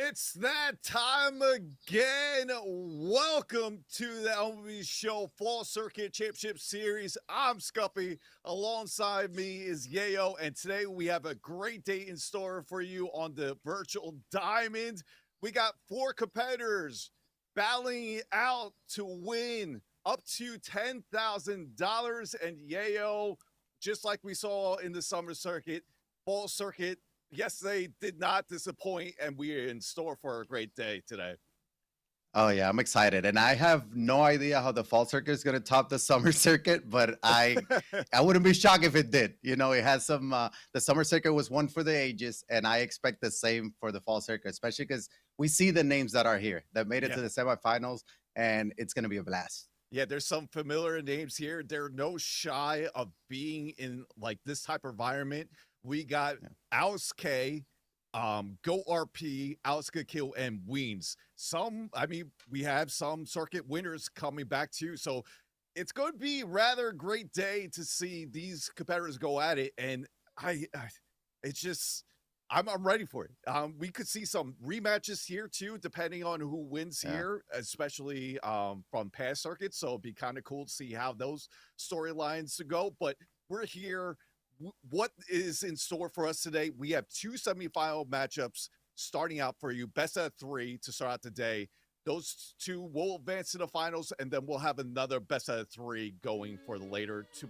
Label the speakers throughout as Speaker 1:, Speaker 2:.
Speaker 1: It's that time again. Welcome to the MLB Show Fall Circuit Championship Series. I'm Scuppy. Alongside me is Yayo, and today we have a great day in store for you on the virtual diamond. We got four competitors battling it out to win up to $10,000. And Yayo, just like we saw in the summer circuit, fall circuit, yesterday did not disappoint, and we are in store for a great day today.
Speaker 2: Oh yeah, I'm excited, and I have no idea how the fall circuit is going to top the summer circuit, but I wouldn't be shocked if it did. You know, it has some. The summer circuit was one for the ages, and I expect the same for the fall circuit, especially because we see the names that are here that made it
Speaker 1: Yeah.
Speaker 2: to the semifinals, and it's going to be a blast.
Speaker 1: Yeah, there's some familiar names here. They're no shy of being in like this type of environment. We got
Speaker 2: Yeah.
Speaker 1: Alice K, Go RP, Alice Kill, and Weens. We have some circuit winners coming back too. So it's going to be rather a great day to see these competitors go at it. And it's just, I'm ready for it. We could see some rematches here too, depending on who wins
Speaker 2: Yeah.
Speaker 1: here, especially from past circuits. So it'd be kind of cool to see how those storylines go. But we're here. What is in store for us today? We have two semifinal matchups starting out for you, best out of three to start out the day. Those two will advance to the finals, and then we'll have another best out of three going for the later to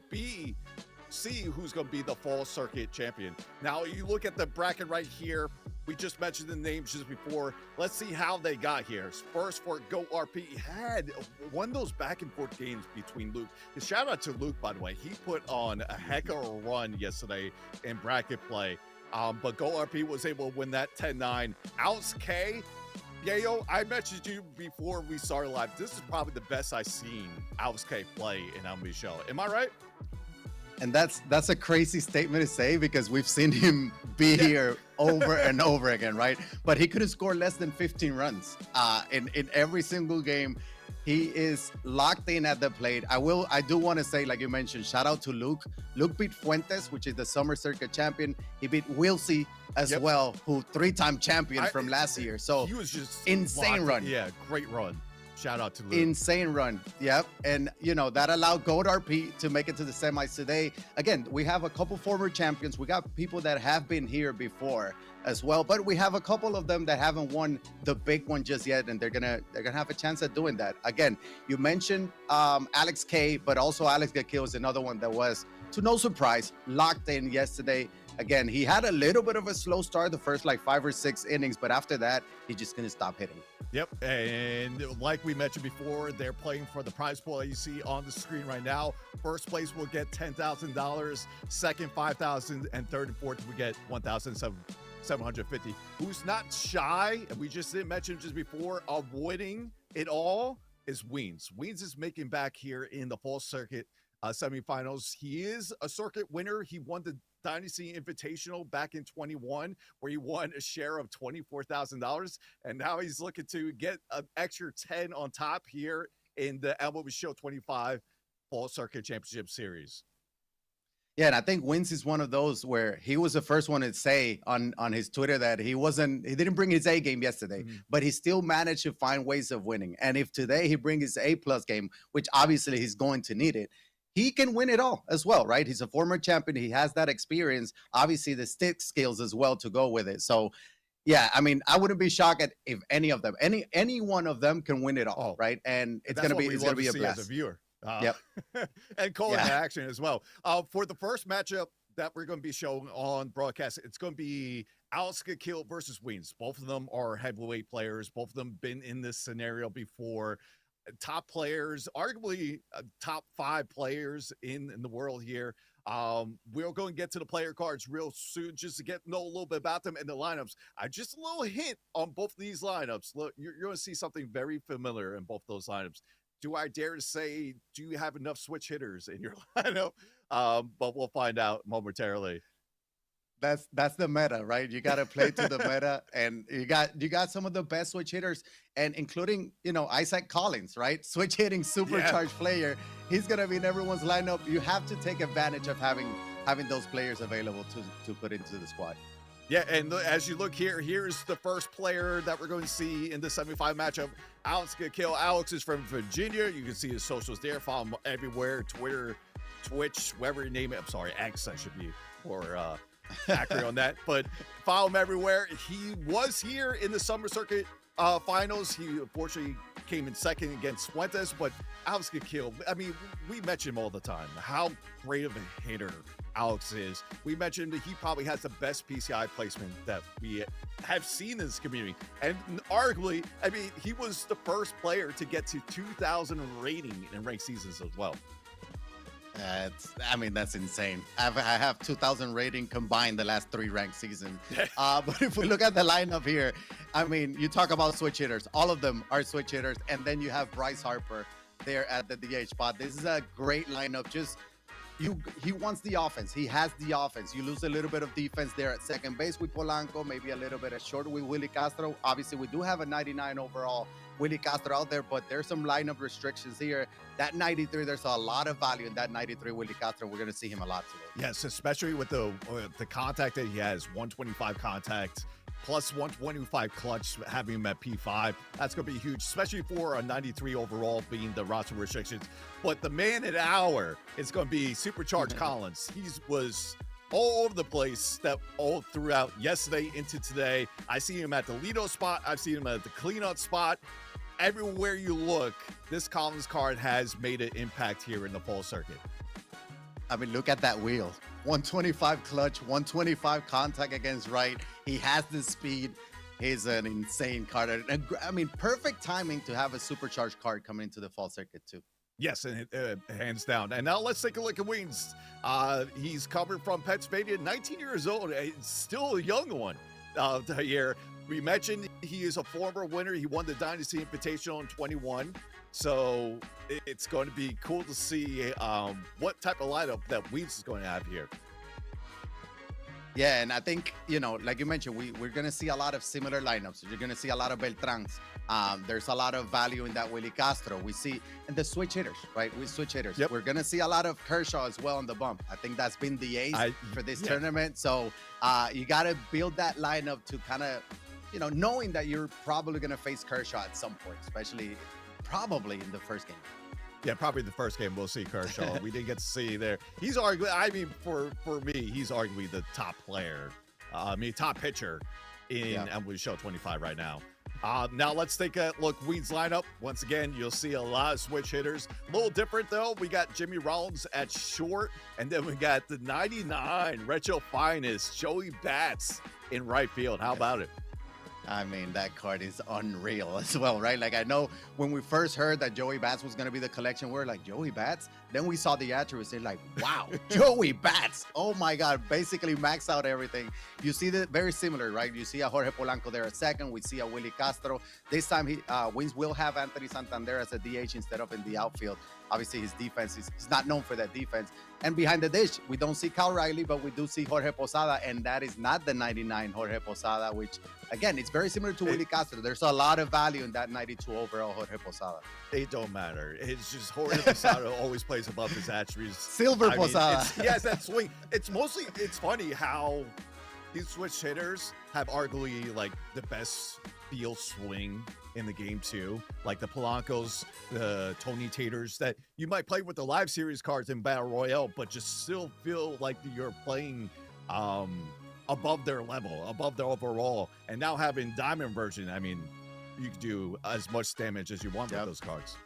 Speaker 1: see who's going to be the fall circuit champion. Now, you look at the bracket right here. We just mentioned the names just before. Let's see how they got here. First for Go RP, he had one of those back and forth games between Luke. And shout out to Luke, by the way. He put on a heck of a run yesterday in bracket play. But Go RP was able to win that 10-9. Alex K, Yayo, I mentioned you before we started live. This is probably the best I've seen Alex K play in MLB Show. Am I right?
Speaker 2: And that's a crazy statement to say because we've seen him be here over and over again, right? But he couldn't score less than 15 runs in every single game. He is locked in at the plate. I do want to say, like you mentioned, shout out to Luke. Luke beat Fuentes, which is the summer circuit champion. He beat Wilsey as well, who three-time champion from last year. So
Speaker 1: he was just
Speaker 2: insane run.
Speaker 1: Yeah, great run. Shout out to Luke.
Speaker 2: Insane run. Yep. And, you know, that allowed Goat RP to make it to the semis today. Again, we have a couple former champions. We got people that have been here before as well, but we have a couple of them that haven't won the big one just yet, and they're gonna have a chance at doing that. Again, you mentioned Alex K, but also Alex Gakil is another one that was, to no surprise, locked in yesterday. Again, he had a little bit of a slow start the first like 5 or 6 innings, but after that, he just couldn't stop hitting.
Speaker 1: Yep, and like we mentioned before, they're playing for the prize pool that you see on the screen right now. First place will get $10,000, second $5,000, and third and fourth will get $1,750. Who's not shy, and we just didn't mention just before, avoiding it all is Weens. Weens is making back here in the fall circuit semifinals. He is a circuit winner. He won the Dynasty Invitational back in 21, where he won a share of $24,000, and now he's looking to get an extra 10 on top here in the MLB Show 25 Fall Circuit Championship Series.
Speaker 2: Yeah, and I think Wins is one of those where he was the first one to say on his Twitter that he didn't bring his A game yesterday, but he still managed to find ways of winning. And if today he brings his A+ game, which obviously he's going to need it, he can win it all as well, right? He's a former champion. He has that experience, obviously the stick skills as well to go with it. So, yeah, I mean, I wouldn't be shocked if any of them, any one of them can win it all, right? And it's gonna be a blast.
Speaker 1: As a viewer.
Speaker 2: Yep.
Speaker 1: And calling the action as well. For the first matchup that we're going to be showing on broadcast, it's going to be Alex Kill versus Weens. Both of them are heavyweight players. Both of them been in this scenario before. Top players, arguably top 5 players in the world here. We're going to get to the player cards real soon just to know a little bit about them and the lineups. Just a little hint on both of these lineups. Look, you're going to see something very familiar in both those lineups. Do I dare to say, do you have enough switch hitters in your lineup? But we'll find out momentarily.
Speaker 2: That's the meta, right? You got to play to the meta, and you got some of the best switch hitters, and including Isaac Collins, right? Switch hitting supercharged player. He's gonna be in everyone's lineup. You have to take advantage of having those players available to put into the squad.
Speaker 1: Yeah, and as you look here, here's the first player that we're going to see in the semifinal matchup. Alex Kill. Alex is from Virginia. You can see his socials there. Follow him everywhere: Twitter, Twitch, whatever you name it. I'm sorry, X. I should be more accurate on that. But follow him everywhere. He was here in the summer circuit finals. He unfortunately came in second against Fuentes, but Alex Kill. I mean, we mention him all the time. How great of a hitter Alex is. We mentioned that he probably has the best PCI placement that we have seen in this community. And arguably, I mean, he was the first player to get to 2,000 rating in ranked seasons as well.
Speaker 2: I mean, that's insane. I have 2,000 rating combined the last 3 ranked seasons. But if we look at the lineup here, I mean, you talk about switch hitters. All of them are switch hitters. And then you have Bryce Harper there at the DH spot. This is a great lineup. Just he wants the offense. He has the offense. You lose a little bit of defense there at second base with Polanco, maybe a little bit of short with Willie Castro. Obviously, we do have a 99 overall Willie Castro out there, but there's some lineup restrictions here. That 93, there's a lot of value in that 93 Willie Castro. We're going to see him a lot today.
Speaker 1: Yes, especially with the contact that he has, 125 contact plus 125 clutch, having him at P5. That's going to be huge, especially for a 93 overall being the roster restrictions. But the man at hour is going to be Supercharged Collins. He was all over the place that all throughout yesterday into today. I see him at the leadoff spot. I've seen him at the cleanup spot. Everywhere you look, this Collins card has made an impact here in the fall circuit.
Speaker 2: I mean, look at that wheel. 125 clutch, 125 contact against right. He has the speed. He's an insane card. I mean, perfect timing to have a supercharged card coming into the fall circuit too.
Speaker 1: Yes, and hands down. And now let's take a look at Wings. He's coming from Pennsylvania, 19 years old, still a young one here. We mentioned he is a former winner. He won the Dynasty Invitational in 21. So it's going to be cool to see what type of lineup that Weeds is going to have here.
Speaker 2: Yeah, and I think, you know, like you mentioned, we're going to see a lot of similar lineups. You're going to see a lot of Beltrans. There's a lot of value in that Willie Castro. We see, and the switch hitters, right? We switch hitters.
Speaker 1: Yep.
Speaker 2: We're going to see a lot of Kershaw as well on the bump. I think that's been the ace for this tournament. So you got to build that lineup to kind of, you know, knowing that you're probably going to face Kershaw at some point, especially probably in the first game.
Speaker 1: Yeah, probably the first game we'll see Kershaw. We didn't get to see there. He's arguably, I mean, for me, he's arguably the top player. Top pitcher in MLB Show 25 right now. Now let's take a look. Weeds lineup. Once again, you'll see a lot of switch hitters. A little different though. We got Jimmy Rollins at short, and then we got the 99 retro finest Joey Bats in right field. How about it?
Speaker 2: I mean, that card is unreal as well, right? Like, I know when we first heard that Joey Bats was going to be the collection, we were like, Joey Bats? Then we saw the attributes, and like, wow, Joey Bats. Oh my God, basically max out everything. You see that very similar, right? You see a Jorge Polanco there at second. We see a Willie Castro. This time, Wings will have Anthony Santander as a DH instead of in the outfield. Obviously, his defense he's not known for that defense. And behind the dish, we don't see Cal Riley, but we do see Jorge Posada, and that is not the 99 Jorge Posada, which, again, it's very similar to Willie Castro. There's a lot of value in that 92 overall Jorge Posada.
Speaker 1: It don't matter. It's just Jorge Posada always plays above his attributes.
Speaker 2: Silver Posada.
Speaker 1: Yes, that swing. It's funny how these switch hitters have arguably like the best field swing in the game too, like the Polancos, the Tony Taters that you might play with the live series cards in Battle Royale, but just still feel like you're playing above their level, above their overall. And now having Diamond version, I mean, you can do as much damage as you want with those cards.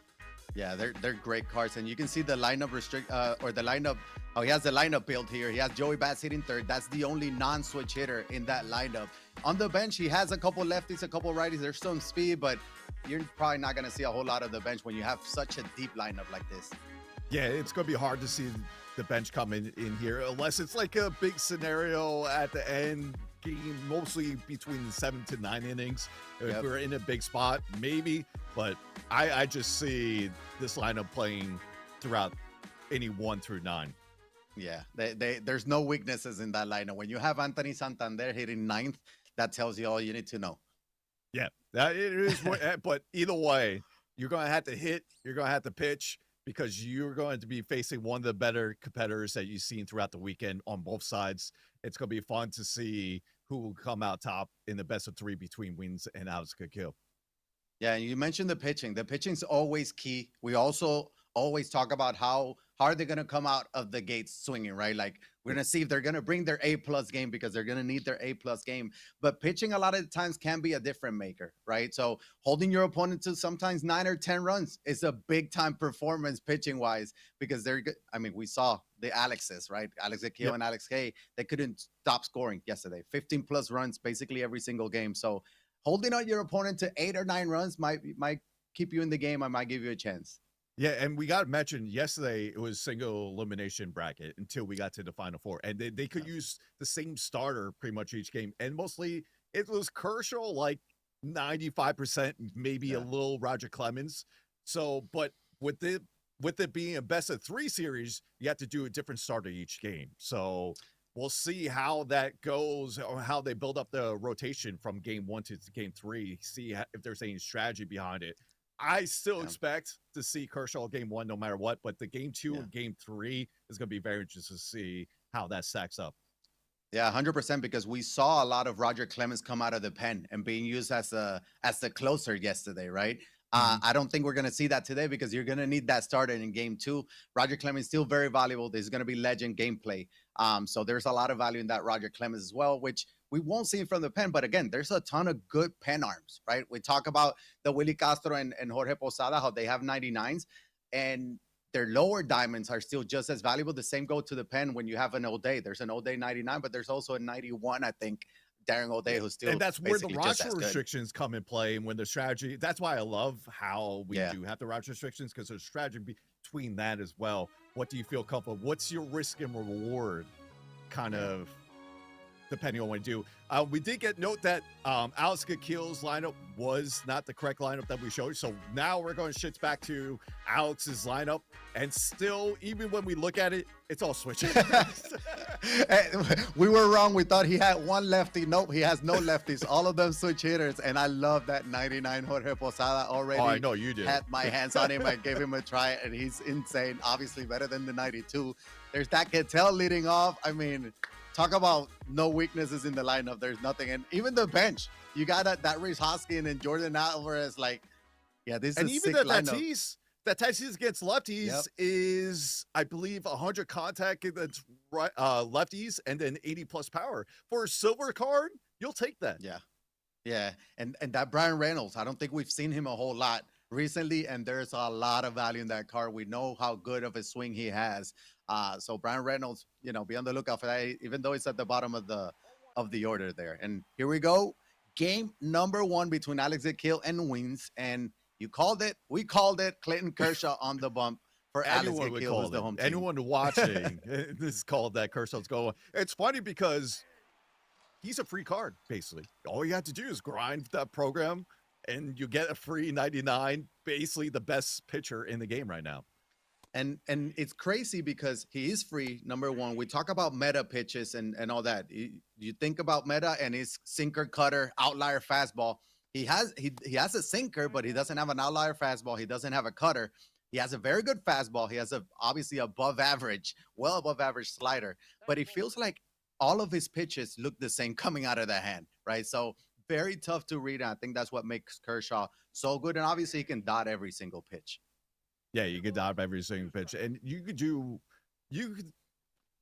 Speaker 2: Yeah, they're great cards, and you can see the lineup the lineup. Oh, he has the lineup built here. He has Joey Bats hitting third. That's the only non-switch hitter in that lineup. On the bench, he has a couple lefties, a couple righties. There's some speed, but you're probably not going to see a whole lot of the bench when you have such a deep lineup like this.
Speaker 1: Yeah, it's going to be hard to see the bench coming in here unless it's like a big scenario at the end game, mostly between the 7 to 9 innings. If we're in a big spot, maybe, but I just see this lineup playing throughout any 1 through 9.
Speaker 2: Yeah, there's no weaknesses in that lineup. When you have Anthony Santander hitting ninth, that tells you all you need to know.
Speaker 1: Yeah, that it is. But either way, you're going to have to hit. You're going to have to pitch because you're going to be facing one of the better competitors that you've seen throughout the weekend on both sides. It's going to be fun to see who will come out top in the best of three between wins and Alex could kill.
Speaker 2: Yeah, and you mentioned the pitching. The pitching's always key. We also always talk about how are they going to come out of the gates swinging, right? Like we're going to see if they're going to bring their A+ game because they're going to need their A+ game. But pitching a lot of the times can be a different maker, right? So holding your opponent to sometimes 9 or 10 runs is a big time performance pitching wise because they're good. I mean, we saw the Alexes, right? Alex Akio and Alex K. They couldn't stop scoring yesterday. 15+ runs basically every single game. So holding out your opponent to 8 or 9 runs might keep you in the game. I might give you a chance.
Speaker 1: Yeah, and we got to mention yesterday it was single elimination bracket until we got to the final four, and they could use the same starter pretty much each game, and mostly it was Kershaw like 95%, maybe a little Roger Clemens. So, but with it being a best of 3 series, you have to do a different starter each game. So we'll see how that goes or how they build up the rotation from game 1 to game 3. See if there's any strategy behind it. I still expect to see Kershaw game 1 no matter what, but the game 2 and game 3 is going to be very interesting to see how that stacks up.
Speaker 2: Yeah, 100%, because we saw a lot of Roger Clemens come out of the pen and being used as the closer yesterday, right? I don't think we're going to see that today because you're going to need that starter in game 2. Roger Clemens still very valuable. There's going to be legend gameplay. So there's a lot of value in that Roger Clemens as well, which we won't see from the pen. But again, there's a ton of good pen arms, right? We talk about the Willie Castro and Jorge Posada, how they have 99s, and their lower diamonds are still just as valuable. The same go to the pen when you have an O'Day. There's an O'Day 99, but there's also a 91, I think, Darren O'Day, who's still,
Speaker 1: and that's where the roster restrictions come in play. And when the strategy, that's why I love how we do have the roster restrictions, because there's strategy between that as well. What do you feel comfortable? What's your risk and reward kind of depending on what you do? We did get note that Alex Akil's lineup was not the correct lineup that we showed. So now we're going to shift back to Alex's lineup. And still, even when we look at it, it's all switching.
Speaker 2: We were wrong. We thought he had one lefty. Nope, he has no lefties. All of them switch hitters. And I love that 99 Jorge Posada already.
Speaker 1: Oh, I know you did.
Speaker 2: Had my hands on him. I gave him a try, and he's insane. Obviously better than the 92. There's that Ketel leading off. I mean, talk about no weaknesses in the lineup. There's nothing. And even the bench, you got that Reese Hoskin and Jordan Alvarez. Like, yeah, this
Speaker 1: and
Speaker 2: is
Speaker 1: even
Speaker 2: sick
Speaker 1: that
Speaker 2: lineup.
Speaker 1: That Tatis against lefties is, I believe, 100 contact against lefties and then 80+ power. For a silver card, you'll take that.
Speaker 2: Yeah. And that Brian Reynolds, I don't think we've seen him a whole lot recently, and there's a lot of value in that card. We know how good of a swing he has. So Brian Reynolds, be on the lookout for that, even though it's at the bottom of the order there. And here we go. Game number 1 between Alex Akil and Wins. And you called it. We called it. Clayton Kershaw on the bump for Alex Akil, who's the home team.
Speaker 1: Anyone watching, this is called that Kershaw's going. It's funny because he's a free card, basically. All you have to do is grind that program, and you get a free 99, basically the best pitcher in the game right now.
Speaker 2: And it's crazy because he is free, number 1. We talk about meta pitches and all that. You think about meta and his sinker, cutter, outlier fastball. He has a sinker, but he doesn't have an outlier fastball. He doesn't have a cutter. He has a very good fastball. He has obviously well above average slider. But it feels like all of his pitches look the same coming out of the hand, right? So very tough to read. And I think that's what makes Kershaw so good. And obviously he can dot every single pitch.
Speaker 1: Yeah, you can dot every single pitch. And you could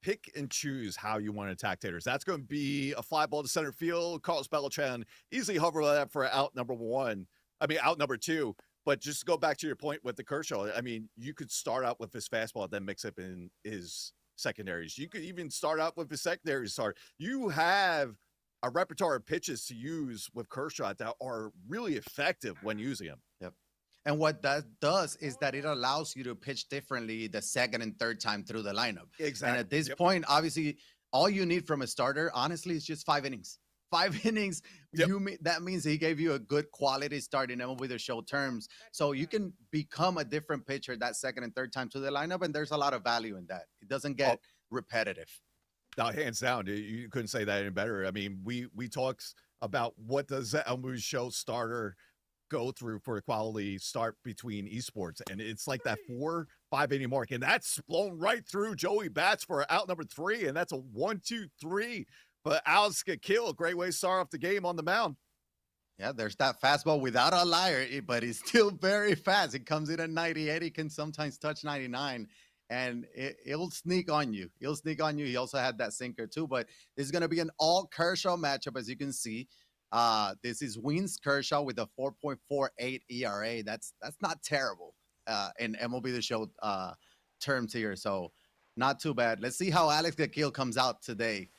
Speaker 1: pick and choose how you want to attack hitters. That's going to be a fly ball to center field. Carlos Beltran easily hover that for out number 2. But just go back to your point with the Kershaw. I mean, you could start out with his fastball, then mix up in his secondaries. You could even start out with his secondary start. You have a repertoire of pitches to use with Kershaw that are really effective when using him.
Speaker 2: Yep. And what that does is that it allows you to pitch differently the second and third time through the lineup.
Speaker 1: Exactly.
Speaker 2: And at this point, obviously, all you need from a starter, honestly, is just 5 innings. 5 innings, that means he gave you a good quality start in MLB The Show terms. So you can become a different pitcher that second and third time to the lineup, and there's a lot of value in that. It doesn't get repetitive.
Speaker 1: Now, hands down, you couldn't say that any better. I mean, we talked about what does that MLB Show starter go through for a quality start between esports, and it's like that 4-5 inning mark, and that's blown right through Joey Bats for out number 3, and that's a 1-2-3 But Alex get killed. Great way to start off the game on the mound.
Speaker 2: Yeah, there's that fastball without a liar, but he's still very fast. He comes in at 98. He can sometimes touch 99, and it'll sneak on you. He'll sneak on you. He also had that sinker too, but this is going to be an all Kershaw matchup, as you can see. This is Wins Kershaw with a 4.48 ERA. That's not terrible in MLB The Show terms here. So not too bad. Let's see how Alex Gakil comes out today.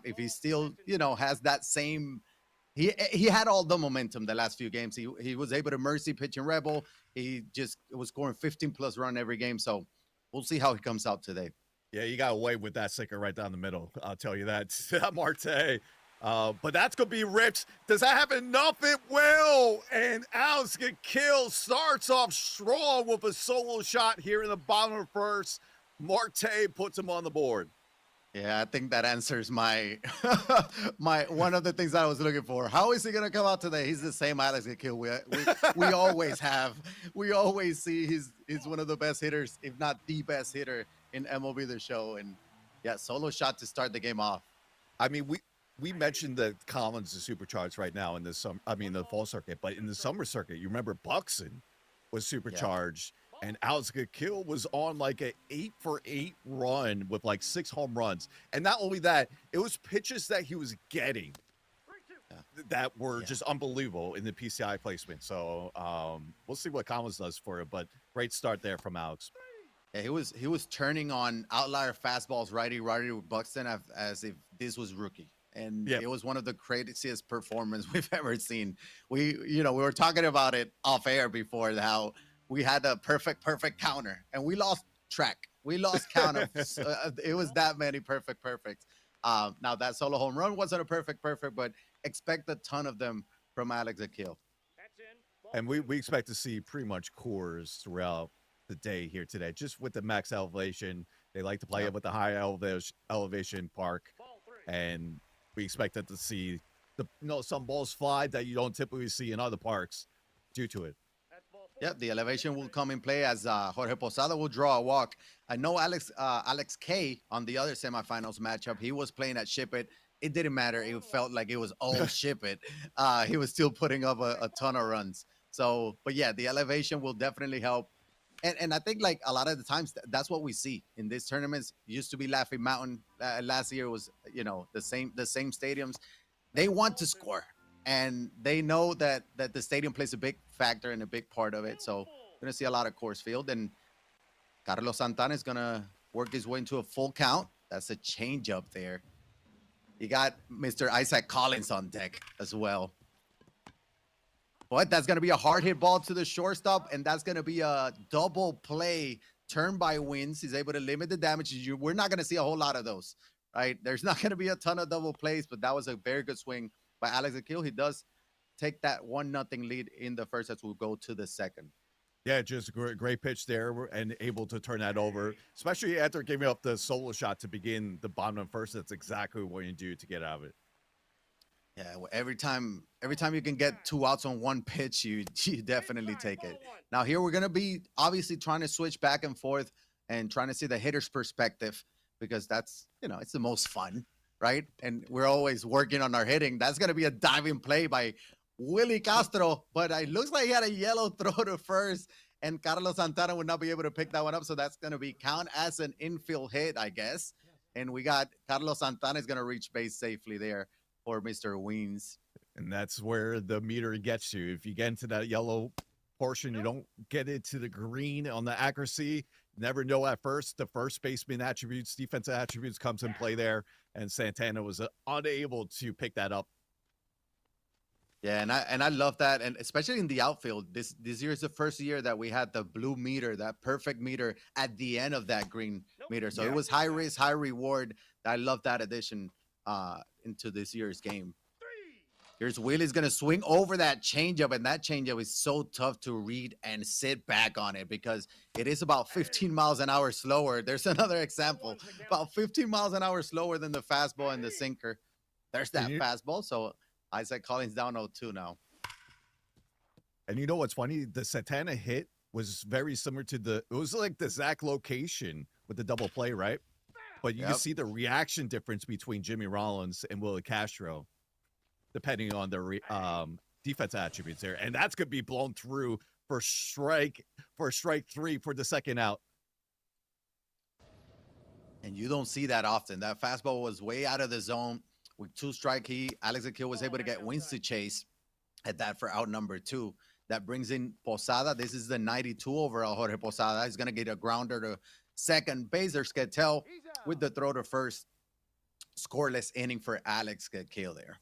Speaker 2: If he still, has that same. He had all the momentum the last few games. He was able to mercy pitch and rebel. He just was scoring 15+ run every game. So we'll see how he comes out today.
Speaker 1: Yeah, you got away with that sinker right down the middle. I'll tell you that, Marte. But that's going to be ripped. Does that have enough? It will. And Alex Gakil starts off strong with a solo shot here in the bottom of first. Marte puts him on the board.
Speaker 2: Yeah, I think that answers my one of the things I was looking for. How is he gonna come out today? He's the same Alex Gakil we always have. We always see he's one of the best hitters, if not the best hitter in MLB The Show. And yeah, solo shot to start the game off.
Speaker 1: I mean, we mentioned that Collins is supercharged right now in the fall circuit, but in the summer circuit, you remember Buxton was supercharged. Yeah. And Alex Gakil was on like an 8-for-8 run with like 6 home runs. And not only that, it was pitches that he was getting that were just unbelievable in the PCI placement. So we'll see what Collins does for it. But great start there from Alex.
Speaker 2: Yeah, he was turning on outlier fastballs righty with Buxton as if this was rookie. And it was one of the craziest performances we've ever seen. We were talking about it off air before, how we had a perfect counter, and we lost track. We lost count of it was that many perfects. Now that solo home run wasn't a perfect, but expect a ton of them from Alex Gakil.
Speaker 1: And we expect to see pretty much cores throughout the day here today, just with the max elevation. They like to play it with the high elevation park, and we expect to see some balls fly that you don't typically see in other parks due to it.
Speaker 2: Yep, the elevation will come in play as Jorge Posada will draw a walk. I know Alex K on the other semifinals matchup, he was playing at Ship It. It didn't matter. It felt like it was all Ship It. He was still putting up a ton of runs. So, but yeah, the elevation will definitely help. And I think like a lot of the times that's what we see in these tournaments. It used to be Laughing Mountain. Last year was, the same stadiums. They want to score. And they know that the stadium plays a big factor and a big part of it. So we're going to see a lot of course field. And Carlos Santana is going to work his way into a full count. That's a change up there. You got Mr. Isaac Collins on deck as well. But that's going to be a hard hit ball to the shortstop. And that's going to be a double play turn by Wins. He's able to limit the damage. We're not going to see a whole lot of those, right? There's not going to be a ton of double plays, but that was a very good swing by Alex Gakil. He does take that 1-0 lead in the first as we'll go to the second.
Speaker 1: Yeah, just a great pitch there and able to turn that over, especially after giving up the solo shot to begin the bottom of first. That's exactly what you do to get out of it.
Speaker 2: Yeah, well, every time you can get 2 outs on one pitch, you definitely take it. Now here we're going to be obviously trying to switch back and forth and trying to see the hitter's perspective, because that's, it's the most fun. Right? And we're always working on our hitting. That's going to be a diving play by Willie Castro, but it looks like he had a yellow throw to first, and Carlos Santana would not be able to pick that one up. So that's going to be count as an infield hit, I guess. And we got Carlos Santana is going to reach base safely there for Mr. Wins.
Speaker 1: And that's where the meter gets you. If you get into that yellow portion, you don't get it to the green on the accuracy. Never know at first. The first baseman attributes, defensive attributes comes in play there, and Santana was unable to pick that up.
Speaker 2: Yeah, and I love that, and especially in the outfield. This year is the first year that we had the blue meter, that perfect meter at the end of that green meter. So it was high risk, high reward. I love that addition into this year's game. Here's Willie's going to swing over that changeup, and that changeup is so tough to read and sit back on it because it is about 15 miles an hour slower. There's another example, about 15 miles an hour slower than the fastball and the sinker. There's that fastball. So Isaac Collins down 0-2 now.
Speaker 1: And you know what's funny? The Santana hit was very similar to it was like the Zach location with the double play, right? But you can
Speaker 2: Yep.
Speaker 1: see the reaction difference between Jimmy Rollins and Willie Castro, depending on their defense attributes there, and that's going to be blown through for strike 3 for the second out.
Speaker 2: And you don't see that often. That fastball was way out of the zone. With 2 strike, Alex Akil was able to get wins to chase at that for out number 2. That brings in Posada. This is the 92 overall Jorge Posada. He's going to get a grounder to second base. There's Ketel with the throw to first. Scoreless inning for Alex Akil there.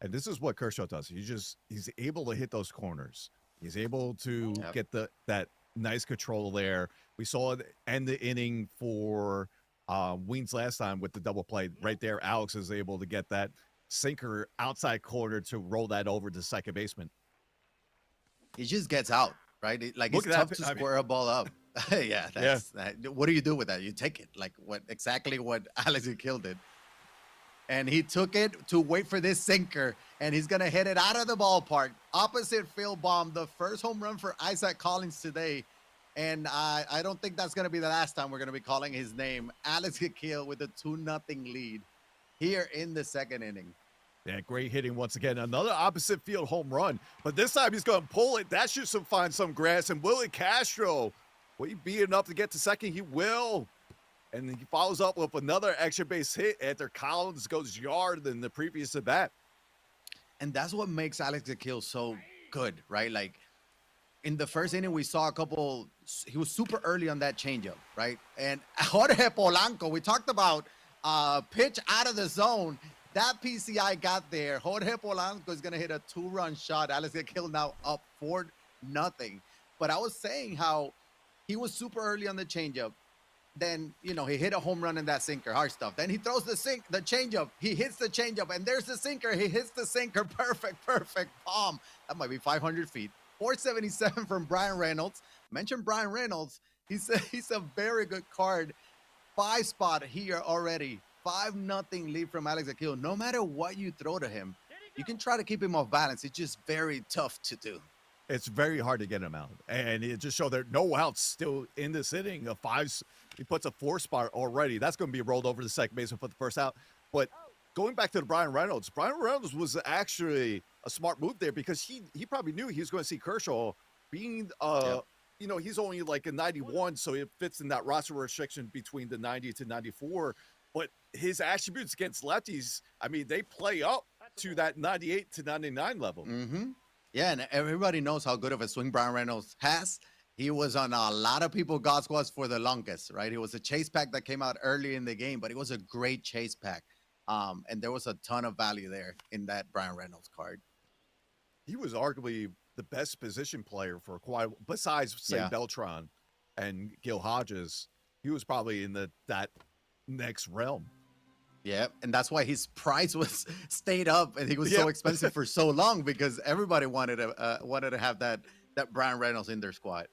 Speaker 1: And this is what Kershaw does. He's able to hit those corners. He's able to get that nice control there. We saw it end the inning for Weens last time with the double play. Right there, Alex is able to get that sinker outside corner to roll that over to second baseman.
Speaker 2: He just gets out, right? It's tough to square a ball up. What do you do with that? You take it. Exactly what Alex Akil did. And he took it to wait for this sinker, and he's going to hit it out of the ballpark. Opposite field bomb, the first home run for Isaac Collins today. And I don't think that's going to be the last time we're going to be calling his name. Alex Akil with a 2-0 lead here in the second inning.
Speaker 1: Yeah, great hitting once again. Another opposite field home run, but this time he's going to pull it. That should find some grass. And Willie Castro, will he be enough to get to second? He will. And he follows up with another extra base hit after Collins goes yard in the previous at bat.
Speaker 2: And that's what makes Alex Akil so good, right? In the first inning, we saw he was super early on that changeup, right? And Jorge Polanco, we talked about pitch out of the zone. That PCI got there. Jorge Polanco is going to hit a 2-run shot. Alex Akil now up 4-0. But I was saying how he was super early on the changeup. Then, he hit a home run in that sinker, hard stuff. Then he throws the changeup. He hits the changeup, and there's the sinker. He hits the sinker. Perfect bomb. That might be 500 feet. 477 from Brian Reynolds. Mentioned Brian Reynolds. He's a very good card. 5 spot here already. 5-0 lead from Alex Akil. No matter what you throw to him, you can try to keep him off balance. It's just very tough to do.
Speaker 1: It's very hard to get him out. And it just showed there no outs still in this inning. He puts a 4 spot already. That's going to be rolled over to second base and put the first out. But going back to the Brian Reynolds was actually a smart move there because he probably knew he was going to see Kershaw being he's only like a 91, so it fits in that roster restriction between the 90 to 94. But his attributes against lefties, they play up to that 98 to 99 level.
Speaker 2: Mm-hmm. Yeah, and everybody knows how good of a swing Brian Reynolds has. He was on a lot of people's God squads for the longest, right? He was a chase pack that came out early in the game, but it was a great chase pack. And there was a ton of value there in that Brian Reynolds card.
Speaker 1: He was arguably the best position player for quite, besides say Beltran and Gil Hodges. He was probably in that next realm.
Speaker 2: Yeah, and that's why his price stayed up, and he was so expensive for so long because everybody wanted to have that Brian Reynolds in their squad.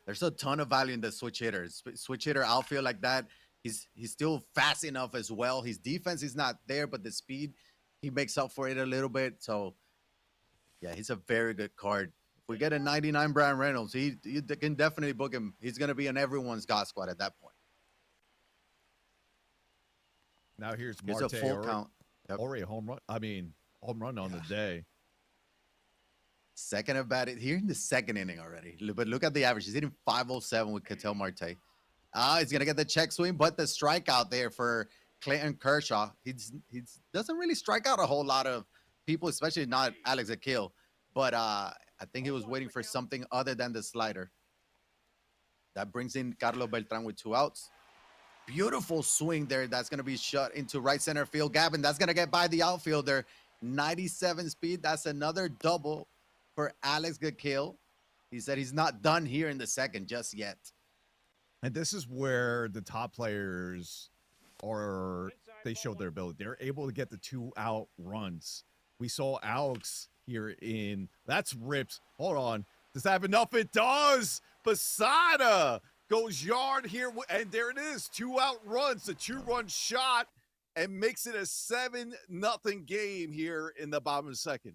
Speaker 2: There's a ton of value in the switch hitters. Switch hitter outfield like that. He's still fast enough as well. His defense is not there, but the speed he makes up for it a little bit. So yeah, he's a very good card. If we get a 99 Brian Reynolds, you can definitely book him. He's going to be in everyone's God squad at that point.
Speaker 1: Now here's Marte,
Speaker 2: a full count.
Speaker 1: Already home run. Home run on the day.
Speaker 2: Second at bat here in the second inning already. But look at the average. He's hitting 507 with Ketel Marte. He's going to get the check swing, but the strikeout there for Clayton Kershaw. He doesn't really strike out a whole lot of people, especially not Alex Akil. But I think he was waiting for something other than the slider. That brings in Carlos Beltran with 2 outs. Beautiful swing there. That's going to be shot into right center field gap, and that's going to get by the outfielder. 97 speed. That's another double for Alex Akil. He said he's not done here in the second just yet.
Speaker 1: And this is where the top players they showed their ability. They're able to get the 2-out runs. We saw Alex here that's ripped. Hold on. Does that have enough? It does. Posada goes yard here, and there it is. 2-out runs, a 2-run shot, and makes it a 7-0 game here in the bottom of the second.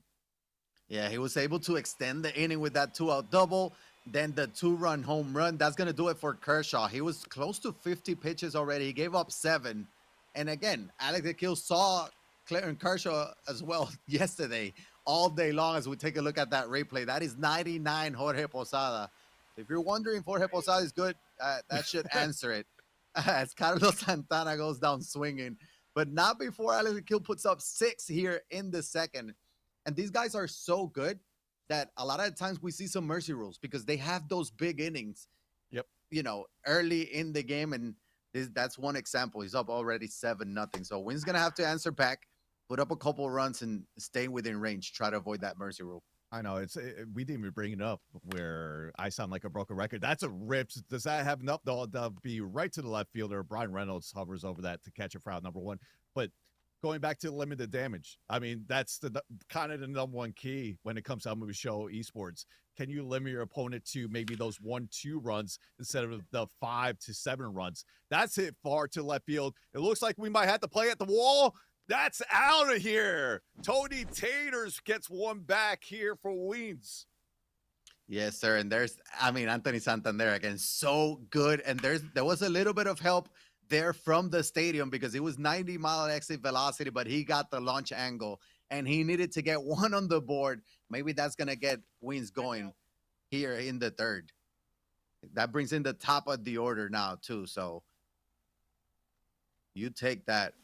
Speaker 2: Yeah, he was able to extend the inning with that 2-out double. Then the 2-run home run. That's going to do it for Kershaw. He was close to 50 pitches already. He gave up 7. And again, Alex Akil saw Clayton Kershaw as well yesterday all day long as we take a look at that replay. That is 99 Jorge Posada. If you're wondering if Jorge Posada is good, that should answer it. As Carlos Santana goes down swinging. But not before Alex Akil puts up 6 here in the second. And these guys are so good that a lot of times we see some mercy rules because they have those big innings,
Speaker 1: Yep.
Speaker 2: Early in the game. And that's one example. He's up already 7-0. So Wynn's going to have to answer back, put up a couple runs and stay within range, try to avoid that mercy rule.
Speaker 1: I know we didn't even bring it up where I sound like a broken record. That's a rip. Does that have enough? That'll be right to the left fielder. Brian Reynolds hovers over that to catch it for out number 1. But going back to limited damage, I mean, that's the kind of the number one key when it comes to MLB Show esports. Can you limit your opponent to maybe those 1-2 runs instead of the 5 to 7 runs? That's hit far to left field. It looks like we might have to play at the wall. That's out of here. Tony Taters gets one back here for Weens.
Speaker 2: Yes, sir. And Anthony Santander again, so good. And there was a little bit of help there from the stadium because it was 90-mile exit velocity, but he got the launch angle and he needed to get one on the board. Maybe that's going to get Weens going here in the third. That brings in the top of the order now, too. So you take that.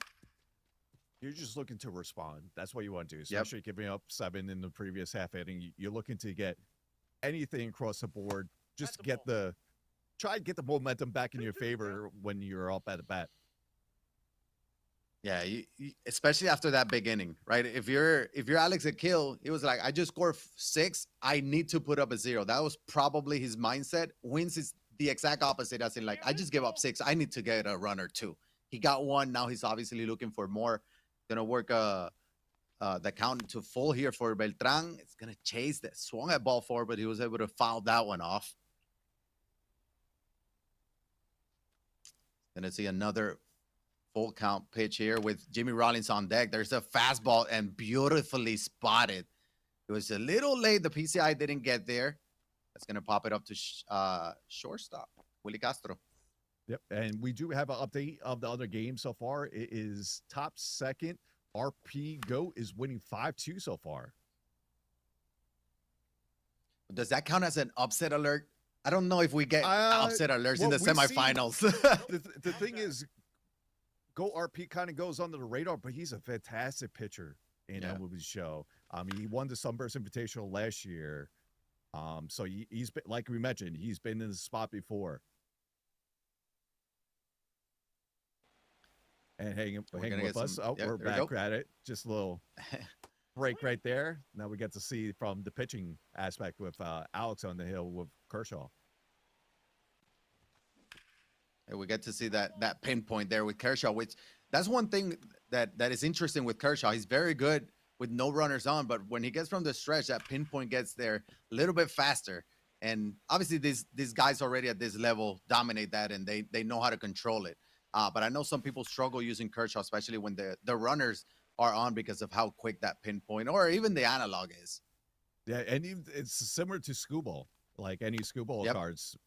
Speaker 1: You're just looking to respond. That's what you want to do, especially giving up 7 in the previous half inning. You're looking to get anything across the board. Just try to get the momentum back in your favor when you're up at the bat.
Speaker 2: Yeah, especially after that big inning, right? If you're Alex Akil, he was like, I just scored 6. I need to put up a 0. That was probably his mindset. Wins is the exact opposite. As in, like, I just gave up 6. I need to get a run or 2. He got 1. Now he's obviously looking for more. Gonna work the count to full here for Beltran. It's gonna chase that swung at ball 4, but he was able to foul that one off. Gonna see another full count pitch here with Jimmy Rollins on deck. There's a fastball and beautifully spotted. It was a little late. The PCI didn't get there. That's gonna pop it up to shortstop Willie Castro.
Speaker 1: Yep, and we do have an update of the other game so far. It is top second. RP Goat is winning 5-2 so far.
Speaker 2: Does that count as an upset alert? I don't know if we get upset alerts in the semifinals.
Speaker 1: The thing is, Goat RP kind of goes under the radar, but he's a fantastic pitcher in MLB Show. He won the Sunburst Invitational last year. So he's been, like we mentioned, he's been in the spot before. And hanging with us. We're back at it. Just a little break right there. Now we get to see from the pitching aspect with Alex on the hill with Kershaw.
Speaker 2: And we get to see that pinpoint there with Kershaw, which that's one thing that is interesting with Kershaw. He's very good with no runners on, but when he gets from the stretch, that pinpoint gets there a little bit faster. And obviously these guys already at this level dominate that, and they know how to control it. But I know some people struggle using Kershaw, especially when the runners are on because of how quick that pinpoint or even the analog is.
Speaker 1: Yeah, and it's similar to Scooball, like any Scooball cards.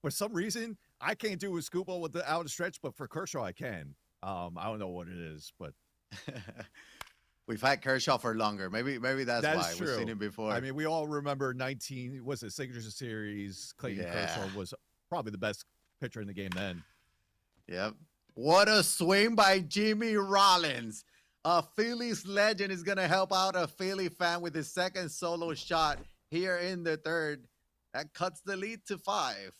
Speaker 1: For some reason, I can't do a Scooball with the out of stretch, but for Kershaw, I can. I don't know what it is, but
Speaker 2: we've had Kershaw for longer. Maybe that's why
Speaker 1: true.
Speaker 2: We've seen him before.
Speaker 1: I mean, we all remember Signature Series. Clayton Kershaw was probably the best pitcher in the game then.
Speaker 2: Yep. What a swing by Jimmy Rollins. A Phillies legend is going to help out a Philly fan with his second solo shot here in the third. That cuts the lead to 5.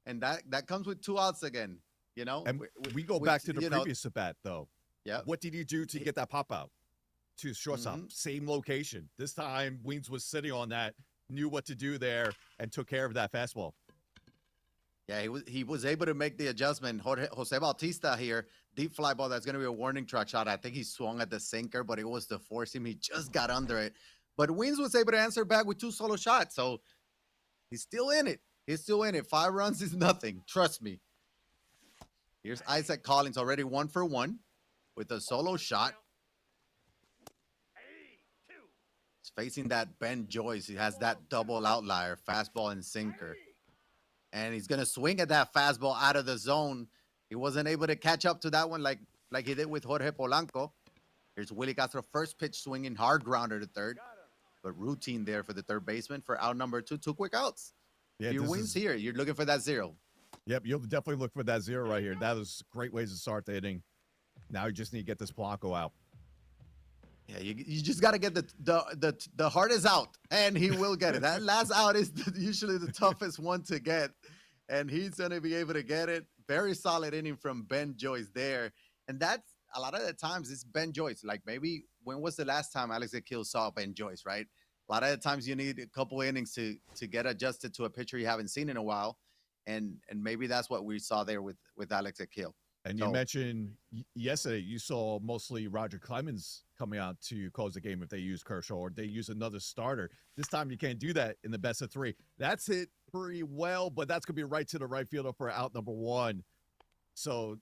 Speaker 2: And that comes with 2 outs again,
Speaker 1: And we go back to the previous at bat, though.
Speaker 2: Yeah.
Speaker 1: What did you do to get that pop out? To shortstop, same location. This time, Weens was sitting on that, knew what to do there, and took care of that fastball.
Speaker 2: Yeah, he was able to make the adjustment. Jose Bautista here, deep fly ball. That's going to be a warning track shot. I think he swung at the sinker, but it was to force him. He just got under it. But Weens was able to answer back with 2 solo shots. So he's still in it. 5 runs is nothing. Trust me. Here's Isaac Collins already 1 for 1 with a solo shot. facing that Ben Joyce. He has that double outlier, fastball and sinker. And he's going to swing at that fastball out of the zone. He wasn't able to catch up to that one like he did with Jorge Polanco. Here's Willie Castro, first pitch swinging, hard grounder to third. But routine there for the third baseman for out number 2. 2 quick outs.
Speaker 1: Yeah,
Speaker 2: Your wins here. You're looking for that 0.
Speaker 1: Yep, you'll definitely look for that 0 right here. That was great ways to start the inning. Now you just need to get this Polanco out.
Speaker 2: Yeah, you just got to get the hardest out, and he will get it. That last out is usually the toughest one to get, and he's going to be able to get it. Very solid inning from Ben Joyce there. And that's a lot of the times it's Ben Joyce. Like maybe when was the last time Alex Akil saw Ben Joyce, right? A lot of the times you need a couple innings to get adjusted to a pitcher you haven't seen in a while. And maybe that's what we saw there with Alex Akil.
Speaker 1: And you mentioned yesterday you saw mostly Roger Clemens coming out to close the game if they use Kershaw or they use another starter. This time you can't do that in the best of 3. That's hit pretty well, but that's going to be right to the right fielder for out number 1. So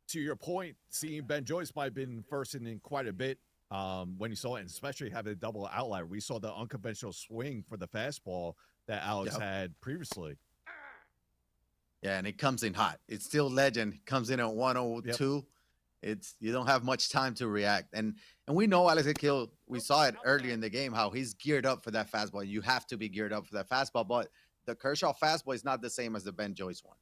Speaker 1: to your point, seeing Ben Joyce might have been first in quite a bit when you saw it, and especially having a double outlier. We saw the unconventional swing for the fastball that Alex had previously.
Speaker 2: Yeah, and it comes in hot. It's still legend. Comes in at 102. Yep. You don't have much time to react. And we know Alex Akil, we saw it earlier in the game, how he's geared up for that fastball. You have to be geared up for that fastball, but the Kershaw fastball is not the same as the Ben Joyce one.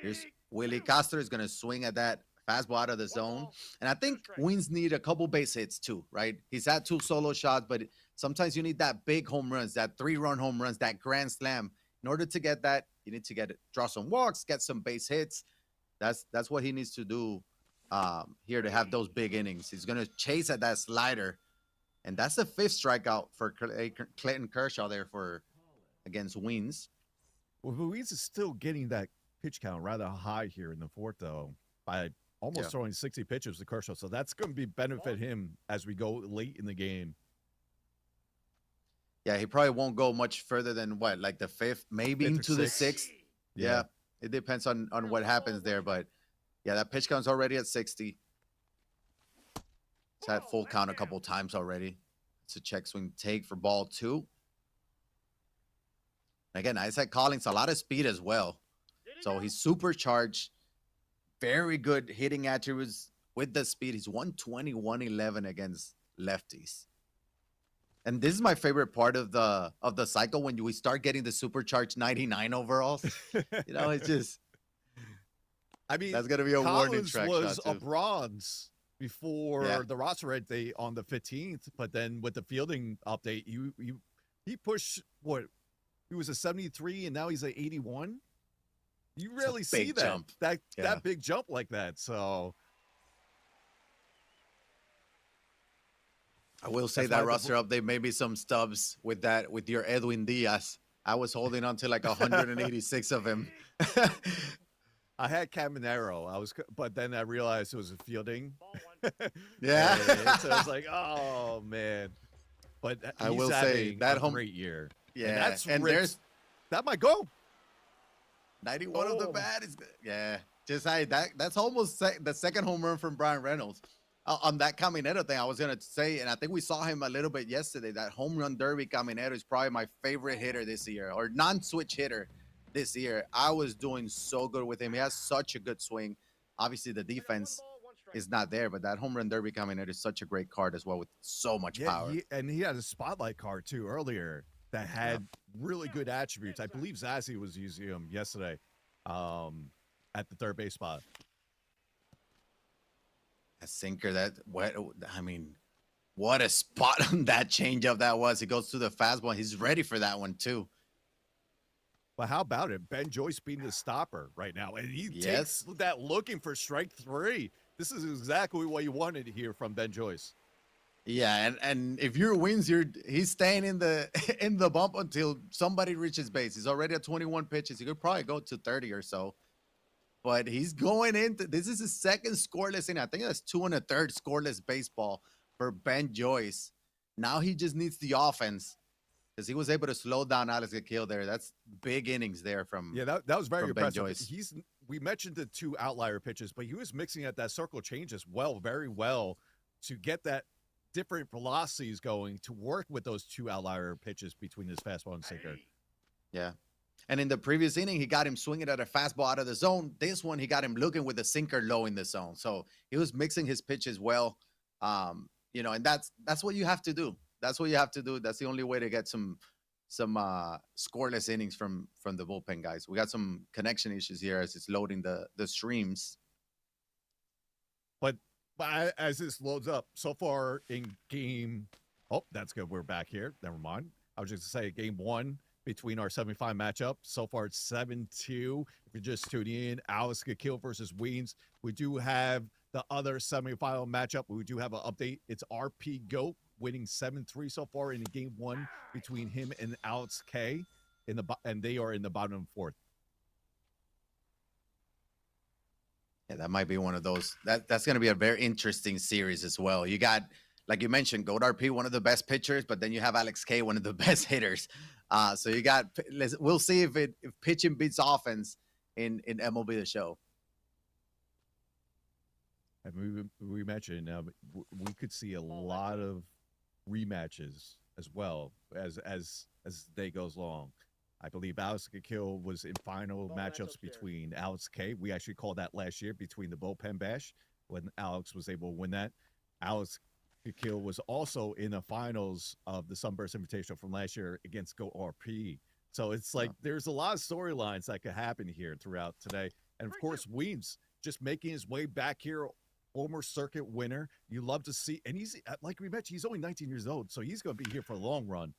Speaker 2: Here's Willie Castro is going to swing at that fastball out of the zone. And I think Wings need a couple base hits too, right? He's had 2 solo shots, but sometimes you need that big home runs, that 3-run home runs, that grand slam. In order to get that, you need to draw some walks, get some base hits. That's what he needs to do here to have those big innings. He's going to chase at that slider, and that's the 5th strikeout for Clayton Kershaw there against Wings.
Speaker 1: Well, Wings is still getting that pitch count rather high here in the 4th, though, by almost throwing 60 pitches to Kershaw. So that's going to benefit him as we go late in the game.
Speaker 2: Yeah, he probably won't go much further than like the 5th, maybe into the 6th. Yeah, it depends on what happens there. But yeah, that pitch count's already at 60. It's had full count a couple times already. It's a check swing take for ball 2. Again, Isaac Collins, a lot of speed as well. So he's supercharged. Very good hitting attributes with the speed. He's 120, 111 against lefties. And this is my favorite part of the cycle when we start getting the supercharged 99 overalls. You know, it's just.
Speaker 1: I mean,
Speaker 2: that's gonna be a warning track
Speaker 1: was
Speaker 2: shot
Speaker 1: a bronze before the roster update on the 15th, but then with the fielding update, he pushed what? He was a 73, and now he's an 81. You rarely see that big jump like that. So.
Speaker 2: I will say that roster update, maybe some stubs with your Edwin Diaz. I was holding on to like 186 of him.
Speaker 1: I had Caminero. But then I realized it was a fielding.
Speaker 2: Yeah.
Speaker 1: So I was like, oh man. But
Speaker 2: I will say that
Speaker 1: great year.
Speaker 2: Yeah.
Speaker 1: And that might go.
Speaker 2: 91 of the bat is good. Yeah. Just that's almost the second home run from Brian Reynolds. On that Caminero thing, I was going to say, and I think we saw him a little bit yesterday, that home run derby Caminero is probably my favorite hitter this year, or non-switch hitter this year. I was doing so good with him. He has such a good swing. Obviously, the defense is not there, but that home run derby Caminero is such a great card as well with so much power.
Speaker 1: And he had a spotlight card, too, earlier that had really good attributes. I believe Zazie was using him yesterday at the third base spot.
Speaker 2: A sinker what a spot on that changeup that was. He goes to the fastball. He's ready for that one too.
Speaker 1: But how about it? Ben Joyce being the stopper right now, and he takes that looking for strike 3. This is exactly what you wanted to hear from Ben Joyce.
Speaker 2: Yeah, and if you're Wins, he's staying in the bump until somebody reaches base. He's already at 21 pitches. He could probably go to 30 or so. But he's going into this is his second scoreless inning. I think that's 2 1/3 scoreless baseball for Ben Joyce. Now he just needs the offense because he was able to slow down Alex Akil there. That's big innings there from
Speaker 1: that was very impressive.
Speaker 2: Ben Joyce.
Speaker 1: We mentioned the 2 outlier pitches, but he was mixing at that circle change as well, very well, to get that different velocities going to work with those two outlier pitches between his fastball and sinker.
Speaker 2: Yeah. And in the previous inning, he got him swinging at a fastball out of the zone. This one, he got him looking with the sinker low in the zone. So he was mixing his pitches well. And that's what you have to do. That's what you have to do. That's the only way to get some scoreless innings from the bullpen guys. We got some connection issues here as it's loading the streams.
Speaker 1: But as this loads up, so far in game, that's good. We're back here. Never mind. I was just going to say game one between our semifinal matchup. So far, it's 7-2. If you're just tuning in, Alice Kill versus Weens. We do have the other semifinal matchup. We do have an update. It's RP Goat winning 7-3 so far in game one between him and Alex K. And they are in the bottom of the fourth.
Speaker 2: Yeah, that might be one of those. That's going to be a very interesting series as well. You got, like you mentioned, Goat RP, one of the best pitchers, but then you have Alex K, one of the best hitters. So you got. We'll see if pitching beats offense in MLB The Show.
Speaker 1: And we mentioned we could see a lot of rematches as well as the day goes along. I believe Alex Kill was in final matchups between Alex K. We actually called that last year between the bullpen bash when Alex was able to win that. Alex Kill was also in the finals of the Sunburst Invitational from last year against Go RP. So it's like there's a lot of storylines that could happen here throughout today. And of course, Weems just making his way back here, former circuit winner. You love to see, and he's, like we mentioned, he's only 19 years old, so he's going to be here for a long run.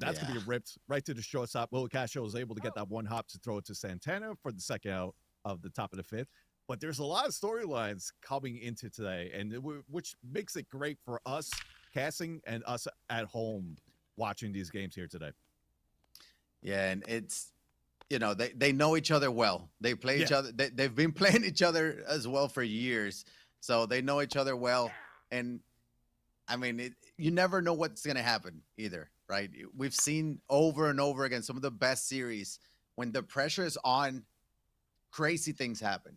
Speaker 1: That's going to be ripped right to the shortstop. Will Castro was able to get that one hop to throw it to Santana for the second out of the top of the fifth. But there's a lot of storylines coming into today, and which makes it great for us casting and us at home watching these games here today.
Speaker 2: Yeah, and it's, they know each other well. They play each other. They've been playing each other as well for years, so they know each other well. And I mean, you never know what's going to happen either, right? We've seen over and over again some of the best series when the pressure is on, crazy things happen.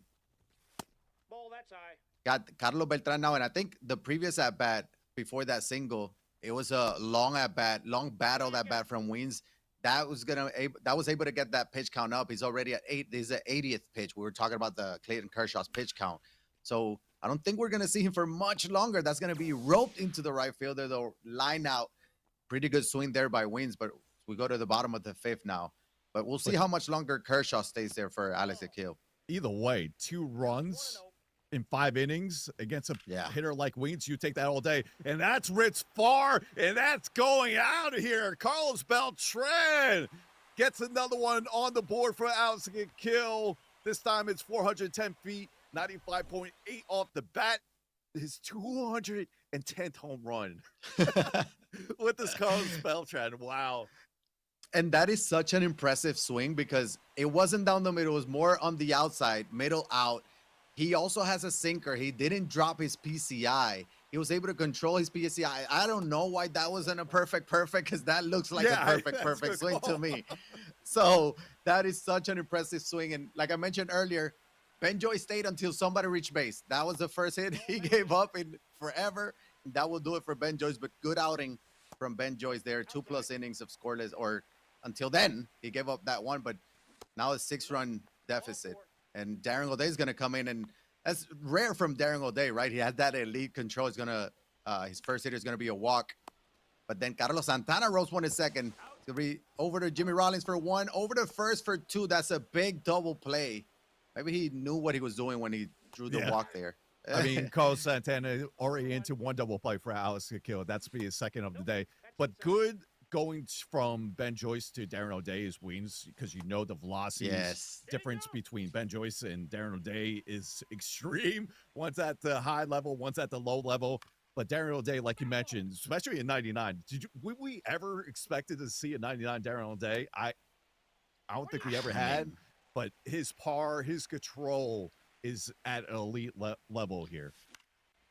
Speaker 3: Ball, that's high.
Speaker 2: Got Carlos Beltran now, and I think the previous at bat before that single, it was a long battle at bat from Weens. That was able to get that pitch count up. He's already at 8. This is the 80th pitch. We were talking about the Clayton Kershaw's pitch count. So I don't think we're going to see him for much longer. That's going to be roped into the right fielder, though. Line out. Pretty good swing there by Weens, but we go to the bottom of the fifth now. But we'll see how much longer Kershaw stays there for Alex Akil.
Speaker 1: Either way, 2 runs in 5 innings against a hitter like Weens, you take that all day. And that's Ritz far, and that's going out of here. Carlos Beltran gets another one on the board for Alex Kill. This time it's 410 feet, 95.8 off the bat. His 210th home run with this Carlos Beltran. Wow.
Speaker 2: And that is such an impressive swing because it wasn't down the middle. It was more on the outside, middle out. He also has a sinker. He didn't drop his PCI. He was able to control his PCI. I don't know why that wasn't a perfect because that looks like a perfect swing to me. So that is such an impressive swing. And like I mentioned earlier, Ben Joyce stayed until somebody reached base. That was the first hit he gave up in forever. And that will do it for Ben Joyce. But good outing from Ben Joyce there. 2+ innings of scoreless. Or until then, he gave up that one. But now a 6-run deficit. And Darren O'Day is going to come in, and that's rare from Darren O'Day, right? He has that elite control. He's his first hitter is going to be a walk. But then Carlos Santana rolls one in second. It's going to be over to Jimmy Rollins for 1, over to first for 2. That's a big double play. Maybe he knew what he was doing when he drew the walk there.
Speaker 1: I mean, Carlos Santana already into 1 double play for Alex Kill. That's be his second of the day. But good going from Ben Joyce to Darren O'Day is Weens, because the velocity difference between Ben Joyce and Darren O'Day is extreme. One's at the high level, one's at the low level. But Darren O'Day, like you mentioned, especially in 99, would we ever expected to see a 99 Darren O'Day? I don't think we ever had, but his par, his control is at an elite level here.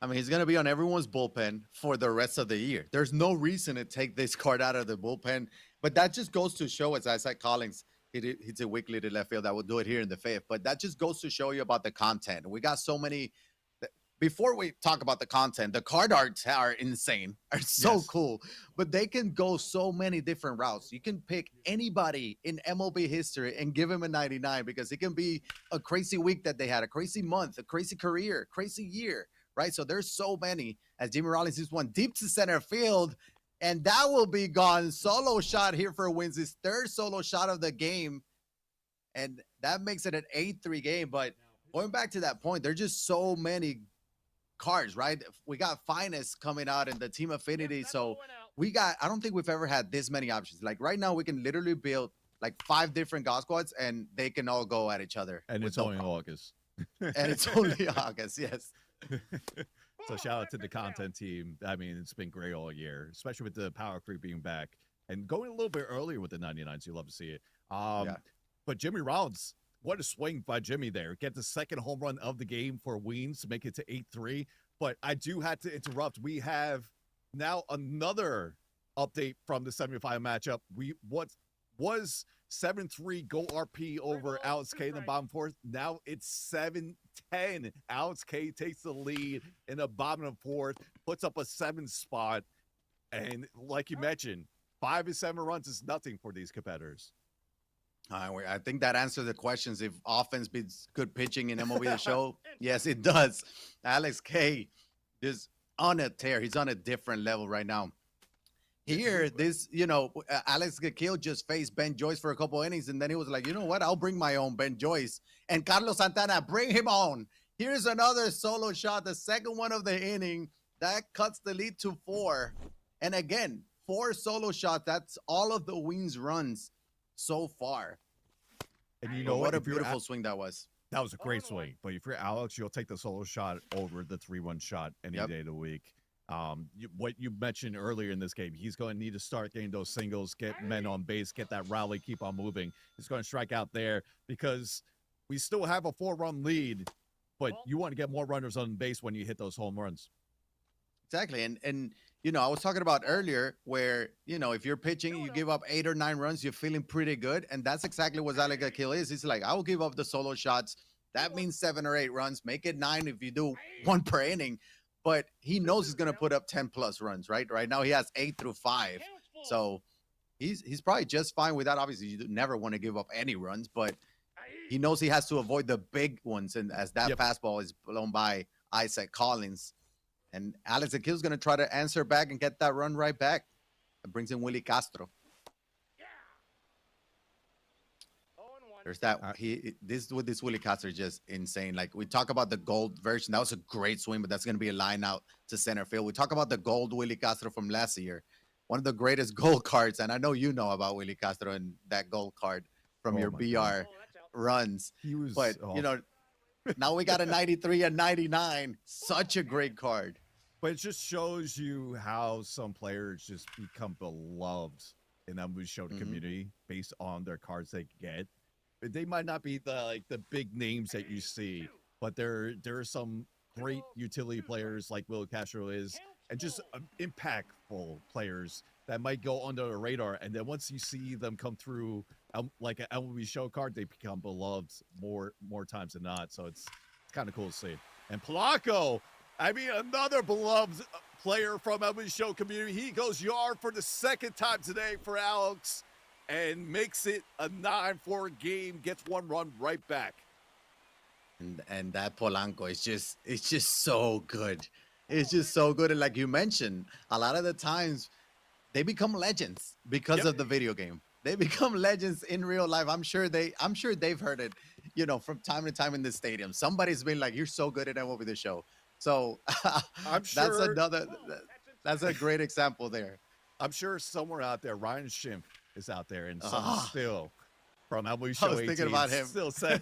Speaker 2: I mean, he's going to be on everyone's bullpen for the rest of the year. There's no reason to take this card out of the bullpen. But that just goes to show, as Isaac Collins hits a weekly to left field. I will do it here in the fifth. But that just goes to show you about the content. We got so many. before we talk about the content, the card arts are insane, are so
Speaker 1: Yes.
Speaker 2: cool, but they can go so many different routes. You can pick anybody in MLB history and give him a 99 because it can be a crazy week that they had, a crazy month, a crazy career, crazy year, right? So there's so many. As Jimmy Rollins is one deep to center field, and that will be gone. Solo shot here for Wins, his third solo shot of the game, and that makes it an 8-3 game. But going back to that point, there's just so many cards, right? We got finest coming out in the team affinity. So I don't think we've ever had this many options. Like right now, we can literally build like 5 different God squads and they can all go at each other.
Speaker 1: And it's only August.
Speaker 2: And it's only August, yes.
Speaker 1: So shout out to the content team. I mean, it's been great all year, especially with the power creep being back and going a little bit earlier with the 99s. You love to see it. But Jimmy Rollins, what a swing by Jimmy there. Get the second home run of the game for Weens to make it to 8-3. But I do have to interrupt. We have now another update from the semifinal matchup. What was 7-3 go RP over Alex K in the bottom fourth. Now it's 7-10. Alex K takes the lead in the bottom of the fourth, puts up a 7 spot. And like you mentioned, 5 and 7 runs is nothing for these competitors.
Speaker 2: I think that answers the questions. If offense beats good pitching in MLB The Show, yes, it does. Alex K is on a tear. He's on a different level right now. Here, Alex Gakil just faced Ben Joyce for a couple innings, and then he was like, you know what? I'll bring my own Ben Joyce. And Carlos Santana, bring him on. Here's another solo shot, the second one of the inning. That cuts the lead to 4. And again, 4 solo shots. That's all of the Wings runs so far.
Speaker 1: And you know
Speaker 2: what a beautiful swing that was.
Speaker 1: That was a great swing. But if you're Alex, you'll take the solo shot over the 3-1 shot any day of the week. What you mentioned earlier in this game, he's going to need to start getting those singles, get men on base, get that rally, keep on moving. He's going to strike out there because we still have a 4-run lead, but you want to get more runners on base when you hit those home runs.
Speaker 2: Exactly. And I was talking about earlier where, if you're pitching, you give up 8 or 9 runs, you're feeling pretty good. And that's exactly what Alex Gakil is. He's like, I will give up the solo shots. That means 7 or 8 runs. Make it 9 if you do 1 per inning. But he knows he's going to put up 10 plus runs, right? Right now he has 8 through 5. So he's probably just fine with that. Obviously, you never want to give up any runs, but he knows he has to avoid the big ones. And as that fastball is blown by Isaac Collins. And Alex Gakil is going to try to answer back and get that run right back. That brings in Willie Castro. There's that. This Willie Castro is just insane. Like we talk about the gold version. That was a great swing, but that's going to be a line out to center field. We talk about the gold Willie Castro from last year. One of the greatest gold cards. And I know you know about Willie Castro and that gold card from your BR runs. But now we got a 93 and 99. Such a great card.
Speaker 1: But it just shows you how some players just become beloved in that MLB Show community based on their cards they get. They might not be the big names that you see, but there are some great utility players like Will Castro is, and just impactful players that might go under the radar. And then once you see them come through like an MLB Show card, they become beloved more times than not. So it's kind of cool to see. And Polanco, I mean, another beloved player from MLB Show community. He goes yard for the second time today for Alex and makes it a 9-4 game, gets 1 run right back.
Speaker 2: And that Polanco is just so good. It's just so good. And like you mentioned, a lot of the times they become legends because of the video game. They become legends in real life. I'm sure they've heard it, from time to time in the stadium. Somebody's been like, "You're so good at MLB The Show." So
Speaker 1: I'm sure
Speaker 2: that's a great example there.
Speaker 1: I'm sure somewhere out there, Ryan Schimpf is out there, and some still from MLB Show.
Speaker 2: I was
Speaker 1: 18
Speaker 2: thinking about him.
Speaker 1: Still says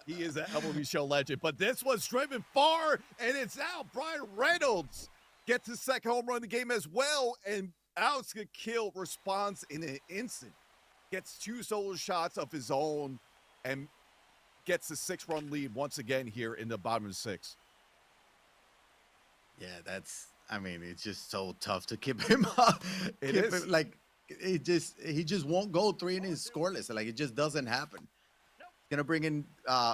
Speaker 1: he is an MLB Show legend. But this was driven far, and it's out. Brian Reynolds gets his second home run of the game as well, and Alex Gakil responds in an instant. Gets 2 solo shots of his own, and gets the 6-run lead once again here in the bottom of the 6th.
Speaker 2: Yeah, it's just so tough to keep him up. He just won't go 3 innings scoreless. Like, it just doesn't happen. Gonna bring in,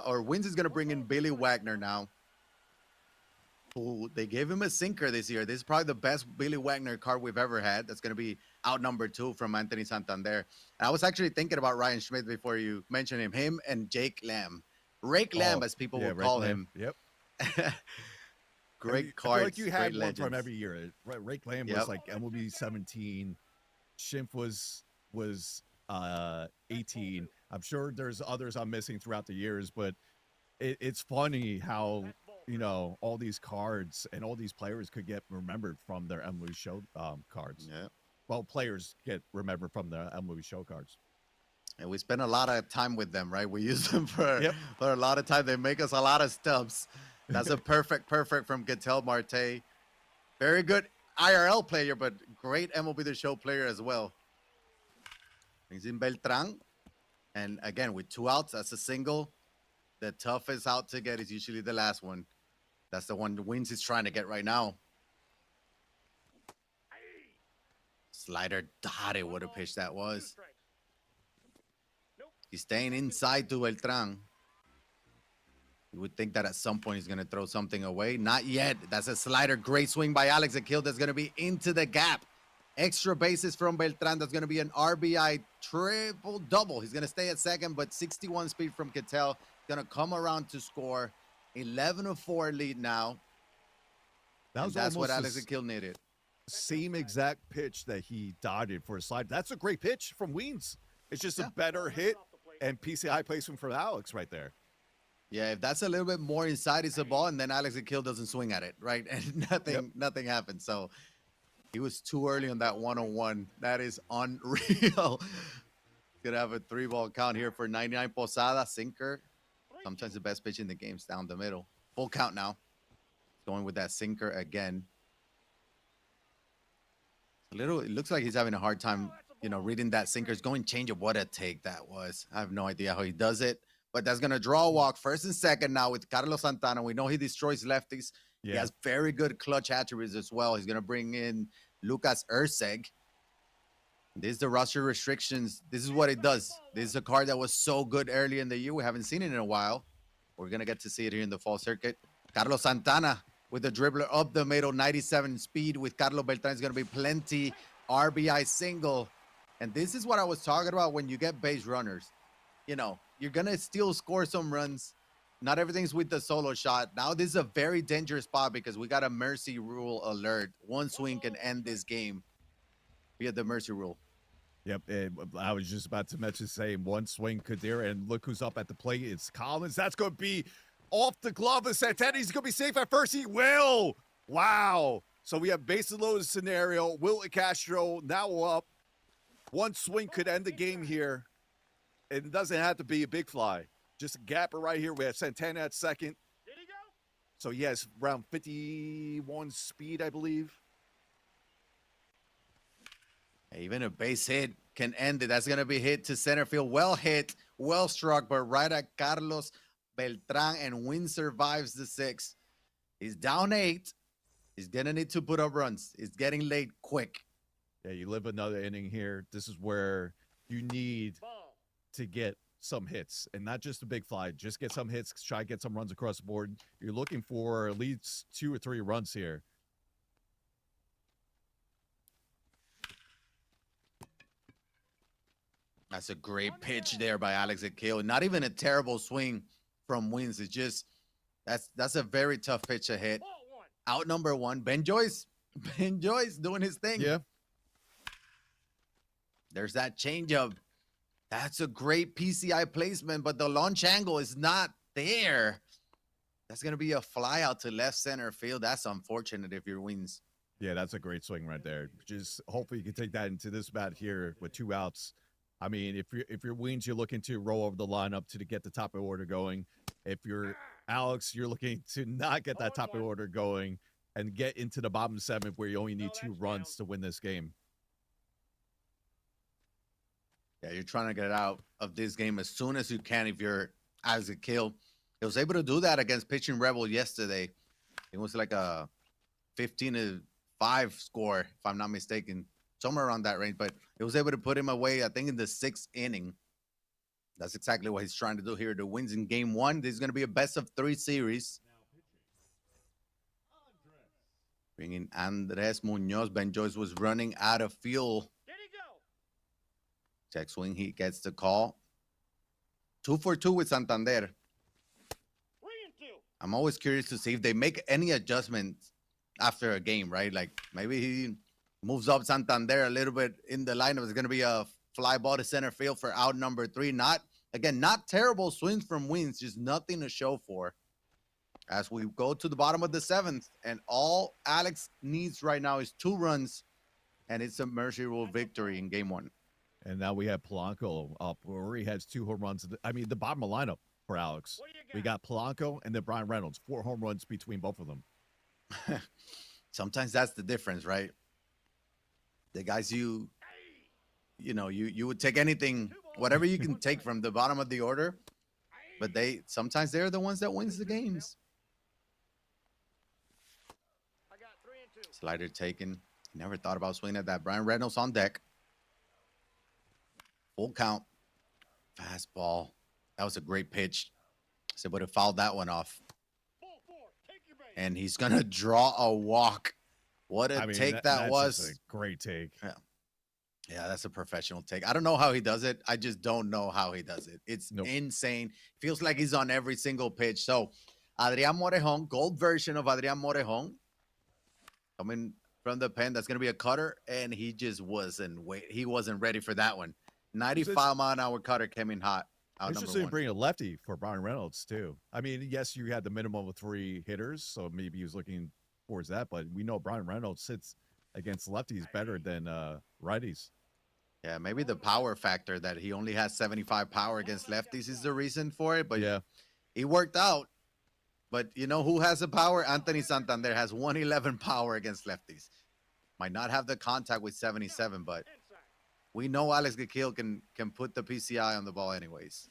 Speaker 2: Wins is gonna bring in Billy Wagner now. who they gave him a sinker this year. This is probably the best Billy Wagner card we've ever had. That's going to be out number 2 from Anthony Santander. And I was actually thinking about Ryan Schmidt before you mentioned him and Jake Lamb. Rake Lamb, as people would call him.
Speaker 1: Yep.
Speaker 2: Great
Speaker 1: I
Speaker 2: cards.
Speaker 1: feel like you had
Speaker 2: great
Speaker 1: one from
Speaker 2: legends.
Speaker 1: every year. Rake Lamb was like MLB 17. Schimpf was 18. I'm sure there's others I'm missing throughout the years, but it's funny how all these cards and all these players could get remembered from their MLB show cards.
Speaker 2: Yeah.
Speaker 1: Well, players get remembered from their MLB show cards.
Speaker 2: And we spend a lot of time with them, right? We use them for a lot of time. They make us a lot of stubs. That's a perfect from Ketel Marte. Very good IRL player, but great MLB The Show player as well. Brings in Beltran. And again, with 2 outs, that's a single. The toughest out to get is usually the last one. That's the one Wins is trying to get right now. Slider dotted what a pitch that was. He's staying inside to Beltran. You would think that at some point he's going to throw something away. Not yet. That's a slider. Great swing by Alex Akil. That's going to be into the gap. Extra bases from Beltran. That's going to be an RBI triple-double. He's going to stay at second, but 61 speed from Ketel. Going to come around to score. 11-4 lead now. That's what Alex Akil needed.
Speaker 1: Same exact pitch that he dotted for a slide. That's a great pitch from Weens. It's just a better hit and PCI placement from Alex right there.
Speaker 2: Yeah, if that's a little bit more inside, it's a ball, and then Alex Akil doesn't swing at it, right? And nothing happens. So he was too early on that 1-on-1. That is unreal. Gonna have a 3-ball count here for 99 Posada, sinker. Sometimes the best pitch in the game's down the middle. Full count now. Going with that sinker again. It looks like he's having a hard time, reading that sinker. It's going change of what a take that was. I have no idea how he does it. But that's going to draw a walk first and second now with Carlos Santana. We know he destroys lefties. Yeah. He has very good clutch attributes as well. He's going to bring in Lucas Erceg. This is the roster restrictions. This is what it does. This is a card that was so good early in the year. We haven't seen it in a while. We're going to get to see it here in the fall circuit. Carlos Santana with the dribbler up the middle, 97 speed with Carlos Beltran. It's going to be plenty. RBI single. And this is what I was talking about when you get base runners. You're going to still score some runs. Not everything's with the solo shot. Now this is a very dangerous spot because we got a mercy rule alert. One swing can end this game via the mercy rule.
Speaker 1: Yep, I was just about to mention saying one swing could there, and look who's up at the plate. It's Collins. That's going to be off the glove of Santana. He's going to be safe at first. He will. Wow. So we have bases loaded scenario. Will Castro now up. One swing could end the game here. It doesn't have to be a big fly. Just a gapper right here. We have Santana at second.
Speaker 3: Did he go?
Speaker 1: So he has around 51 speed, I believe.
Speaker 2: Even a base hit can end it. That's going to be hit to center field. Well hit, well struck, but right at Carlos Beltran, and Win survives the 6th. He's down 8. He's going to need to put up runs. It's getting late quick.
Speaker 1: Yeah, you live another inning here. This is where you need to get some hits, and not just a big fly. Just get some hits, try to get some runs across the board. You're looking for at least 2 or 3 runs here.
Speaker 2: That's a great pitch there by Alex Akil. Not even a terrible swing from Wins. It's just that's a very tough pitch to hit. Out number 1. Ben Joyce doing his thing.
Speaker 1: Yeah.
Speaker 2: There's that changeup. That's a great PCI placement, but the launch angle is not there. That's going to be a fly out to left center field. That's unfortunate if you're Wins.
Speaker 1: Yeah, that's a great swing right there. Just hopefully you can take that into this bat here with 2 outs. I mean, if you're Wins, you're looking to roll over the lineup to get the top of order going. If you're Alex, you're looking to not get that top of order going and get into the bottom 7 where you only need 2 runs to win this game.
Speaker 2: Yeah, you're trying to get out of this game as soon as you can if you're Alex Akil. He was able to do that against Pitching Rebel yesterday. It was like a 15-5 score, if I'm not mistaken. Somewhere around that range, but it was able to put him away, I think, in the 6th inning. That's exactly what he's trying to do here. The Wins in game 1. This is going to be a best-of-3 series. Bringing Andres Munoz. Ben Joyce was running out of fuel.
Speaker 3: Did he go?
Speaker 2: Check swing. He gets the call. 2 for 2 with Santander.
Speaker 3: 3-2.
Speaker 2: I'm always curious to see if they make any adjustments after a game, right? Like maybe he moves up Santander a little bit in the lineup. It's going to be a fly ball to center field for out number 3. Not terrible swings from Wins, just nothing to show for. As we go to the bottom of the 7th, and all Alex needs right now is 2 runs, and it's a mercy rule victory in game 1.
Speaker 1: And now we have Polanco up where he has 2 home runs. I mean, the bottom of the lineup for Alex. We got Polanco and then Brian Reynolds, 4 home runs between both of them.
Speaker 2: Sometimes that's the difference, right? The guys you would take anything, whatever you can take from the bottom of the order, but sometimes they're the ones that wins the games.
Speaker 3: I got 3-2.
Speaker 2: Slider taken. Never thought about swinging at that. Brian Reynolds on deck. Full count. Fastball. That was a great pitch. So would have fouled that one off.
Speaker 3: Ball 4. Take your base.
Speaker 2: And he's gonna draw a walk. What a take that was.
Speaker 1: That's a great take.
Speaker 2: Yeah, that's a professional take. I don't know how he does it. I just don't know how he does it. It's insane. Feels like he's on every single pitch. So Adrian Morejon, gold version of Adrian Morejon, coming from the pen. That's gonna be a cutter, and he just wasn't ready for that one. 95-mile-an-hour cutter came in hot.
Speaker 1: It's just to bring a lefty for Brian Reynolds too. I mean, yes, you had the minimum of 3 hitters, so maybe he was looking towards that. But we know Brian Reynolds sits against lefties better than righties.
Speaker 2: Yeah, maybe the power factor that he only has 75 power against lefties is the reason for it. But
Speaker 1: yeah,
Speaker 2: he worked out. But you know who has the power? Anthony Santander has 111 power against lefties. Might not have the contact with 77, but we know Alex Gakil can put the PCI on the ball anyways.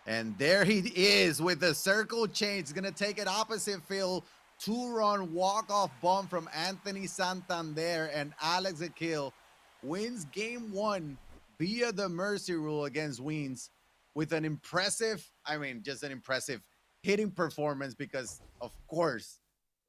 Speaker 2: And there he is with the circle change. He's going to take it opposite field. 2-run walk-off bomb from Anthony Santander. And Alex Gakil wins game 1 via the mercy rule against Weens with an impressive, just an impressive hitting performance because, of course,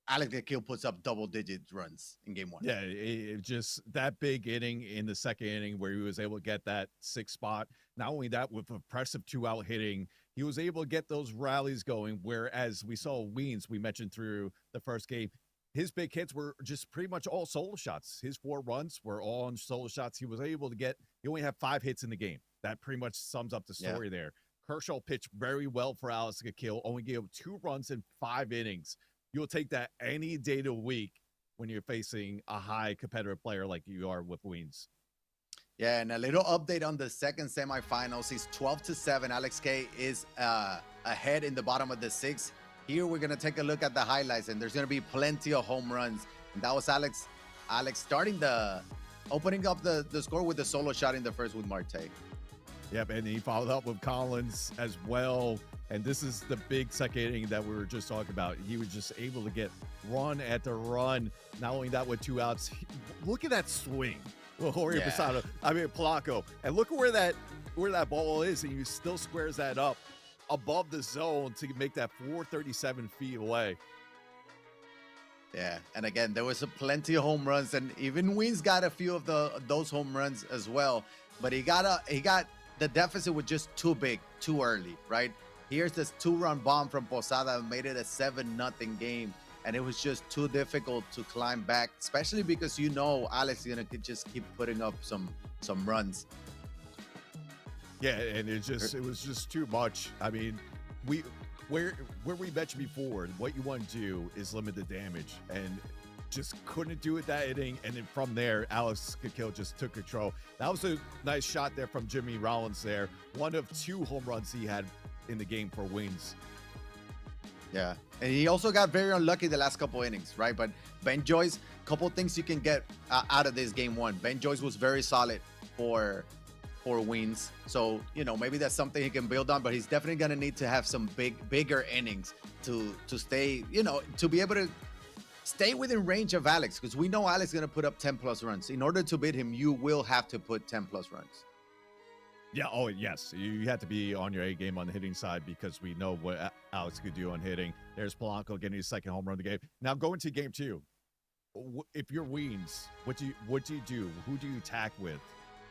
Speaker 2: Alex Gakil puts up double-digit runs in game 1.
Speaker 1: Yeah, it just that big inning in the 2nd inning where he was able to get that 6th spot. Not only that, with impressive 2-out hitting, he was able to get those rallies going. Whereas we saw Weens, we mentioned through the first game, his big hits were just pretty much all solo shots. His 4 runs were all on solo shots. He was able to he only had 5 hits in the game. That pretty much sums up the story there. Kershaw pitched very well for Alex Gakil, only gave up 2 runs in 5 innings. You'll take that any day of the week when you're facing a high competitive player like you are with Weens.
Speaker 2: Yeah, and a little update on the 2nd semifinals. He's 12-7. Alex K is ahead in the bottom of the 6th. Here we're going to take a look at the highlights, and there's going to be plenty of home runs. And that was Alex opening up the score with the solo shot in the first with Marte.
Speaker 1: Yep, and he followed up with Collins as well. And this is the big 2nd inning that we were just talking about. He was just able to get run after run. Not only that, with 2 outs. Look at that swing. Jorge Posada, Polanco. And look at where that ball is, and he still squares that up above the zone to make that 437 feet away.
Speaker 2: Yeah, and again, there was plenty of home runs, and even Weens got a few of those home runs as well. But he got the deficit was just too big, too early, right? Here's this 2-run bomb from Posada that made it a 7-0 game. And it was just too difficult to climb back, especially because Alex is going to just keep putting up some runs.
Speaker 1: Yeah, and it was just too much. I mean, where we mentioned before, what you want to do is limit the damage. And just couldn't do it that inning. And then from there, Alex Gakil just took control. That was a nice shot there from Jimmy Rollins there. One of 2 home runs he had in the game for Weens.
Speaker 2: Yeah, and he also got very unlucky the last couple innings, right? But Ben Joyce, couple things you can get out of this game 1. Ben Joyce was very solid for Weens, so maybe that's something he can build on. But he's definitely gonna need to have some bigger innings to stay, to be able to stay within range of Alex, because we know Alex is gonna put up 10+ runs. In order to beat him, you will have to put 10+ runs.
Speaker 1: Yeah. Oh, yes. You have to be on your A game on the hitting side because we know what Alex could do on hitting. There's Polanco getting his second home run of the game. Now going to game two. If you're Weens, what do you do? Who do you attack with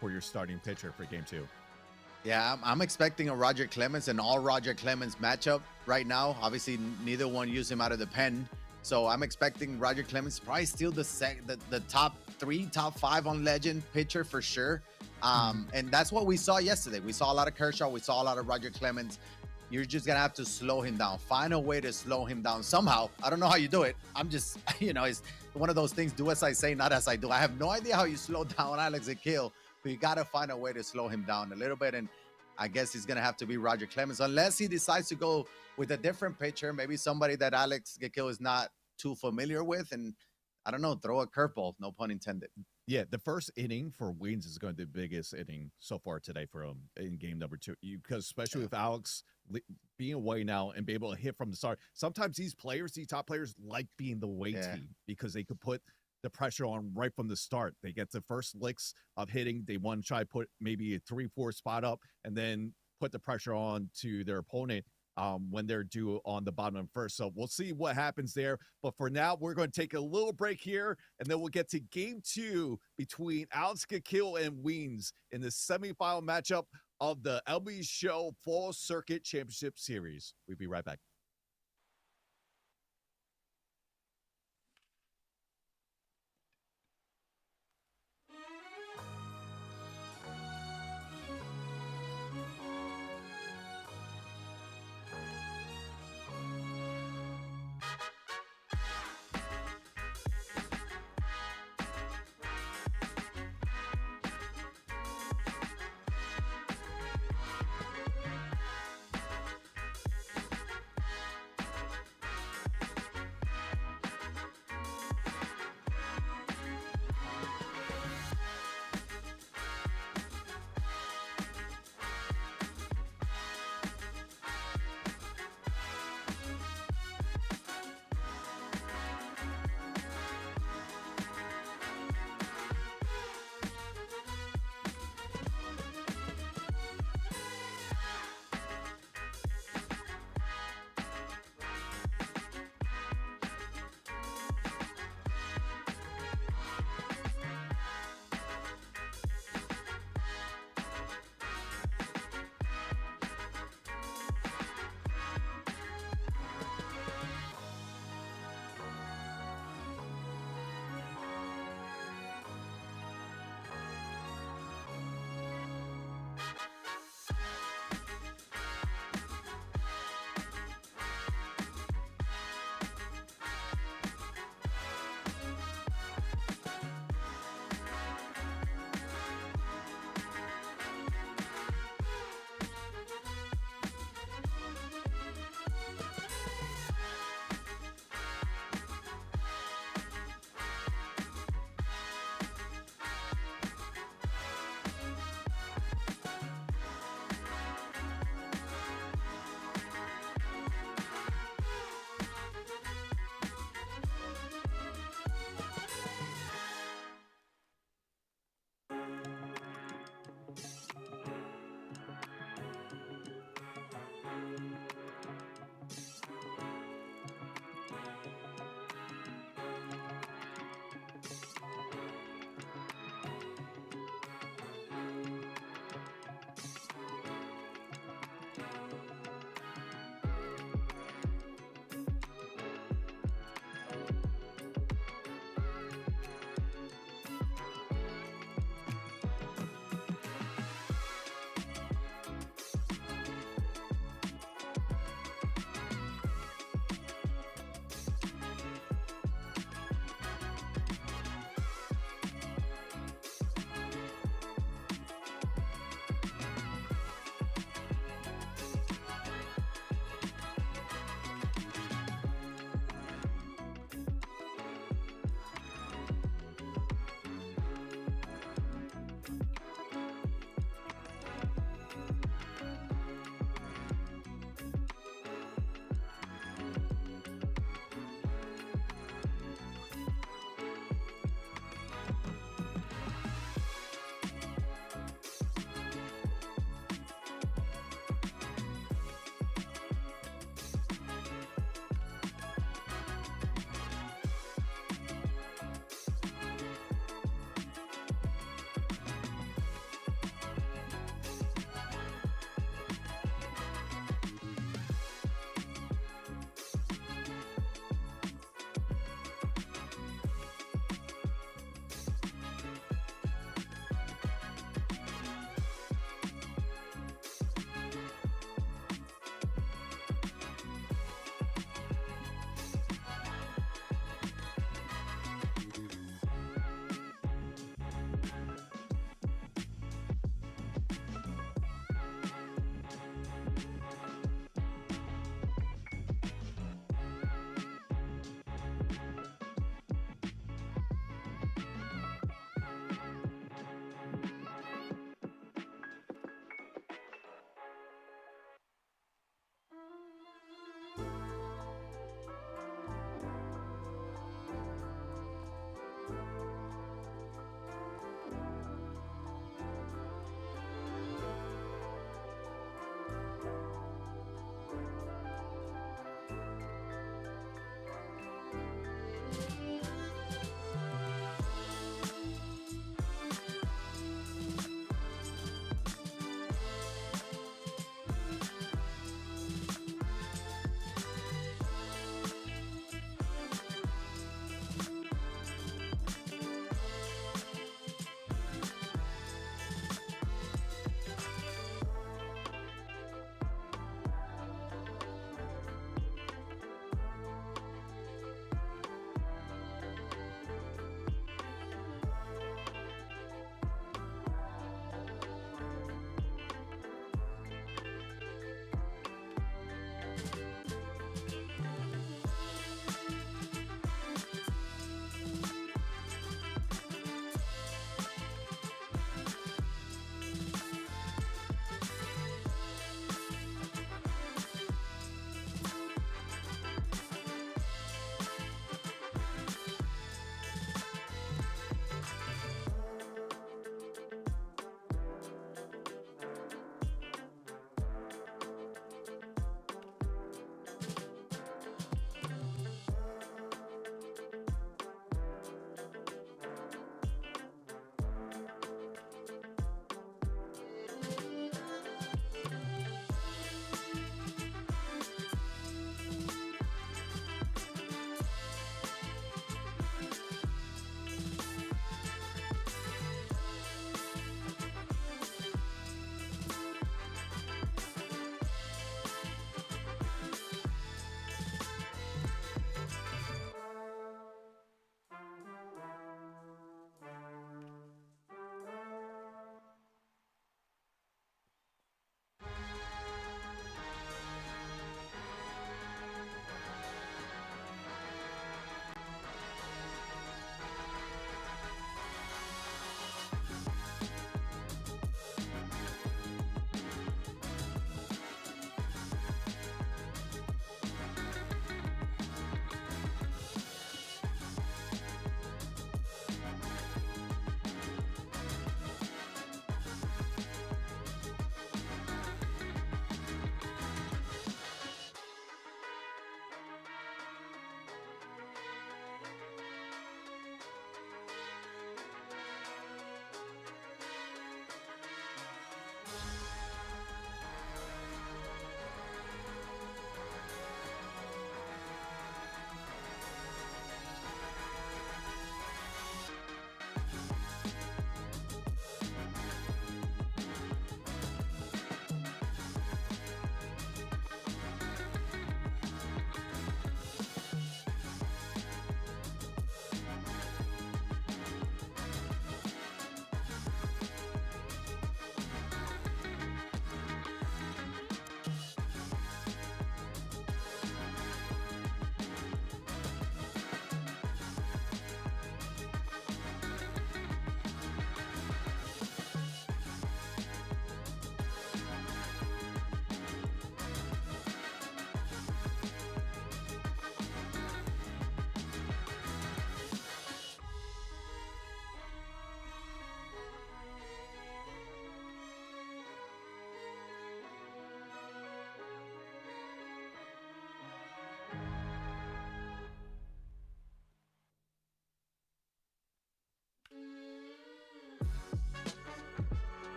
Speaker 1: for your starting pitcher for game two?
Speaker 2: Yeah, I'm expecting a Roger Clemens, an all Roger Clemens matchup right now. Obviously, neither one used him out of the pen. So I'm expecting Roger Clemens probably still the top 3, top 5 on Legend pitcher for sure. And that's what we saw yesterday. We saw a lot of Kershaw. We saw a lot of Roger Clemens. You're just going to have to slow him down. Find a way to slow him down somehow. I don't know how you do it. I'm just, it's one of those things, do as I say, not as I do. I have no idea how you slow down Alex Akil, but you got to find a way to slow him down a little bit. And I guess he's going to have to be Roger Clemens, unless he decides to go with a different pitcher, maybe somebody that Alex Akil is not too familiar with. And I don't know, throw a curveball, no pun intended.
Speaker 1: Yeah, the first inning for Weens is going to be the biggest inning so far today for him in game number 2. Because especially with Alex being away now and be able to hit from the start. Sometimes these top players like being the away team because they could put the pressure on right from the start. They get the first licks of hitting. They want to try to put maybe a 3-4 spot up and then put the pressure on to their opponent when they're due on the bottom of first. So we'll see what happens there. But for now, we're going to take a little break here, and then we'll get to game 2 between Alex Akil and Weens in the semifinal matchup of the MLB Show Fall Circuit Championship Series. We'll be right back.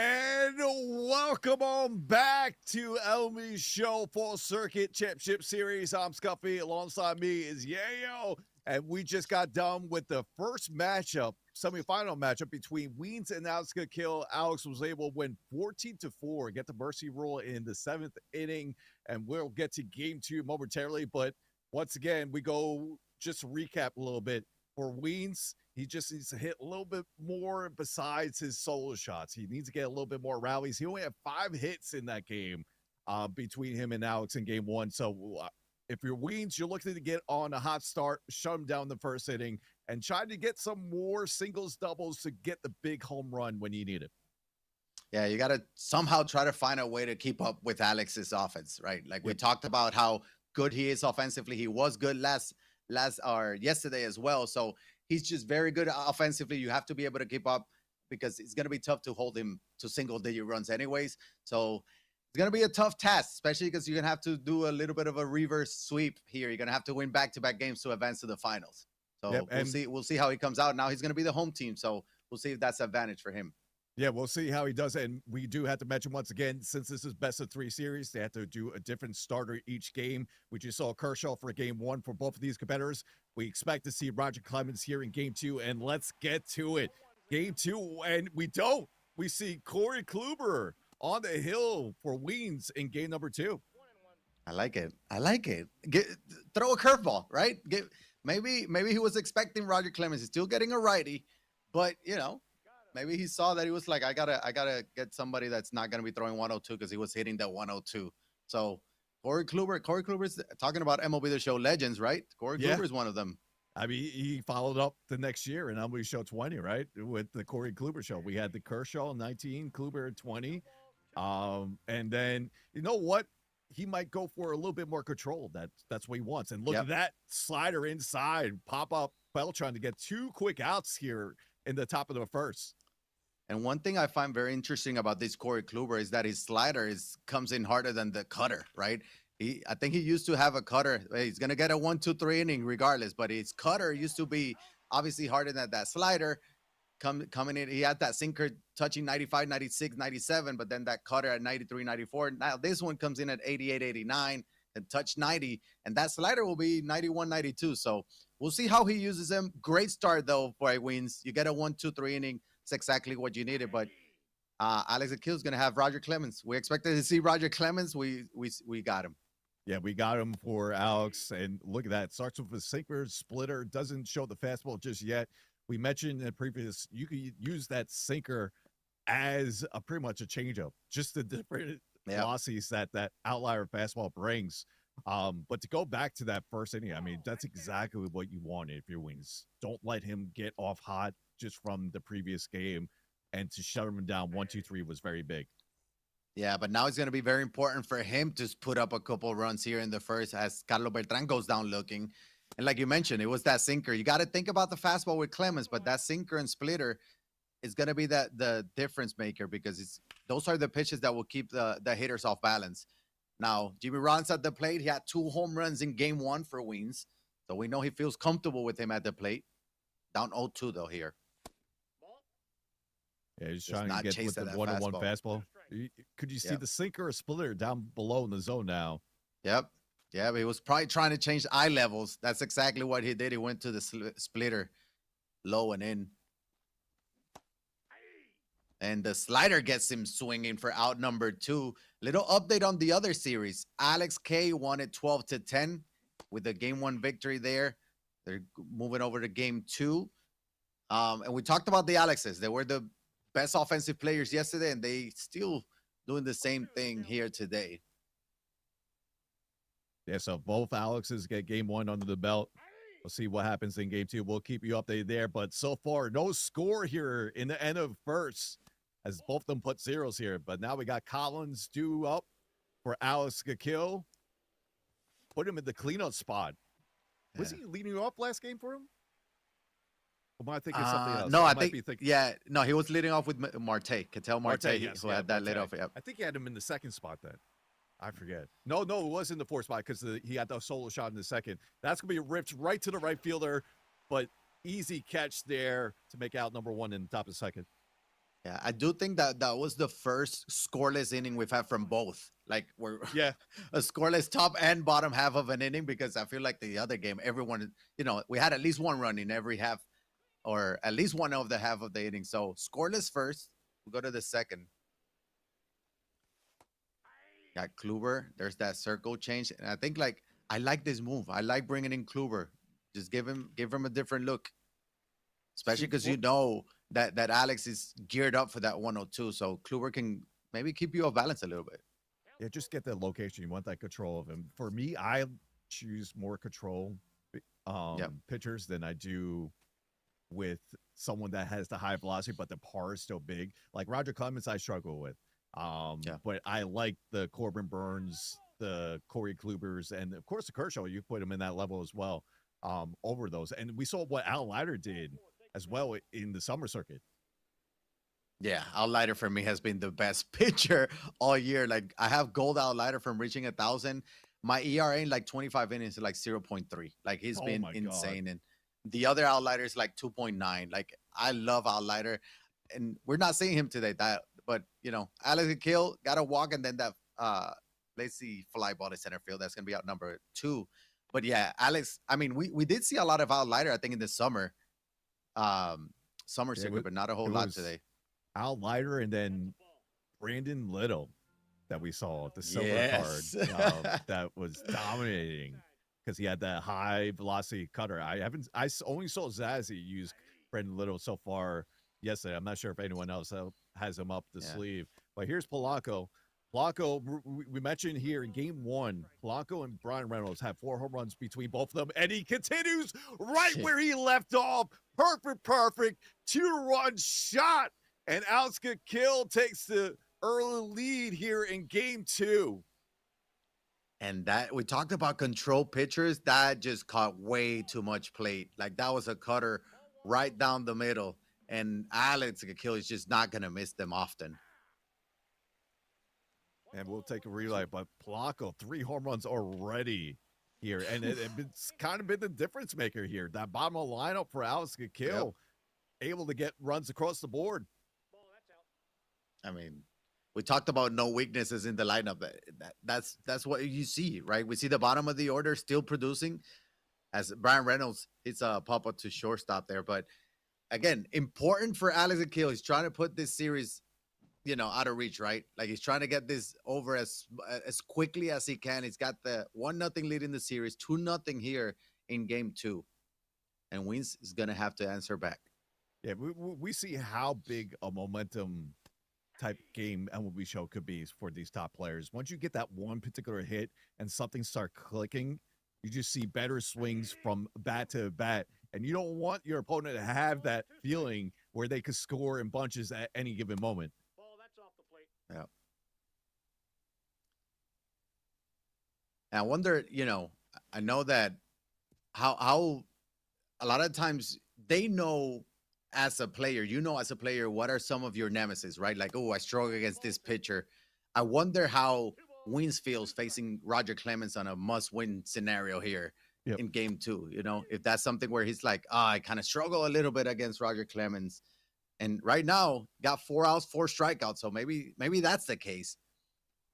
Speaker 1: And welcome on back to MLB Show Full Circuit Championship Series. I'm Scuffy. Alongside me is Yayo. And we just got done with the first matchup, semifinal matchup between Weens and Alex Kill. Alex was able to win 14-4, get the mercy rule in the 7th inning. And we'll get to game 2 momentarily. But once again, we go just to recap a little bit. For Weens, he just needs to hit a little bit more besides his solo shots. He needs to get a little bit more rallies. He only had 5 hits in that game between him and Alex in game 1. So if you're Weens, you're looking to get on a hot start, shut him down the first inning, and try to get some more singles, doubles to get the big home run when you need it.
Speaker 2: Yeah, you got to somehow try to find a way to keep up with Alex's offense, right? Like we talked about how good he is offensively. He was good yesterday as well. So he's just very good offensively. You have to be able to keep up because it's going to be tough to hold him to single-digit runs anyways. So it's going to be a tough task, especially because you're going to have to do a little bit of a reverse sweep here. You're going to have to win back-to-back games to advance to the finals. So we'll see how he comes out. Now he's going to be the home team, so we'll see if that's an advantage for him.
Speaker 1: Yeah, we'll see how he does. And we do have to mention once again, since this is best of 3 series, they have to do a different starter each game. We just saw Kershaw for game 1 for both of these competitors. We expect to see Roger Clemens here in game 2, and let's get to it. Game 2, and we don't. We see Corey Kluber on the hill for Weens in game number 2.
Speaker 2: I like it. Throw a curveball, right? Maybe he was expecting Roger Clemens. He's still getting a righty, but maybe he saw that he was like, I gotta get somebody that's not gonna be throwing 102 because he was hitting that 102. So Corey Kluber's talking about MLB The Show legends, right? Corey Kluber is one of them.
Speaker 1: I mean, he followed up the next year in MLB Show 20, right? With the Corey Kluber show. We had the Kershaw 19, Kluber 20. And then, you know what? He might go for a little bit more control. That's what he wants. And look at that slider inside, pop up Beltran to get 2 quick outs here in the top of the first.
Speaker 2: And one thing I find very interesting about this Corey Kluber is that his slider comes in harder than the cutter, right? I think he used to have a cutter. He's going to get a 1-2-3 inning regardless, but his cutter used to be obviously harder than that slider coming in. He had that sinker touching 95, 96, 97, but then that cutter at 93, 94. Now this one comes in at 88, 89 and touch 90, and that slider will be 91, 92. So we'll see how he uses them. Great start though for Weens. You get a 1-2-3 inning. It's exactly what you needed, but Alex Akil is going to have Roger Clemens. We expected to see Roger Clemens. We got him.
Speaker 1: Yeah, we got him for Alex, and look at that. Starts with a sinker, splitter, doesn't show the fastball just yet. We mentioned in the previous, you could use that sinker as pretty much a changeup, just the different velocities that outlier fastball brings. But to go back to that first inning, I mean, that's exactly what you wanted if you're Wings. Don't let him get off hot just from the previous game, and to shut him down 1-2-3 was very big.
Speaker 2: Yeah, but now it's going to be very important for him to put up a couple runs here in the first as Carlos Beltran goes down looking. And like you mentioned, it was that sinker. You got to think about the fastball with Clemens, but that sinker and splitter is going to be the difference maker because those are the pitches that will keep the hitters off balance. Now, Jimmy Rollins at the plate, he had 2 home runs in game 1 for Weens. So we know he feels comfortable with him at the plate. Down 0-2 though here.
Speaker 1: Yeah, he's trying to get with the 1-1 fastball. Could you see the sinker or splitter down below in the zone now?
Speaker 2: Yep. Yeah, but he was probably trying to change eye levels. That's exactly what he did. He went to the splitter low and in. And the slider gets him swinging for out number 2. Little update on the other series. Alex K won it 12-10 with the game 1 victory there. They're moving over to game 2. And we talked about the Alexes. They were the best offensive players yesterday, and they still doing the same thing here today.
Speaker 1: Yeah, so both Alexes get game 1 under the belt. We'll see what happens in game 2. We'll keep you updated there. But so far, no score here in the end of first, as both of them put zeros here. But now we got Collins due up for Alex Kill. Put him in the cleanup spot. Was he leading you off last game for him? Or am I thinking something else?
Speaker 2: No, I think he was leading off with Marte, Ketel Marte,
Speaker 1: yes,
Speaker 2: who had that lead off. Yep.
Speaker 1: I think he had him in the second spot then. I forget. No, it was in the 4th spot because he had the solo shot in the second. That's going to be ripped right to the right fielder, but easy catch there to make out number 1 in the top of the second.
Speaker 2: Yeah, I do think that that was the first scoreless inning we've had from both. Like we're
Speaker 1: Yeah,
Speaker 2: a scoreless top and bottom half of an inning because I feel like the other game, everyone, we had at least one run in every half or at least one of the half of the inning. So scoreless first. We go to the second. Got Kluber. There's that circle change, and I think like I like this move. I like bringing in Kluber. Just give him a different look, especially
Speaker 1: see,
Speaker 2: because that Alex is geared up for that 102. So Kluber can maybe keep you off balance a little bit.
Speaker 1: yeah, just get the location. You want that control of him. For me, I choose more control
Speaker 2: Yep.
Speaker 1: pitchers than I do with someone that has the high velocity, but the par is still big. Like Roger Clemens, I struggle with.
Speaker 2: Yeah.
Speaker 1: But I like the Corbin Burns, the Corey Klubers, and of course the Kershaw. You put him in that level as well. Over those, and we saw what Al Leiter did as well in the summer circuit.
Speaker 2: Yeah, Outlier for me has been the best pitcher all year. Like I have gold Outlier from reaching 1,000. My ERA in like 25 innings is like 0.3. Like he's
Speaker 1: Oh
Speaker 2: been
Speaker 1: my God.
Speaker 2: insane. And the other Outlier is like 2.9. Like I love Outlier. And we're not seeing him today. But Alex Kill got a walk and then that lazy fly ball to center field. That's gonna be out number 2. But yeah, Alex, I mean, we did see a lot of Outlier, I think, in the summer
Speaker 1: Yeah,
Speaker 2: circuit, but not a whole
Speaker 1: it
Speaker 2: lot
Speaker 1: was
Speaker 2: today.
Speaker 1: Al Leiter and then Brandon Little that we saw the silver
Speaker 2: Yes.
Speaker 1: card that was dominating because he had that high velocity cutter. I only saw Zazzy use Brandon Little so far yesterday. I'm not sure if anyone else has him up the
Speaker 2: Yeah.
Speaker 1: sleeve, but here's Polanco. Polanco, we mentioned here in game 1, Polanco and Brian Reynolds have 4 home runs between both of them, and he continues right where he left off. Perfect 2-run shot, and Alex Kill takes the early lead here in game 2.
Speaker 2: And that we talked about control pitchers, that just caught way too much plate. Like that was a cutter right down the middle. And Alex Kill is just not gonna miss them often.
Speaker 1: And we'll take a relay, but Polanco, 3 home runs already here, and it's kind of been the difference maker here. That bottom of the lineup for Alex Kill, able to get runs across the board.
Speaker 2: I mean, we talked about no weaknesses in the lineup. That's what you see, right? We see the bottom of the order still producing. As Brian Reynolds hits a pop up to shortstop there, but again, important for Alex Kill. He's trying to put this series, out of reach, right? Like he's trying to get this over as quickly as he can. He's got the 1-0 lead in the series, 2-0 here in game 2, and Wins is gonna have to answer back.
Speaker 1: Yeah, we see how big a momentum type game MLB show could be for these top players. Once you get that one particular hit and something start clicking, you just see better swings from bat to bat, and you don't want your opponent to have that feeling where they could score in bunches at any given moment.
Speaker 2: Yeah. And I wonder, I know that how a lot of times they know as a player, as a player, what are some of your nemesis, right? Like, oh, I struggle against this pitcher. I wonder how Wins feels facing Roger Clemens on a must-win scenario here in game 2. If that's something where he's like, I kind of struggle a little bit against Roger Clemens. And right now, got 4 outs, 4 strikeouts. So maybe that's the case.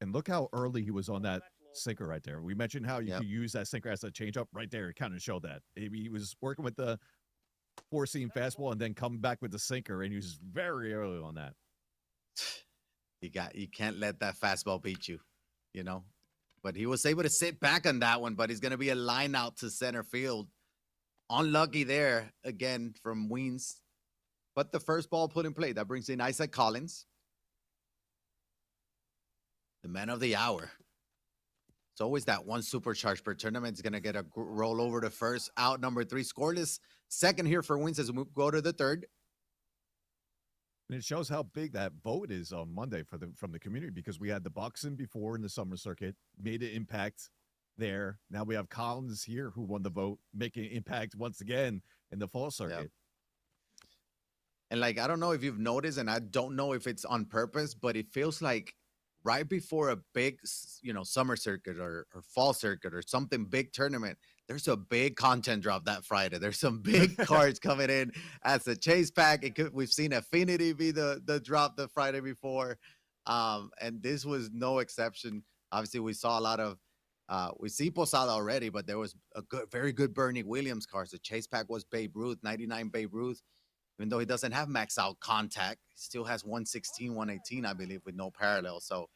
Speaker 1: And look how early he was on that sinker right there. We mentioned how you could use that sinker as a changeup right there. It kind of showed that. Maybe he was working with the 4-seam fastball and then coming back with the sinker, and he was very early on that.
Speaker 2: You can't let that fastball beat you, But he was able to sit back on that one, but he's going to be a line out to center field. Unlucky there again from Wins. But the first ball put in play, that brings in Isaac Collins, the man of the hour. It's always that one supercharge per tournament is going to get a roll over to first, out number 3, scoreless. Second here for Wins as we go to the third.
Speaker 1: And it shows how big that vote is on Monday from the community, because we had the Bucks in before in the summer circuit, made an impact there. Now we have Collins here who won the vote, making an impact once again in the fall circuit.
Speaker 2: Yep. And like, I don't know if you've noticed, and I don't know if it's on purpose, but it feels like right before a big, summer circuit or fall circuit or something big tournament, there's a big content drop that Friday. There's some big cards coming in as a chase pack. We've seen Affinity be the drop the Friday before, and this was no exception. Obviously, we saw a lot of we see Posada already, but there was a very good Bernie Williams cards. The chase pack was Babe Ruth, 99 Babe Ruth. Even though he doesn't have max out contact, he still has 116, 118, I believe, with no parallel. So,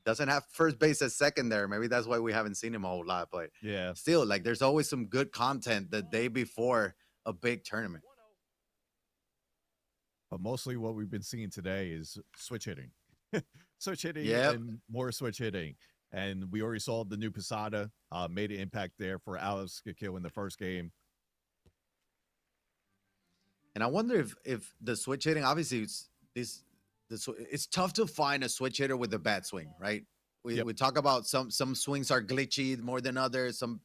Speaker 2: doesn't have first base as second there. Maybe that's why we haven't seen him a whole lot. But
Speaker 1: Yeah,
Speaker 2: still, like, there's always some good content the day before a big tournament.
Speaker 1: but mostly what we've been seeing today is switch hitting, switch hitting,
Speaker 2: Yep.
Speaker 1: and more switch hitting. And we already saw the new Posada made an impact there for Alex Kill in the first game.
Speaker 2: And I wonder if the switch hitting, obviously, it's tough to find a switch hitter with a bad swing, right?
Speaker 1: Yep.
Speaker 2: We talk about some swings are glitchy more than others. Some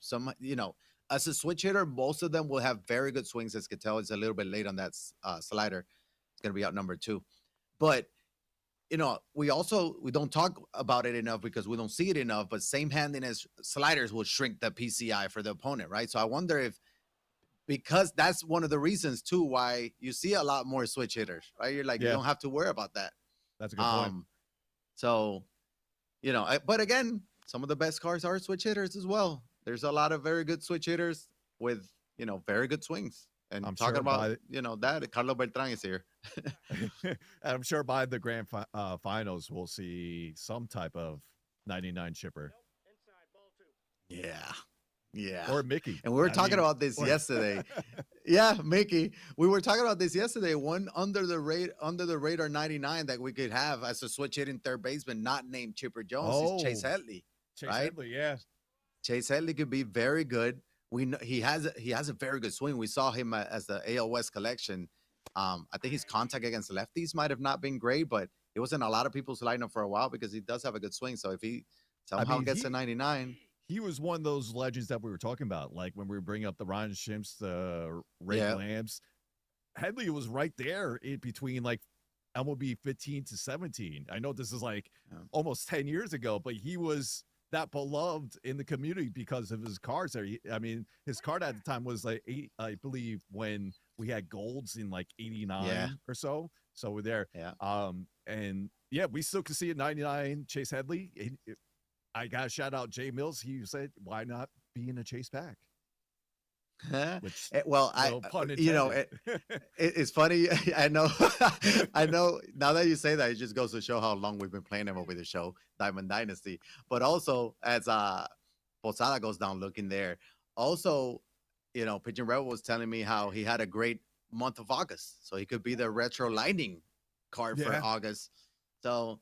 Speaker 2: as a switch hitter, most of them will have very good swings. As you can tell, it's a little bit late on that slider. It's going to be out number 2, but we don't talk about it enough because we don't see it enough. But same handiness sliders will shrink the PCI for the opponent, right? So I wonder if, because that's one of the reasons too why you see a lot more switch hitters, right? You're like, you don't have to worry about that.
Speaker 1: That's a good point.
Speaker 2: So, but again, some of the best cards are switch hitters as well. There's a lot of very good switch hitters with, very good swings. And
Speaker 1: I'm
Speaker 2: talking
Speaker 1: sure
Speaker 2: about, that Carlos Beltran is here.
Speaker 1: And I'm sure by the grand finals, we'll see some type of 99 chipper.
Speaker 3: Inside, ball 2.
Speaker 2: Yeah. Yeah.
Speaker 1: Or Mickey.
Speaker 2: And we were talking about this yesterday. Yeah, Mickey. We were talking about this yesterday. One under the radar 99 that we could have as a switch hitting third baseman, not named Chipper Jones, is Chase Headley.
Speaker 1: Chase
Speaker 2: right?
Speaker 1: Headley, yeah.
Speaker 2: Chase Headley could be very good. We know he has a very good swing. We saw him as the AL West collection. I think his contact against lefties might have not been great, but it wasn't a lot of people's lineup for a while because he does have a good swing. So if he somehow gets a 99.
Speaker 1: He was one of those legends that we were talking about, like when we were bringing up the Ryan Shimps, the Ray Lambs. Headley was right there in between like MLB 15 to 17. I know this is like almost 10 years ago, but he was that beloved in the community because of his cards there. I mean, his card at the time was like I believe when we had golds in like 89 or so. So we're there.
Speaker 2: Yeah.
Speaker 1: And yeah, we still can see it 99 Chase Headley. I got to shout out Jay Mills. He said, why not be in a chase pack?
Speaker 2: Which, well, it's funny. I know now that you say that, it just goes to show how long we've been playing MLB The Show, Diamond Dynasty. But also, as Posada goes down looking there, also, Pigeon Rebel was telling me how he had a great month of August. So he could be the retro lightning card for August. So,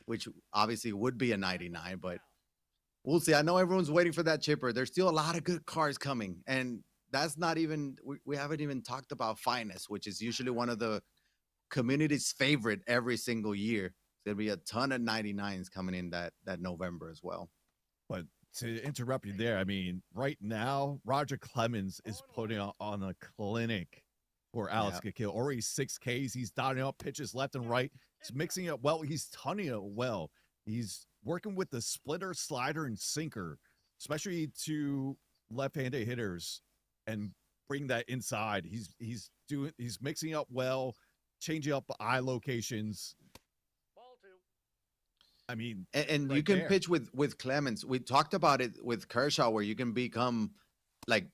Speaker 2: which obviously would be a 99, but we'll see. I know everyone's waiting for that chipper. There's still a lot of good cards coming. And that's not even, we haven't even talked about Finest, which is usually one of the community's favorite every single year. There'll be a ton of 99s coming in that November as well.
Speaker 1: But to interrupt you there, I mean, right now, Roger Clemens is putting on a clinic for Alex Kill. Already 6 Ks. He's dotting up pitches left and right. He's mixing it well. He's tunning it well. He's working with the splitter, slider, and sinker, especially to left-handed hitters, and bring that inside. He's mixing up well, changing up eye locations.
Speaker 3: Ball 2.
Speaker 1: I mean,
Speaker 2: and
Speaker 1: right
Speaker 2: you can
Speaker 1: there.
Speaker 2: pitch with Clemens. We talked about it with Kershaw, where you can become like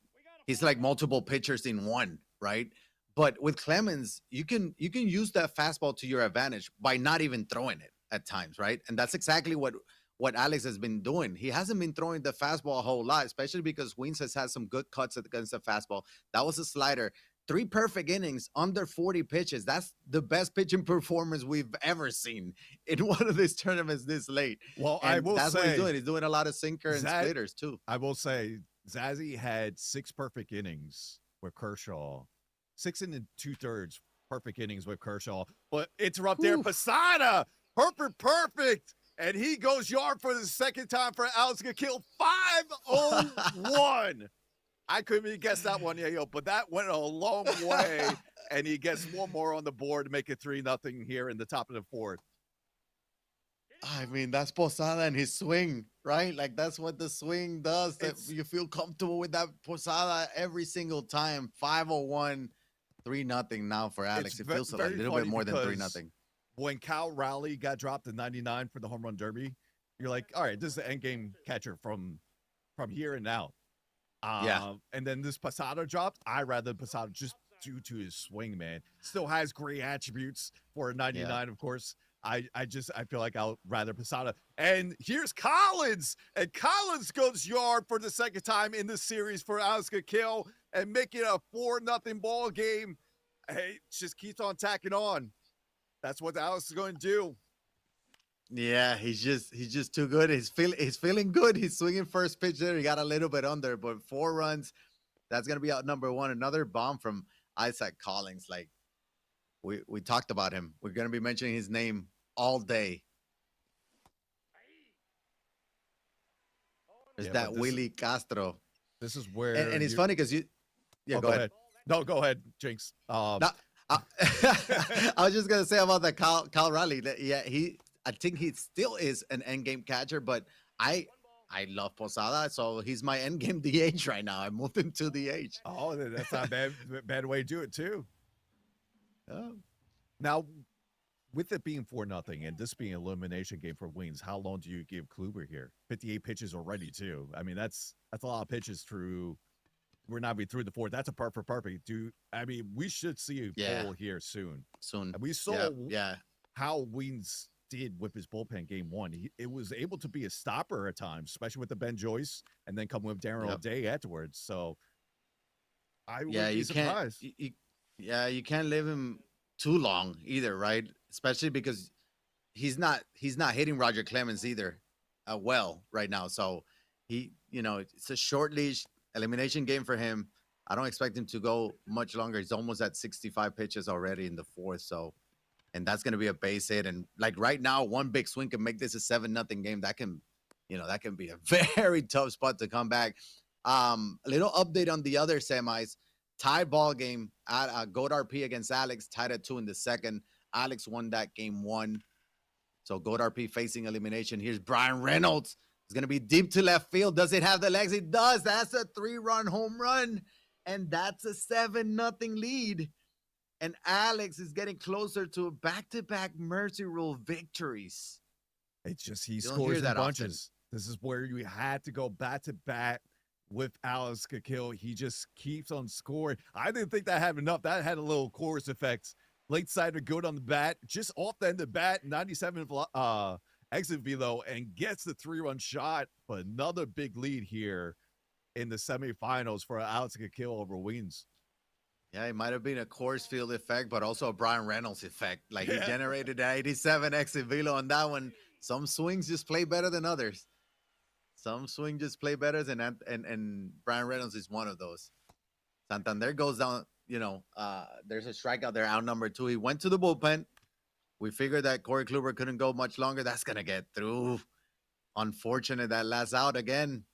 Speaker 2: he's like multiple pitchers in one, right? But with Clemens, you can use that fastball to your advantage by not even throwing it at times, right? And that's exactly what Alex has been doing. He hasn't been throwing the fastball a whole lot, especially because Wins has had some good cuts against the fastball. That was a slider. 3 perfect innings, under 40 pitches. That's the best pitching performance we've ever seen in one of these tournaments this late.
Speaker 1: Well,
Speaker 2: and
Speaker 1: I will
Speaker 2: that's
Speaker 1: say,
Speaker 2: what he's doing. He's doing a lot of sinker and splitters too.
Speaker 1: I will say Zazzy had 6 perfect innings with Kershaw. 6 2/3 perfect innings with Kershaw. But interrupt there, Posada, perfect. And he goes yard for the second time for Alex Kill. 5-0-1. I couldn't even guess that one, but that went a long way. And he gets one more on the board to make it 3-0 here in the top of the 4th.
Speaker 2: I mean, that's Posada and his swing, right? Like that's what the swing does. That
Speaker 1: It's
Speaker 2: you feel comfortable with that Posada every single time. 501, 3-0 now for
Speaker 1: it's
Speaker 2: Alex. It feels a
Speaker 1: very
Speaker 2: little bit
Speaker 1: funny
Speaker 2: more than
Speaker 1: because
Speaker 2: 3-0.
Speaker 1: when Cal Raleigh got dropped to 99 for the home run derby, you're like, all right, this is the end game catcher from here and now.
Speaker 2: Yeah,
Speaker 1: And then this Posada dropped. I rather Posada just due to his swing, man. Still has great attributes for a
Speaker 2: yeah.
Speaker 1: 99, of course. I feel like I'll rather Posada. And here's Collins, and Collins goes yard for the second time in the series for Oscar Kill and make it a 4-0 ball game. Hey, just keeps on tacking on. That's what Alex is going to do.
Speaker 2: Yeah, he's just too good. He's feeling good. He's swinging first pitch there. He got a little bit under, but 4 runs. That's gonna be out number one. Another bomb from Isaac Collins. Like we talked about him. We're gonna be mentioning his name all day. There's
Speaker 1: Yeah, but
Speaker 2: that Willie Castro,
Speaker 1: this is
Speaker 2: and,
Speaker 1: where
Speaker 2: and it's
Speaker 1: you.
Speaker 2: funny because you. Yeah,
Speaker 1: Oh,
Speaker 2: go
Speaker 1: go
Speaker 2: ahead.
Speaker 1: ahead. No, go ahead, Jinx.
Speaker 2: No, I, I was just gonna say about the Cal Raleigh. That, yeah, I think he still is an end game catcher, but I love Posada, so he's my end game DH right now. I moved him to DH.
Speaker 1: Oh, that's not a bad way to do it too.
Speaker 2: Oh.
Speaker 1: Now, with it being 4-0 and this being an elimination game for Wings, how long do you give Kluber here? 58 pitches already too. I mean, that's a lot of pitches through. We're not be through the fourth. That's a perfect. Dude, I mean, we should see a
Speaker 2: Yeah.
Speaker 1: poll here soon.
Speaker 2: Soon.
Speaker 1: And we saw
Speaker 2: Yeah.
Speaker 1: how Wings did with his bullpen game one. It was able to be a stopper at times, especially with the Ben Joyce, and then come with Darren
Speaker 2: Yep.
Speaker 1: O'Day afterwards. So I would
Speaker 2: Yeah,
Speaker 1: be
Speaker 2: you can't.
Speaker 1: surprised.
Speaker 2: Yeah, you can't leave him too long either, right? Especially because he's not hitting Roger Clemens either, well right now. So it's a short leash elimination game for him. I don't expect him to go much longer. He's almost at 65 pitches already in the fourth. So, and that's going to be a base hit. And like right now, one big swing can make this a 7-0 game. That can be a very tough spot to come back. A little update on the other semis. Tied ball game at Goat RP against Alex, tied at 2 in the second. Alex won that game 1. So Goat RP facing elimination. Here's Brian Reynolds. It's going to be deep to left field. Does it have the legs? It does. That's a 3-run home run. And that's a 7-0 lead. And Alex is getting closer to back-to-back Mercy Rule victories.
Speaker 1: It's just he
Speaker 2: You don't
Speaker 1: scores
Speaker 2: hear
Speaker 1: in
Speaker 2: that
Speaker 1: bunches. This is where you had to go back to back with Alex Cakill. He just keeps on scoring. I didn't think that had enough. That had a little chorus effect. Late side of good on the bat, just off the end of the bat, 97 exit velo, and gets the 3-run shot. But another big lead here in the semifinals for Alex Cakill over Weens.
Speaker 2: Yeah, it might have been a course field effect, but also a Brian Reynolds effect. Like he
Speaker 1: Yeah.
Speaker 2: generated an 87 exit velo on that one. Some swings just play better than others. Some swing just play better than and Brian Reynolds is one of those. Santander goes down. There's a strikeout there, out number 2. He went to the bullpen. We figured that Corey Kluber couldn't go much longer. That's gonna get through. Unfortunate that last out again,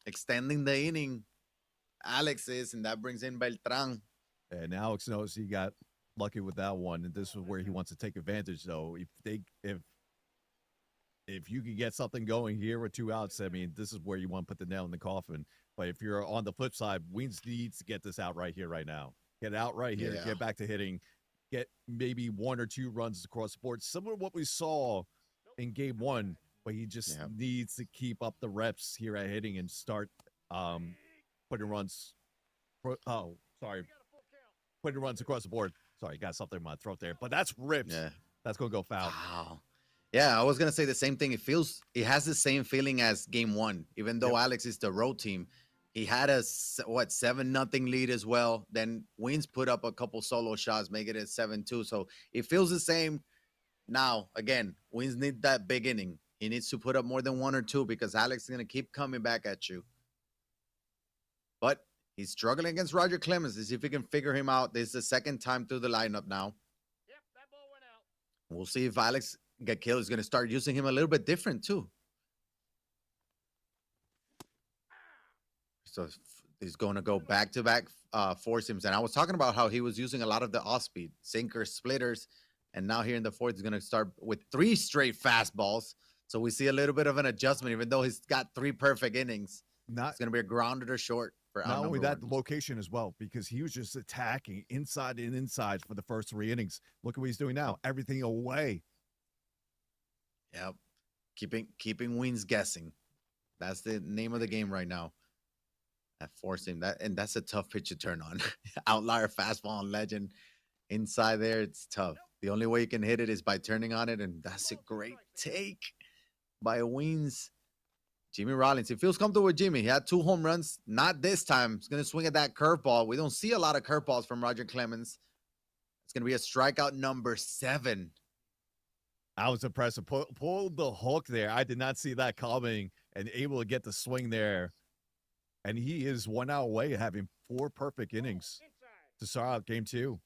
Speaker 2: extending the inning. Alex is, and that brings in Beltran.
Speaker 1: And Alex knows he got lucky with that one, and this is where he wants to take advantage. Though, if you can get something going here with 2 outs, I mean, this is where you want to put the nail in the coffin. But if you're on the flip side, Weens needs to get this out right here, right now. Get out right here,
Speaker 2: Yeah.
Speaker 1: get back to hitting, get maybe 1 or 2 runs across the board, similar to what we saw in game 1. But he just needs to keep up the reps here at hitting and start putting runs. Putting runs across the board. Sorry, got something in my throat there, but that's ripped.
Speaker 2: Yeah.
Speaker 1: That's gonna go foul.
Speaker 2: Wow. Yeah, I was gonna say the same thing. It has the same feeling as game 1, even though Alex is the road team. He had a 7-0 lead as well. Then Wins put up a couple solo shots, make it a 7-2. So it feels the same. Now, again, Wins need that big inning. He needs to put up more than 1 or 2 because Alex is gonna keep coming back at you. But he's struggling against Roger Clemens. Let's see if we can figure him out. This is the second time through the lineup now.
Speaker 3: Yep, that ball went out.
Speaker 2: We'll see if Alex Cakill is going to start using him a little bit different too. So he's going to go back-to-back four seams. And I was talking about how he was using a lot of the off-speed, sinkers, splitters. And now here in the fourth, he's going to start with 3 straight fastballs. So we see a little bit of an adjustment, even though he's got 3 perfect innings.
Speaker 1: Not
Speaker 2: It's going to be a grounded or short for out
Speaker 1: not only
Speaker 2: number
Speaker 1: that, the
Speaker 2: 1.
Speaker 1: location as well, because he was just attacking inside and inside for the first 3 innings. Look at what he's doing now. Everything away.
Speaker 2: Yep. Keeping Wings guessing. That's the name of the game right now. That forced him. That's a tough pitch to turn on. Outlier fastball on Legend. Inside there, it's tough. The only way you can hit it is by turning on it, and that's a great take by Wings. Jimmy Rollins, he feels comfortable with Jimmy. He had 2 home runs. Not this time. He's going to swing at that curveball. We don't see a lot of curveballs from Roger Clemens. It's going to be a strikeout number 7.
Speaker 1: I was impressed. Pulled the hook there. I did not see that coming and able to get the swing there. And he is 1 out away, having 4 perfect innings to start out game 2.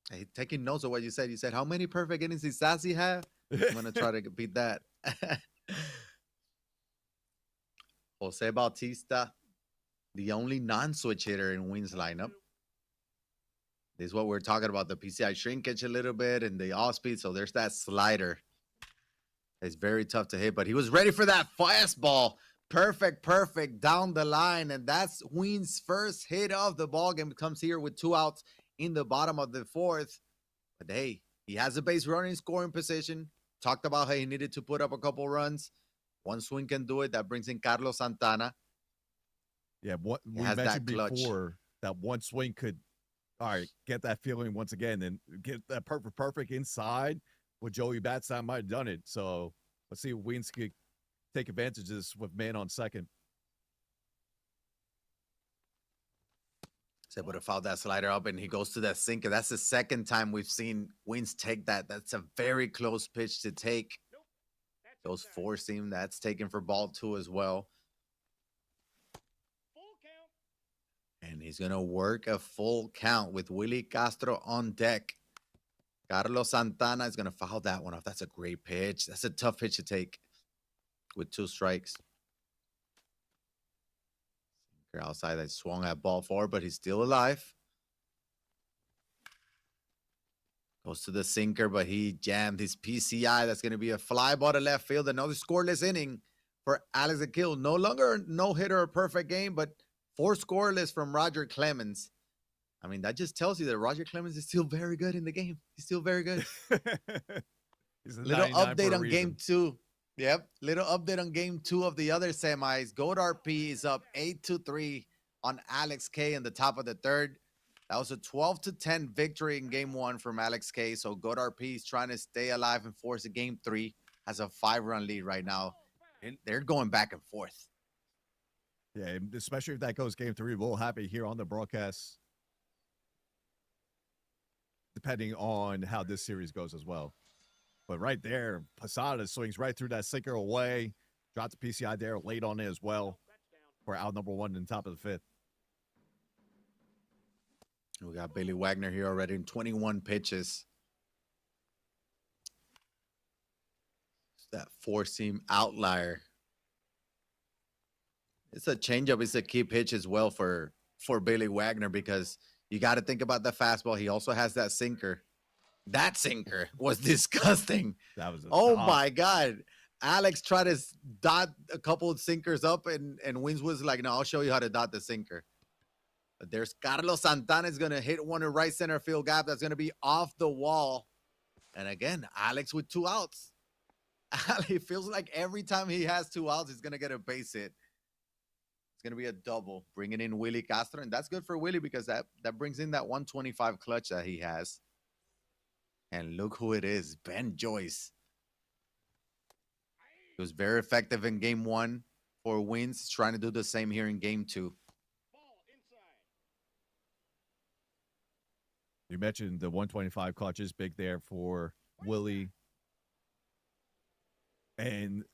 Speaker 2: Hey, taking notes of what you said. You said, how many perfect innings did Sassy have? I'm going to try to beat that. Jose Bautista, the only non-switch hitter in Wings lineup. This is what we're talking about, the PCI shrinkage a little bit and the off-speed. So there's that slider. It's very tough to hit, but he was ready for that fastball. Perfect down the line. And that's Wings' first hit of the ball game. Comes here with 2 outs in the bottom of the 4th. But hey, he has a base running scoring position. Talked about how he needed to put up a couple runs. 1 swing can do it. That brings in Carlos Santana.
Speaker 1: Yeah, what we mentioned before, that 1 swing could, all right, get that feeling once again and get that perfect inside. With Joey Bats, that might have done it. So let's see if Wings could take advantage of this with man on second.
Speaker 2: So able to foul that slider up, and he goes to that sinker. That's the second time we've seen Wings take that. That's a very close pitch to take. Those 4 seam, that's taken for ball 2 as well. And he's going to work a full count with Willie Castro on deck. Carlos Santana is going to foul that one off. That's a great pitch. That's a tough pitch to take with 2 strikes. Sinker outside, that swung at ball 4, but he's still alive. Goes to the sinker, but he jammed his PCI. That's going to be a fly ball to left field. Another scoreless inning for Alex Aquil. No longer no hitter or perfect game, but 4 scoreless from Roger Clemens. I mean, that just tells you that Roger Clemens is still very good in the game. He's still very good. Little update on game 2. Yep. Little update on game 2 of the other semis. Gold RP is up 8-3 on Alex K in the top of the 3rd. That was a 12-10 victory in game 1 from Alex K. So Gold RP is trying to stay alive and force a game 3. Has a 5-run lead right now. And they're going back and forth.
Speaker 1: Yeah, especially if that goes game 3. We'll have it here on the broadcast, depending on how this series goes as well. But right there, Posada swings right through that sinker away. Dropped the PCI there late on it as well for out number 1 in the top of the 5th.
Speaker 2: We got Billy Wagner here already in 21 pitches. It's that 4-seam outlier. It's a changeup. It's a key pitch as well for Billy Wagner, because you got to think about the fastball. He also has that sinker. That sinker was disgusting.
Speaker 1: That was
Speaker 2: my God. Alex tried to dot a couple of sinkers up, and Wings was like, no, I'll show you how to dot the sinker. But there's Carlos Santana is going to hit one in right center field gap. That's going to be off the wall. And again, Alex with 2 outs. It feels like every time he has 2 outs, he's going to get a base hit. It's going to be a double, bringing in Willie Castro. And that's good for Willie, because that brings in that 125 clutch that he has. And look who it is, Ben Joyce. He was very effective in game 1 for Wins. Trying to do the same here in game 2.
Speaker 1: You mentioned the 125 clutch is big there for Willie. And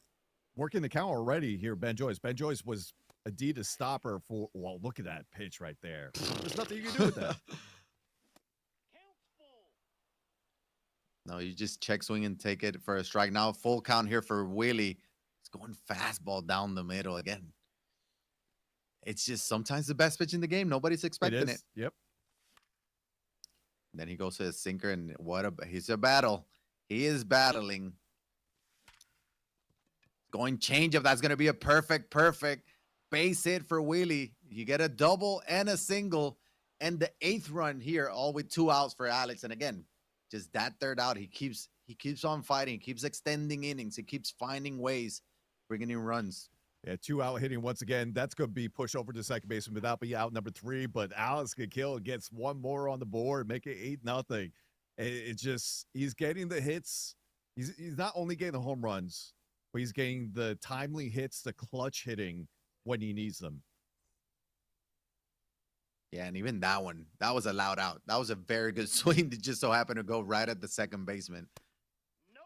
Speaker 1: working the count already here, Ben Joyce. Ben Joyce was Adidas stopper for, well, look at that pitch right there. There's nothing you can do with that.
Speaker 2: No, you just check swing and take it for a strike. Now full count here for Willie. It's going fastball down the middle again. It's just sometimes the best pitch in the game. Nobody's expecting it.
Speaker 1: Yep.
Speaker 2: Then he goes to his sinker, and he's a battle. He is battling. Going changeup. That's going to be a perfect base hit for Willie. You get a double and a single. And the 8th run here, all with 2 outs for Alex. And again, just that 3rd out, he keeps on fighting. He keeps extending innings. He keeps finding ways, bringing in runs.
Speaker 1: Yeah, 2 out hitting once again. That's going to be pushed over to second baseman without be out number 3. But Alex Kill gets one more on the board, make it 8-0. It just, he's getting the hits. He's not only getting the home runs, but he's getting the timely hits, the clutch hitting when he needs them.
Speaker 2: Yeah, and even that one, that was a loud out. That was a very good swing that just so happened to go right at the second baseman.
Speaker 3: Nope.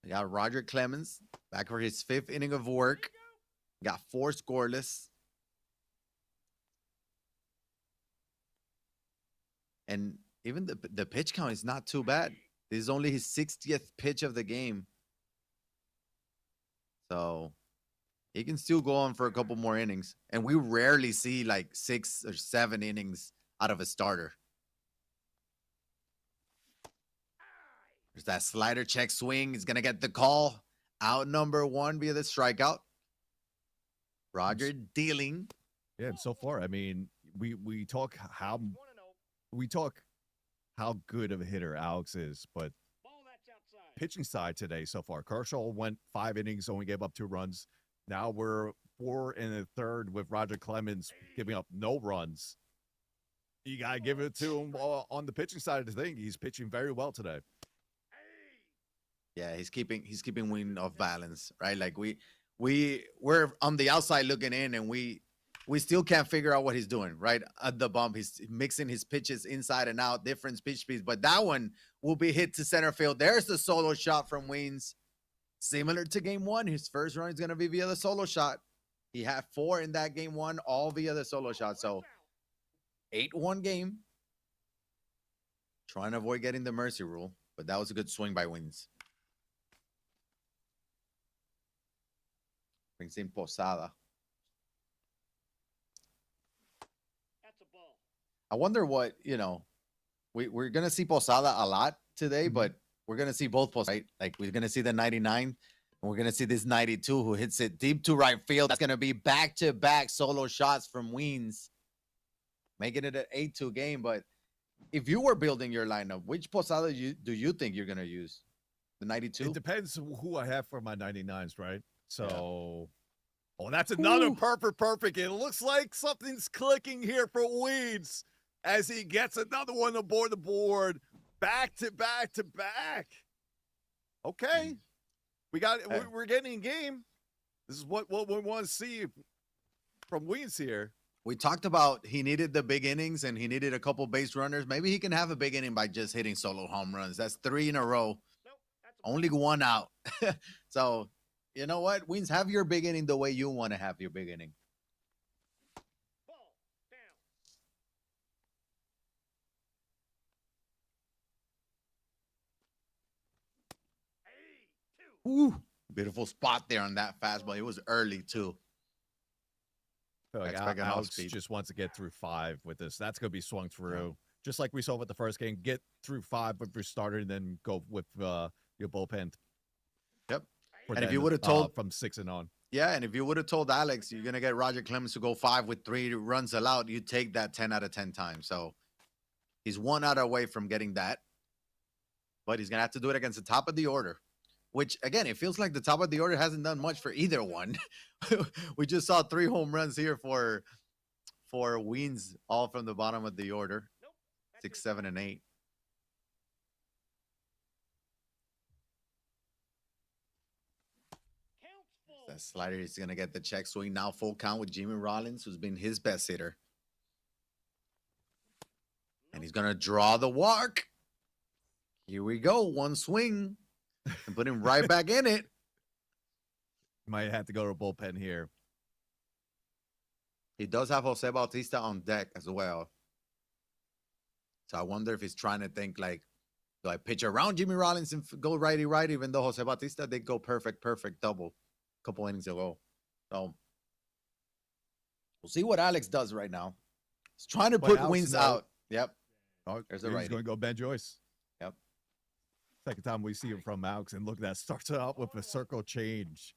Speaker 2: We got Roger Clemens back for his 5th inning of work. Got 4 scoreless. And even the pitch count is not too bad. This is only his 60th pitch of the game. So he can still go on for a couple more innings. And we rarely see like 6 or 7 innings out of a starter. There's that slider check swing. He's going to get the call. Out number 1 via the strikeout. Roger dealing.
Speaker 1: Yeah, and so far, I mean, we talk how good of a hitter Alex is, but
Speaker 3: Ball that's outside.
Speaker 1: pitching side today so far, Kershaw went 5 innings, only gave up 2 runs. Now we're 4 1/3 with Roger Clemens giving up no runs. You gotta give it to him on the pitching side of the thing. He's pitching very well today.
Speaker 2: Yeah, he's keeping wind off balance, right? Like we're on the outside looking in, and we still can't figure out what he's doing, right? At the bump, he's mixing his pitches inside and out, different pitch speeds, but that one will be hit to center field. There's the solo shot from Weens. Similar to game 1, his first run is going to be via the solo shot. He had 4 in that game 1, all via the solo shot. So 8-1 game. Trying to avoid getting the mercy rule, but that was a good swing by Weens. Brings in Posada.
Speaker 3: That's a ball.
Speaker 2: I wonder what, we're going to see Posada a lot today, but we're going to see both Posada, right? Like we're going to see the 99 and we're going to see this 92 who hits it deep to right field. That's going to be back-to-back solo shots from Weens, making it an 8-2 game. But if you were building your lineup, which Posada do you think you're going to use? The 92?
Speaker 1: It depends who I have for my 99s, right? So, Oh, that's another perfect. It looks like something's clicking here for Weeds as he gets another one aboard the board. Back to back. Okay. We're getting in game. This is what we want to see from Weeds here.
Speaker 2: We talked about he needed the big innings and he needed a couple base runners. Maybe he can have a big inning by just hitting solo home runs. That's 3 in a row.
Speaker 3: Nope,
Speaker 2: Only 1 out. So, you know what? Weens, have your big inning the way you want to have your big inning.
Speaker 3: ball down. 2.
Speaker 2: Ooh, beautiful spot there on that fastball. It was early too.
Speaker 1: I feel like
Speaker 2: Expecting off
Speaker 1: Alex
Speaker 2: speed.
Speaker 1: just wants to get through 5 with this. That's going to be swung through. Just like we saw with the first game, get through 5 with your starter and then go with your bullpen.
Speaker 2: Yep.
Speaker 1: For
Speaker 2: And if
Speaker 1: then,
Speaker 2: you would have told
Speaker 1: from 6 and on.
Speaker 2: Yeah, and if you would have told Alex you're gonna get Roger Clemens to go 5 with 3 runs allowed, you take that 10 out of 10 times. So he's 1 out away from getting that, but he's gonna have to do it against the top of the order. Which again, it feels like the top of the order hasn't done much for either one. We just saw 3 home runs here for Weens, all from the bottom of the order,
Speaker 3: Nope.
Speaker 2: 6, 7, and 8.
Speaker 3: Counts full.
Speaker 2: That slider is gonna get the check swing. Now full count with Jimmy Rollins, who's been his best hitter. And he's gonna draw the walk. Here we go. 1 swing. And put him right back in it.
Speaker 1: Might have to go to a bullpen here.
Speaker 2: He does have Jose Bautista on deck as well. So I wonder if he's trying to think like, do I pitch around Jimmy Rollins and go righty, even though Jose Bautista did go perfect double a couple innings ago. So we'll see what Alex does right now. He's trying to
Speaker 1: But
Speaker 2: put
Speaker 1: Alex
Speaker 2: Wins
Speaker 1: knows-
Speaker 2: out. Yep.
Speaker 1: Oh,
Speaker 2: There's the
Speaker 1: he's
Speaker 2: righty.
Speaker 1: going to go Ben Joyce.
Speaker 2: Yep.
Speaker 1: Second time we see him from Alex, and look, that starts out with a circle change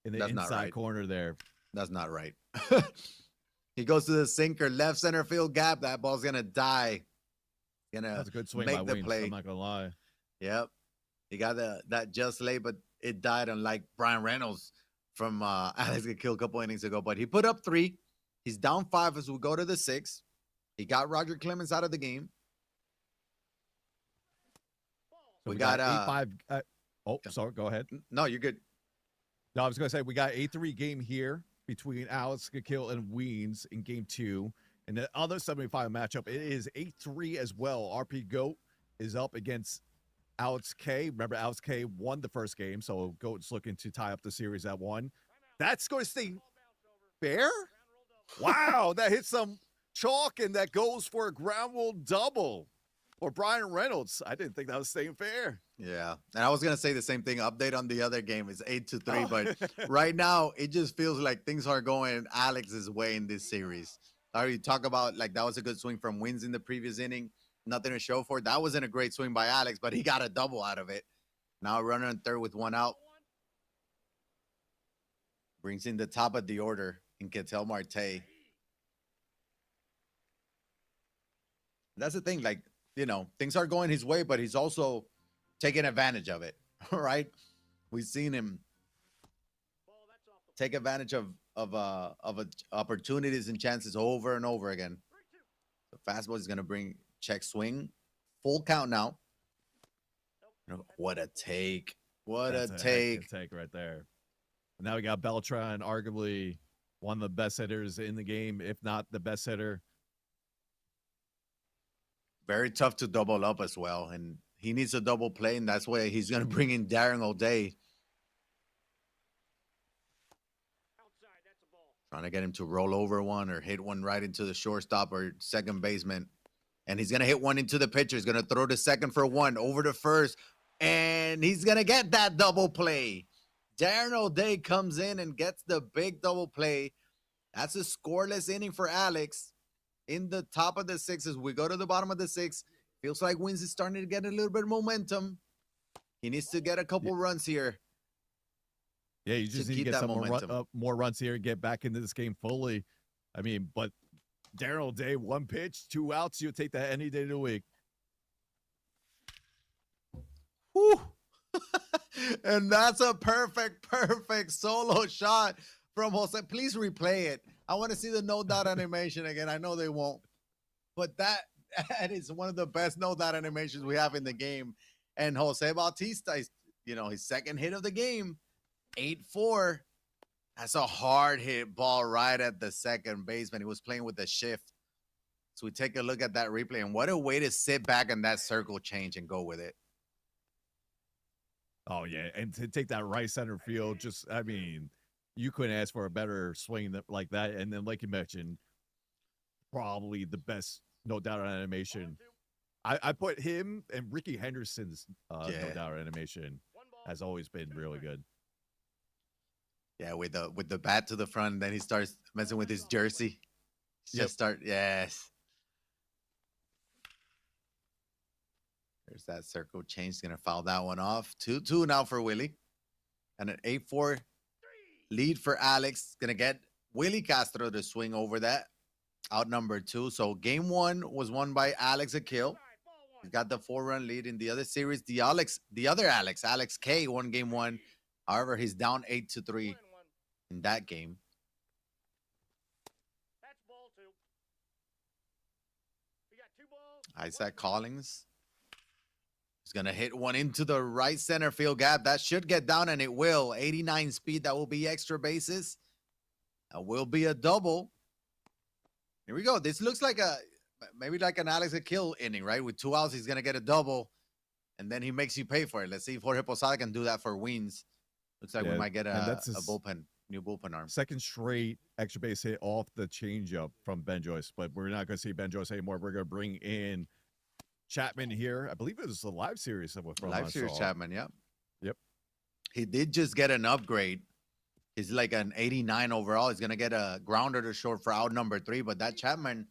Speaker 1: in the
Speaker 2: That's not
Speaker 1: inside
Speaker 2: right.
Speaker 1: corner there.
Speaker 2: That's not right. He goes to the sinker, left center field gap. That ball's gonna die. Gonna
Speaker 1: That's a good swing by
Speaker 2: make the
Speaker 1: Wings.
Speaker 2: play.
Speaker 1: I'm not gonna lie.
Speaker 2: Yep. He got that just late, but it died, unlike Brian Reynolds from Alex got killed a couple innings ago. But he put up 3. He's down 5 as we go to the 6th. He got Roger Clemens out of the game.
Speaker 1: So
Speaker 2: We got
Speaker 1: 8-5. Sorry, go ahead.
Speaker 2: No, you're good.
Speaker 1: No, I was gonna say we got 8-3 game here between Alex Kill and Weens in game 2. And the other semifinal matchup, it is 8-3 as well. RP Goat is up against Alex K. Remember, Alex K won the first game, so Goat's looking to tie up the series at 1. That's going to stay fair? Wow, that hits some chalk, and that goes for a ground rule double for Brian Reynolds. I didn't think that was staying fair.
Speaker 2: Yeah. And I was going to say the same thing. Update on the other game is 8-3.
Speaker 1: Oh.
Speaker 2: But right now, it just feels like things are going Alex's way in this series. I already talk about, like, that was a good swing from Wins in the previous inning. Nothing to show for it. That wasn't a great swing by Alex, but he got a double out of it. Now runner on third with 1 out. Brings in the top of the order in Ketel Marte. That's the thing. Like, you know, things are going his way, but he's also taking advantage of it. All right. We've seen him take advantage of opportunities and chances over and over again. The fastball is going to bring check swing. Full count now. What a take. What
Speaker 1: That's
Speaker 2: a
Speaker 1: heck
Speaker 2: take.
Speaker 1: of a take right there. Now we got Beltran, arguably one of the best hitters in the game, if not the best hitter.
Speaker 2: Very tough to double up as well. And he needs a double play, and that's why he's going to bring in Darren O'Day.
Speaker 3: Outside, that's a ball.
Speaker 2: Trying to get him to roll over one or hit one right into the shortstop or second baseman. And he's going to hit one into the pitcher. He's going to throw to second for 1, over to first. And he's going to get that double play. Darren O'Day comes in and gets the big double play. That's a scoreless inning for Alex. In the top of the 6th, as we go to the bottom of the 6th, feels like Wins is starting to get a little bit of momentum. He needs to get a couple runs here.
Speaker 1: Yeah, you just need to
Speaker 2: keep
Speaker 1: get
Speaker 2: that
Speaker 1: some
Speaker 2: momentum.
Speaker 1: more runs here and get back into this game fully. I mean, but Darren O'Day, 1 pitch, 2 outs. You'll take that any day of the week.
Speaker 2: Whew. And that's a perfect solo shot from Jose. Please replay it. I want to see the no doubt animation again. I know they won't, but that is one of the best no doubt animations we have in the game. And Jose Bautista is, you know, his second hit of the game, 8-4. That's a hard hit ball right at the second baseman. He was playing with the shift. So we take a look at that replay, and what a way to sit back in that circle change and go with it.
Speaker 1: Oh, yeah, and to take that right center field, just, I mean, you couldn't ask for a better swing like that. And then, like you mentioned, probably the best no doubt animation. I put him and Ricky Henderson's no doubt animation has always been really good.
Speaker 2: Yeah, with the bat to the front, and then he starts messing with his jersey. Yes. There's that circle change. Gonna foul that one off. 2-2 now for Willie. And an 8-4 lead for Alex. Gonna get Willie Castro to swing over that. Out number 2. So game 1 was won by Alex Akil. He's got the 4-run lead in the other series. The other Alex K won game 1. However, he's down 8-3 in that game.
Speaker 3: That's ball 2. We got 2 balls.
Speaker 2: Isaac Collins is going to hit one into the right center field gap. That should get down, and it will. 89 speed. That will be extra bases. That will be a double. Here we go. This looks like maybe like an Alex Akil inning, right? With 2 outs, he's going to get a double, and then he makes you pay for it. Let's see if Jorge Posada can do that for Wins. Looks like we might get a new bullpen arm.
Speaker 1: Second straight extra base hit off the changeup from Ben Joyce, but we're not going to see Ben Joyce anymore. We're going to bring in Chapman here. I believe it was a live series.
Speaker 2: Live series Chapman, yeah.
Speaker 1: Yep.
Speaker 2: He did just get an upgrade. He's like an 89 overall. He's going to get a grounder to short for out number 3, but that Chapman,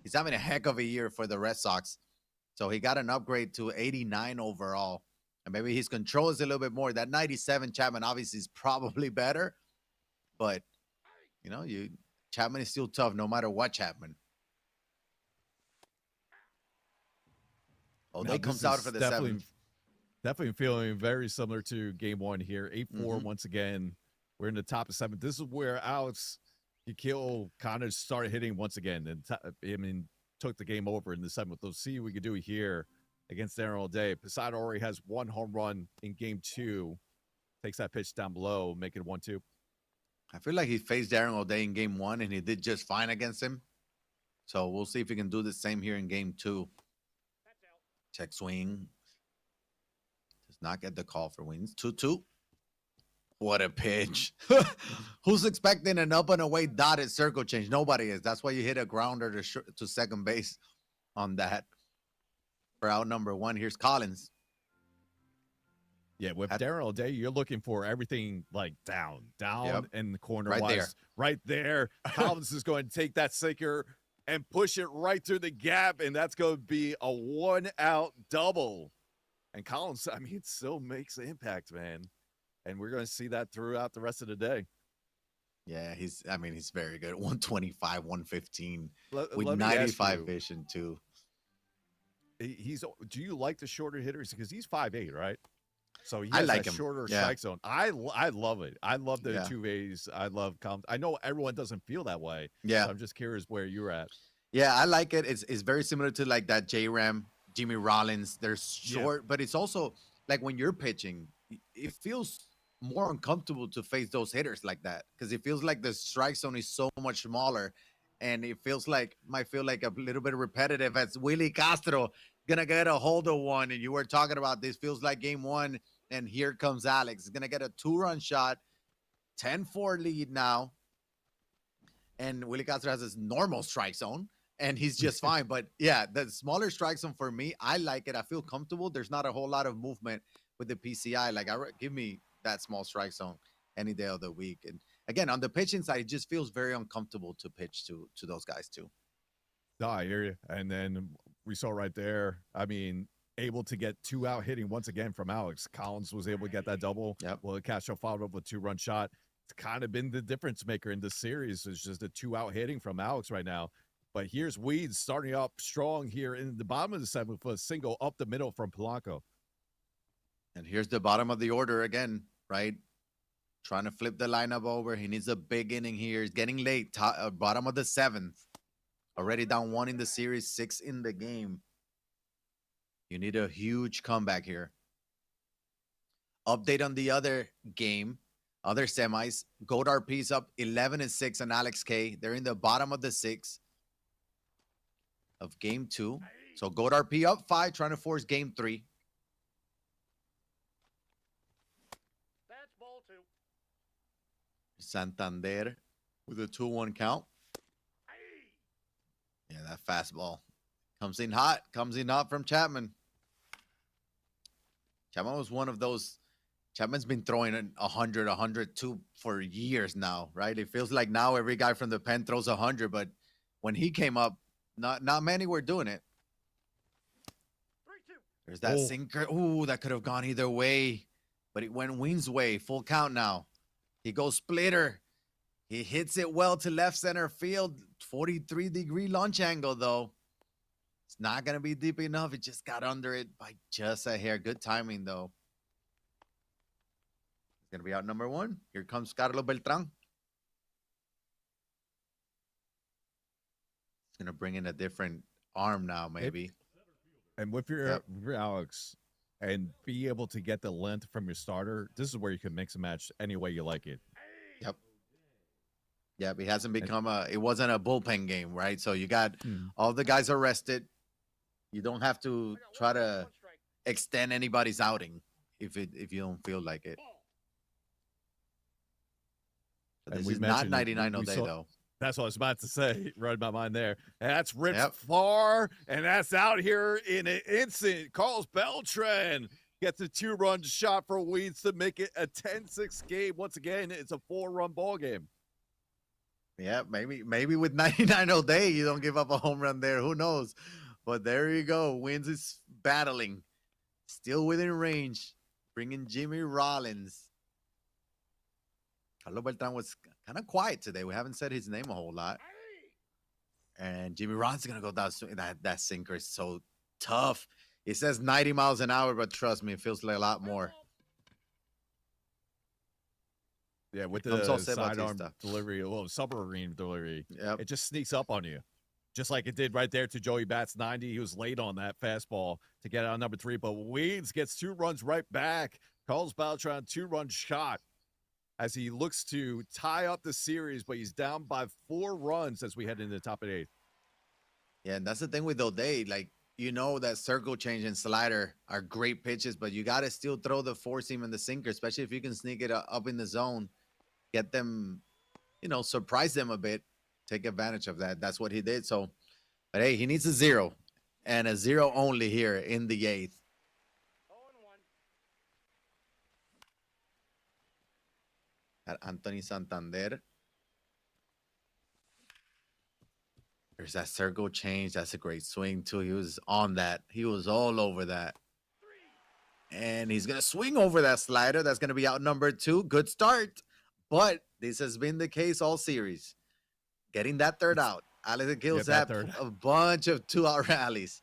Speaker 2: he's having a heck of a year for the Red Sox. So he got an upgrade to 89 overall. And maybe his control is a little bit more. That 97 Chapman obviously is probably better, but Chapman is still tough no matter what Chapman. Oh,
Speaker 1: Now
Speaker 2: they
Speaker 1: this
Speaker 2: comes out
Speaker 1: is
Speaker 2: for the
Speaker 1: definitely
Speaker 2: seventh.
Speaker 1: definitely feeling very similar to game one here. 8-4
Speaker 2: Mhm.
Speaker 1: once again. We're in the top of 7th. This is where Alex Kill kind of started hitting once again, and took the game over in the 7th. Let's see what we can do here against Aaron all day. Posada already has 1 home run in game 2. Takes that pitch down below, make it 1-2.
Speaker 2: I feel like he faced Darren O'Day in game 1, and he did just fine against him. So we'll see if he can do the same here in game 2.
Speaker 3: That's out.
Speaker 2: Check swing. Does not get the call for wins. 2-2. What a pitch. Who's expecting an up and away dotted circle change? Nobody is. That's why you hit a grounder to second base on that. For out number 1, here's Collins.
Speaker 1: Yeah, with Darren all day, you're looking for everything like down
Speaker 2: Yep.
Speaker 1: in the corner.
Speaker 2: Right
Speaker 1: Right there. Collins is going to take that sinker and push it right through the gap, and that's going to be a 1-out double. And Collins, it still makes the impact, man. And we're going to see that throughout the rest of the day.
Speaker 2: Yeah, he's very good. 125, 115 with
Speaker 1: let me ask
Speaker 2: 95
Speaker 1: you,
Speaker 2: vision too.
Speaker 1: Do you like the shorter hitters? Because he's 5'8", right? So he
Speaker 2: I
Speaker 1: has
Speaker 2: like
Speaker 1: that
Speaker 2: him.
Speaker 1: shorter
Speaker 2: Yeah.
Speaker 1: strike zone. I love it. I love the
Speaker 2: Yeah.
Speaker 1: 2As. I love Collins. I know everyone doesn't feel that way.
Speaker 2: Yeah.
Speaker 1: So I'm just curious where you're at.
Speaker 2: Yeah, I like it. It's very similar to like that J-Ram, Jimmy Rollins. They're short, but it's also like when you're pitching, it feels more uncomfortable to face those hitters like that because it feels like the strike zone is so much smaller, and it might feel like a little bit repetitive. As Willie Castro gonna get a hold of one, and you were talking about this feels like game 1, and here comes Alex. He's gonna get a 2-run shot, 10-4 lead now, and Willie Castro has his normal strike zone. And he's just fine. But yeah, the smaller strike zone for me, I like it. I feel comfortable. There's not a whole lot of movement with the PCI. Like, give me that small strike zone any day of the week. And again, on the pitching side, it just feels very uncomfortable to pitch to those guys too.
Speaker 1: No, I hear you. And then we saw right there, able to get 2-out hitting once again from Alex. Collins was able to get that double.
Speaker 2: Yep.
Speaker 1: Well, Castro followed up with a 2-run shot. It's kind of been the difference maker in this series. It's just a 2-out hitting from Alex right now. But here's Weeds starting up strong here in the bottom of the 7th with a single up the middle from Polanco.
Speaker 2: And here's the bottom of the order again, right? Trying to flip the lineup over. He needs a big inning here. He's getting late. Bottom of the 7th. Already down 1 in the series, 6 in the game. You need a huge comeback here. Update on the other game, other semis. Gold RP's up 11-6 on Alex K. They're in the bottom of the 6th of game 2. So Gold RP up 5, trying to force game 3.
Speaker 3: That's ball 2.
Speaker 2: Santander with a 2-1 count. Yeah, that fastball comes in hot from Chapman. Chapman was one of those. Chapman's been throwing 100, 102 for years now, right? It feels like now every guy from the pen throws 100, but when he came up, not many were doing it.
Speaker 3: 3-2.
Speaker 2: There's that sinker. Ooh, that could have gone either way, but it went Wing's way. Full count now. He goes splitter. He hits it well to left center field. 43-degree launch angle, though. It's not going to be deep enough. It just got under it by just a hair. Good timing, though. It's going to be out number 1. Here comes Carlos Beltran. It's going to bring in a different arm now, maybe.
Speaker 1: And with your Alex, and be able to get the length from your starter, this is where you can mix and match any way you like it.
Speaker 2: Yep. Yeah, he hasn't become it wasn't a bullpen game, right? So you got all the guys are rested. You don't have to try to extend anybody's outing if you don't feel like it. But this is not 99 all day, though.
Speaker 1: That's what I was about to say. Right in my mind there. And that's ripped far, and that's out here in an instant. Carlos Beltran gets a 2-run shot for Weeds to make it a 10-6 game. Once again, it's a 4-run ball game.
Speaker 2: Yeah, maybe with 99 all day, you don't give up a home run there. Who knows? But there you go. Wins is battling.
Speaker 4: Still within range. Bringing Jimmy Rollins. Carlos Beltran was kind of quiet today. We haven't said his name a whole lot. And Jimmy Rollins is going to go down. That sinker is so tough. It says 90 miles an hour, but trust me, it feels like a lot more.
Speaker 1: Yeah, with
Speaker 4: Here comes
Speaker 1: the
Speaker 4: Jose
Speaker 1: sidearm
Speaker 4: Bautista.
Speaker 1: delivery, a little submarine delivery,
Speaker 4: Yep.
Speaker 1: it just sneaks up on you. Just like it did right there to Joey Bats 90. He was late on that fastball to get out number 3, but Weeds gets 2 runs right back. Carlos Beltran 2-run shot as he looks to tie up the series, but he's down by 4 runs as we head into the top of the 8th.
Speaker 4: Yeah, and that's the thing with O'Day. Like, you know that circle change and slider are great pitches, but you got to still throw the four seam and the sinker, especially if you can sneak it up in the zone, get them, surprise them a bit, take advantage of that. That's what he did. So, but hey, he needs a 0 and a 0 only here in the 8th.
Speaker 3: 0-1.
Speaker 4: At Anthony Santander. There's that circle change. That's a great swing, too. He was on that. He was all over that. And he's going to swing over that slider. That's going to be out number 2. Good start. But this has been the case all series. Getting that third out. Alex Akil's had a bunch of 2-out rallies.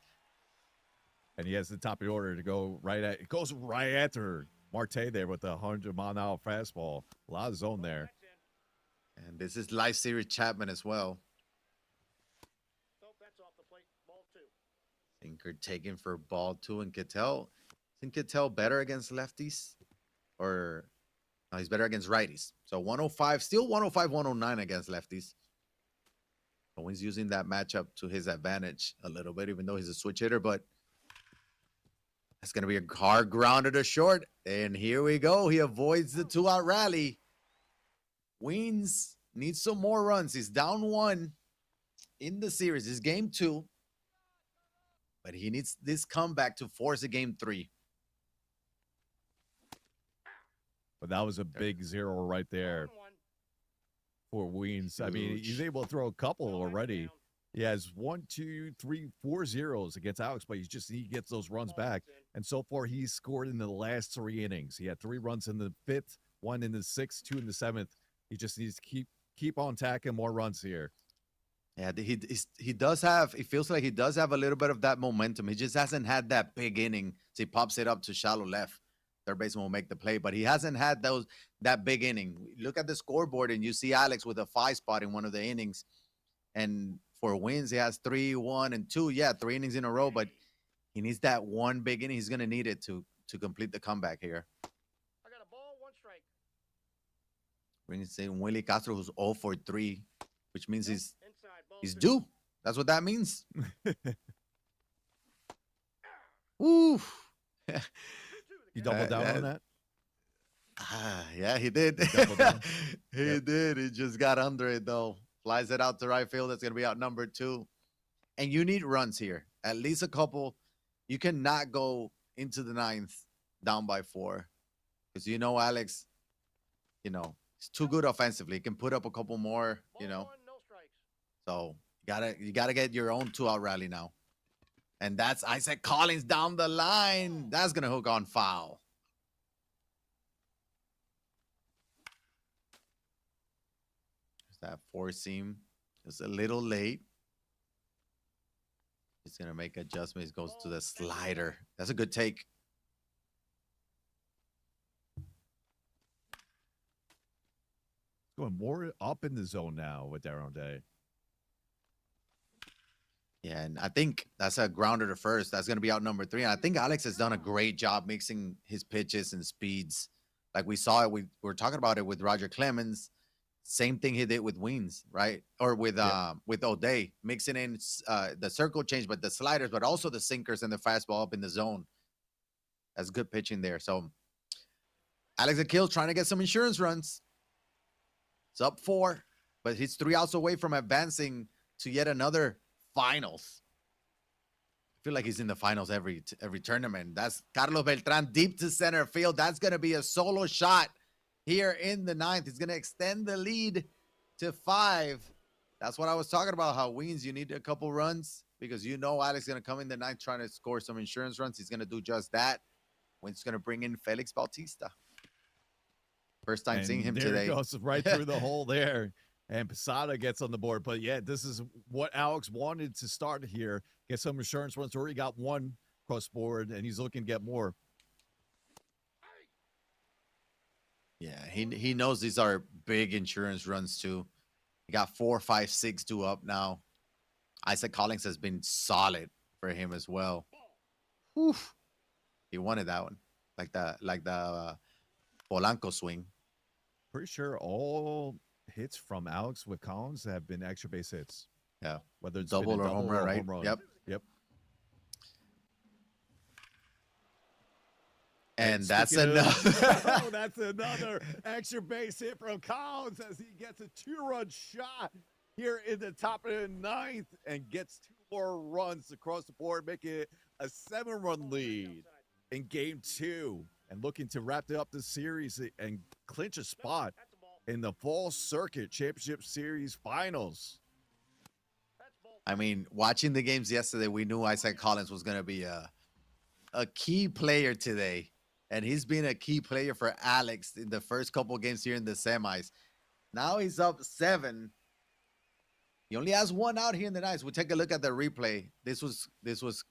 Speaker 1: And he has the top of the order to go right at. It goes right after Marte there with the 100-mile-an-hour fastball. A lot of zone there.
Speaker 4: And this is live series Chapman as well.
Speaker 3: Nope, that's off the plate. Ball 2.
Speaker 4: Sinker taken for ball 2. And Ketel. Isn't Ketel better against lefties? Or no, he's better against righties. So 105, still 105, 109 against lefties. Owens using that matchup to his advantage a little bit, even though he's a switch hitter, but that's going to be a hard grounder to short. And here we go. He avoids the 2-out rally. Weens needs some more runs. He's down 1 in the series. It's game 2. But he needs this comeback to force a game 3.
Speaker 1: But that was a big 0 right there
Speaker 3: 1-1.
Speaker 1: for Weens. I mean, he's able to throw a couple already. He has 1, 2, 3, 4 zeros against Alex, but he gets those runs back. And so far, he's scored in the last 3 innings. He had 3 runs in the 5th, 1 in the 6th, 2 in the 7th. He just needs to keep on tacking more runs here.
Speaker 4: Yeah, he does have. It feels like he does have a little bit of that momentum. He just hasn't had that big inning. So he pops it up to shallow left. Third baseman will make the play, but he hasn't had that big inning. Look at the scoreboard, and you see Alex with a 5 spot in one of the innings. And for wins, he has 3, 1, and 2. Yeah, 3 innings in a row, but he needs that one big inning. He's going to need it to complete the comeback here.
Speaker 3: I got a ball, 1 strike.
Speaker 4: We're going to say Willie Castro, who's 0 for 3, which means he's
Speaker 3: Inside, ball
Speaker 4: He's
Speaker 3: 2.
Speaker 4: due. That's what that means. Ooh.
Speaker 1: You doubled down on that?
Speaker 4: Yeah, he did. He did. He just got under it, though. Flies it out to right field. That's going to be out number 2. And you need runs here. At least a couple. You cannot go into the 9th down by 4. Because Alex, he's too good offensively. He can put up a couple more,
Speaker 3: Ball 1, no strikes.
Speaker 4: So you gotta get your own 2-out rally now. And that's Isaac Collins down the line. That's gonna hook on foul. There's that 4 seam. Just a little late. He's gonna make adjustments. Goes to the slider. That's a good take.
Speaker 1: Going more up in the zone now with Darren Day.
Speaker 4: Yeah, and I think that's a grounder to first. That's going to be out number 3. And I think Alex has done a great job mixing his pitches and speeds. Like we saw it, we were talking about it with Roger Clemens. Same thing he did with Weens, right? Or with O'Day, mixing in the circle change, but the sliders, but also the sinkers and the fastball up in the zone. That's good pitching there. So Alex Akil trying to get some insurance runs. It's up 4, but he's 3 outs away from advancing to yet another finals. I feel like he's in the finals every tournament. That's Carlos Beltran deep to center field. That's going to be a solo shot here in the 9th. He's going to extend the lead to 5. That's what I was talking about, how Weens, you need a couple runs because Alex is going to come in the 9th trying to score some insurance runs. He's going to do just that. Wins going to bring in Felix Bautista. First time seeing him
Speaker 1: there
Speaker 4: today.
Speaker 1: It goes right through the hole there. And Posada gets on the board. But yeah, this is what Alex wanted to start here. Get some insurance runs. Already got one cross board, and he's looking to get more.
Speaker 4: Yeah, he knows these are big insurance runs too. He got 4, 5, 6 due up now. Isaac Collins has been solid for him as well. Whew. He wanted that one, like the Polanco swing.
Speaker 1: Pretty sure all hits from Alex with Collins have been extra base hits.
Speaker 4: Yeah,
Speaker 1: whether it's
Speaker 4: double
Speaker 1: been
Speaker 4: or home run, right? Yep. And that's another.
Speaker 1: That's another extra base hit from Collins as he gets a 2-run shot here in the top of the 9th and gets 2 more runs across the board, making it a 7-run lead in game 2 and looking to wrap up the series and clinch a spot in the Fall Circuit Championship Series Finals.
Speaker 4: I mean, watching the games yesterday, we knew Isaac Collins was going to be a key player today. And he's been a key player for Alex in the first couple of games here in the semis. Now he's up 7. He only has 1 out here in the 9th. We'll take a look at the replay. This was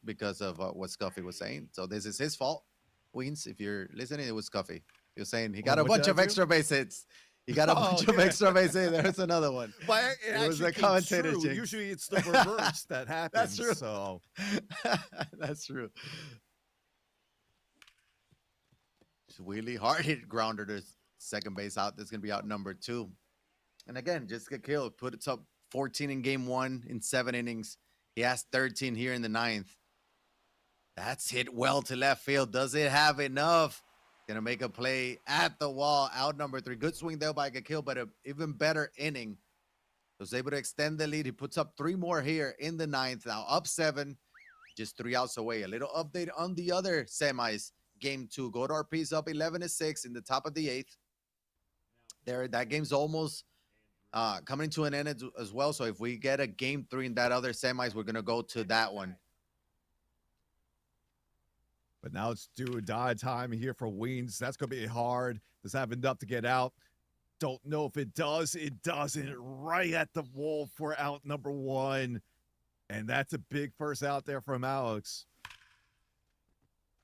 Speaker 4: because of what Scuffy was saying. So this is his fault. Wins, if you're listening, it was Scuffy. He was saying he got a bunch of extra base hits. He got a bunch of extra base hits. There's another one.
Speaker 1: But
Speaker 4: it was a commentator.
Speaker 1: Usually it's the reverse that happens.
Speaker 4: That's true.
Speaker 1: So
Speaker 4: that's true. Really hard hit grounder to second base out. That's going to be out number 2. And again, just get killed. Put it up 14 in game 1 in 7 innings. He has 13 here in the 9th. That's hit well to left field. Does it have enough? Going to make a play at the wall. Out number 3. Good swing there by Gakil, but an even better inning. Was able to extend the lead. He puts up 3 more here in the 9th. Now up 7. Just 3 outs away. A little update on the other semis. Game 2, Godar P's up 11-6 in the top of the 8th. That game's almost coming to an end as well. So if we get a game 3 in that other semis, we're gonna go to that one.
Speaker 1: But now it's do or die time here for Weens. That's gonna be hard. Does have enough to get out? Don't know if it does. It doesn't. Right at the wall for out number 1, and that's a big first out there from Alex.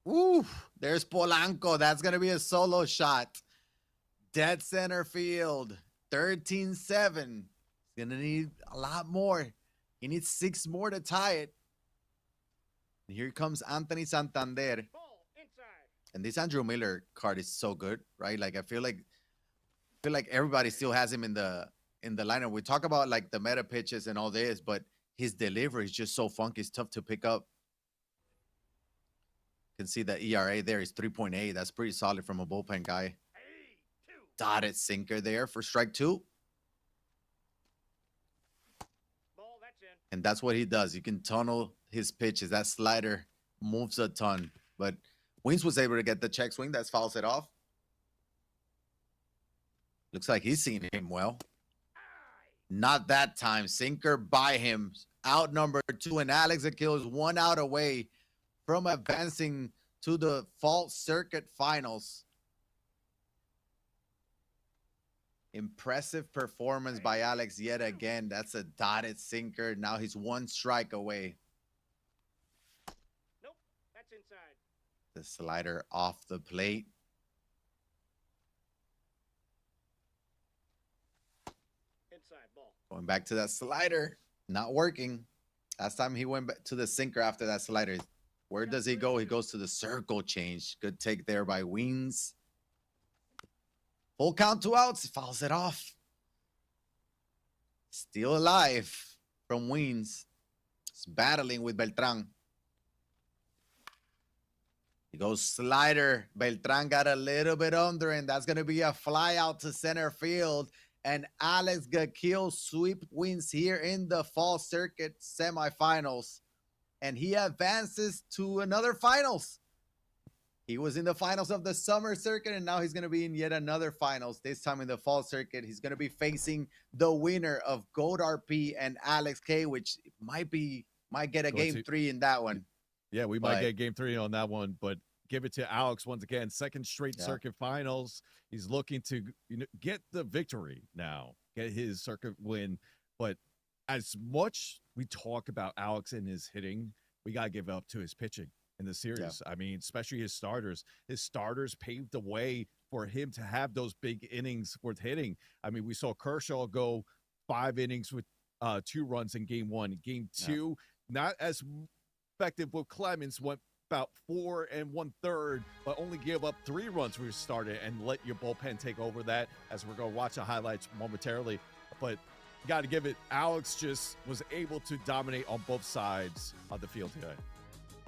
Speaker 4: Ooh, there's Polanco. That's going to be a solo shot. Dead center field. 13-7. He's going to need a lot more. He needs 6 more to tie it. And here comes Anthony Santander. And this Andrew Miller card is so good, right? Like I feel like everybody still has him in the lineup. We talk about like the meta pitches and all this, but his delivery is just so funky. It's tough to pick up. Can see the ERA there is 3.8. That's pretty solid from a bullpen guy. Dotted sinker there for strike 2. And that's what he does. You can tunnel his pitches. That slider moves a ton. But Wings was able to get the check swing. That fouls it off. Looks like he's seen him well. Not that time. Sinker by him. Out number 2. And Alex Akil is 1 out away from advancing to the Fall Circuit Finals. Impressive performance by Alex yet again. That's a dotted sinker. Now he's 1 strike away.
Speaker 3: Nope, that's inside.
Speaker 4: The slider off the plate.
Speaker 3: Inside ball.
Speaker 4: Going back to that slider. Not working. Last time he went back to the sinker after that slider. Where does he go? He goes to the circle change. Good take there by Weens. Full count, 2 outs. Fouls it off. Still alive from Weens. He's battling with Beltran. He goes slider. Beltran got a little bit under, and that's going to be a fly out to center field. And Alex Gakil sweep Weens here in the Fall Circuit semifinals. And he advances to another finals. He was in the finals of the Summer Circuit, and now he's going to be in yet another finals. This time in the Fall Circuit, he's going to be facing the winner of Gold RP and Alex K, which might get a game 3 in that one.
Speaker 1: Yeah, we might get game 3 on that one, but give it to Alex once again. Second straight
Speaker 2: Yeah.
Speaker 1: circuit finals. He's looking to get the victory now, get his circuit win. But as much we talk about Alex and his hitting, we got to give up to his pitching in the series. I mean, especially his starters. His starters paved the way for him to have those big innings worth hitting. I mean, we saw Kershaw go 5 innings with 2 runs in game 1. Game 2, not as effective with Clemens, went about 4 1/3, but only give up 3 runs when we started and let your bullpen take over that, as we're going to watch the highlights momentarily. But got to give it, Alex just was able to dominate on both sides of the field today.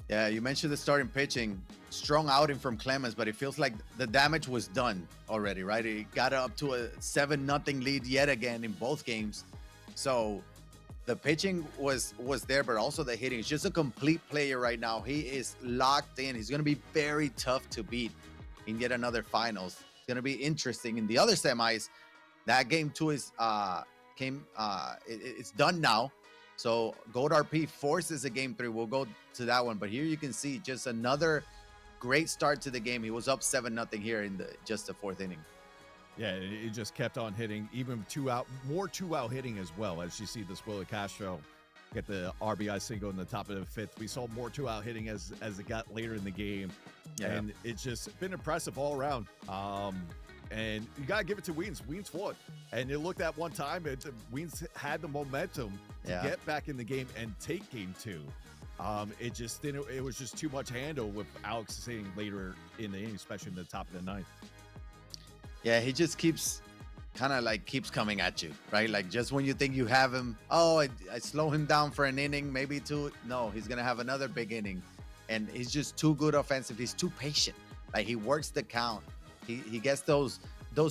Speaker 4: Yeah, you mentioned the starting pitching. Strong outing from Clemens, but it feels like the damage was done already, right? He got up to a 7-0 lead yet again in both games. So the pitching was there, but also the hitting. He's just a complete player right now. He is locked in. He's going to be very tough to beat in yet another finals. It's going to be interesting. In the other semis, that game 2 is it's done now. So Gold RP forces a game 3. We'll go to that one, but here you can see just another great start to the game. He was up 7-0 here in just the 4th inning.
Speaker 1: Yeah, it just kept on hitting, even more 2-out hitting as well. As you see this Willie Castro get the RBI single in the top of the 5th. We saw more 2-out hitting as it got later in the game.
Speaker 4: Yeah.
Speaker 1: And it's just been impressive all around. And you got to give it to Weens. Weens fought. And it looked at one time, Weens had the momentum to get back in the game and take game 2. It just didn't. It was just too much handle with Alex sitting later in the inning, especially in the top of the 9th.
Speaker 4: Yeah, he just keeps coming at you, right? Like just when you think you have him, I slow him down for an inning, maybe 2. No, he's gonna have another big inning, and he's just too good offensive. He's too patient. Like he works the count. He gets those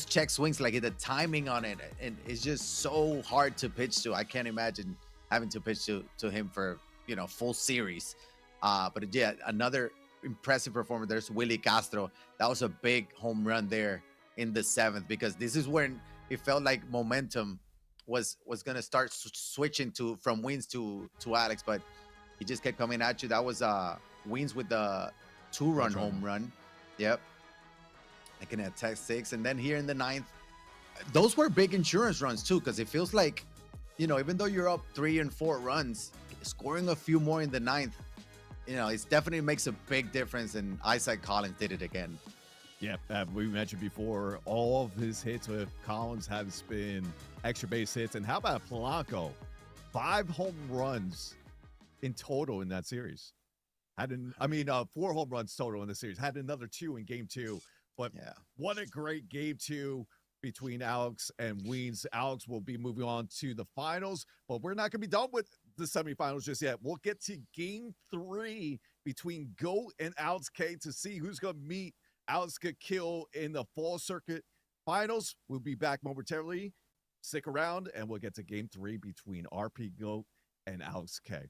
Speaker 4: check swings, like the timing on it, and it's just so hard to pitch to. I can't imagine having to pitch to him for full series. But yeah, another impressive performance. There's Willie Castro. That was a big home run there in the 7th, because this is when it felt like momentum was gonna start switching from Weens to Alex, but he just kept coming at you. That was Weens with the 2-run home run. Yep. Making it at 6. And then here in the 9th, those were big insurance runs too, because it feels like, even though you're up 3 and 4 runs, scoring a few more in the 9th, it definitely makes a big difference. And Isaac Collins did it again.
Speaker 1: Yeah, we mentioned before, all of his hits with Collins have been extra base hits. And how about Polanco? 5 home runs in total in that series. 4 home runs total in the series. Had another 2 in game 2. But what a great game 2 between Alex and Weens. Alex will be moving on to the finals, but we're not going to be done with the semifinals just yet. We'll get to game 3 between Goat and Alex K to see who's going to meet Alex Kill in the fall circuit finals. We'll be back momentarily. Stick around, and we'll get to game 3 between RP Goat and Alex K.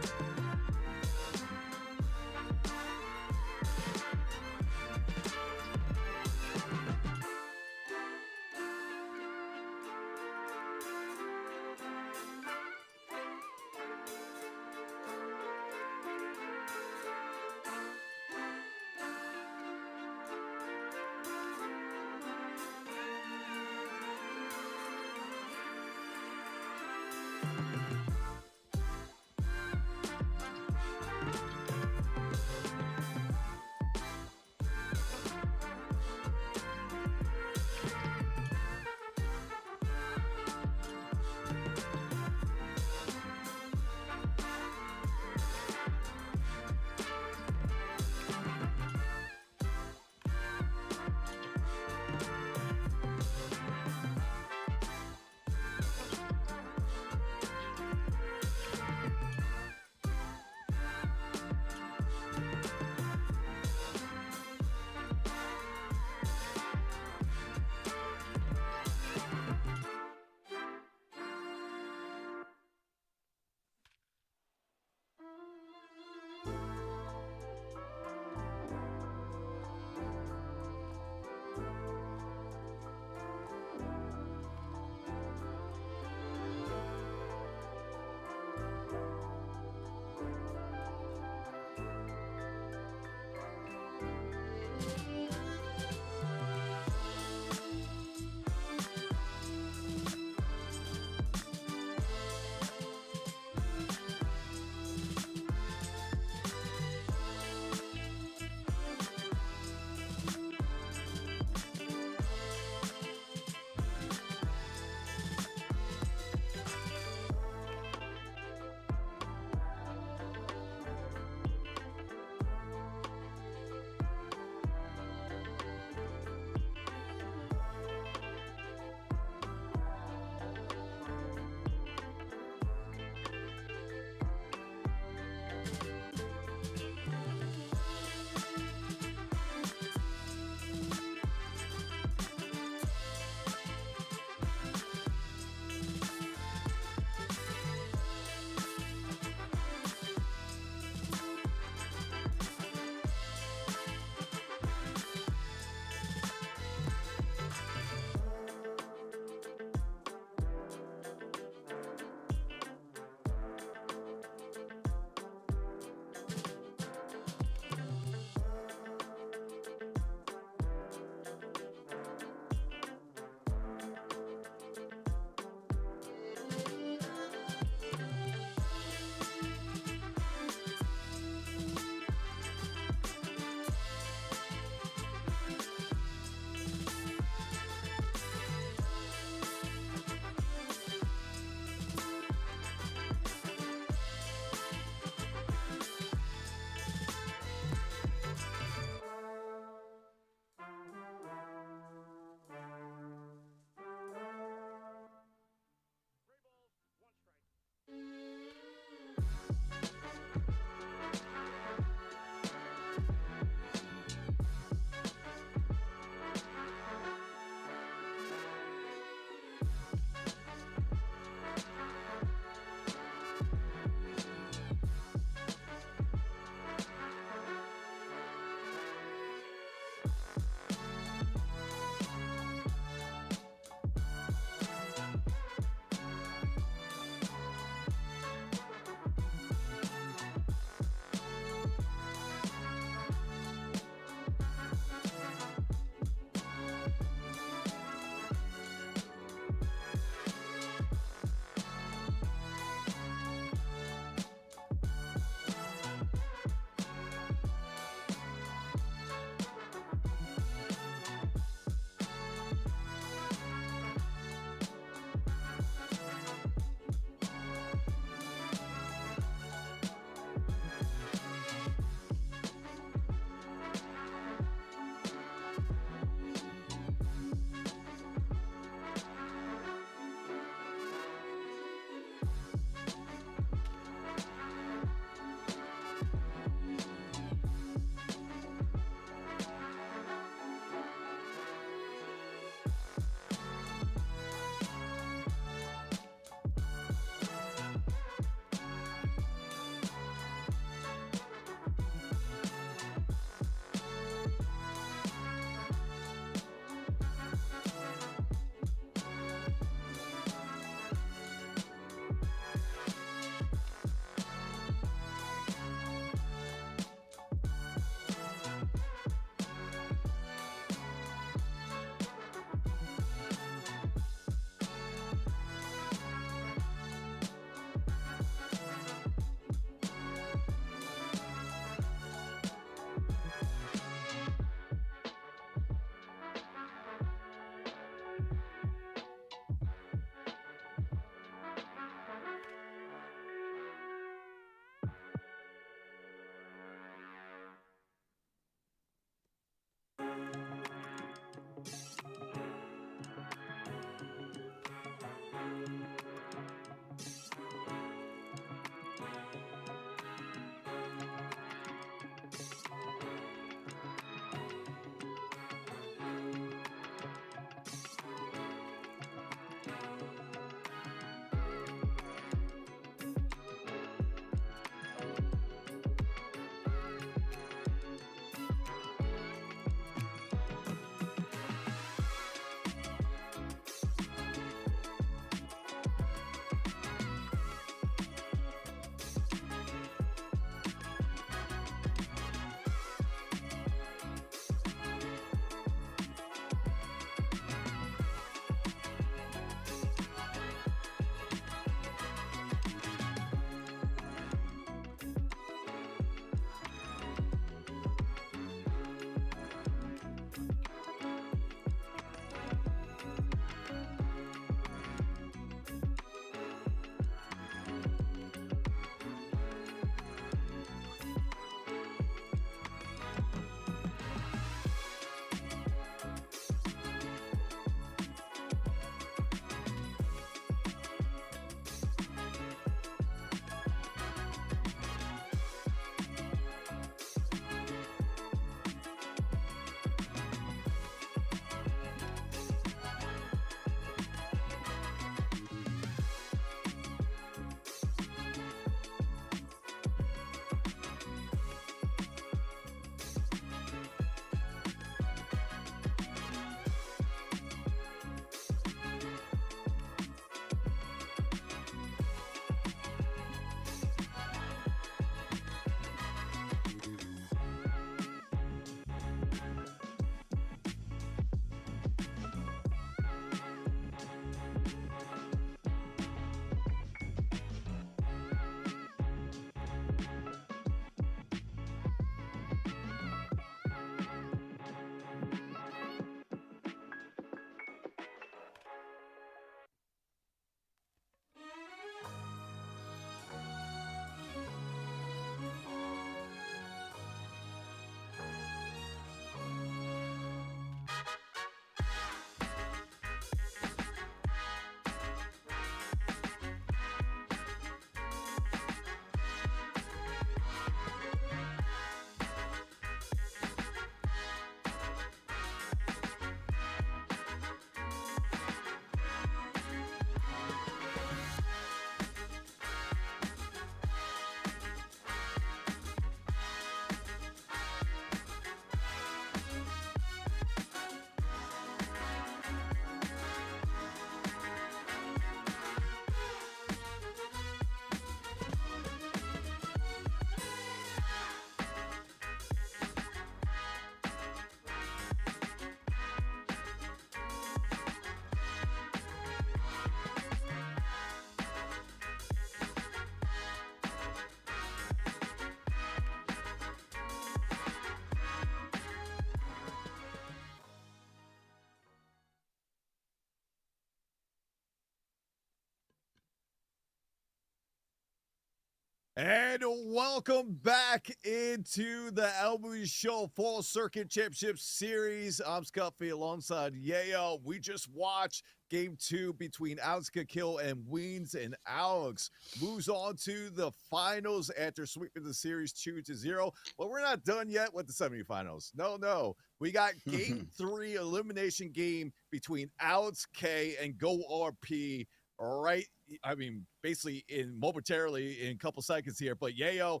Speaker 1: And welcome back into the MLB Show Fall Circuit Championship Series. I'm Scuffy alongside Yayo. We just watched game 2 between Alex Kill and Weens, and Alex moves on to the finals after sweeping the series 2-0. But we're not done yet with the semifinals. No. We got game 3 elimination game between Alex K and Go RP. All right. I mean, basically momentarily in a couple seconds here, but Yayo,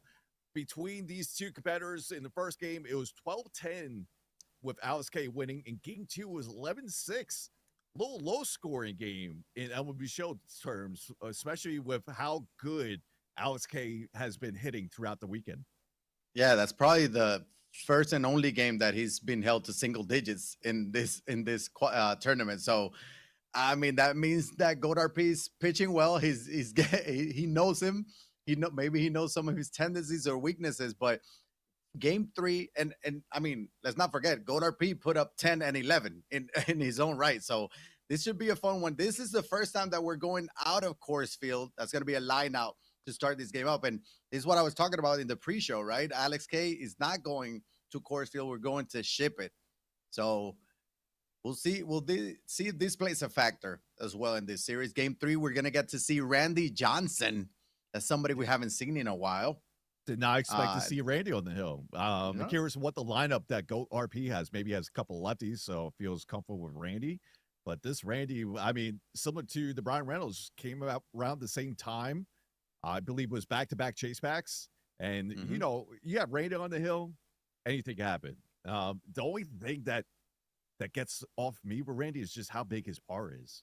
Speaker 1: between these two competitors in the first game, it was 12-10 with Alex K winning. In game 2 was 11-6. A little low scoring game in MLB show terms, especially with how good Alex K has been hitting throughout the weekend.
Speaker 2: Yeah, that's probably the first and only game that he's been held to single digits in this tournament. So I mean, that means that Godarp's pitching well. He knows him. Maybe he knows some of his tendencies or weaknesses. But game 3, and I mean, let's not forget, Godarp put up 10 and 11 in his own right. So this should be a fun one. This is the first time that we're going out of Coors Field. That's going to be a line out to start this game up. And this is what I was talking about in the pre-show, right? Alex K is not going to Coors Field. We're going to ship it. So we'll see. See if this plays a factor as well in this series. Game 3, we're going to get to see Randy Johnson. That's somebody we haven't seen in a while.
Speaker 1: Did not expect to see Randy on the hill. I'm curious what the lineup that Goat RP has. Maybe has a couple of lefties, so feels comfortable with Randy. But this Randy, I mean, similar to the Brian Reynolds, came out around the same time. I believe it was back-to-back chase backs. And, you know, you have Randy on the hill, anything can happen. The only thing that gets off me with Randy is just how big his par is.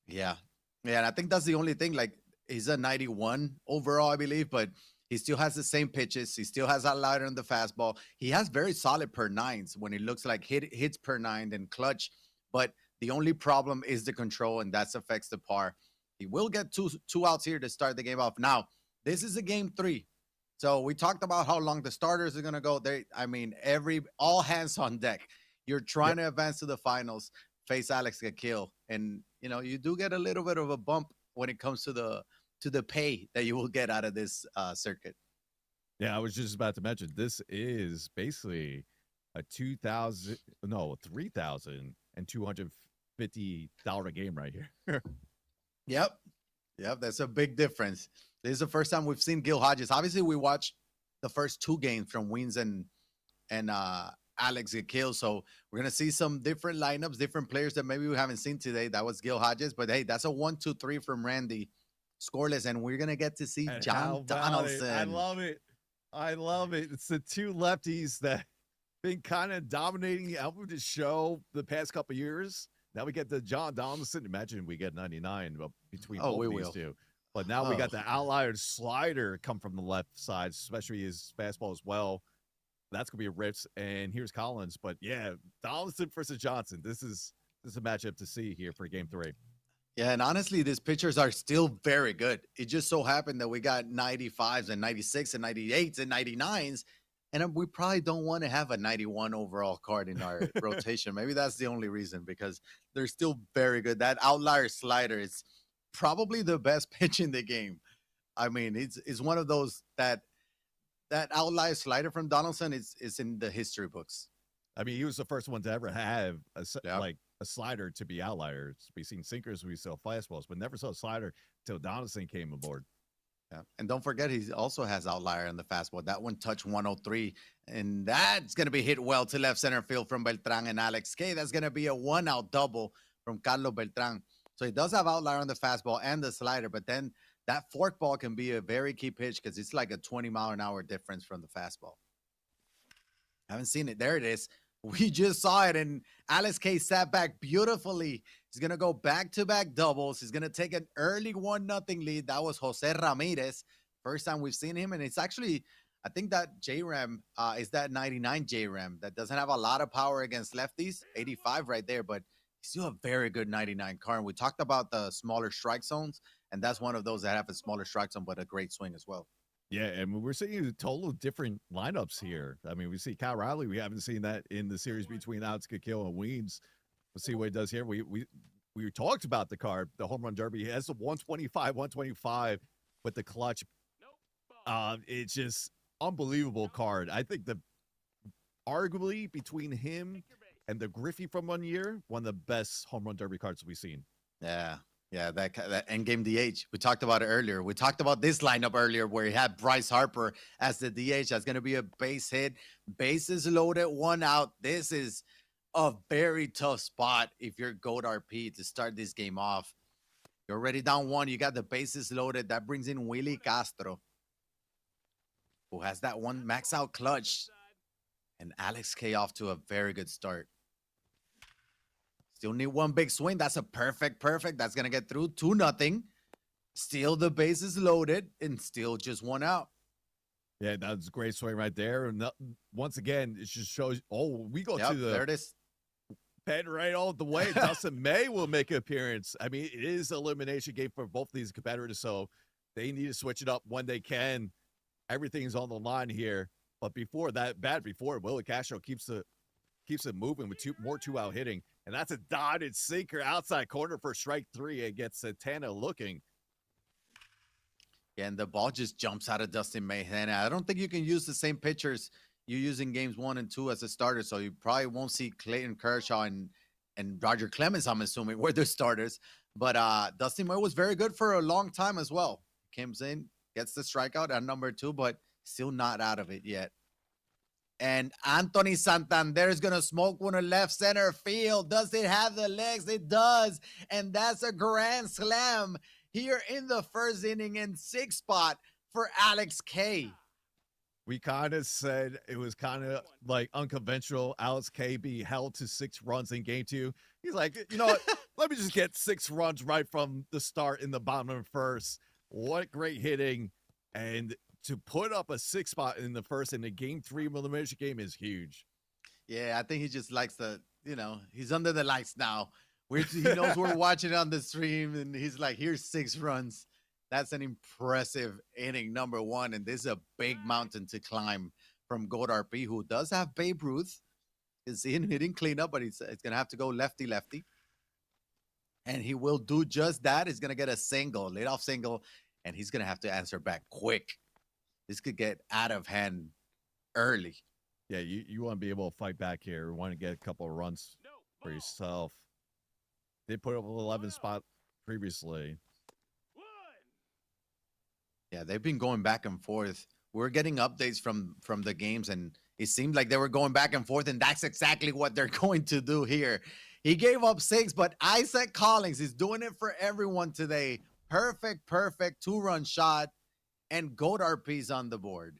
Speaker 2: Yeah. Yeah, and I think that's the only thing. Like, he's a 91 overall, I believe, but he still has the same pitches. He still has that lighter on the fastball. He has very solid per nines when it looks like hits per nine and clutch. But the only problem is the control, and that affects the par. He will get two outs here to start the game off. Now, this is a game 3. So we talked about how long the starters are going to go. I mean, all hands on deck. You're trying to advance to the finals, face Alex Kill, and you know you do get a little bit of a bump when it comes to the pay that you will get out of this circuit.
Speaker 1: Yeah, I was just about to mention this is basically a $3,250 game right here.
Speaker 2: Yep, that's a big difference. This is the first time we've seen Gil Hodges. Obviously, we watched the first 2 games from Weens and Alex Kill. So we're going to see some different lineups, different players that maybe we haven't seen today. That was Gil Hodges. But, hey, that's a 1-2-3 from Randy. Scoreless. And we're going to get to see John Donaldson.
Speaker 1: I love it. It's the 2 lefties that been kind of dominating the album to show the past couple of years. Now we get the John Donaldson. Imagine we get 99 between both of these two. But now we got the outlier slider come from the left side, especially his fastball as well. That's gonna be a rips, and here's Collins. But yeah, Donaldson versus Johnson. This is a matchup to see here for game 3.
Speaker 2: Yeah, and honestly, these pitchers are still very good. It just so happened that we got 95s and 96 and 98s and 99s, and we probably don't want to have a 91 overall card in our rotation. Maybe that's the only reason, because they're still very good. That outlier slider is probably the best pitch in the game. I mean, it's one of those that outlier slider from Donaldson is in the history books.
Speaker 1: I mean, he was the first one to ever have like a slider to be outliers. We've seen sinkers, we saw fastballs, but never saw a slider until Donaldson came aboard.
Speaker 2: Yeah. And don't forget, he also has outlier on the fastball. That one touched 103, and that's going to be hit well to left center field from Beltran and Alex K. That's going to be a 1-out double from Carlos Beltran. So he does have outlier on the fastball and the slider, but then that forkball can be a very key pitch because it's like a 20-mile-an-hour difference from the fastball. I haven't seen it. There it is. We just saw it, and Alex K sat back beautifully. He's going to go back-to-back doubles. He's going to take an early 1-0 lead. That was Jose Ramirez. First time we've seen him, and it's actually, I think that J-Ram is that 99 J-Ram that doesn't have a lot of power against lefties, 85 right there, but he's still a very good 99 car. And we talked about the smaller strike zones, and that's one of those that have a smaller strike zone, but a great swing as well.
Speaker 1: Yeah, and we're seeing total different lineups here. I mean, we see Kyle Riley. We haven't seen that in the series between Alex Kill and Weens. We'll see what he does here. We talked about the card, the home run derby. He has the 125, with the clutch. It's just unbelievable card. I think the arguably between him and the Griffey from 1 year, one of the best home run derby cards we've seen.
Speaker 4: Yeah. Yeah, that endgame DH. We talked about it earlier. We talked about this lineup earlier where he had Bryce Harper as the DH. That's going to be a base hit. Bases loaded, one out. This is a very tough spot if you're Goat RP to start this game off. You're already down one. You got the bases loaded. That brings in Willie Castro, who has that one max out clutch. And Alex K off to a very good start. Still need one big swing. That's a perfect. That's going to get through 2-0. Still the bases loaded and still just one out.
Speaker 1: Yeah, that's a great swing right there. And once again, it just shows. Oh, we go to the
Speaker 4: there it is.
Speaker 1: pen right all the way. Dustin May will make an appearance. I mean, it is an elimination game for both these competitors, so they need to switch it up when they can. Everything's on the line here. But before that, Willie Castro keeps it moving with more 2-out hitting. And that's a dotted sinker outside corner for strike 3. It gets Santana looking.
Speaker 4: Yeah, and the ball just jumps out of Dustin May. And I don't think you can use the same pitchers you use in games 1 and 2 as a starter. So you probably won't see Clayton Kershaw and Roger Clemens, I'm assuming, were the starters. But Dustin May was very good for a long time as well. Comes in, gets the strikeout at number 2, but still not out of it yet. And Anthony Santander is going to smoke one to left center field. Does it have the legs? It does. And that's a grand slam here in the first inning in 6th spot for Alex K.
Speaker 1: We kind of said it was kind of like unconventional. Alex K be held to 6 runs in game 2. He's like, you know what? Let me just get 6 runs right from the start in the bottom of the first. What great hitting. And to put up a 6 spot in the first in the game 3 elimination game is huge.
Speaker 4: Yeah, I think he just likes he's under the lights now. He knows we're watching on the stream, and he's like, here's 6 runs. That's an impressive inning, number 1, and this is a big mountain to climb from Goat RP, who does have Babe Ruth. Is hitting cleanup, but it's going to have to go lefty-lefty. And he will do just that. He's going to get a single, leadoff single, and he's going to have to answer back quick. This could get out of hand early.
Speaker 1: Yeah, you want to be able to fight back here. You want to get a couple of runs for yourself. They put up an 11 spot previously.
Speaker 4: Yeah, they've been going back and forth. We're getting updates from the games, and it seemed like they were going back and forth, and that's exactly what they're going to do here. He gave up 6, but Isaac Collins is doing it for everyone today. Perfect 2-run shot. And Goat RP's on the board.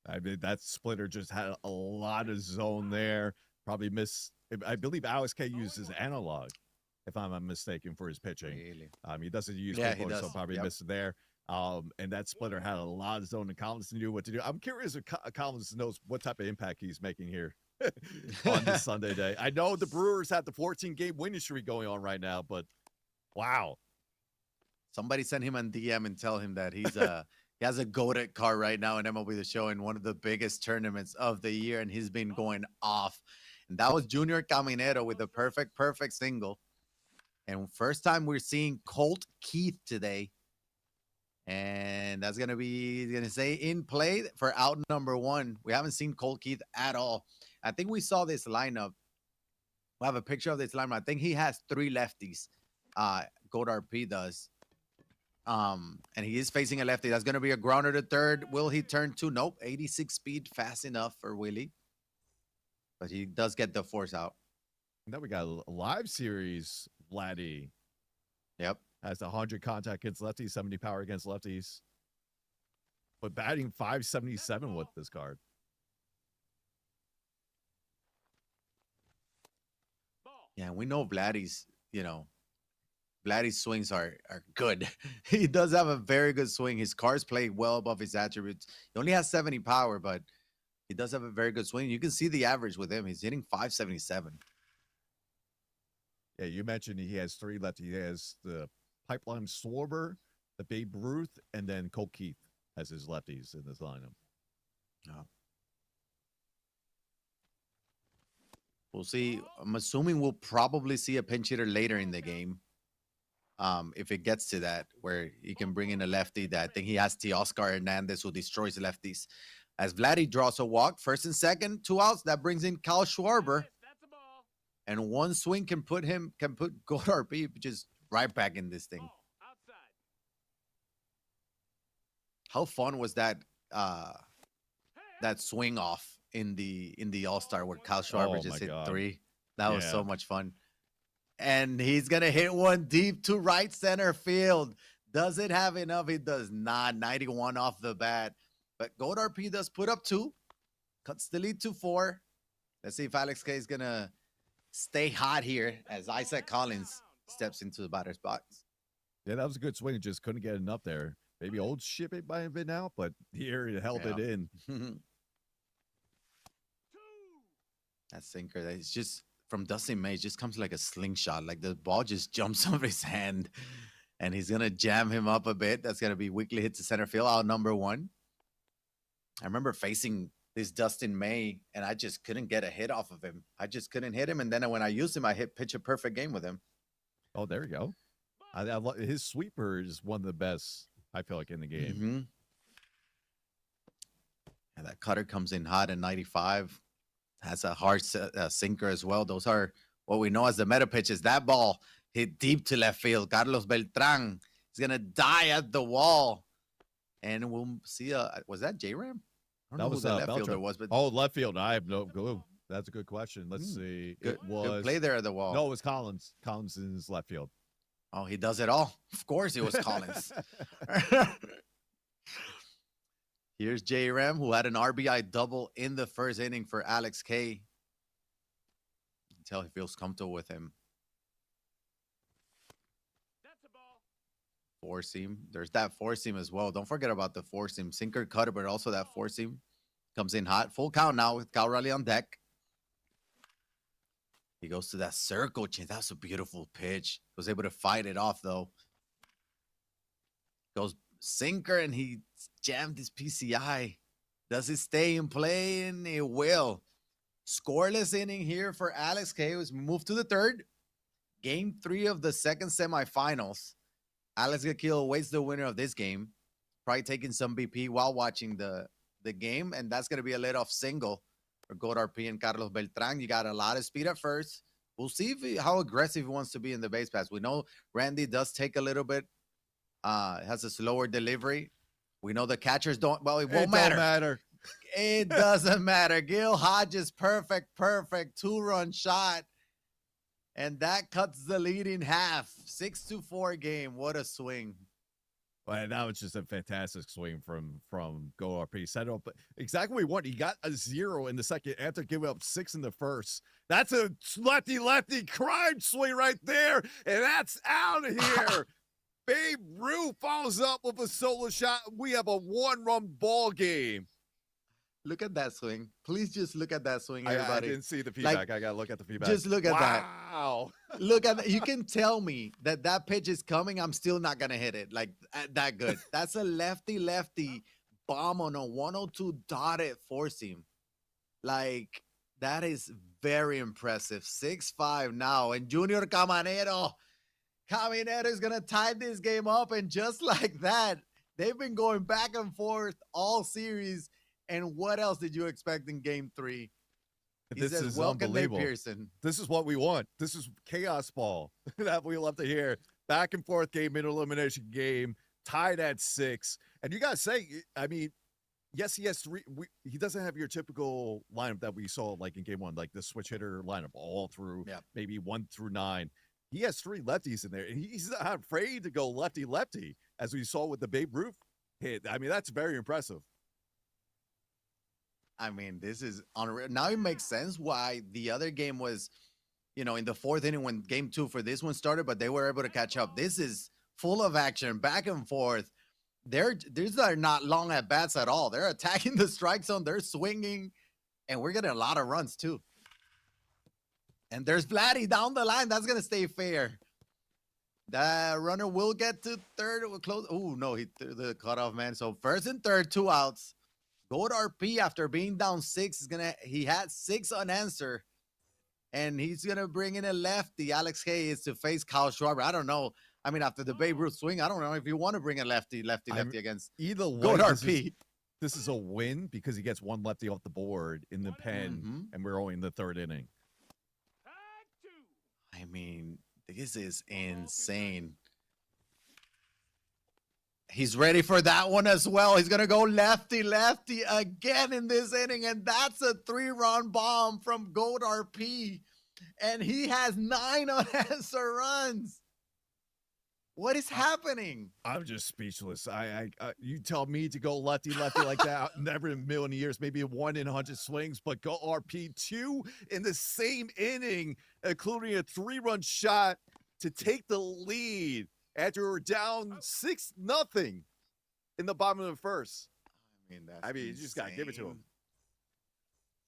Speaker 1: I mean, that splitter just had a lot of zone there. Probably missed. I believe Alex K used his analog, if I'm not mistaken, for his pitching.
Speaker 4: Really?
Speaker 1: He doesn't use
Speaker 4: he
Speaker 1: keyboard,
Speaker 4: does.
Speaker 1: so probably missed it there. And that splitter had a lot of zone, and Collins knew what to do. I'm curious if Collins knows what type of impact he's making here on this Sunday day. I know the Brewers have the 14-game winning streak going on right now, but wow.
Speaker 4: Somebody send him a DM and tell him that he's he has a goated car right now in MLB The Show in one of the biggest tournaments of the year, and he's been going off. And that was Junior Caminero with a perfect single. And first time we're seeing Colt Keith today. And that's going to say in play for out number 1. We haven't seen Colt Keith at all. I think we saw this lineup. We have a picture of this lineup. I think he has 3 lefties. Goat RP does. And he is facing a lefty. That's going to be a grounder to third. Will he turn 2? Nope. 86 speed, fast enough for Willie. But he does get the force out.
Speaker 1: And then we got a live series, Vladdy.
Speaker 4: Yep.
Speaker 1: Has 100 contact against lefties, 70 power against lefties. But batting 577 with this card.
Speaker 4: Yeah, we know Vladdy's swings are good. He does have a very good swing. His cars play well above his attributes. He only has 70 power, but he does have a very good swing. You can see the average with him. He's hitting 577.
Speaker 1: Yeah, you mentioned he has 3 lefties. He has the Pipeline Schwarber, the Babe Ruth, and then Colt Keith as his lefties in this lineup.
Speaker 4: Oh. We'll see. I'm assuming we'll probably see a pinch hitter later in the game. if it gets to that where he can bring in a lefty. That I think he has Oscar Hernandez who destroys lefties. As Vladdy draws a walk, first and second, 2 outs. That brings in Kyle Schwarber, and one swing can put Goddard just right back in this thing. How fun was that? That swing off in the All-Star where Kyle Schwarber just hit 3. That was so much fun. And he's gonna hit one deep to right center field. Does it have enough? It does not. 91 off the bat. But Goddard P does put up 2. Cuts the lead to 4. Let's see if Alex K is gonna stay hot here as Isaac Collins steps into the batter's box.
Speaker 1: Yeah, that was a good swing. Just couldn't get enough there. Maybe old ship it might have been out, but here it held it in.
Speaker 4: That sinker, it's just from Dustin May, just comes like a slingshot. Like the ball just jumps off his hand, and he's gonna jam him up a bit. That's gonna be weakly hit to center field. Out number 1. I remember facing this Dustin May, and I just couldn't get a hit off of him. I just couldn't hit him, and then when I used him, I hit pitch a perfect game with him.
Speaker 1: Oh, there you go. His sweeper is one of the best, I feel like, in the game.
Speaker 4: And that cutter comes in hot at 95. Has a hard sinker as well. Those are what we know as the meta pitches. That ball hit deep to left field. Carlos Beltran is going to die at the wall. And we'll see. Was that J-Ram? I don't know who the left fielder was. But
Speaker 1: left field. I have no clue. That's a good question. Let's see.
Speaker 4: Good play there at the wall.
Speaker 1: No, it was Collins. Collins in his left field.
Speaker 4: Oh, he does it all. Of course it was Collins. Here's J-Ram, who had an RBI double in the first inning for Alex K. Until he feels comfortable with him.
Speaker 3: That's a ball.
Speaker 4: 4-seam. There's that 4-seam as well. Don't forget about the 4-seam. Sinker, cutter, but also that 4-seam. Comes in hot. Full count now with Cal Raleigh on deck. He goes to that circle change. That's a beautiful pitch. Was able to fight it off, though. Goes sinker, and he jammed his PCI. Does it stay in play? And it will. Scoreless inning here for Alex K. Who's moved to the 3rd. Game 3 of the second semifinals. Alex Gakil awaits the winner of this game. Probably taking some BP while watching the game. And that's going to be a leadoff single for Goddard P and Carlos Beltran. You got a lot of speed at first. We'll see how aggressive he wants to be in the base pass. We know Randy does take a little bit. Has a slower delivery. We know the catchers don't. Well, it won't matter. It doesn't matter. Gil Hodges, perfect 2-run shot. And that cuts the lead in half. 6-4 game. What a swing.
Speaker 1: Well, that was just a fantastic swing from Goddard P. Set up exactly what he wanted. He got a 0 in the second after giving up 6 in the first. That's a lefty crime swing right there. And that's out of here. Babe Ruth follows up with a solo shot. We have a 1-run ball game.
Speaker 4: Look at that swing. Please just look at that swing, everybody.
Speaker 1: I didn't see the feedback. I got to look at the feedback.
Speaker 4: Just look at that.
Speaker 1: Wow.
Speaker 4: Look at that. You can tell me that pitch is coming. I'm still not going to hit it like that good. That's a lefty bomb on a 102 dotted 4-seam. Like, that is very impressive. 6-5 now. And Junior Caminero is going to tie this game up. And just like that, they've been going back and forth all series. And what else did you expect in game 3?
Speaker 1: This is unbelievable.
Speaker 4: Pearson.
Speaker 1: This is what we want. This is chaos ball that we love to hear. Back and forth game, elimination game, tied at 6. And you got to say, I mean, yes, he has 3. He doesn't have your typical lineup that we saw like in game 1, like the switch hitter lineup all through maybe 1 through 9. He has 3 lefties in there, and he's not afraid to go lefty, as we saw with the Babe Ruth hit. I mean, that's very impressive.
Speaker 4: I mean, this is unreal. Now it makes sense why the other game was, in the 4th inning when game 2 for this one started, but they were able to catch up. This is full of action, back and forth. These are not long at bats at all. They're attacking the strike zone. They're swinging, and we're getting a lot of runs too. And there's Vladdy down the line. That's going to stay fair. The runner will get to 3rd. We'll close. Oh, no, he threw the cutoff man. So 1st and 3rd, 2 outs. Goddard P, after being down 6, he had 6 unanswered, and he's gonna bring in a lefty. Alex K is to face Kyle Schwarber. I don't know. I mean, after the Babe Ruth swing, I don't know if you want to bring a lefty against
Speaker 1: Either
Speaker 4: Goat
Speaker 1: way,
Speaker 4: RP.
Speaker 1: this is a win because he gets one lefty off the board in the pen, and we're only in the third inning.
Speaker 4: I mean, this is insane. He's ready for that one as well. He's going to go lefty again in this inning, and that's a 3-run bomb from Goat RP. And he has 9 unanswered runs. What is happening?
Speaker 1: I'm just speechless. You tell me to go lefty like that, never in a million years, maybe a 1 in 100 swings, but go RP 2 in the same inning, including a 3-run shot to take the lead after we're down 6-0 in the bottom of the first.
Speaker 4: I mean,
Speaker 1: you just got to give it to him.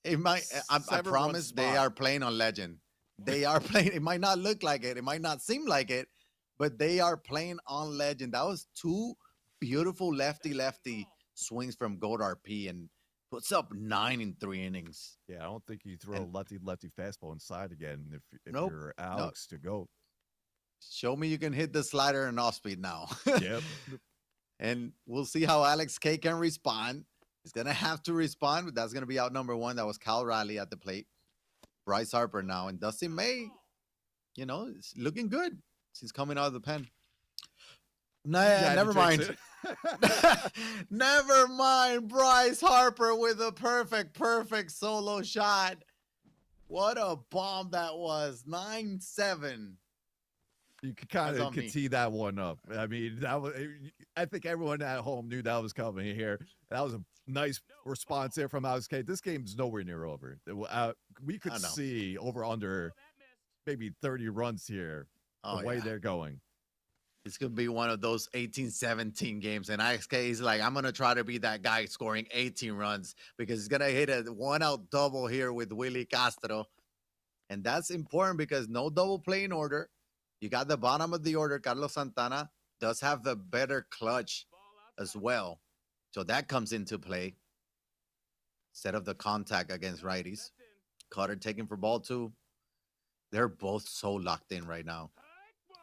Speaker 4: It might. I promise they are playing on legend. They are playing. It might not look like it. It might not seem like it, but they are playing on legend. That was 2 beautiful lefty swings from Goat RP and puts up 9 in 3 innings.
Speaker 1: Yeah, I don't think you throw a lefty fastball inside again if
Speaker 4: Nope,
Speaker 1: you're Alex to go.
Speaker 4: Show me you can hit the slider and off speed now.
Speaker 1: Yep.
Speaker 4: And we'll see how Alex K can respond. He's going to have to respond, but that's going to be out number 1. That was Cal Riley at the plate. Bryce Harper now. And Dustin May, is looking good. He's coming out of the pen. Never mind. Never mind. Bryce Harper with a perfect solo shot. What a bomb that was. 9-7.
Speaker 1: You could tee that one up. I mean, I think everyone at home knew that was coming here. That was a nice response there from Alex K. This game's nowhere near over. We could see over under maybe 30 runs here. The way they're going.
Speaker 4: It's going to be one of those 18-17 games. And Alex K is like, I'm going to try to be that guy scoring 18 runs because he's going to hit a 1-out double here with Willie Castro. And that's important because no double play in order. You got the bottom of the order. Carlos Santana does have the better clutch as well. So that comes into play. Instead of the contact against righties. Cutter taking for ball 2. They're both so locked in right now.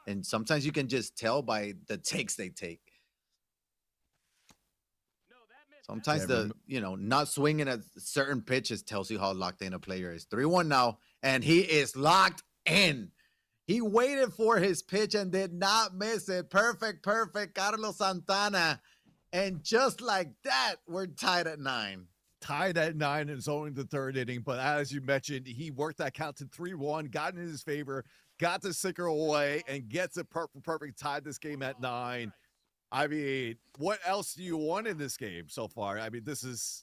Speaker 4: And sometimes you can just tell by the takes they take. Sometimes not swinging at certain pitches tells you how locked in a player is. 3-1 now, and he is locked in. He waited for his pitch and did not miss it. Perfect, Carlos Santana. And just like that, we're tied at 9.
Speaker 1: Tied at 9 and it's only the third inning. But as you mentioned, he worked that count to 3-1, got in his favor, got the sinker away, and gets a perfect tied this game at 9. I mean, what else do you want in this game so far? I mean, this is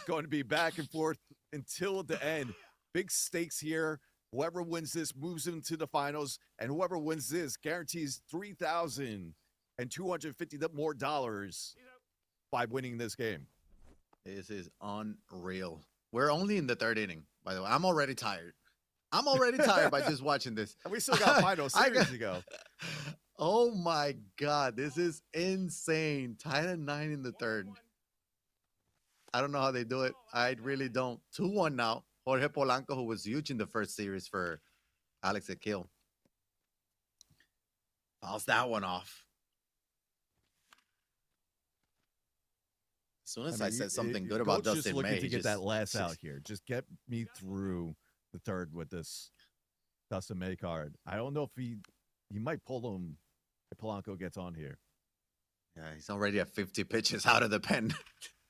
Speaker 1: going to be back and forth until the end. Big stakes here. Whoever wins this moves into the finals, and whoever wins this guarantees $3,250 more by winning this game.
Speaker 4: This is unreal. We're only in the third inning, by the way. I'm already tired. By just watching this.
Speaker 1: And we still got final series to go.
Speaker 4: Oh my God, this is insane. Tied at 9 in the third. I don't know how they do it. I really don't. 2-1 now. Jorge Polanco, who was huge in the first series for Alex Akil. Fouls that one off. As soon as I said something good about Dustin
Speaker 1: May,
Speaker 4: May,
Speaker 1: to get that last out here. Just get me through the third with this Dustin May card. I don't know if he might pull him if Polanco gets on here.
Speaker 4: Yeah, he's already at 50 pitches out of the pen.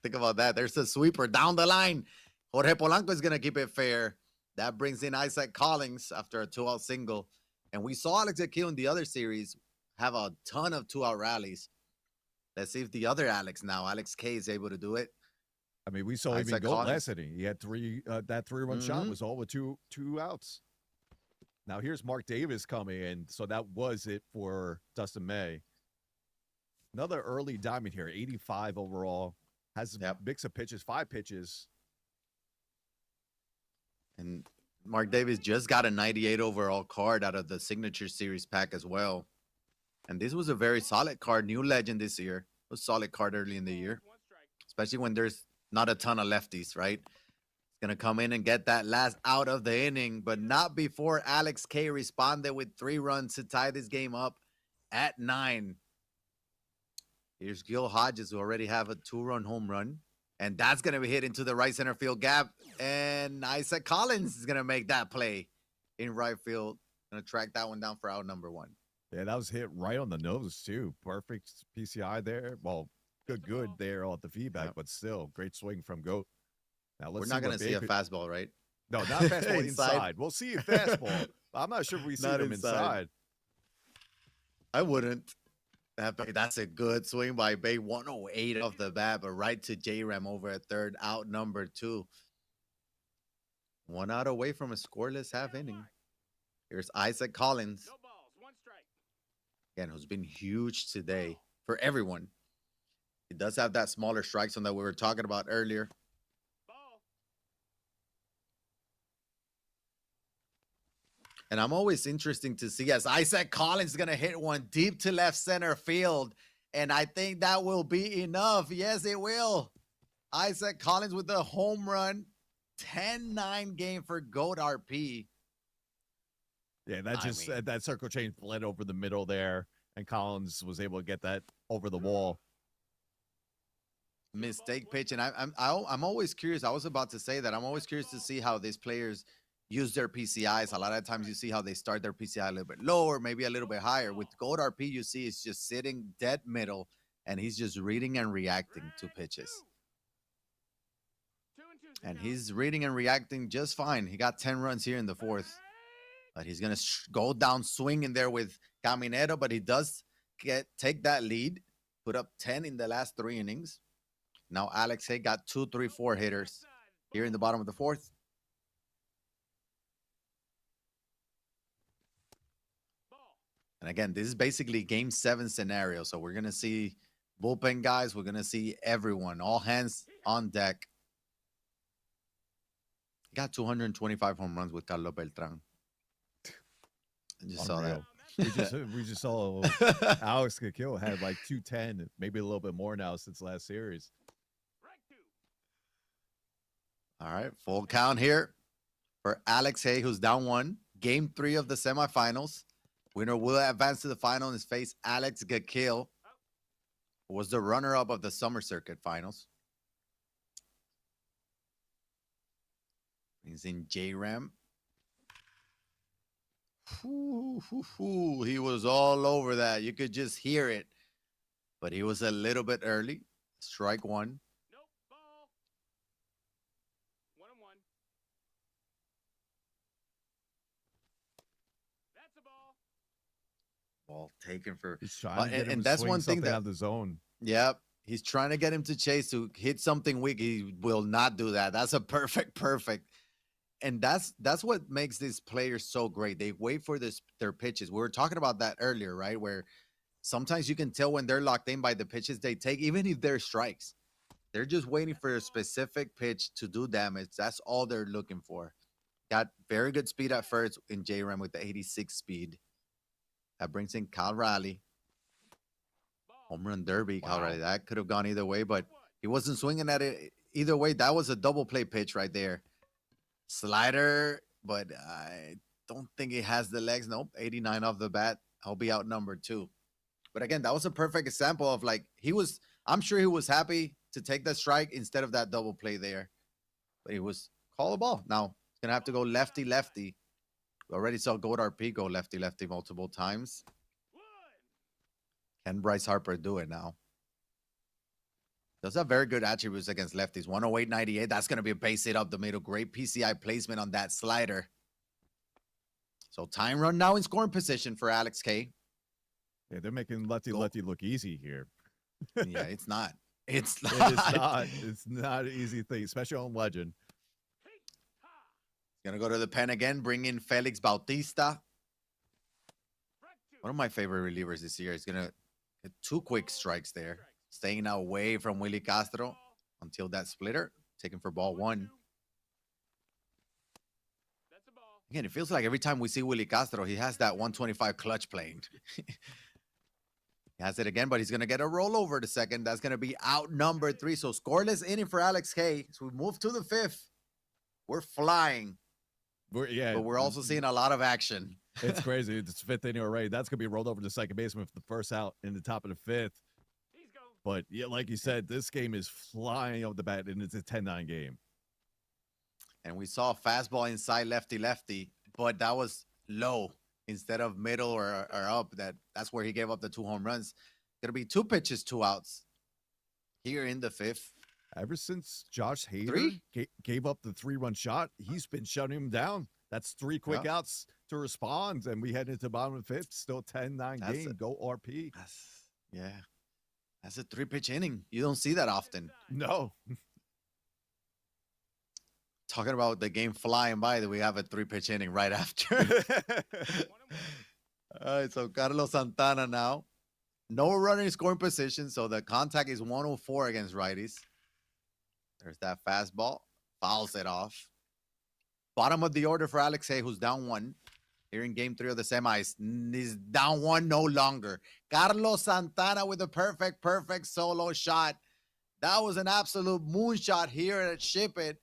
Speaker 4: Think about that. There's a sweeper down the line. Jorge Polanco is going to keep it fair. That brings in Isaac Collins after a 2-out single. And we saw Alex Akil in the other series have a ton of 2-out rallies. Let's see if the other Alex now, Alex K, is able to do it.
Speaker 1: I mean, we saw
Speaker 4: Isaac
Speaker 1: even go
Speaker 4: Collins.
Speaker 1: last inning. He had that 3-run shot was all with two outs. Now here's Mark Davis coming in. So that was it for Dustin May. Another early diamond here, 85 overall. Has a mix of pitches, 5 pitches.
Speaker 4: And Mark Davis just got a 98 overall card out of the Signature Series pack as well. And this was a very solid card. New legend this year. It was a solid card early in the year. Especially when there's not a ton of lefties, right? It's going to come in and get that last out of the inning. But not before Alex K responded with 3 runs to tie this game up. at 9. Here's Gil Hodges, who already have a 2-run home run. And that's going to be hit into the right center field gap. And Isaac Collins is going to make that play in right field. Going to track that one down for out number 1.
Speaker 1: Yeah, that was hit right on the nose, too. Perfect PCI there. Well, good there on the feedback, but still, great swing from Goat. Now
Speaker 4: We're not going to see a fastball, right?
Speaker 1: No, not fastball inside. We'll see a fastball. I'm not sure if we see them inside.
Speaker 4: I wouldn't. That's a good swing by Bay. 108 off the bat, but right to J-Ram over at third, out number 2. 1 out away from a scoreless half inning. Here's Isaac Collins.
Speaker 3: No balls, 1 strike.
Speaker 4: Again, who's been huge today for everyone. He does have that smaller strike zone that we were talking about earlier.
Speaker 3: Ball.
Speaker 4: And I'm always interesting to see as Isaac Collins is going to hit one deep to left center field. And I think that will be enough. Yes, it will. Isaac Collins with the home run. 10-9 game for GOAT RP.
Speaker 1: Yeah, that circle change bled over the middle there, and Collins was able to get that over the wall.
Speaker 4: Mistake pitch, and I'm always curious. I was about to say that I'm always curious to see how these players use their PCIs. A lot of times you see how they start their PCI a little bit lower, maybe a little bit higher. With GOAT RP, you see it's just sitting dead middle, and he's just reading and reacting to pitches. And he's reading and reacting just fine. He got 10 runs here in the 4th. But he's going to go down swinging there with Caminero, but he does take that lead, put up 10 in the last 3 innings. Now Alex Hay got 2, 3, 4 hitters here in the bottom of the 4th. And again, this is basically game 7 scenario. So we're going to see bullpen guys. We're going to see everyone, all hands on deck. He got 225 home runs with Carlos Beltran. I just saw that.
Speaker 1: We just saw Alex Kakil had like 210, maybe a little bit more now since last series.
Speaker 4: All right, full count here for Alex Hay, who's down 1. Game 3 of the semifinals. Winner will advance to the final and face Alex Kakil, who was the runner-up of the summer circuit finals. He's in J-Ram. He was all over that. You could just hear it. But he was a little bit early. Strike 1.
Speaker 3: Nope, ball. 1-1. That's a ball.
Speaker 4: Ball taken for.
Speaker 1: He's trying to get him
Speaker 4: and
Speaker 1: to
Speaker 4: that's
Speaker 1: swing
Speaker 4: one thing
Speaker 1: something
Speaker 4: that
Speaker 1: out of the zone.
Speaker 4: Yep. He's trying to get him to chase to hit something weak. He will not do that. That's a perfect. And that's what makes these players so great. They wait for their pitches. We were talking about that earlier, right? Where sometimes you can tell when they're locked in by the pitches they take, even if they're strikes. They're just waiting for a specific pitch to do damage. That's all they're looking for. Got very good speed at first in J-Ram with the 86 speed. That brings in Cal Raleigh. Home run derby, Cal Raleigh. That could have gone either way, but he wasn't swinging at it either way. That was a double play pitch right there. Slider, but I don't think he has the legs. Nope, 89 off the bat. I'll be out number 2. But again, that was a perfect example of like I'm sure he was happy to take that strike instead of that double play there. But he was call a ball. Now he's gonna have to go lefty. We already saw GOAT RP go lefty multiple times. Can Bryce Harper do it now? Those are very good attributes against lefties. 108.98. That's going to be a base hit up the middle. Great PCI placement on that slider. So time run now in scoring position for Alex K.
Speaker 1: Yeah, they're making lefty look easy here.
Speaker 4: Yeah, it's not. It's not.
Speaker 1: It is not. It's not an easy thing, especially on Legend.
Speaker 4: Going to go to the pen again. Bring in Felix Bautista. One of my favorite relievers this year. He's going to get 2 quick strikes there. Staying away from Willie Castro until that splitter. Taken for ball 1. Again, it feels like every time we see Willie Castro, he has that 125 clutch playing. He has it again, but he's going to get a rollover to second. That's going to be out number 3. So scoreless inning for Alex K. So we move to the 5th. We're flying. but we're also seeing a lot of action.
Speaker 1: It's crazy. It's fifth inning already. That's gonna be rolled over to second baseman for the first out in the top of the fifth. But yeah, like you said, this game is flying off the bat, and it's a 10-9 game.
Speaker 4: And we saw a fastball inside lefty, but that was low instead of middle or up. That's where he gave up the 2 home runs. Gonna be 2 pitches, 2 outs here in the fifth.
Speaker 1: Ever since Josh Hader gave up the 3-run shot, he's been shutting him down. That's 3 quick outs to respond, and we head into the bottom of the fifth. Still 10-9 game. Go RP.
Speaker 4: That's a 3-pitch inning. You don't see that often.
Speaker 1: No.
Speaker 4: Talking about the game flying by, that we have a 3-pitch inning right after. All right, so Carlos Santana now. No runner in scoring position, so the contact is 104 against righties. There's that fastball. Fouls it off. Bottom of the order for Alex Hay, who's down 1. Here in game 3 of the semis. He's down 1 no longer. Carlos Santana with a perfect solo shot. That was an absolute moonshot here at Ship It.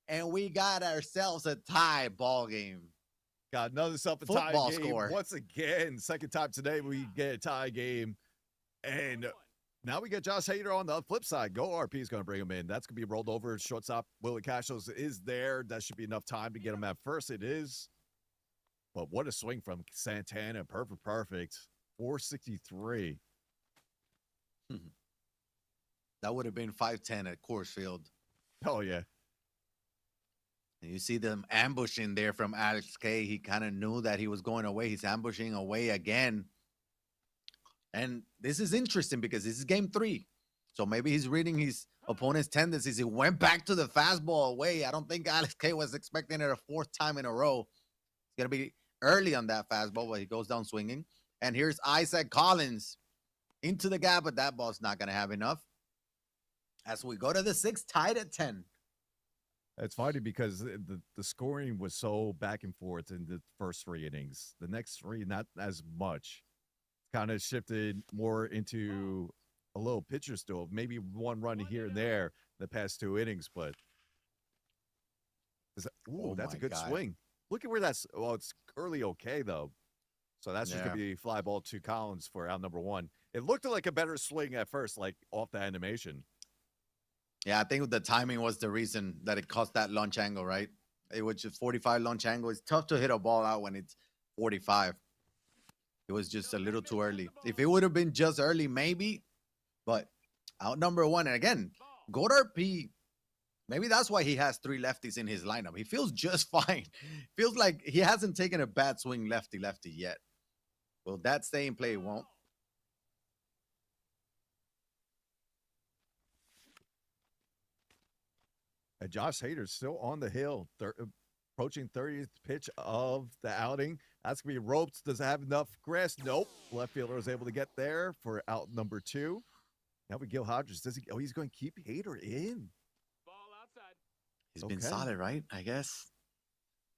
Speaker 4: And we got ourselves a tie ball game.
Speaker 1: Got another tie game. Score. Once again, second time today we get a tie game. And now we get Josh Hader on the flip side. Go RP is going to bring him in. That's going to be rolled over. Shortstop Willie Castros is there. That should be enough time to get him at first. It is. But what a swing from Santana. Perfect. 463.
Speaker 4: That would have been 5-10 at Coors Field.
Speaker 1: Oh, yeah.
Speaker 4: And you see them ambushing there from Alex K. He kind of knew that he was going away. He's ambushing away again. And this is interesting because this is game 3. So maybe he's reading his opponent's tendencies. He went back to the fastball away. I don't think Alex K was expecting it a 4th time in a row. It's going to be early on that fastball, but he goes down swinging. And here's Isaac Collins into the gap, but that ball's not going to have enough. As we go to the 6th, tied at 10.
Speaker 1: It's funny because the scoring was so back and forth in the first 3 innings. The next 3, not as much. Kind of shifted more into a little pitcher still. Maybe 1 run here and there the past 2 innings, but that's a good swing. Look at where that's. Well, it's early okay though, so that's just gonna be fly ball to Collins for out number 1. It looked like a better swing at first, like off the animation.
Speaker 4: Yeah, I think the timing was the reason that it caused that launch angle, right? It was just 45 launch angle. It's tough to hit a ball out when it's 45. It was just a little too early. If it would have been just early, maybe. But out number 1. And again, Goddard P, maybe that's why he has 3 lefties in his lineup. He feels just fine. Feels like he hasn't taken a bad swing lefty yet. Will that stay in play? It won't.
Speaker 1: And Josh Hader's still on the hill. Approaching 30th pitch of the outing. That's going to be roped. Does it have enough grass? Nope. Left fielder was able to get there for out number 2. Now we Gil Hodges. He's going to keep Hader in.
Speaker 3: Ball outside.
Speaker 4: He's been solid, right? I guess.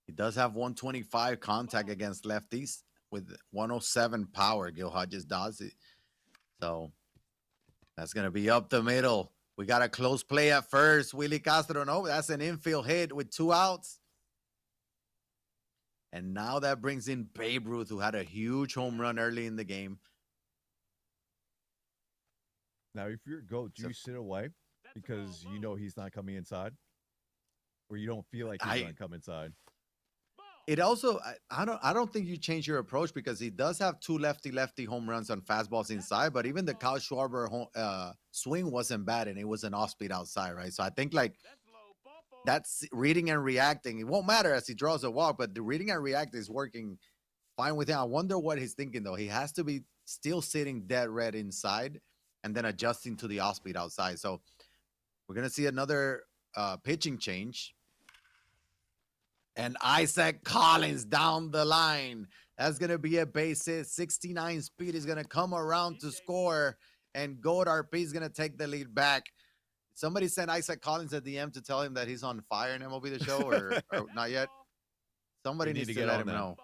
Speaker 4: He does have 125 contact against lefties with 107 power. Gil Hodges does it. So that's going to be up the middle. We got a close play at first. Willie Castro, no, that's an infield hit with 2 outs. And now that brings in Babe Ruth, who had a huge home run early in the game.
Speaker 1: Now, if you're a GOAT, do you sit away because you know he's not coming inside? Or you don't feel like he's going to come inside?
Speaker 4: It also, I don't think you change your approach because he does have 2 lefty home runs on fastballs inside, but even the Kyle Schwarber swing wasn't bad, and it was an off-speed outside, right? So I think like that's reading and reacting. It won't matter as he draws a walk, but the reading and react is working fine with him. I wonder what he's thinking though. He has to be still sitting dead red inside and then adjusting to the off-speed outside. So we're gonna see another pitching change. And Isaac Collins down the line. That's going to be a base hit. 69 speed is going to come around to score. And Gold RP is going to take the lead back. Somebody sent Isaac Collins a DM to tell him that he's on fire in MLB The Show or not yet. Somebody needs to let him know.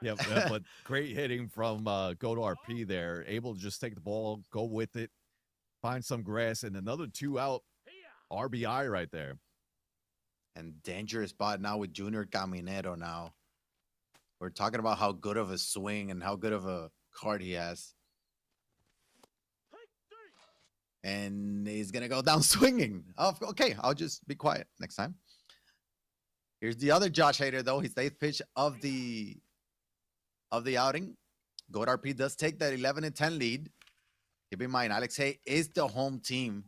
Speaker 1: Yeah, but great hitting from Gold RP there. Able to just take the ball, go with it, find some grass, and another 2-out RBI right there.
Speaker 4: And dangerous spot now with Junior Caminero now. We're talking about how good of a swing and how good of a card he has. And he's going to go down swinging. Oh, okay, I'll just be quiet next time. Here's the other Josh Hader, though. His 8th pitch of the outing. Goat RP does take that 11-10 lead. Keep in mind, Alex Hay is the home team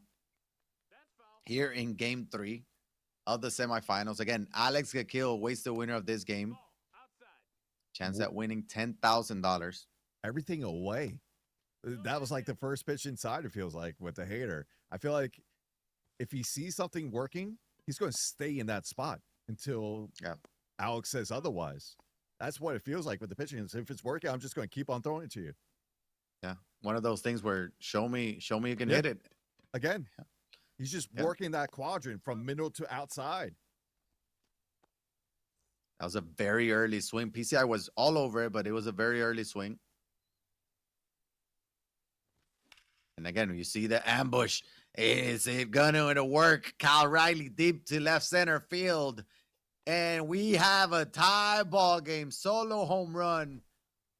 Speaker 4: here in Game 3 of the semifinals. Again, Alex Gakil awaits the winner of this game. Chance at winning $10,000.
Speaker 1: Everything away. That was like the first pitch inside, it feels like, with the Hater. I feel like if he sees something working, he's going to stay in that spot until Alex says otherwise. That's what it feels like with the pitching. If it's working, I'm just going to keep on throwing it to you.
Speaker 4: Yeah. One of those things where show me you can hit it.
Speaker 1: Again, he's just working that quadrant from middle to outside.
Speaker 4: That was a very early swing. PCI was all over it, but it was a very early swing. And again, you see the ambush. Is it gonna work? Kyle Riley deep to left center field. And we have a tie ball game. Solo home run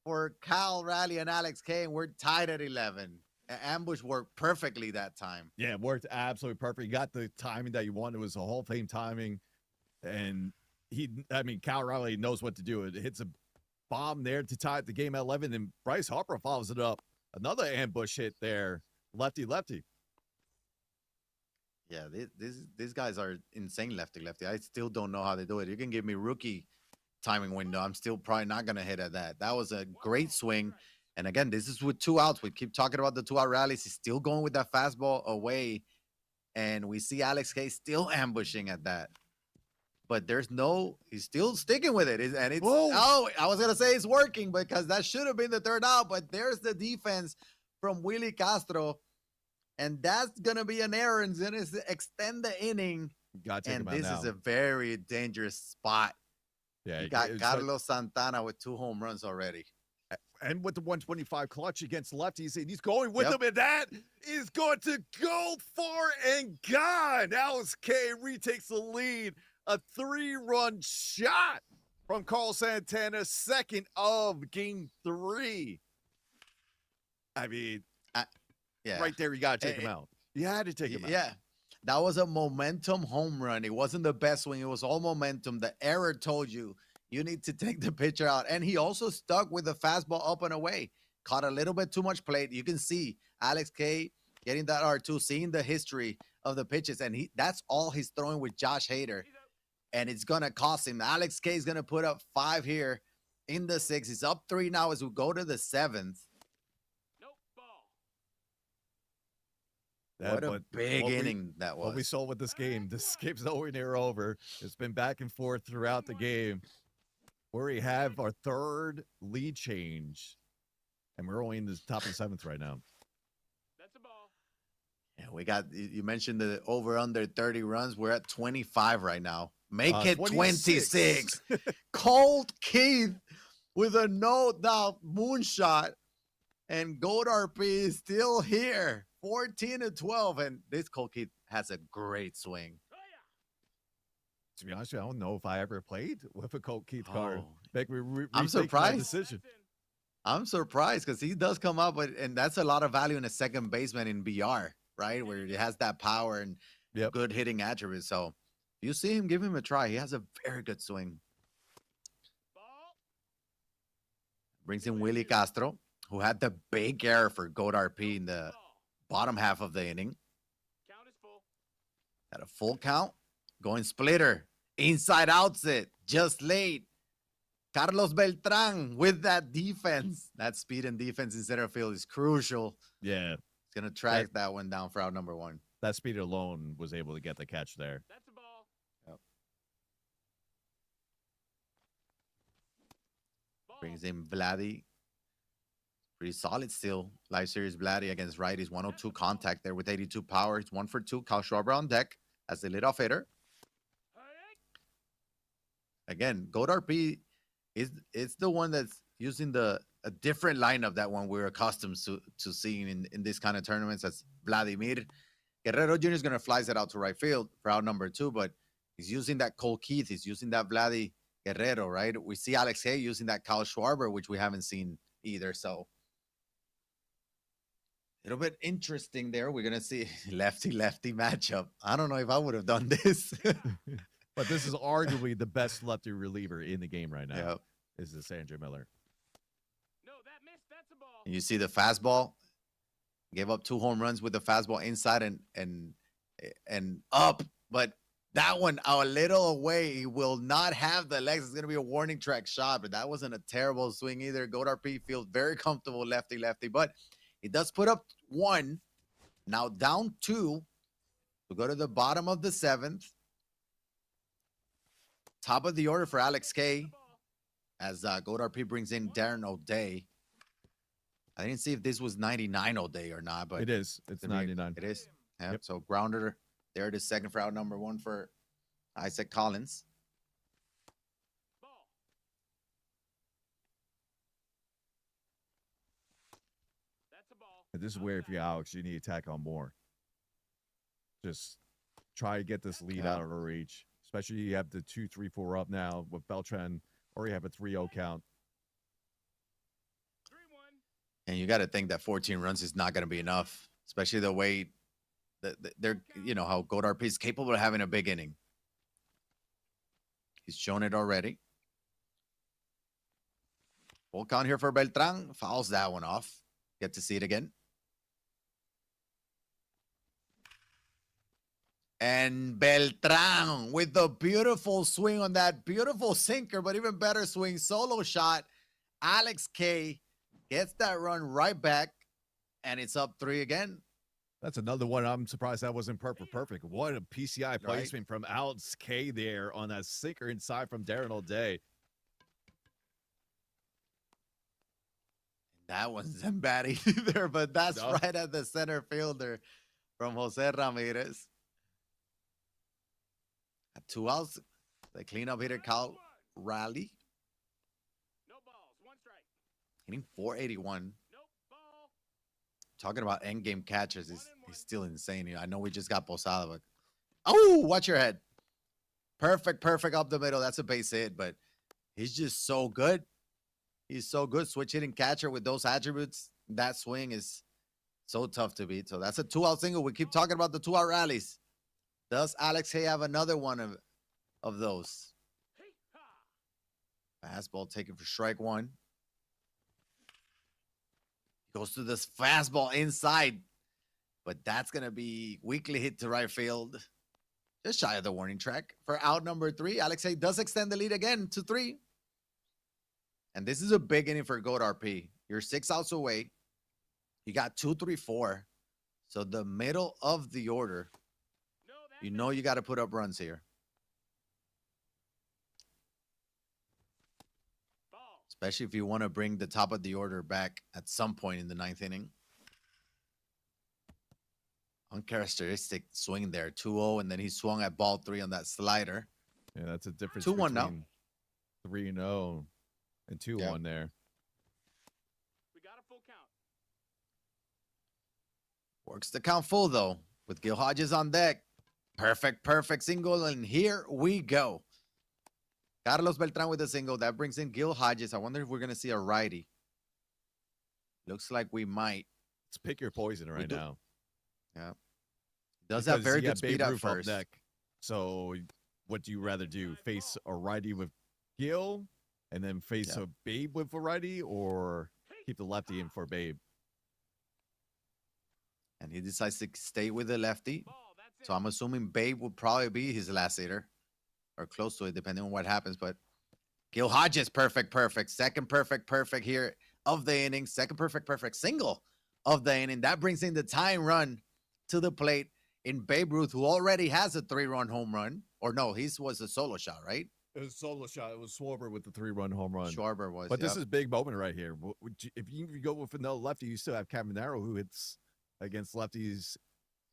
Speaker 4: for Kyle Riley and Alex K. And we're tied at 11. Ambush worked perfectly that time.
Speaker 1: Yeah, it worked absolutely perfect. You got the timing that you wanted. It was a Hall of Fame timing. And Kyle Riley knows what to do. It hits a bomb there to tie the game at 11. And Bryce Harper follows it up. Another ambush hit there. Lefty.
Speaker 4: Yeah, these guys are insane lefty. I still don't know how they do it. You can give me rookie timing window. I'm still probably not going to hit at that. That was a great swing. And again, this is with 2 outs. We keep talking about the 2-out rallies. He's still going with that fastball away. And we see Alex K still ambushing at that. But he's still sticking with it. I was going to say it's working because that should have been the 3rd out. But there's the defense from Willie Castro. And that's going to be an error. And going to extend the inning. And this is a very dangerous spot. Yeah, you got Carlos Santana with 2 home runs already.
Speaker 1: And with the 125 clutch against lefties, and he's going with them, and that is going to go far and gone. Alex K retakes the lead. A 3-run shot from Carl Santana, 2nd of Game 3. Right there, you got to take him out. You had to take him out.
Speaker 4: Yeah, that was a momentum home run. It wasn't the best swing. It was all momentum. The error told you need to take the pitcher out. And he also stuck with the fastball up and away. Caught a little bit too much plate. You can see Alex K getting that R2, seeing the history of the pitches. And that's all he's throwing with Josh Hader. And it's going to cost him. Alex K is going to put up 5 here in the 6th. He's up 3 now as we go to the 7th. What a big inning that was.
Speaker 1: What we saw with this game. This game's nowhere near over. It's been back and forth throughout the game. Where we have our 3rd lead change. And we're only in the top of the 7th right now.
Speaker 3: That's a ball.
Speaker 4: Yeah, we got, you mentioned the over under 30 runs. We're at 25 right now. Make it 26. Colt Keith with a no doubt moonshot. And Goat RP is still here. 14-12. And this Colt Keith has a great swing.
Speaker 1: To be honest with you, I don't know if I ever played with a Colt Keith card.
Speaker 4: I'm surprised. I'm surprised because he does come up, and that's a lot of value in a second baseman in BR, right? Where he has that power and good hitting attributes. So if you see him, give him a try. He has a very good swing. Brings in Willie Castro, who had the big error for Goat RP in the bottom half of the inning.
Speaker 3: Count is full.
Speaker 4: At a full count, going splitter. Inside outs it, just late. Carlos Beltran with that defense. That speed and defense in center field is crucial.
Speaker 1: Yeah.
Speaker 4: It's going to track that one down for out number 1.
Speaker 1: That speed alone was able to get the catch there.
Speaker 3: That's a ball.
Speaker 4: Yep. Brings in Vladdy. Pretty solid still. Live series Vladdy against righties. 102 contact there with 82 power. It's 1 for 2. Kyle Schwarber on deck as the leadoff hitter. Again, Goat RP is the one that's using a different lineup that one we're accustomed to seeing in this kind of tournaments. That's Vladimir. Guerrero Jr. is going to fly that out to right field for out number 2, but He's using that Cole Keith. He's using that Vladdy Guerrero, right? We see Alex Hay using that Kyle Schwarber, which we haven't seen either. So a little bit interesting there. We're gonna see lefty-lefty matchup. I don't know if I would have done this.
Speaker 5: But this is arguably the best lefty reliever in the game right now.
Speaker 4: Yep.
Speaker 5: Is this Andrew Miller?
Speaker 3: No, that missed. That's a ball.
Speaker 4: And you see the fastball. Gave up 2 home runs with the fastball inside and up, but that one a little away. He will not have the legs. It's gonna be a warning track shot, but that wasn't a terrible swing either. Goddard P feels very comfortable lefty, but he does put up 1. Now down 2. We'll go to the bottom of the 7th. Top of the order for Alex K. As Goddard P brings in Darren O'Day. I didn't see if this was 99 O'Day or not, but
Speaker 5: It is. It's 99.
Speaker 4: It is. Yep.
Speaker 5: Yep.
Speaker 4: So grounder there it is, second for out number 1 for Isaac Collins.
Speaker 3: Ball. That's a ball.
Speaker 5: And this is where if you're Alex, you need to tack on more. Just try to get this lead
Speaker 4: Yeah.
Speaker 5: out of our reach. Especially you have the 2-3-4 up now with Beltran, or you have a 3-0 count.
Speaker 3: 3-1.
Speaker 4: And you got to think that 14 runs is not going to be enough, especially the way that they're, how Goddard P is capable of having a big inning. He's shown it already. Full count here for Beltran. Fouls that one off. Get to see it again. And Beltran with the beautiful swing on that beautiful sinker, but even better swing, solo shot. Alex K gets that run right back, and it's up 3 again.
Speaker 5: That's another one. I'm surprised that wasn't perfect. What a PCI placement from Alex K there on that sinker inside from Darren O'Day.
Speaker 4: That wasn't bad either, but that's
Speaker 5: No.
Speaker 4: right at the center fielder from Jose Ramirez. At 2 outs, the cleanup hitter Kyle Raleigh
Speaker 3: No balls. 1 strike.
Speaker 4: hitting 481.
Speaker 3: Nope. Ball.
Speaker 4: Talking about end game catchers, he's still insane. I know we just got Posada, but oh, watch your head. Perfect up the middle. That's a base hit, but he's just so good. He's so good. Switch hitting catcher with those attributes. That swing is so tough to beat. So that's a 2-out single. We keep talking about the 2-out rallies. Does Alex Hay have another one of those?
Speaker 3: Hey, ha.
Speaker 4: Fastball taken for strike 1. Goes to this fastball inside, but that's going to be weakly hit to right field. Just shy of the warning track. For out number 3, Alex Hay does extend the lead again to 3. And this is a big inning for Goddard P. You're 6 outs away. You got 2, 3, 4. So the middle of the order,
Speaker 3: No, that
Speaker 4: you got to put up runs here.
Speaker 3: ball.
Speaker 4: Especially if you want to bring the top of the order back at some point in the 9th inning. Uncharacteristic swing there, 2-0, and then he swung at ball 3 on that slider.
Speaker 5: Yeah, that's a difference
Speaker 4: 2-1 now.
Speaker 5: between 3-0 and 2-1 there.
Speaker 3: We got a full count.
Speaker 4: Works the count full, though, with Gil Hodges on deck. Perfect single, and here we go. Carlos Beltran with a single. That brings in Gil Hodges. I wonder if we're going to see a righty. Looks like we might.
Speaker 5: Let's pick your poison right
Speaker 4: do.
Speaker 5: now.
Speaker 4: Yeah. Does have
Speaker 5: Because
Speaker 4: very
Speaker 5: you
Speaker 4: good
Speaker 5: got Babe
Speaker 4: speed at
Speaker 5: Ruth up
Speaker 4: first.
Speaker 5: deck. So what do you rather do? Face a righty with Gil and then face
Speaker 4: Yeah.
Speaker 5: a Babe with a righty, or keep the lefty in for Babe?
Speaker 4: And he decides to stay with the lefty.
Speaker 3: Ball. That's
Speaker 4: So
Speaker 3: it.
Speaker 4: I'm assuming Babe will probably be his last hitter or close to it, depending on what happens. But Gil Hodges, perfect. Second perfect here of the inning. Second perfect single of the inning. That brings in the tying run to the plate in Babe Ruth, who already has a 3-run home run. Or no, his was a solo shot, right?
Speaker 5: It was a solo shot. It was Schwarber with the 3-run home run.
Speaker 4: Schwarber was.
Speaker 5: But this
Speaker 4: yep.
Speaker 5: is a big moment right here. If you go with another lefty, you still have Caminero, who hits against lefties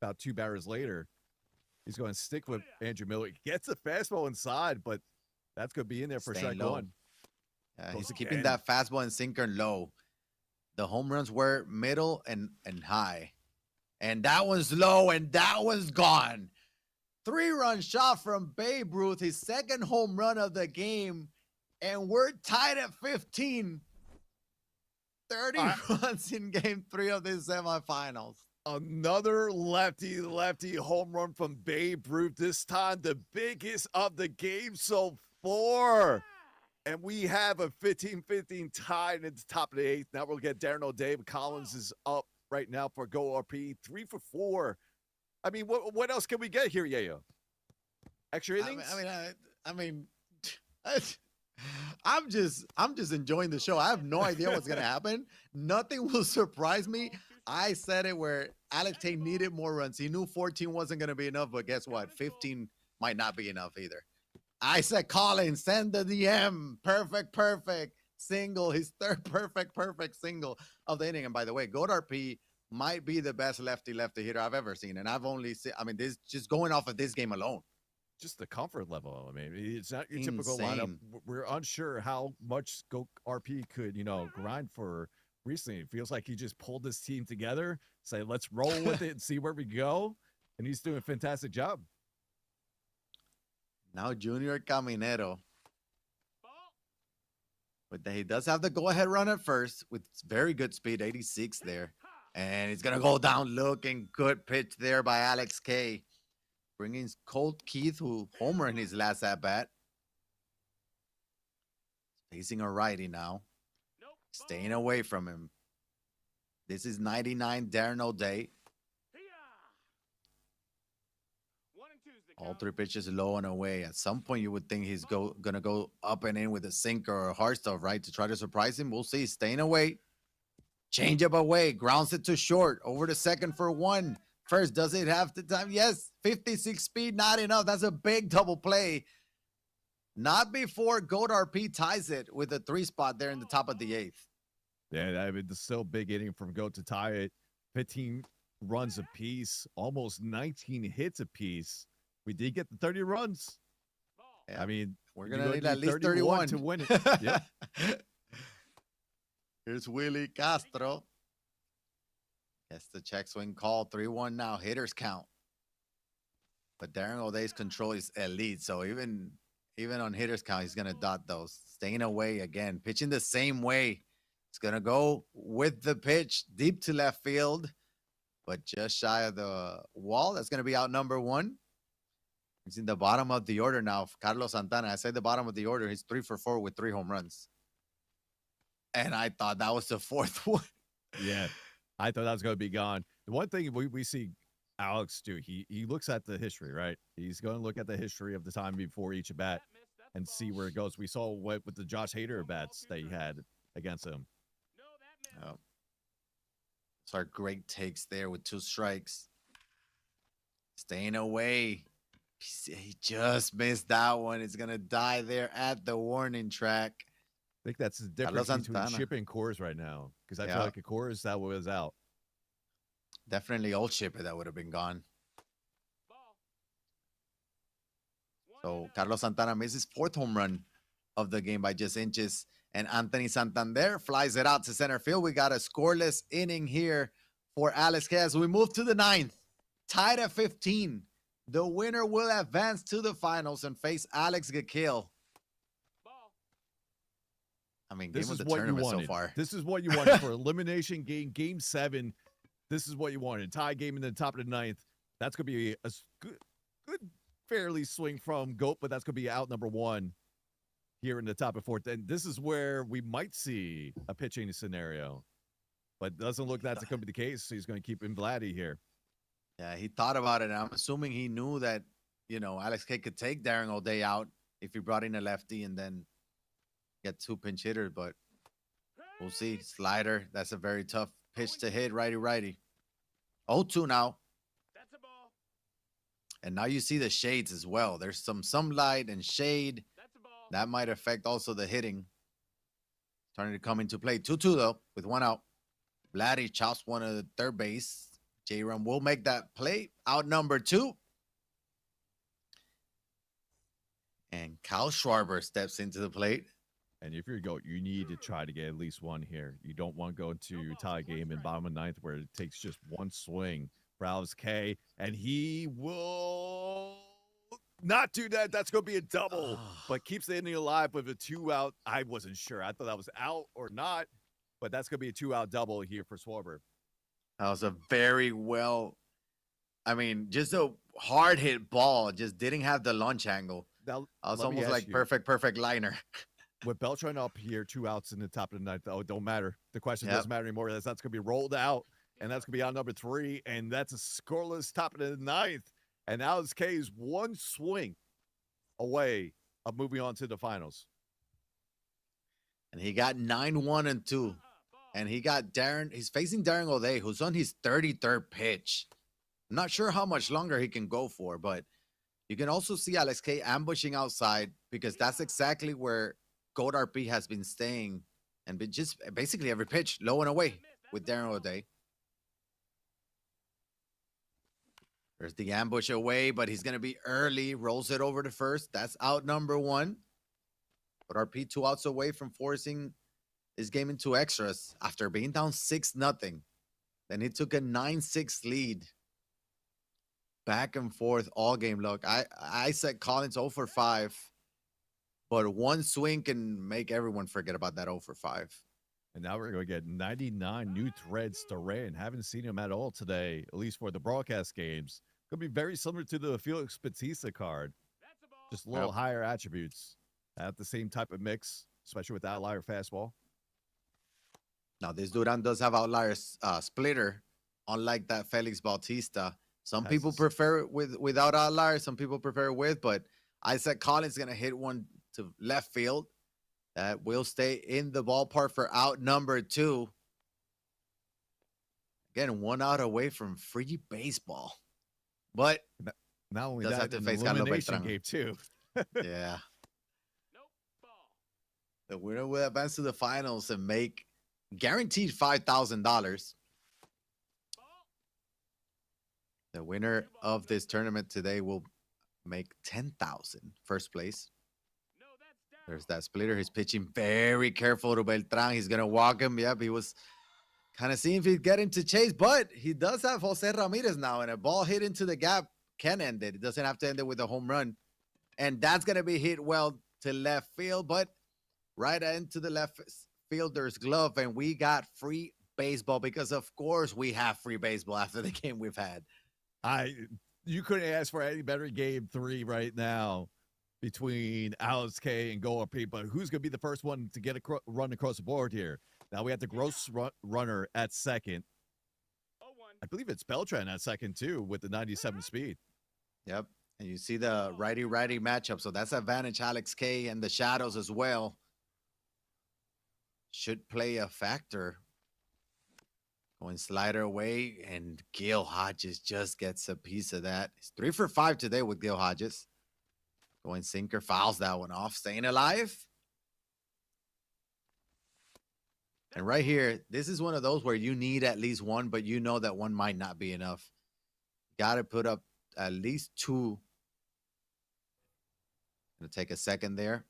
Speaker 5: about 2 batters later. He's going to stick with Andrew Miller. Gets the fastball inside, but that's going to be in there for
Speaker 4: Staying
Speaker 5: strike
Speaker 4: low.
Speaker 5: 1.
Speaker 4: He's
Speaker 5: Goes
Speaker 4: keeping
Speaker 5: again.
Speaker 4: that fastball and sinker low. The home runs were middle and high. And that one's low, and that one's gone. 3-run shot from Babe Ruth, his second home run of the game, and we're tied at 15. 30 runs in game 3 of this semifinals.
Speaker 5: Another lefty home run from Babe Ruth, this time the biggest of the game so far. And we have a 15-15 tie at the top of the 8th. Now we'll get Darren O'Day. Collins is up right now for Go RP, 3 for 4. I mean, what else can we get here, Yayo? Extra innings?
Speaker 4: I mean, I'm just enjoying the show. I have no idea what's gonna happen. Nothing will surprise me. I said it where Alex Tate needed more runs. He knew 14 wasn't gonna be enough, but guess what? 15 might not be enough either. I said, Collins, send the DM. Perfect single. His third perfect single of the inning. And by the way, Goat RP might be the best lefty hitter I've ever seen. And I've only seen, I mean, this just going off of this game alone.
Speaker 5: Just the comfort level. I mean, it's not your typical lineup.
Speaker 4: Insane.
Speaker 5: We're unsure how much Go RP could, grind for recently. It feels like he just pulled this team together, say, let's roll with it and see where we go. And he's doing a fantastic job.
Speaker 4: Now Junior Caminero. But he does have the go-ahead run at first with very good speed, 86 there. And he's going to go down looking good pitch there by Alex K. Bringing Colt Keith, who homered in his last at-bat. Facing a righty now. Staying away from him. This is 99 Darren O'Day. All 3 pitches low and away. At some point, you would think he's gonna go up and in with a sinker or a hard stuff, right? To try to surprise him. We'll see. Staying away. Change up away. Grounds it to short. Over to second for 1. First, does it have the time? Yes. 56 speed, not enough. That's a big double play. Not before Goat RP ties it with a 3 spot there in the top of the 8th.
Speaker 5: Yeah, I mean, it's still big inning from Goat to tie it. 15 runs apiece, almost 19 hits apiece. We did get the 30 runs.
Speaker 4: Yeah.
Speaker 5: I mean,
Speaker 4: we're going to need at least 31
Speaker 5: to win it. Yeah.
Speaker 4: Here's Willie Castro. Gets the check swing call. 3-1 now. Hitters count. But Darren O'Day's control is elite. So even on hitters count, he's going to dot those. Staying away again. Pitching the same way. It's going to go with the pitch deep to left field. But just shy of the wall. That's going to be out number 1. He's in the bottom of the order now. Carlos Santana. I said the bottom of the order. He's 3 for 4 with 3 home runs. And I thought that was the 4th one.
Speaker 5: Yeah. I thought that was going to be gone. The one thing we see Alex do, he looks at the history, right? He's going to look at the history of the time before each bat and see where it goes. We saw what with the Josh Hader bats that he had against him.
Speaker 4: Oh. So our great takes there with 2 strikes. Staying away. He just missed that one. It's going to die there at the warning track.
Speaker 5: I think that's the difference between Chip and Coors right now. Because I feel like a Coors that was out.
Speaker 4: Definitely old Chipper that would have been gone. So Carlos Santana misses 4th home run of the game by just inches. And Anthony Santander flies it out to center field. We got a scoreless inning here for Alex K. As we move to the 9th. Tied at 15. The winner will advance to the finals and face Alex Gakil. I mean,
Speaker 5: this
Speaker 4: game
Speaker 5: is
Speaker 4: of the
Speaker 5: what you
Speaker 4: tournament
Speaker 5: wanted.
Speaker 4: so far.
Speaker 5: This is what you wanted for elimination game 7. This is what you wanted. Tie game in the top of the 9th. That's going to be a good, fairly swing from Goat, but that's going to be out number 1 here in the top of 4th. And this is where we might see a pitching scenario, but it doesn't look that's going to be the case. So he's going to keep in Vladdy here.
Speaker 4: Yeah, he thought about it. And I'm assuming he knew that, Alex K could take Darren O'Day out if he brought in a lefty and then get 2 pinch hitters, but we'll see. Slider, that's a very tough pitch to hit, righty. 0-2 now.
Speaker 3: That's a ball.
Speaker 4: And now you see the shades as well. There's some sunlight and shade.
Speaker 3: That's a ball.
Speaker 4: That might affect also the hitting. Starting to come into play. 2-2 though, with 1 out. Vladdy chops one of the third base. J-Rum will make that play. Out number 2. And Kyle Schwarber steps into the plate.
Speaker 5: And if you're Goat, you need to try to get at least 1 here. You don't want to go into tie game in bottom of 9th where it takes just 1 swing for Alex K. And he will not do that. That's going to be a double, but keeps the inning alive with a 2-out. I wasn't sure. I thought that was out or not, but that's going to be a 2-out double here for Schwarber.
Speaker 4: That was a very well, I mean, just a hard hit ball. Just didn't have the launch angle.
Speaker 5: Now,
Speaker 4: I was
Speaker 5: let me
Speaker 4: almost
Speaker 5: ask
Speaker 4: like
Speaker 5: you,
Speaker 4: perfect liner.
Speaker 5: with Beltran up here, 2 outs in the top of the ninth, oh, it don't matter. The question
Speaker 4: Yep.
Speaker 5: doesn't matter anymore. That's going to be rolled out, and that's going to be on number 3, and that's a scoreless top of the ninth. And Alex K is one swing away of moving on to the finals.
Speaker 4: And he got 9-1-2. And he got he's facing Darren O'Day, who's on his 33rd pitch. I'm not sure how much longer he can go for, but you can also see Alex K ambushing outside because that's exactly where Gold RP has been staying and been just basically every pitch, low and away with Darren O'Day. There's the ambush away, but he's going to be early, rolls it over to first. That's out number 1. But RP 2 outs away from forcing this game into extras after being down 6-0. Then he took a 9-6 lead. Back and forth all game. Look, I said Collins 0 for 5, but one swing can make everyone forget about that 0 for 5.
Speaker 5: And now we're going to get 99 new threads to Rand. Haven't seen him at all today, at least for the broadcast games. Could be very similar to the Felix Bautista card. Just a little higher attributes. Have the same type of mix, especially with outlier fastball.
Speaker 4: Now, this Duran does have outlier splitter, unlike that Felix Bautista. Some people prefer it without outlier. Some people prefer it with, but I said Collins is going to hit one to left field. That will stay in the ballpark for out number 2. Again, 1 out away from free baseball. But
Speaker 5: not only
Speaker 4: does
Speaker 5: that,
Speaker 4: have to
Speaker 5: an
Speaker 4: face Carlos
Speaker 5: elimination
Speaker 4: Beltran.
Speaker 5: game too.
Speaker 4: Yeah. The winner will advance to the finals and make guaranteed $5,000. The winner of this tournament today will make $10,000. First place. There's that splitter. He's pitching very careful to Beltran. He's going to walk him. Yep, he was kind of seeing if he'd get him to chase, but he does have Jose Ramirez now, and a ball hit into the gap can end it. It doesn't have to end it with a home run. And that's going to be hit well to left field, but right into the left fielder's glove, and we got free baseball because, of course, we have free baseball after the game we've had.
Speaker 5: You couldn't ask for any better game 3 right now between Alex K and Go RP, but who's going to be the first one to get a run across the board here? Now we have the gross runner at second. I believe it's Beltran at second, too, with the 97 speed.
Speaker 4: Yep. And you see the righty-righty matchup, so that's advantage Alex K and the shadows as well. Should play a factor. Going slider away, and Gil Hodges just gets a piece of that. He's 3 for 5 today with Gil Hodges. Going sinker, fouls that one off. Staying alive. And right here, this is one of those where you need at least one, but you know that one might not be enough. Got to put up at least 2. Gonna take a second there.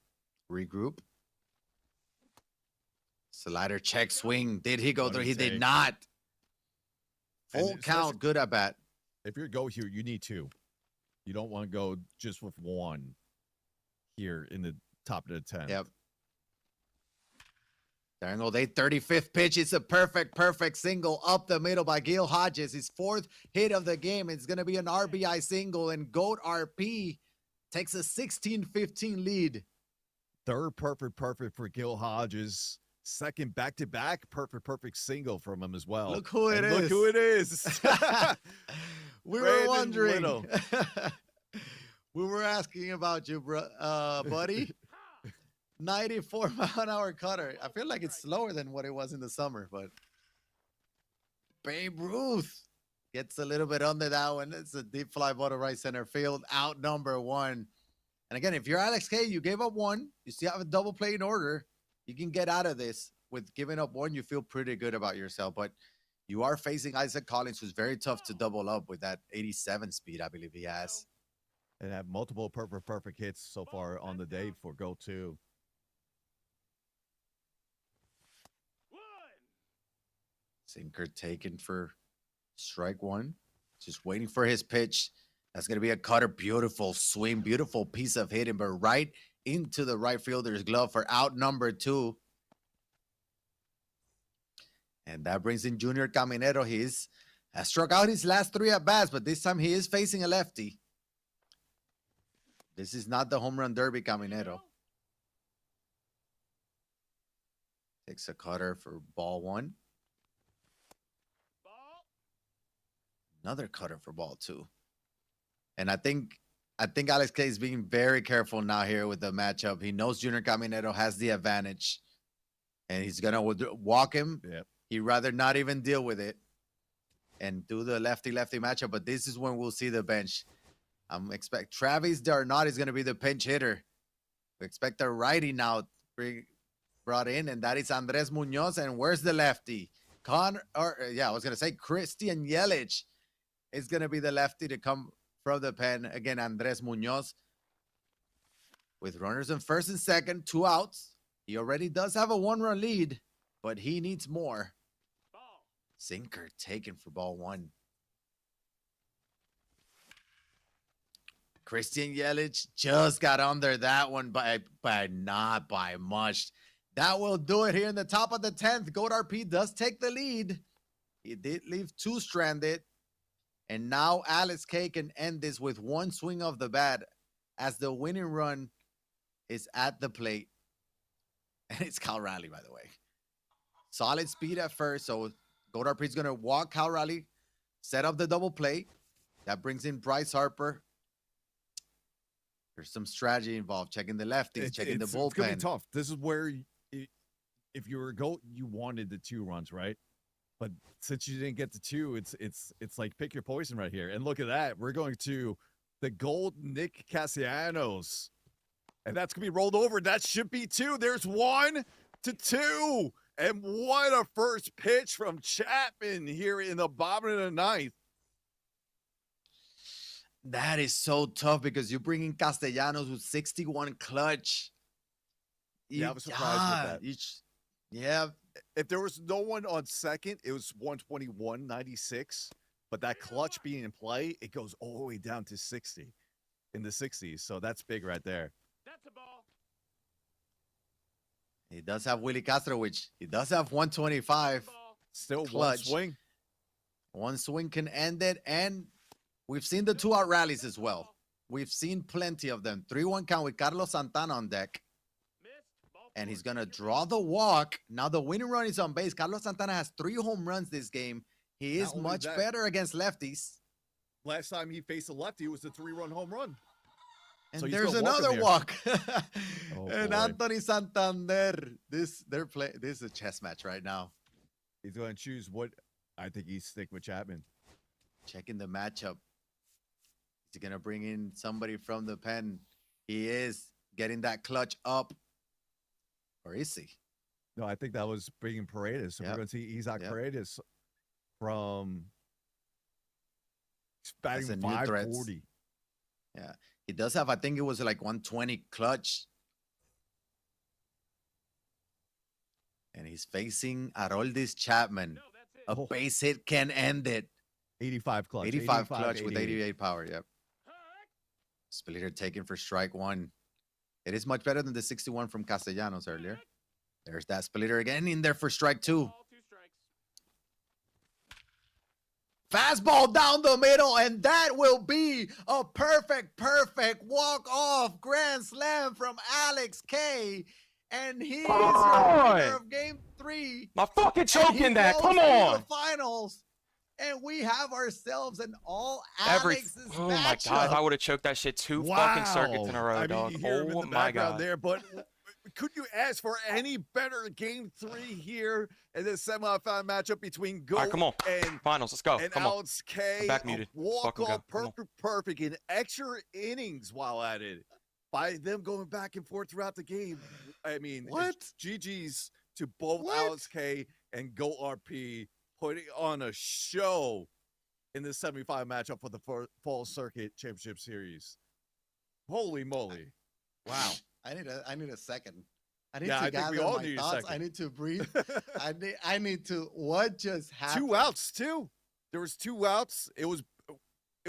Speaker 4: Regroup. Slider check swing. Did he go through? He did not. Full count, good at bat.
Speaker 5: If you're go here, you need 2. You don't want to go just with 1 here in the top of the 10th.
Speaker 4: Yep. Darren O'Day, 35th pitch. It's a perfect single up the middle by Gil Hodges. His 4th hit of the game. It's going to be an RBI single, and GOAT RP takes a 16-15 lead.
Speaker 5: 3rd perfect for Gil Hodges. 2nd back-to-back perfect single from him as well.
Speaker 4: Look who it is.
Speaker 5: Look who it is.
Speaker 4: We were wondering. We were asking about you, buddy. 94-mile-an-hour cutter. I feel like it's slower than what it was in the summer, but Babe Ruth gets a little bit under that one. It's a deep fly ball to right center field. Out number 1. And again, if you're Alex K, you gave up 1. You still have a double play in order. You can get out of this. With giving up 1, you feel pretty good about yourself. But you are facing Isaac Collins, who's very tough to double up with that 87 speed, I believe he has.
Speaker 5: And have multiple perfect hits so far on the day for Go 2.
Speaker 4: Sinker taken for strike 1. Just waiting for his pitch. That's going to be a cutter. Beautiful swing, beautiful piece of hitting, but right into the right fielder's glove for out number 2. And that brings in Junior Caminero. He's has struck out his last 3 at bats, but this time he is facing a lefty. This is not the home run derby Caminero. Takes a cutter for ball 1. Another cutter for ball 2. And I think Alex K is being very careful now here with the matchup. He knows Junior Caminero has the advantage, and he's gonna walk him.
Speaker 5: Yep.
Speaker 4: He'd rather not even deal with it and do the lefty-lefty matchup. But this is when we'll see the bench. Expect Travis Darnot is gonna be the pinch hitter. We expect a righty now brought in, and that is Andres Munoz. And where's the lefty? I was gonna say Christian Yelich is gonna be the lefty to come from the pen. Again, Andres Munoz with runners in first and second, 2 outs. He already does have a 1-run lead, but he needs more. Sinker taken for ball 1. Christian Yelich just got under that one by not by much. That will do it here in the top of the 10th. Goat RP does take the lead. He did leave 2 stranded. And now Alex K can end this with 1 swing of the bat as the winning run is at the plate. And it's Cal Raleigh, by the way. Solid speed at first. So Goat RP is going to walk Cal Raleigh, set up the double play. That brings in Bryce Harper. There's some strategy involved. Checking the lefties, checking the bullpen.
Speaker 5: It's going to be tough. This is where, if you were a GOAT, you wanted the 2 runs, right? But since you didn't get the 2, it's like pick your poison right here. And look at that. We're going to the gold Nick Castellanos. And that's going to be rolled over. That should be 2. There's 1-2. And what a first pitch from Chapman here in the bottom of the 9th.
Speaker 4: That is so tough because you bring in Castellanos with 61 clutch.
Speaker 5: Yeah, I was surprised with that.
Speaker 4: Yeah.
Speaker 1: If there was no one on second, it was 121.96. But that clutch being in play, it goes all the way down to 60 in the 60s. So that's big right there.
Speaker 3: That's a ball.
Speaker 4: He does have Willie Castro, which he does have 125.
Speaker 1: Still
Speaker 4: clutch.
Speaker 1: 1 swing.
Speaker 4: 1 swing can end it. And we've seen the 2-out rallies as well. We've seen plenty of them. 3-1 count with Carlos Santana on deck. And he's going to draw the walk. Now the winning run is on base. Carlos Santana has 3 home runs this game. He is much better against lefties.
Speaker 1: Last time he faced a lefty, it was a 3-run home run.
Speaker 4: And
Speaker 1: So
Speaker 4: there's another walk. And Anthony Santander. This is a chess match right now.
Speaker 5: He's going to choose what I think he's sticking with Chapman.
Speaker 4: Checking the matchup. Is he going to bring in somebody from the pen? He is getting that clutch up. Or is he?
Speaker 5: No, I think that was bringing Paredes. So we're going to see Isaac Paredes from batting 540.
Speaker 4: Yeah. He does have, I think it was like 120 clutch. And he's facing Aroldis Chapman. A base hit can end it.
Speaker 5: 85 clutch.
Speaker 4: 85 clutch with 88 power. Yep. Splitter taken for strike 1. It is much better than the 61 from Castellanos earlier. There's that splitter again in there for strike 2. Fastball down the middle, and that will be a perfect walk-off grand slam from Alex K. And he is your winner of Game 3.
Speaker 6: My fucking choking that. Come on.
Speaker 4: The finals. And we have ourselves an all Alex's
Speaker 6: Oh my
Speaker 4: matchup.
Speaker 6: god, if I would have choked that shit 2 fucking circuits in a row,
Speaker 1: I mean,
Speaker 6: dog.
Speaker 1: you hear him in
Speaker 6: Oh
Speaker 1: the
Speaker 6: my
Speaker 1: background
Speaker 6: god.
Speaker 1: there, but could you ask for any better Game 3 here in this semifinal matchup between
Speaker 6: All right,
Speaker 1: GOAT
Speaker 6: come on.
Speaker 1: and
Speaker 6: Finals, let's go.
Speaker 1: and
Speaker 6: Come on.
Speaker 1: Alex K?
Speaker 6: I'm back muted. Let's fucking
Speaker 1: Walk-off
Speaker 6: go. Come on.
Speaker 1: perfect in extra innings while at it. By them going back and forth throughout the game. I mean, it's GG's to both Alex K and GOAT RP putting on a show in the semifinal matchup for the Fall Circuit Championship Series. Holy moly. Wow.
Speaker 2: I need a second. I need
Speaker 1: Yeah,
Speaker 2: to
Speaker 1: I think we
Speaker 2: gather
Speaker 1: all
Speaker 2: my
Speaker 1: need a
Speaker 2: thoughts.
Speaker 1: second.
Speaker 2: I need to breathe. I need to what just happened?
Speaker 1: 2 outs too. There was 2 outs. It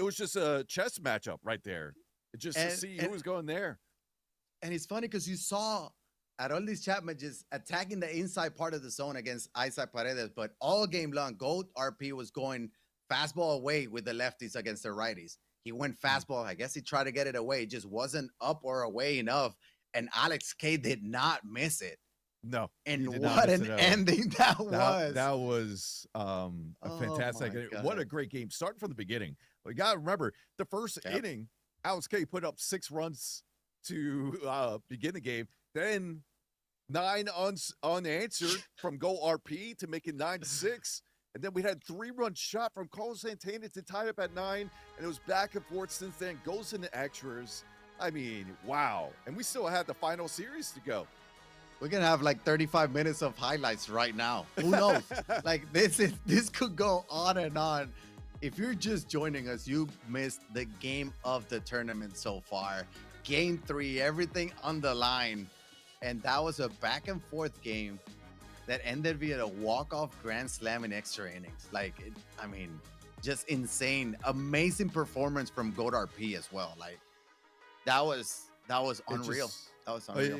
Speaker 5: it was just a chess matchup right there, just to see who was going there.
Speaker 2: And it's funny because you saw at all these chat matches attacking the inside part of the zone against Isaac Paredes, but all game long, Gold RP was going fastball away with the lefties against the righties. He went fastball. I guess he tried to get it away. It just wasn't up or away enough. And Alex K did not miss it.
Speaker 5: No.
Speaker 2: And what an ending that was.
Speaker 5: That was a fantastic. What a great game. Starting from the beginning. We got to remember the first inning, Alex K put up 6 runs to begin the game. Then 9 unanswered from Go RP to make it 9-6. And then we had 3-run shot from Carlos Santana to tie up at 9. And it was back and forth since then. Goes into extras. I mean, wow. And we still had the final series to go.
Speaker 2: We're going to have like 35 minutes of highlights right now. Who knows? Like this could go on and on. If you're just joining us, you missed the game of the tournament so far. Game 3, everything on the line. And that was a back and forth game that ended via a walk-off grand slam in extra innings. Like, I mean, just insane. Amazing performance from Goat RP as well. Like, that was unreal. That was unreal.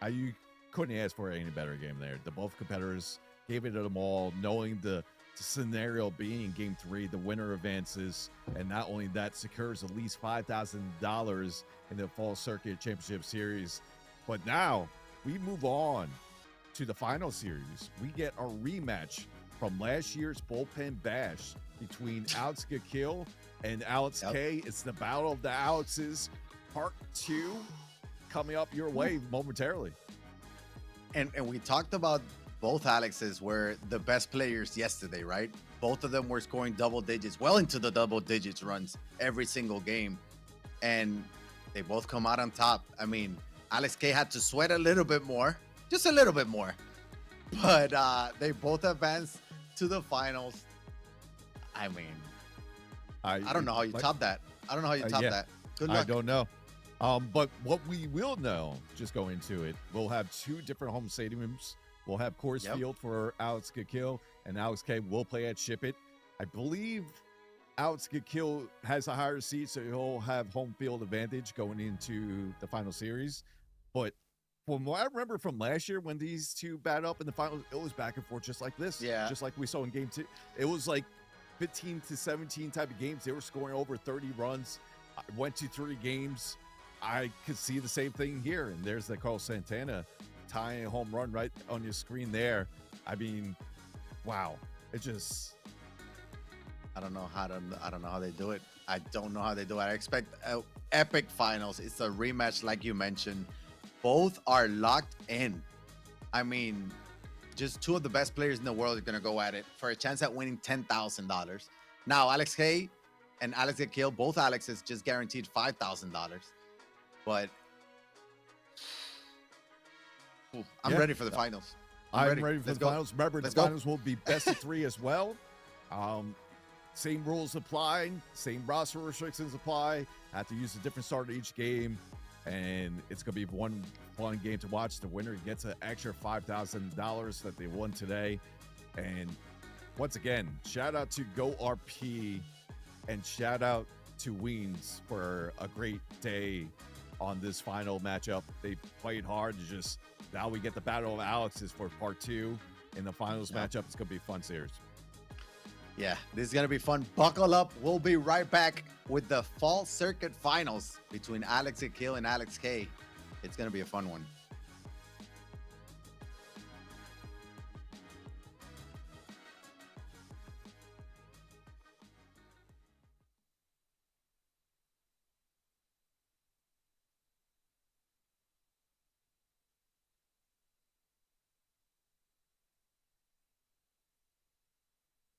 Speaker 5: You couldn't ask for any better game there. The both competitors gave it to them all, knowing the scenario being game 3, the winner advances, and not only that, secures at least $5,000 in the Fall Circuit Championship Series. But now we move on to the final series. We get a rematch from last year's bullpen bash between Alex Gakil and Alex K. It's the Battle of the Alexes, part 2, coming up your way momentarily.
Speaker 2: And we talked about both Alexes were the best players yesterday, right? Both of them were scoring double digits, well into the double digits runs every single game. And they both come out on top. I mean, Alex K had to sweat a little bit more, just a little bit more. But they both advanced to the finals. I mean, I don't know how you top that. I don't know how you top that. Good luck.
Speaker 5: I don't know. But what we will know, just going into it, we'll have 2 different home stadiums. We'll have Coors Field for Alex Gakil, and Alex K will play at Ship It. I believe Alex Gakil has a higher seat, so he'll have home field advantage going into the final series. But from what I remember from last year when these 2 bat up in the finals, it was back and forth just like this.
Speaker 2: Yeah.
Speaker 5: Just like we saw in game 2. It was like 15 to 17 type of games. They were scoring over 30 runs. I went to 3 games. I could see the same thing here. And there's the Carlos Santana tying a home run right on your screen there. I mean, wow. It just...
Speaker 2: I don't know how they do it. I don't know how they do it. I expect epic finals. It's a rematch like you mentioned. Both are locked in. I mean, just 2 of the best players in the world are going to go at it for a chance at winning $10,000. Now, Alex K and Alex Gakil, both Alexes, just guaranteed $5,000. But I'm ready for the finals.
Speaker 5: I'm ready for the finals. Remember, the finals will be best of 3 as well. Same rules apply, same roster restrictions apply. Have to use a different starter each game, and it's going to be one fun game to watch. The winner gets an extra $5,000 that they won today. And once again, shout out to Go RP and shout out to Weens for a great day on this final matchup. They played hard. Now we get the Battle of Alexes for part 2 in the finals matchup. It's going to be a fun series.
Speaker 2: Yeah, this is going to be fun. Buckle up. We'll be right back with the Fall Circuit Finals between Alex Gakil and Alex K. It's going to be a fun one.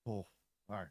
Speaker 5: Oh, all right.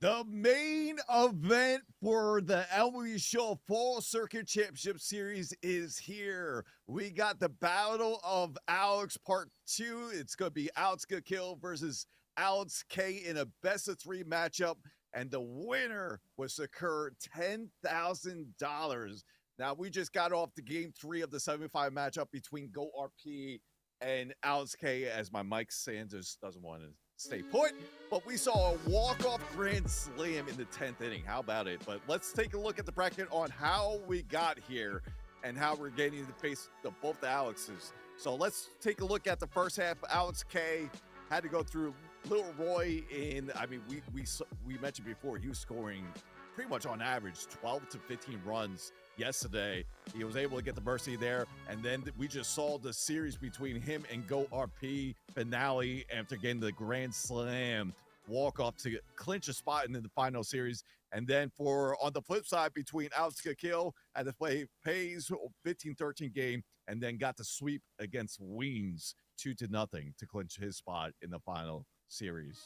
Speaker 5: The main event for the MLB Show Fall Circuit Championship Series is here. We got the Battle of Alex Part 2. It's going to be Alex Kill versus Alex K in a best-of-3 matchup, and the winner will secure $10,000. Now, we just got off the Game 3 of the semifinal matchup between Go RP and Alex K, as my Mike Sanders doesn't want to stay put, but we saw a walk-off grand slam in the 10th inning. How about it? But let's take a look at the bracket on how we got here and how we're getting to face both the Alexes. So let's take a look at the first half. Alex K had to go through Little Roy in, I mean, we mentioned before, he was scoring pretty much on average 12 to 15 runs yesterday. He was able to get the mercy there, and then we just saw the series between him and Go RP finale after getting the grand slam walk off to clinch a spot in the final series. And then on the flip side, between Alex Kill had to play Pays 15-13 game, and then got the sweep against Weens 2-0 to clinch his spot in the final series.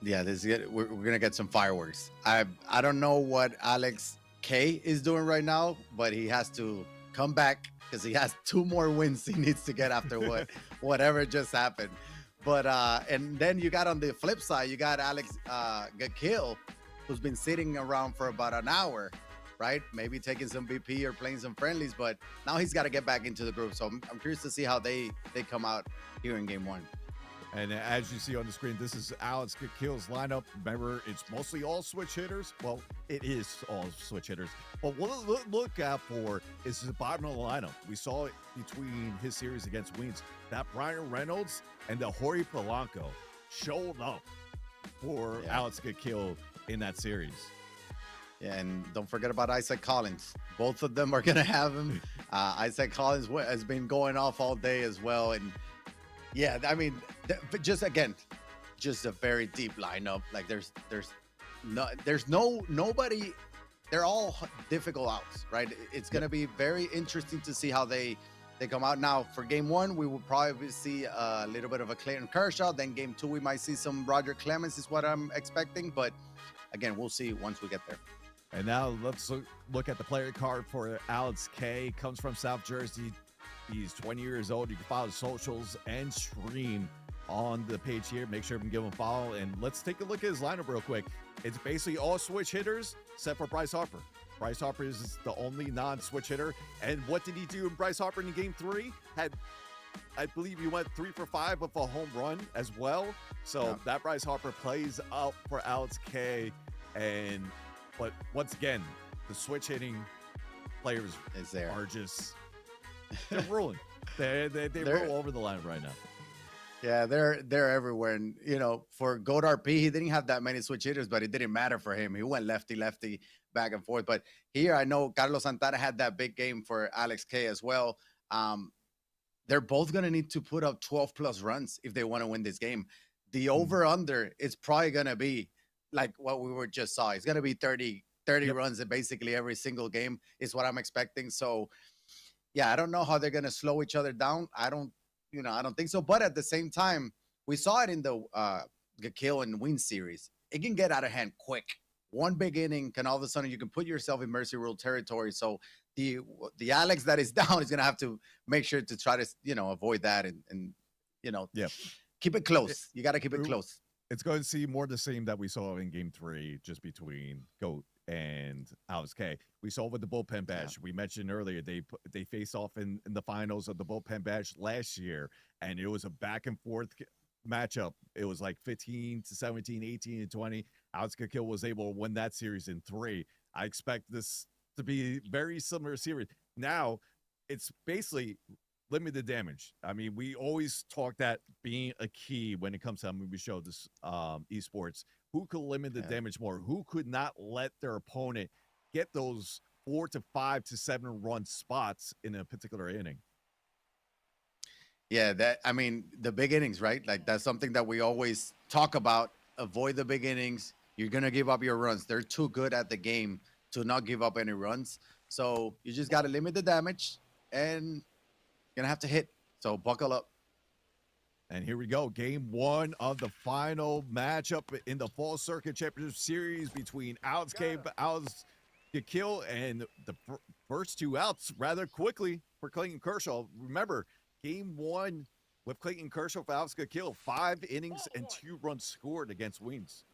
Speaker 4: Yeah, we're gonna get some fireworks. I don't know what Alex K is doing right now, but he has to come back because he has 2 more wins he needs to get after whatever just happened. But and then you got on the flip side, you got Alex Gakil, who's been sitting around for about an hour, right? Maybe taking some BP or playing some friendlies, but now he's got to get back into the group. So I'm curious to see how they come out here in game 1.
Speaker 5: And as you see on the screen, this is Alex Kill's lineup. Remember, it's mostly all switch hitters. Well, it is all switch hitters. But what we'll look out for is the bottom of the lineup. We saw it between his series against Weens, that Brian Reynolds and the Jorge Polanco showed up for Alex Kill in that series.
Speaker 4: Yeah, and don't forget about Isaac Collins. Both of them are going to have him. Isaac Collins has been going off all day as well. And yeah, I mean, just a very deep lineup. Like nobody. They're all difficult outs, right? It's going to be very interesting to see how they come out. Now for game 1, we will probably see a little bit of a Clayton Kershaw. Then game 2, we might see some Roger Clemens is what I'm expecting. But again, we'll see once we get there.
Speaker 5: And now let's look at the player card for Alex K. Comes from South Jersey. He's 20 years old. You can follow his socials and stream on the page here. Make sure you can give him a follow. And let's take a look at his lineup real quick. It's basically all switch hitters except for Bryce Harper. Bryce Harper is the only non-switch hitter. And what did he do in Bryce Harper in game 3? I believe he went 3 for 5 with a home run as well. So that Bryce Harper plays up for Alex K. But once again, the switch hitting players are just they're rolling. They roll over the line right now.
Speaker 4: Yeah, they're everywhere. And for Goat RP, he didn't have that many switch hitters, but it didn't matter for him. He went lefty back and forth. But here I know Carlos Santana had that big game for Alex K as well. They're both gonna need to put up 12 plus runs if they want to win this game. The over-under is probably gonna be like what we were just saw. It's gonna be 30 runs in basically every single game is what I'm expecting. So yeah, I don't know how they're gonna slow each other down. I don't think so. But at the same time, we saw it in the Gakil and Win series. It can get out of hand quick. One big inning can all of a sudden you can put yourself in mercy rule territory. So the Alex that is down is gonna have to make sure to try to avoid that and keep it close. You got to keep it close.
Speaker 5: It's going to see more the same that we saw in game 3, just between Goat and Alex K. We saw with the bullpen bash. We mentioned earlier they faced off in the finals of the bullpen bash last year, and it was a back and forth matchup. It was like 15-17, 18-20. Alex Kill was able to win that series in 3. I expect this to be very similar series. Now, it's basically limited damage. I mean, we always talk that being a key when it comes to MLB show this esports. Who could limit the damage more? Who could not let their opponent get those 4 to 5 to 7 run spots in a particular inning?
Speaker 4: Yeah, the big innings, right? Like that's something that we always talk about. Avoid the big innings. You're gonna give up your runs. They're too good at the game to not give up any runs. So you just gotta limit the damage and gonna have to hit. So buckle up.
Speaker 5: And here we go. Game one of the final matchup in the Fall Circuit Championship Series between Alex K. Alex Kill and the first two outs rather quickly for Clayton Kershaw. Remember, game one with Clayton Kershaw for Alex Kill, 5 innings and 2 runs scored against Wings.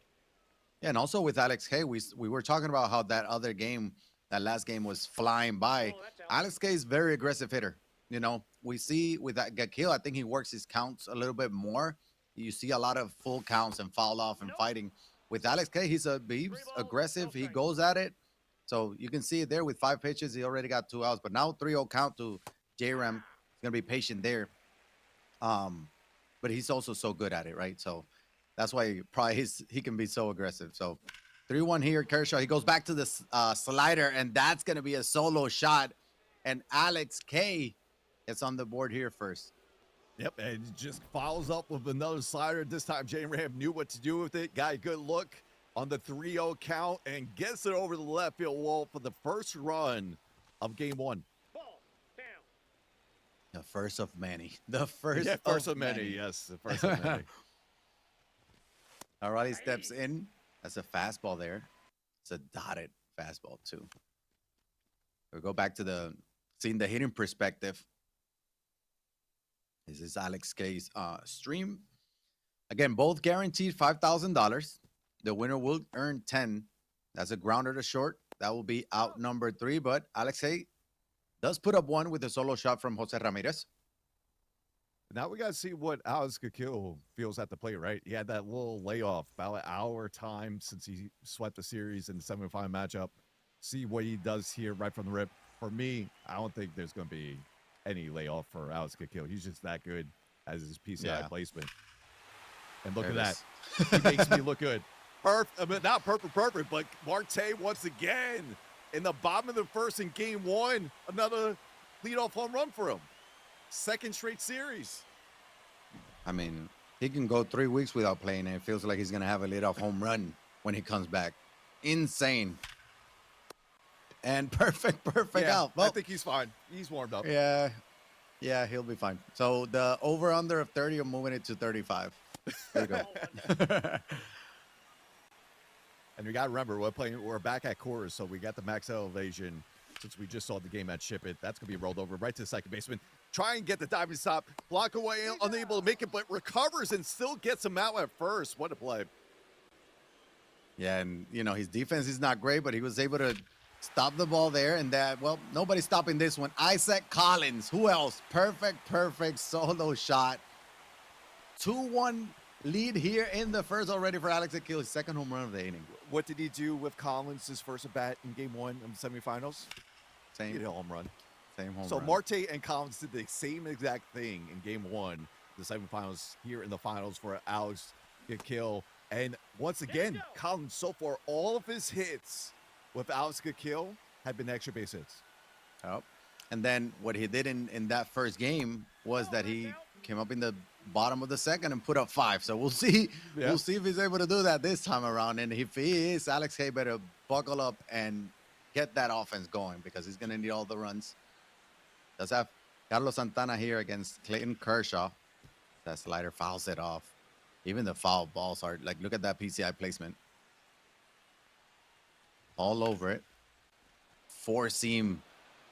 Speaker 4: Yeah, and also with Alex K, we were talking about how that other game, that last game was flying by. Alex K is very aggressive hitter. You know, we see with that Gakil, I think he works his counts a little bit more. You see a lot of full counts and foul off and fighting. With Alex K, he's aggressive. He goes at it. So you can see it there with 5 pitches. He already got 2 outs, but now 3-0 count to J-Ram. He's going to be patient there. But he's also so good at it, right? So that's why he can be so aggressive. So 3-1 here, Kershaw. He goes back to the slider, and that's going to be a solo shot. And Alex K gets on the board here first.
Speaker 5: Yep, and just follows up with another slider. This time, J-Ram knew what to do with it. Got a good look on the 3-0 count and gets it over the left field wall for the first run of game one.
Speaker 3: Ball down.
Speaker 4: The first of many. The first,
Speaker 5: First of many. Yes, the first of many.
Speaker 4: All right, he steps in. That's a fastball there. It's a dotted fastball, too. We'll go back to seeing the hitting perspective. This is Alex K's stream. Again, both guaranteed $5,000. The winner will earn 10. That's a grounder to short. That will be out number 3. But Alex K does put up 1 with a solo shot from Jose Ramirez.
Speaker 5: Now we got to see what Alex Kill feels at the plate, right? He had that little layoff, about an hour time since he swept the series in the semifinal matchup. See what he does here right from the rip. For me, I don't think there's going to be any layoff for Alex Kill. He's just that good as his PCI placement. And look at that. He makes me look good. I mean, not perfect, but Marte once again in the bottom of the first in game one, another leadoff home run for him. Second straight series.
Speaker 4: I mean, he can go 3 weeks without playing, and it feels like he's going to have a leadoff home run when he comes back. Insane. And perfect out.
Speaker 5: Well, I think he's fine. He's warmed up.
Speaker 4: Yeah, he'll be fine. So the over-under of 30, I'm moving it to 35. There you go.
Speaker 5: And we got to remember, we're back at quarters, so we got the max elevation. Since we just saw the game at Ship It, that's going to be rolled over right to the second baseman. Try and get the diving stop. Block away, unable to make it, but recovers and still gets him out at first. What a play.
Speaker 4: Yeah, and, you know, his defense is not great, but he was able to stop the ball there. And nobody's stopping this one. Isaac Collins. Who else? Perfect solo shot. 2-1 lead here in the first already for Alex Kill, his second home run of the inning.
Speaker 5: What did he do with Collins, his first at bat in game one of the semifinals? He hit a home run.
Speaker 4: Same home run.
Speaker 5: So Marte and Collins did the same exact thing in game one, the semifinals here in the finals for Alex Kill. And once again, Collins, so far, all of his hits with Alex Kill have been extra base hits.
Speaker 4: Oh. And then what he did in that first game was that he came up in the bottom of the second and put up 5. So we'll see. Yeah. We'll see if he's able to do that this time around. And if he is, Alex K better buckle up and get that offense going because he's going to need all the runs. Does have Carlos Santana here against Clayton Kershaw. That slider fouls it off. Even the foul balls are like, look at that PCI placement. All over it. 4-seam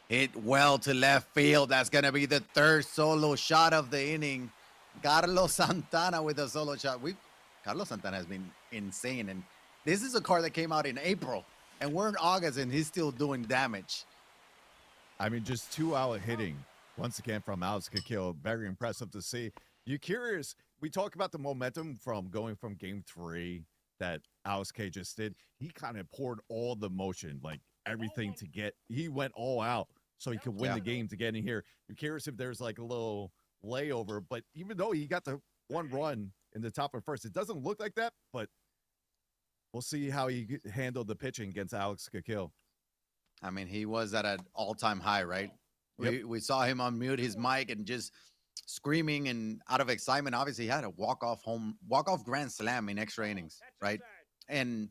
Speaker 4: hit well to left field. That's going to be the third solo shot of the inning. Carlos Santana with a solo shot. Carlos Santana has been insane. And this is a card that came out in April. And we're in August, and he's still doing damage.
Speaker 5: I mean, just 2-out hitting, once again, from Alex Kill. Very impressive to see. You're curious. We talk about the momentum from going from game 3 that Alex K just did. He kind of poured all the motion, like everything to get. He went all out so he could win the game to get in here. You're curious if there's like a little layover, but even though he got the 1 run in the top of first, it doesn't look like that, but we'll see how he handled the pitching against Alex Kill.
Speaker 4: I mean, he was at an all-time high, right? Yep. We saw him unmute his mic and just screaming and out of excitement. Obviously, he had a walk-off grand slam in extra innings, right? And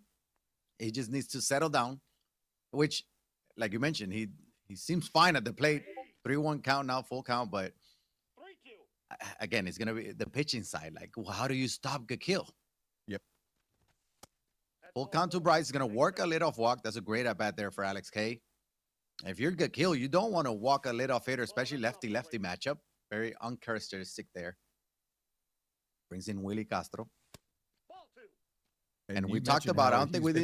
Speaker 4: he just needs to settle down, which, like you mentioned, he seems fine at the plate. 3-1 count now, full count, but again, it's gonna be the pitching side. Like, well, how do you stop Gakil?
Speaker 5: Yep.
Speaker 4: Full count to Bryce is gonna work a leadoff walk. That's a great at bat there for Alex K. If you're Gakil, you don't want to walk a leadoff hitter, especially lefty-lefty matchup. Very uncharacteristic there. Brings in Willie Castro. And we
Speaker 5: you
Speaker 4: talked
Speaker 5: mentioned
Speaker 4: about, I
Speaker 5: how
Speaker 4: don't think
Speaker 5: he's
Speaker 4: we
Speaker 5: been-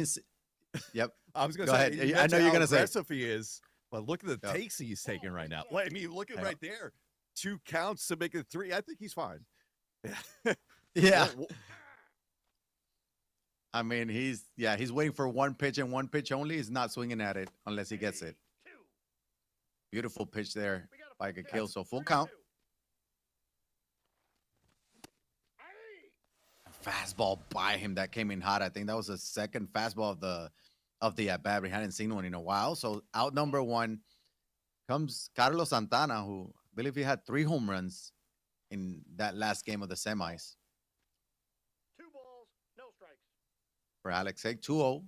Speaker 4: didn't. Yep.
Speaker 5: I was going
Speaker 4: Go
Speaker 5: to say,
Speaker 4: ahead.
Speaker 5: you
Speaker 4: I know
Speaker 5: mentioned
Speaker 4: you're
Speaker 5: how
Speaker 4: gonna say.
Speaker 5: aggressive he is, but look at the
Speaker 4: Yep.
Speaker 5: takes he's taking right now. I mean, look at
Speaker 4: Yep.
Speaker 5: right there. 2 counts to make it 3. I think he's fine.
Speaker 4: Yeah.
Speaker 5: Well,
Speaker 4: I mean, he's waiting for one pitch and one pitch only. He's not swinging at it unless he gets it. Beautiful pitch there by Gakil. So full count. Fastball by him that came in hot. I think that was the second fastball of the at bat. We hadn't seen one in a while. So out number 1 comes Carlos Santana, who I believe he had 3 home runs in that last game of the semis.
Speaker 3: 2 balls, no strikes.
Speaker 4: For Alex Egg, 2-0.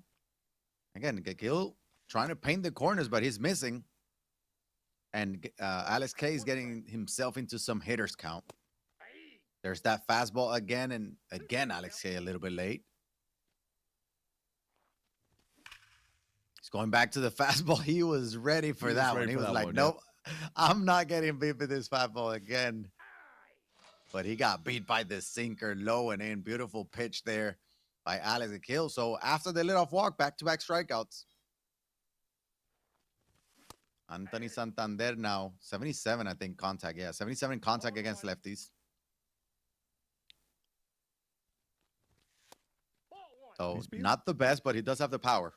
Speaker 4: Again, Gakil trying to paint the corners, but he's missing. And Alex K is getting himself into some hitters count. There's that fastball again, and again, Alex K a little bit late. He's going back to the fastball. He was ready for that one.
Speaker 5: ready
Speaker 4: He
Speaker 5: for
Speaker 4: was
Speaker 5: that
Speaker 4: like,
Speaker 5: one,
Speaker 4: nope, I'm not getting beat with this fastball again. But he got beat by the sinker low and in. Beautiful pitch there by Alex Gakil. So after the leadoff walk, back-to-back strikeouts. Anthony Santander now, 77, I think, contact. Yeah, 77 contact against lefties. So
Speaker 5: He's being-
Speaker 4: not the best, but he does have the power.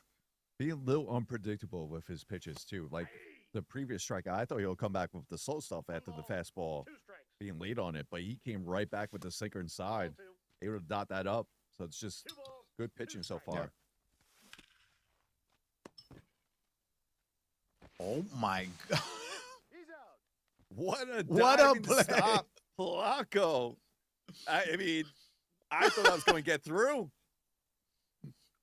Speaker 5: being a little unpredictable with his pitches, too. Like the previous strikeout, I thought he'll come back with the slow stuff after the fastball
Speaker 3: 2 strikes.
Speaker 5: being late on it, but he came right back with the sinker inside.
Speaker 3: 2.
Speaker 5: Able to dot that up. So it's just
Speaker 3: 2 balls.
Speaker 5: good pitching so far.
Speaker 4: Oh my God.
Speaker 3: He's out.
Speaker 5: What a
Speaker 4: What a
Speaker 5: diving
Speaker 4: play.
Speaker 5: stop, Polanco. I mean, I thought I was going to get through.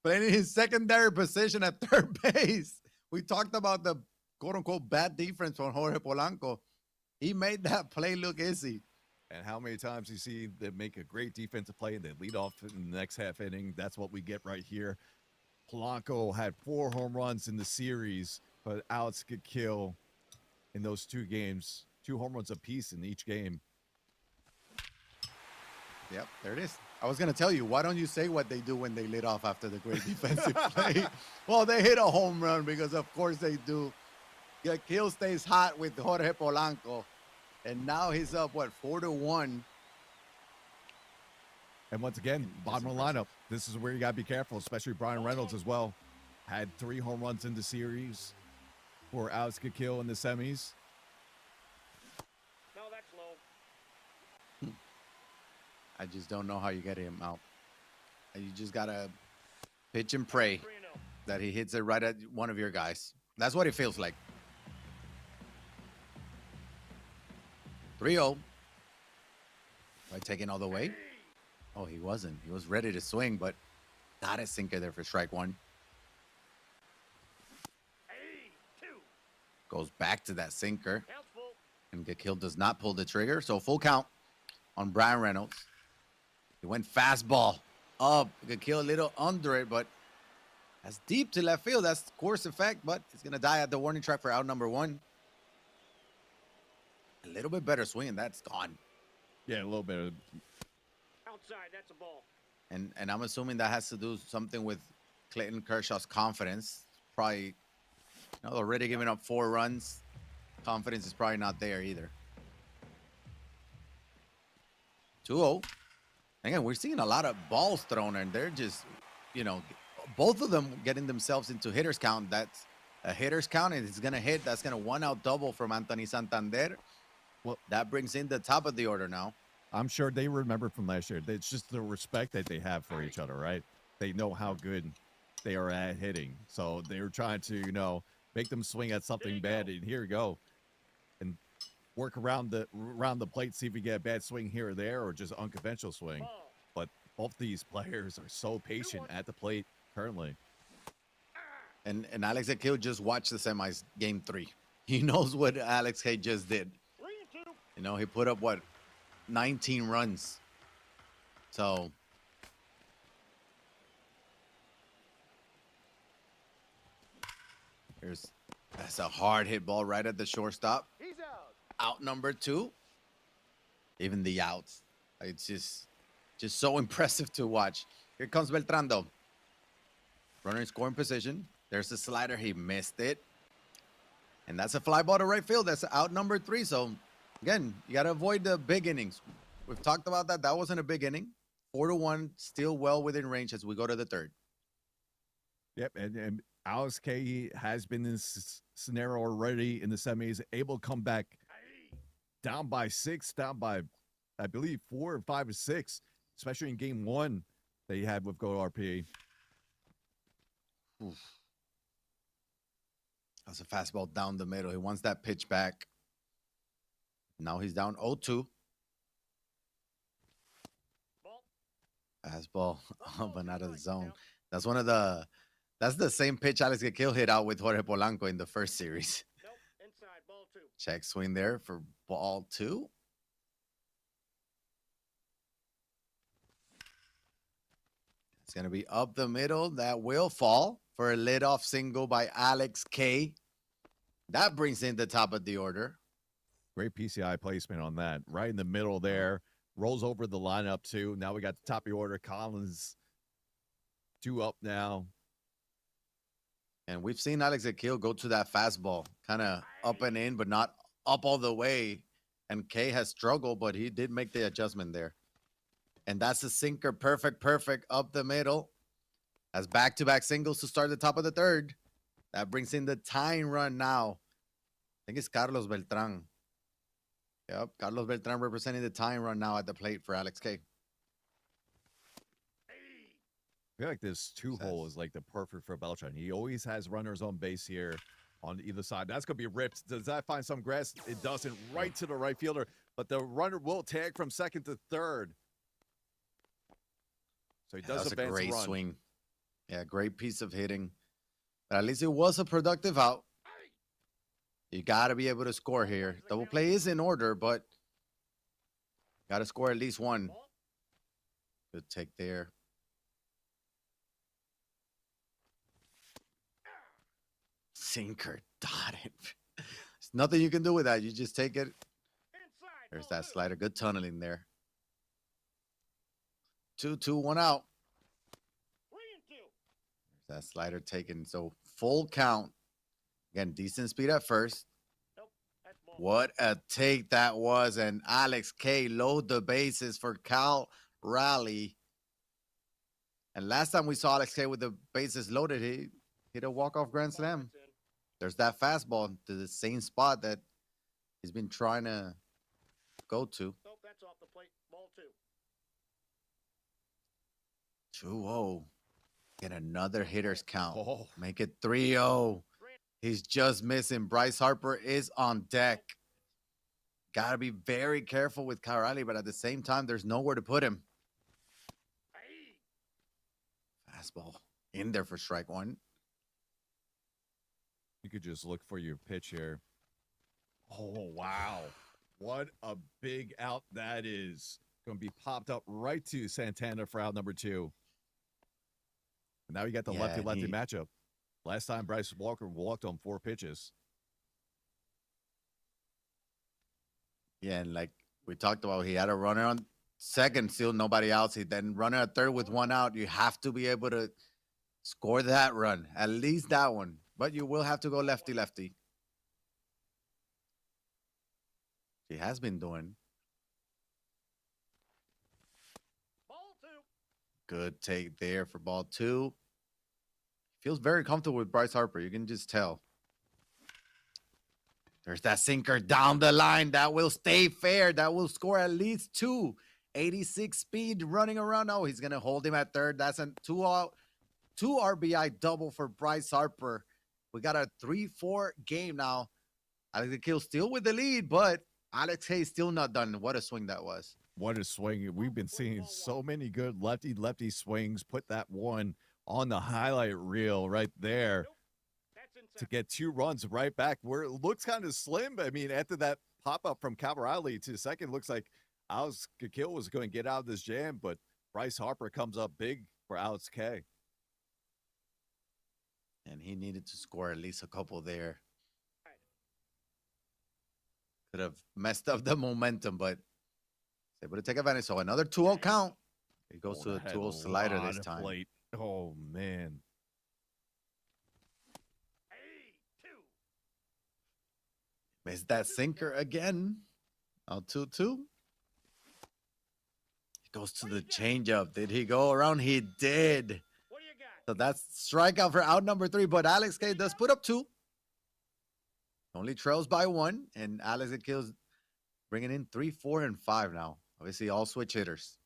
Speaker 4: Playing in his secondary position at third base. We talked about the quote-unquote bad defense from Jorge Polanco. He made that play look easy.
Speaker 5: And how many times you see them make a great defensive play and they lead off in the next half inning? That's what we get right here. Polanco had 4 home runs in the series, but Alex Gakil in those 2 games, 2 home runs apiece in each game.
Speaker 4: Yep, there it is. I was going to tell you, why don't you say what they do when they lit off after the great defensive play? Well, they hit a home run because, of course, they do. Gakil stays hot with Jorge Polanco. And now he's up, 4-1.
Speaker 5: And once again, bottom of the lineup, this is where you got to be careful, especially Brian Reynolds as well. Had 3 home runs in the series for Alex Gakil in the semis.
Speaker 3: No, that's low.
Speaker 4: I just don't know how you get him out. And you just got to pitch and pray
Speaker 3: 3-0.
Speaker 4: that he hits it right at one of your guys. That's what it feels like. 3-0. Right, taking all the way. Oh, he wasn't. He was ready to swing, but got a sinker there for strike 1.
Speaker 3: 2.
Speaker 4: Goes back to that sinker.
Speaker 3: Counts full.
Speaker 4: And Gakil does not pull the trigger. So full count on Brian Reynolds. He went fastball up. Gakil a little under it, but that's deep to left field. That's course effect, but it's going to die at the warning track for out number 1. A little bit better swing, and that's gone.
Speaker 5: Yeah, a little bit of
Speaker 3: Outside, that's a ball.
Speaker 4: And I'm assuming that has to do something with Clayton Kershaw's confidence. Probably, already giving up 4 runs. Confidence is probably not there either. 2-0. Again, we're seeing a lot of balls thrown, and they're just, both of them getting themselves into hitters count. That's a hitters count, and it's going to hit. That's going to 1-out double from Anthony Santander. Well, that brings in the top of the order now.
Speaker 5: I'm sure they remember from last year. It's just the respect that they have for each other, right? They know how good they are at hitting. So they're trying to, make them swing at something bad. And here you go. And work around the plate, see if we get a bad swing here or there or just unconventional swing.
Speaker 3: Ball.
Speaker 5: But both these players are so patient at the plate currently.
Speaker 4: And Alex Gakil just watched the semis game 3. He knows what Alex Hay just did.
Speaker 3: 3-2.
Speaker 4: He put up 19 runs. So that's a hard hit ball right at the shortstop.
Speaker 3: He's out.
Speaker 4: Out number 2. Even the outs. It's just so impressive to watch. Here comes Beltran though. Runner in scoring position. There's a slider. He missed it. And that's a fly ball to right field. That's out number 3. So again, you got to avoid the big innings. We've talked about that. That wasn't a big inning. 4-1, still well within range as we go to the 3rd.
Speaker 5: Yep, and Alex K has been in this scenario already in the semis, able to come back down by 6, down by, I believe, 4 or 5 or 6, especially in game 1 that he had with Go RP.
Speaker 4: Oof. That's a fastball down the middle. He wants that pitch back. Now he's down 0-2. Fastball up and out of the zone. That's the same pitch Alex Gakil hit out with Jorge Polanco in the first series.
Speaker 3: Nope. Inside. Ball 2.
Speaker 4: Check swing there for ball 2. It's going to be up the middle. That will fall for a leadoff single by Alex K. That brings in the top of the order.
Speaker 5: Great PCI placement on that. Right in the middle there. Rolls over the lineup too. Now we got the top of the order. Collins 2 up now.
Speaker 4: And we've seen Alex Akil go to that fastball, kind of up and in, but not up all the way. And K has struggled, but he did make the adjustment there. And that's a sinker. Perfect up the middle. As back-to-back singles to start the top of the 3rd. That brings in the tying run now. I think it's Carlos Beltran. Yep, Carlos Beltran representing the tying run now at the plate for Alex K.
Speaker 5: I feel like this 2-hole is like the perfect for Beltran. He always has runners on base here on either side. That's going to be ripped. Does that find some grass? It doesn't. Right to the right fielder. But the runner will tag from 2nd to 3rd. So he does
Speaker 4: That's a
Speaker 5: advance
Speaker 4: great
Speaker 5: run.
Speaker 4: swing. Yeah, great piece of hitting. But at least it was a productive out. You got to be able to score here. Double play is in order, but got to score at least one. Good take there. Sinker, dotted. There's nothing you can do with that. You just take it. There's that slider. Good tunneling there. 2-2, 1 out. There's that slider taken. So full count. Again, decent speed at first. What a take that was. And Alex K load the bases for Cal Raleigh. And last time we saw Alex K with the bases loaded, he hit a walk-off grand slam. There's that fastball to the same spot that he's been trying to go to.
Speaker 3: Nope, that's off the plate. Ball 2.
Speaker 4: 2-0. Get another hitter's count.
Speaker 5: Oh.
Speaker 4: Make it 3-0. He's just missing. Bryce Harper is on deck. Got to be very careful with Cal Raleigh, but at the same time, there's nowhere to put him. Fastball in there for strike 1.
Speaker 5: You could just look for your pitch here. Oh, wow. What a big out that is. Going to be popped up right to Santana for out number 2. And now you got the lefty-lefty matchup. Last time Bryce Walker walked on 4 pitches.
Speaker 4: Yeah, and like we talked about, he had a runner on second, still nobody else. He then runner at third with 1 out. You have to be able to score that run, at least that one. But you will have to go lefty-lefty. He has been doing.
Speaker 3: Ball 2.
Speaker 4: Good take there for ball 2. Feels very comfortable with Bryce Harper. You can just tell. There's that sinker down the line. That will stay fair. That will score at least 2. 86 speed running around. Oh, he's going to hold him at third. That's a 2 RBI double for Bryce Harper. We got a 3-4 game now. Alex Akil still with the lead, but Alex Hayes still not done. What a swing that was.
Speaker 5: What a swing. We've been seeing so many good lefty-lefty swings. Put that one on the highlight reel right there to get 2 runs right back where it looks kind of slim. I mean, after that pop-up from Cal Raleigh to second, looks like Alex Kill was going to get out of this jam, but Bryce Harper comes up big for Alex K.
Speaker 4: And he needed to score at least a couple there. Could have messed up the momentum, but able to take advantage. So another 2-0 count. It goes to the 2-0 slider this time.
Speaker 5: Plate. Oh, man.
Speaker 4: Missed that sinker again. Now 2-2. It goes to the changeup. Did he go around? He did.
Speaker 3: What do you got?
Speaker 4: So that's strikeout for out number 3. But Alex K does put up 2. Only trails by 1. And Alex Kill's bringing in 3, 4, and 5 now. Obviously, all switch hitters.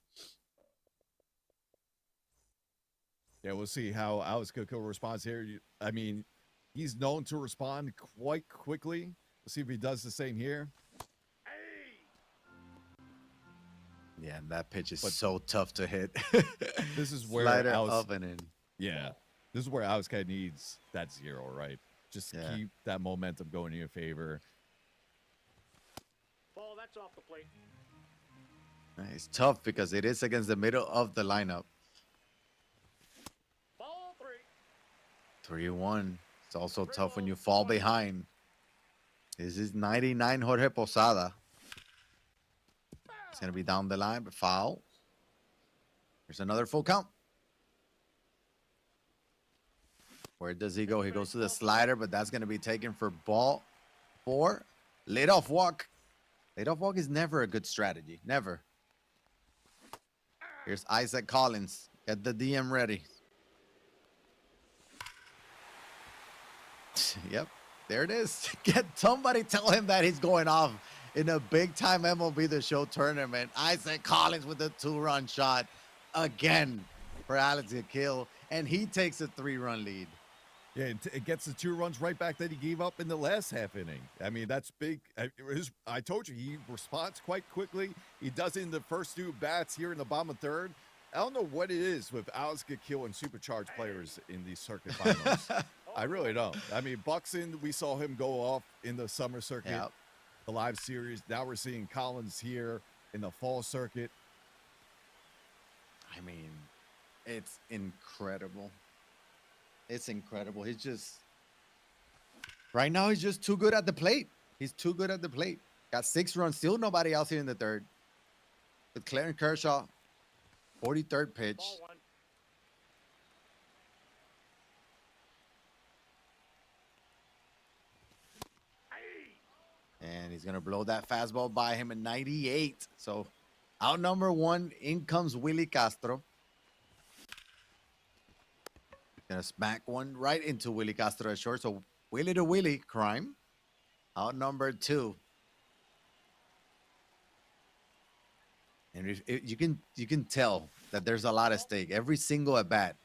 Speaker 5: Yeah, we'll see how Alex Kill responds here. I mean, he's known to respond quite quickly. We'll see if he does the same here.
Speaker 4: Yeah, and that pitch is so tough to hit.
Speaker 5: This is where
Speaker 4: Slider
Speaker 5: Alex,
Speaker 4: up and in.
Speaker 5: yeah, this is where Alex K needs that 0, right? Just keep that momentum going in your favor.
Speaker 3: Ball, that's off the plate.
Speaker 4: It's tough because it is against the middle of the lineup.
Speaker 3: Ball 3.
Speaker 4: 3-1. It's also tough when you fall behind. This is 99 Jorge Posada. It's going to be down the line, but foul. Here's another full count. Where does he go? He goes to the slider, but that's going to be taken for ball 4. Leadoff walk. Leadoff walk is never a good strategy. Never. Here's Isaac Collins. Get the DM ready. Yep. There it is. Get somebody tell him that he's going off in a big-time MLB The Show tournament. Isaac Collins with a 2-run shot again for Alex Kill, and he takes a 3-run lead.
Speaker 5: Yeah, it gets the 2 runs right back that he gave up in the last half inning. I mean, that's big. I told you, he responds quite quickly. He does it in the first 2 bats here in the bottom of 3rd. I don't know what it is with Alex Kill and supercharged players in these circuit finals. I really don't. I mean, Buxton, we saw him go off in the summer circuit, the live series. Now we're seeing Collins here in the fall circuit.
Speaker 4: I mean, it's incredible. It's incredible. He's just, right now, he's just too good at the plate. He's too good at the plate. Got 6 runs, still nobody else here in the 3rd. With Clarence Kershaw, 43rd pitch.
Speaker 3: Ball 1.
Speaker 4: And he's going to blow that fastball by him at 98. So out number 1, in comes Willie Castro. Going to smack one right into Willie Castro at short. So Willie to Willie, crime. Out number 2. And you can tell that there's a lot at stake. Every single at bat.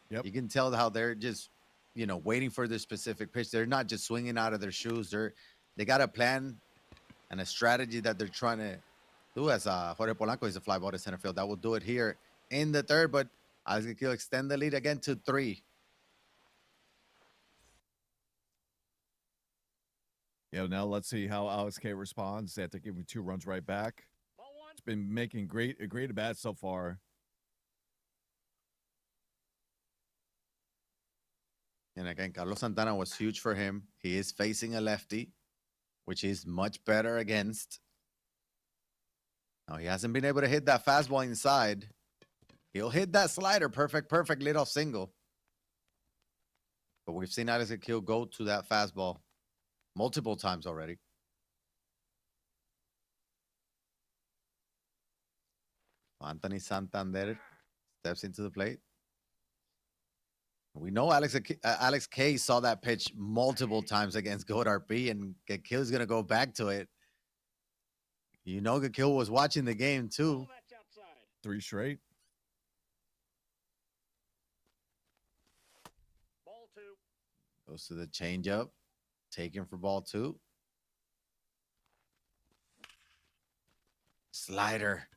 Speaker 5: Yep.
Speaker 4: You can tell how they're just, waiting for their specific pitch. They're not just swinging out of their shoes. They got a plan and a strategy that they're trying to do. As Jorge Polanco is a fly ball to center field. That will do it here in the 3rd, but Alex Kill extend the lead again to 3.
Speaker 5: Yeah, now let's see how Alex K responds after giving 2 runs right back.
Speaker 3: Ball 1.
Speaker 5: It's been making a great at bat so far.
Speaker 4: And again, Carlos Santana was huge for him. He is facing a lefty, which is much better against. Now, he hasn't been able to hit that fastball inside. He'll hit that slider. Perfect leadoff single. But we've seen Alex Kill go to that fastball multiple times already. Anthony Santander steps into the plate. We know Alex K saw that pitch multiple times against Goddard B, and Gakil's going to go back to it. Gakil was watching the game too.
Speaker 3: Ball, that's outside.
Speaker 5: 3 straight.
Speaker 3: Ball 2.
Speaker 4: Goes to the changeup. Taken for ball 2. Slider.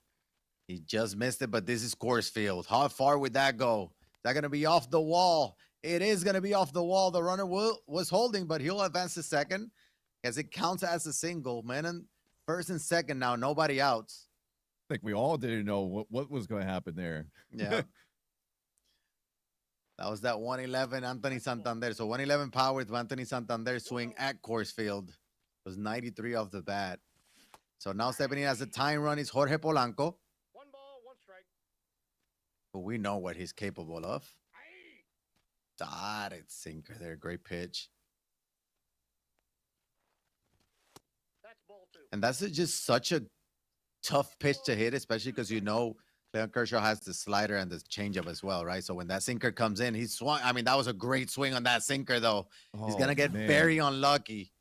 Speaker 4: He just missed it, but this is Coors Field. How far would that go? Is that going to be off the wall? It is going to be off the wall. The runner was holding, but he'll advance to second as it counts as a single. Man, and 1st and 2nd now, nobody outs.
Speaker 5: think we all didn't know what was going to happen there.
Speaker 4: Yeah. That was that 111 Anthony Santander. So 111 power with Anthony Santander swing at Coors Field. It was 93 off the bat. So now stepping in as a time run is Jorge Polanco.
Speaker 3: 1 ball, 1 strike.
Speaker 4: But we know what he's capable of. Dotted sinker there. Great pitch.
Speaker 3: That's ball 2.
Speaker 4: And that's just such a tough pitch to hit, especially because you know Clayton Kershaw has the slider and the changeup as well, right? So when that sinker comes in, he swung. I mean, that was a great swing on that sinker, though. He's going to get very unlucky.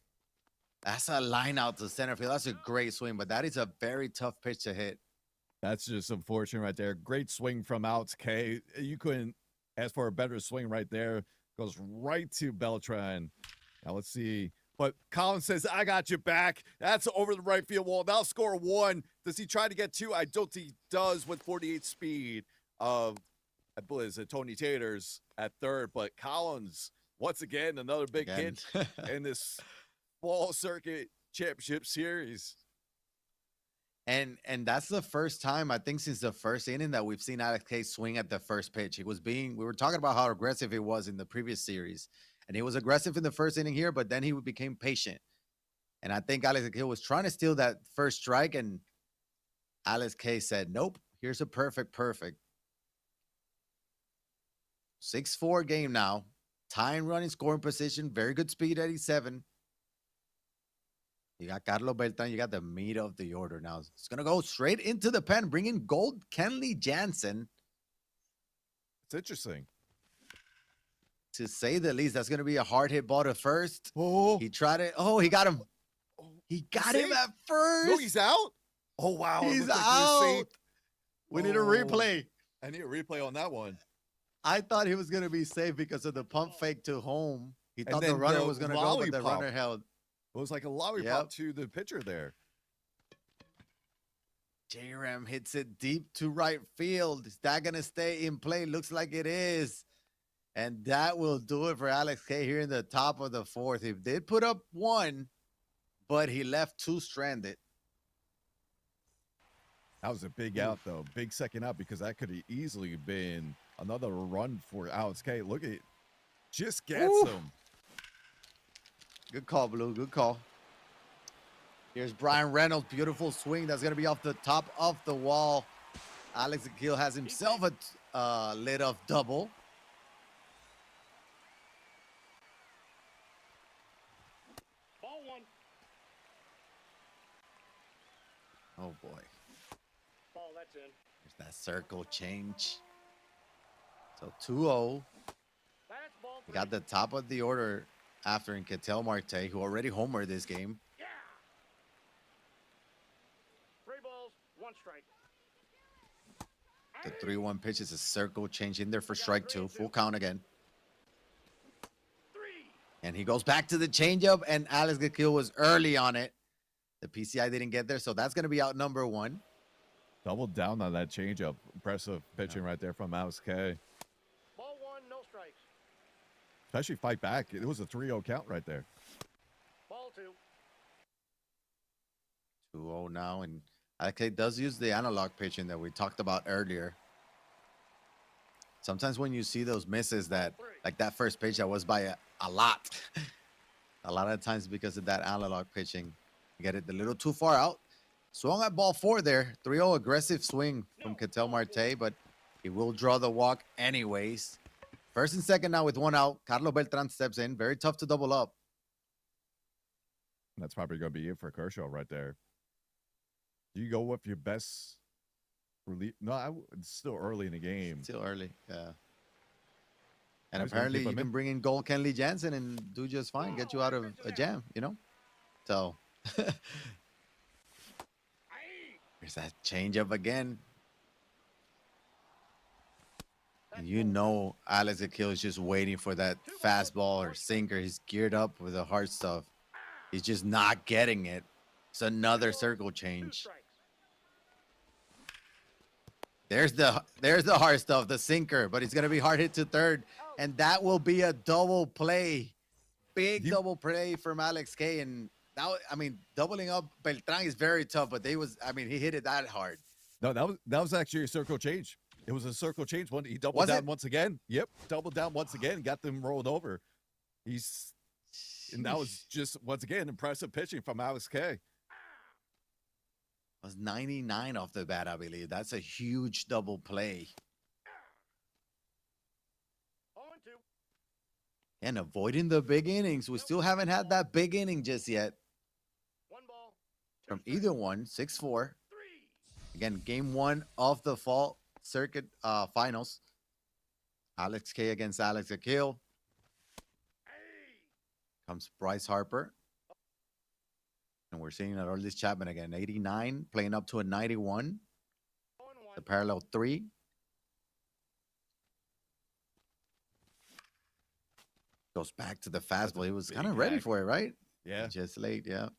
Speaker 4: That's a line out to center field. That's a great swing, but that is a very tough pitch to hit.
Speaker 5: That's just unfortunate right there. Great swing from Alex K. You couldn't ask for a better swing right there. Goes right to Beltran. Now let's see. But Collins says, I got you back. That's over the right field wall. Now score 1. Does he try to get 2? I don't think he does with 48 speed of, I believe it's Tony Taters at third. But Collins, once again, another big hit in this Fall Circuit Championship Series.
Speaker 4: And that's the first time, I think, since the first inning that we've seen Alex K swing at the first pitch. We were talking about how aggressive he was in the previous series. And he was aggressive in the first inning here, but then he became patient. And I think Alex K was trying to steal that first strike, and Alex K said, nope, here's a perfect. 6-4 game now. Time running scoring position. Very good speed, 87. You got Carlos Beltran. You got the meat of the order now. It's going to go straight into the pen, bringing Gold Kenley Jansen.
Speaker 5: It's interesting.
Speaker 4: To say the least, that's going to be a hard hit ball to first.
Speaker 5: Oh,
Speaker 4: He tried it. Oh, he got him. He got him at first.
Speaker 5: No, he's out. Oh, wow. It
Speaker 4: He's
Speaker 5: looks like
Speaker 4: out.
Speaker 5: safe.
Speaker 4: We need a replay.
Speaker 5: I need a replay on that one.
Speaker 4: I thought he was going to be safe because of the pump fake to home. He
Speaker 5: And
Speaker 4: thought the
Speaker 5: then
Speaker 4: runner
Speaker 5: the
Speaker 4: was going to go, but the
Speaker 5: lollipop.
Speaker 4: runner held.
Speaker 5: It was like a lollipop to the pitcher there.
Speaker 4: J-Ram hits it deep to right field. Is that going to stay in play? Looks like it is. And that will do it for Alex K here in the top of the 4th. He did put up 1, but he left 2 stranded.
Speaker 5: That was a big out, though. Big second out, because that could have easily been another run for Alex K. Look at it. Just gets him.
Speaker 4: Good call, Blue. Good call. Here's Brian Reynolds. Beautiful swing. That's going to be off the top of the wall. Alex Akil has himself a lit-off double.
Speaker 3: Ball 1.
Speaker 4: Oh, boy.
Speaker 3: Ball, that's in.
Speaker 4: There's that circle change. So 2-0.
Speaker 3: That's ball 3.
Speaker 4: We got the top of the order after in Ketel Marte, who already homered this game.
Speaker 3: Yeah. 3 balls, 1 strike.
Speaker 4: The 3-1 pitch is a circle change in there for strike 2. Full count again.
Speaker 3: 3.
Speaker 4: And he goes back to the changeup, and Alex Akil was early on it. The PCI didn't get there, so that's going to be out number 1.
Speaker 5: Doubled down on that changeup. Impressive pitching right there from Alex K.
Speaker 3: Ball 1, no strikes.
Speaker 5: Especially fight back. It was a 3-0 count right there.
Speaker 3: Ball 2.
Speaker 4: 2-0 now, and Alex K does use the analog pitching that we talked about earlier. Sometimes when you see those misses that, like that first pitch that was by a lot, a lot of times because of that analog pitching, you get it a little too far out. Swung at ball 4 there. 3-0 aggressive swing from Ketel Marte, but he will draw the walk anyways. First and second now with 1 out. Carlos Beltran steps in. Very tough to double up.
Speaker 5: That's probably going to be it for Kershaw right there. Do you go with your best relief? No, it's still early in the game.
Speaker 4: Still early, yeah. And
Speaker 5: I was gonna
Speaker 4: apparently
Speaker 5: keep
Speaker 4: you
Speaker 5: him
Speaker 4: can
Speaker 5: in.
Speaker 4: bring in Gold Kenley Jansen and do just fine. Get you out of a jam, you know? So here's that changeup again. And you know Alex Akil is just waiting for that fastball or sinker. He's geared up with the hard stuff. He's just not getting it. It's another circle
Speaker 3: 2
Speaker 4: change.
Speaker 3: strikes.
Speaker 4: There's the hard stuff, the sinker, but he's gonna be hard hit to third, and that will be a double play, big double play from Alex K. And now, I mean, doubling up Beltran is very tough, but he hit it that hard.
Speaker 5: No, that was actually a circle change. It was a circle change. One, he doubled
Speaker 4: Was
Speaker 5: down
Speaker 4: it?
Speaker 5: once again. Yep, doubled down once again, got them rolled over. And that was just once again impressive pitching from Alex K.
Speaker 4: Was 99 off the bat, I believe. That's a huge double play.
Speaker 3: 0-2.
Speaker 4: And avoiding the big innings. We still haven't had that big inning just yet.
Speaker 3: 1 ball.
Speaker 4: From either one, 6-4.
Speaker 3: 3.
Speaker 4: Again, game 1 of the fall circuit finals. Alex K against Alex Akil. Comes Bryce Harper. And we're seeing Aroldis Chapman again. 89, playing up to a 91. The parallel 3. Goes back to the fastball. He was kind of ready for it, right?
Speaker 5: Yeah,
Speaker 4: Just late, yeah.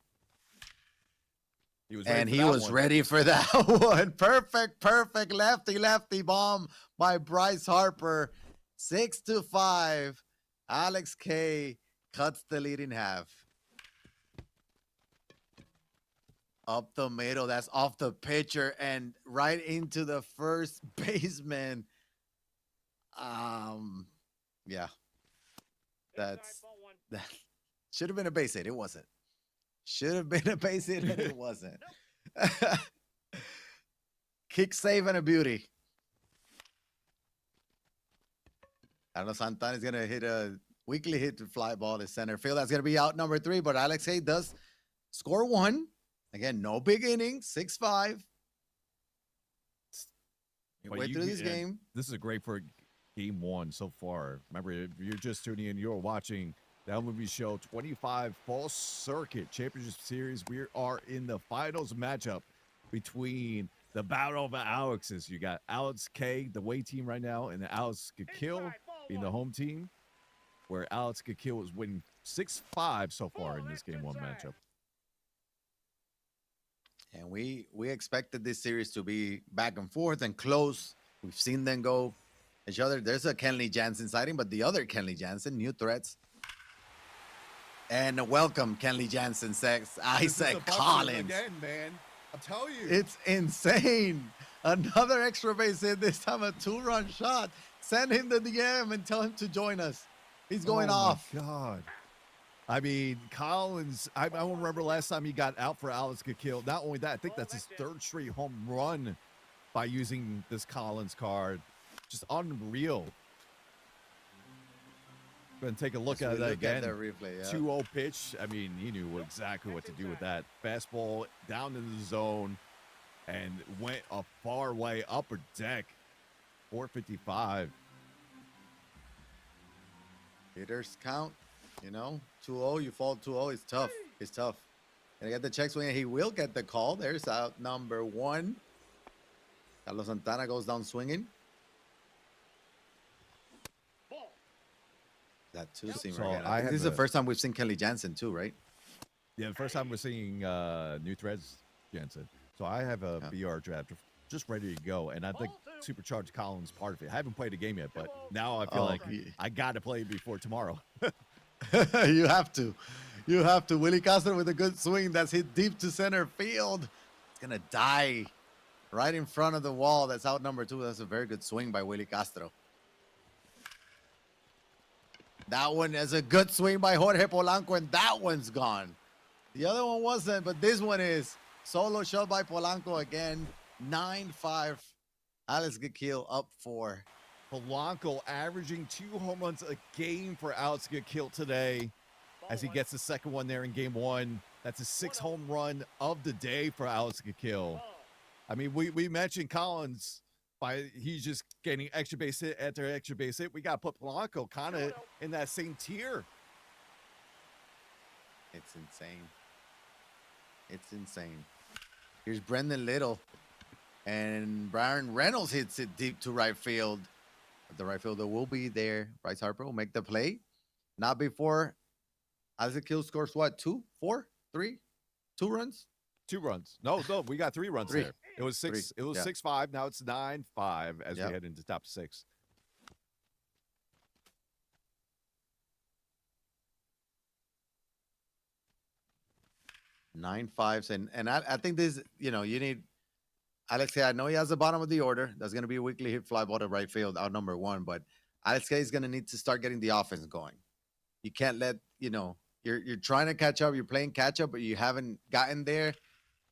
Speaker 5: he was.
Speaker 4: And he was ready for that one. Perfect lefty bomb by Bryce Harper. 6-5. Alex K cuts the lead in half. Up the middle. That's off the pitcher and right into the first baseman. Yeah. That should have been a base hit. It wasn't. Should have been a base hit, and it wasn't. Kick save and a beauty. Carlos Santana is going to hit a weakly hit to fly ball to center field. That's going to be out number 3, but Alex Hay does score 1. Again, no big innings, 6-5. Way through this game.
Speaker 5: This is great for game 1 so far. Remember, if you're just tuning in, you're watching the MLB Show 25 Fall Circuit Championship Series. We are in the finals matchup between the Battle of the Alexes. You got Alex K, the away team right now, and Alex Gakil being the home team, where Alex Gakil is winning 6-5 so far in this game 1 matchup.
Speaker 4: And we expected this series to be back and forth and close. We've seen them go each other. There's a Kenley Jansen sighting, but the other Kenley Jansen, new threats. And welcome, Kenley Jansen, Isaac Collins.
Speaker 5: Again, man. I'm telling you.
Speaker 4: It's insane. Another extra base hit, this time a 2-run shot. Send him the DM and tell him to join us. He's going off.
Speaker 5: Oh, my God. I mean, Collins, I don't remember last time he got out for Alex Gakil. Not only that, I think that's his 3rd straight home run by using this Collins card. Just unreal. Go ahead and take a look at that again.
Speaker 4: The replay, yeah.
Speaker 5: 2-0 pitch. I mean, he knew exactly what to do with that. Fastball down in the zone and went a far way upper deck. 455.
Speaker 4: Hitters count, 2-0, you fall 2-0. It's tough. It's tough. Gonna get the check swing, and he will get the call. There's out number 1. Carlos Santana goes down swinging. That 2-seamer
Speaker 5: So
Speaker 4: again.
Speaker 5: I
Speaker 4: I think this is the first time we've seen Kenley Jansen too, right?
Speaker 5: Yeah, the first time we're seeing new threads, Jensen. So I have a BR draft just ready to go, and I think Supercharged Collins part of it. I haven't played a game yet, but now I feel like I got to play before tomorrow.
Speaker 4: You have to. You have to. Willie Castro with a good swing that's hit deep to center field. It's going to die right in front of the wall. That's out number 2. That's a very good swing by Willie Castro. That one is a good swing by Jorge Polanco, and that one's gone. The other one wasn't, but this one is. Solo shot by Polanco again. 9-5. Alex Gakil up 4.
Speaker 5: Polanco averaging 2 home runs a game for Alex Gakil today as he gets the second one there in game 1. That's a 6th home run of the day for Alex Gakil. I mean, we mentioned Collins. He's just getting extra base hit after extra base hit. We got to put Polanco kind of in that same tier.
Speaker 4: It's insane. It's insane. Here's Brendan Little. And Brian Reynolds hits it deep to right field. The right fielder will be there. Bryce Harper will make the play. Not before Alex Gakil scores what? 2, 4, 3? 2 runs?
Speaker 5: 2 runs. No, we got 3 runs
Speaker 4: 3.
Speaker 5: there. It was 6. It was 6-5. Now it's 9-5 as we head into top 6.
Speaker 4: Nine fives, and I think this, you need Alex K, I know he has the bottom of the order. That's going to be a weekly hit fly ball to right field, out number 1. But Alex K is going to need to start getting the offense going. You can't let, you're trying to catch up. You're playing catch up, but you haven't gotten there.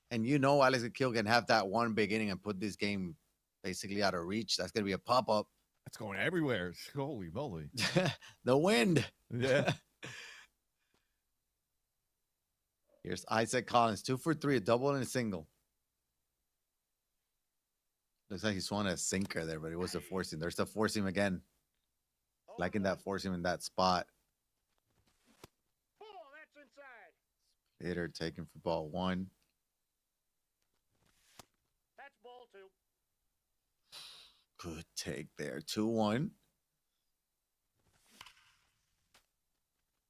Speaker 4: And Alex Kill can have that one big inning and put this game basically out of reach. That's going to be a pop-up.
Speaker 5: It's going everywhere. Holy moly.
Speaker 4: The wind.
Speaker 5: Yeah.
Speaker 4: Here's Isaac Collins, 2 for 3, a double and a single. Looks like he swung a sinker there, but it was a four seam. There's the four seam again. Liking that four seam in that spot.
Speaker 3: Ball, that's inside.
Speaker 4: Hitter taken for ball 1.
Speaker 3: That's ball 2.
Speaker 4: Good take there. 2-1.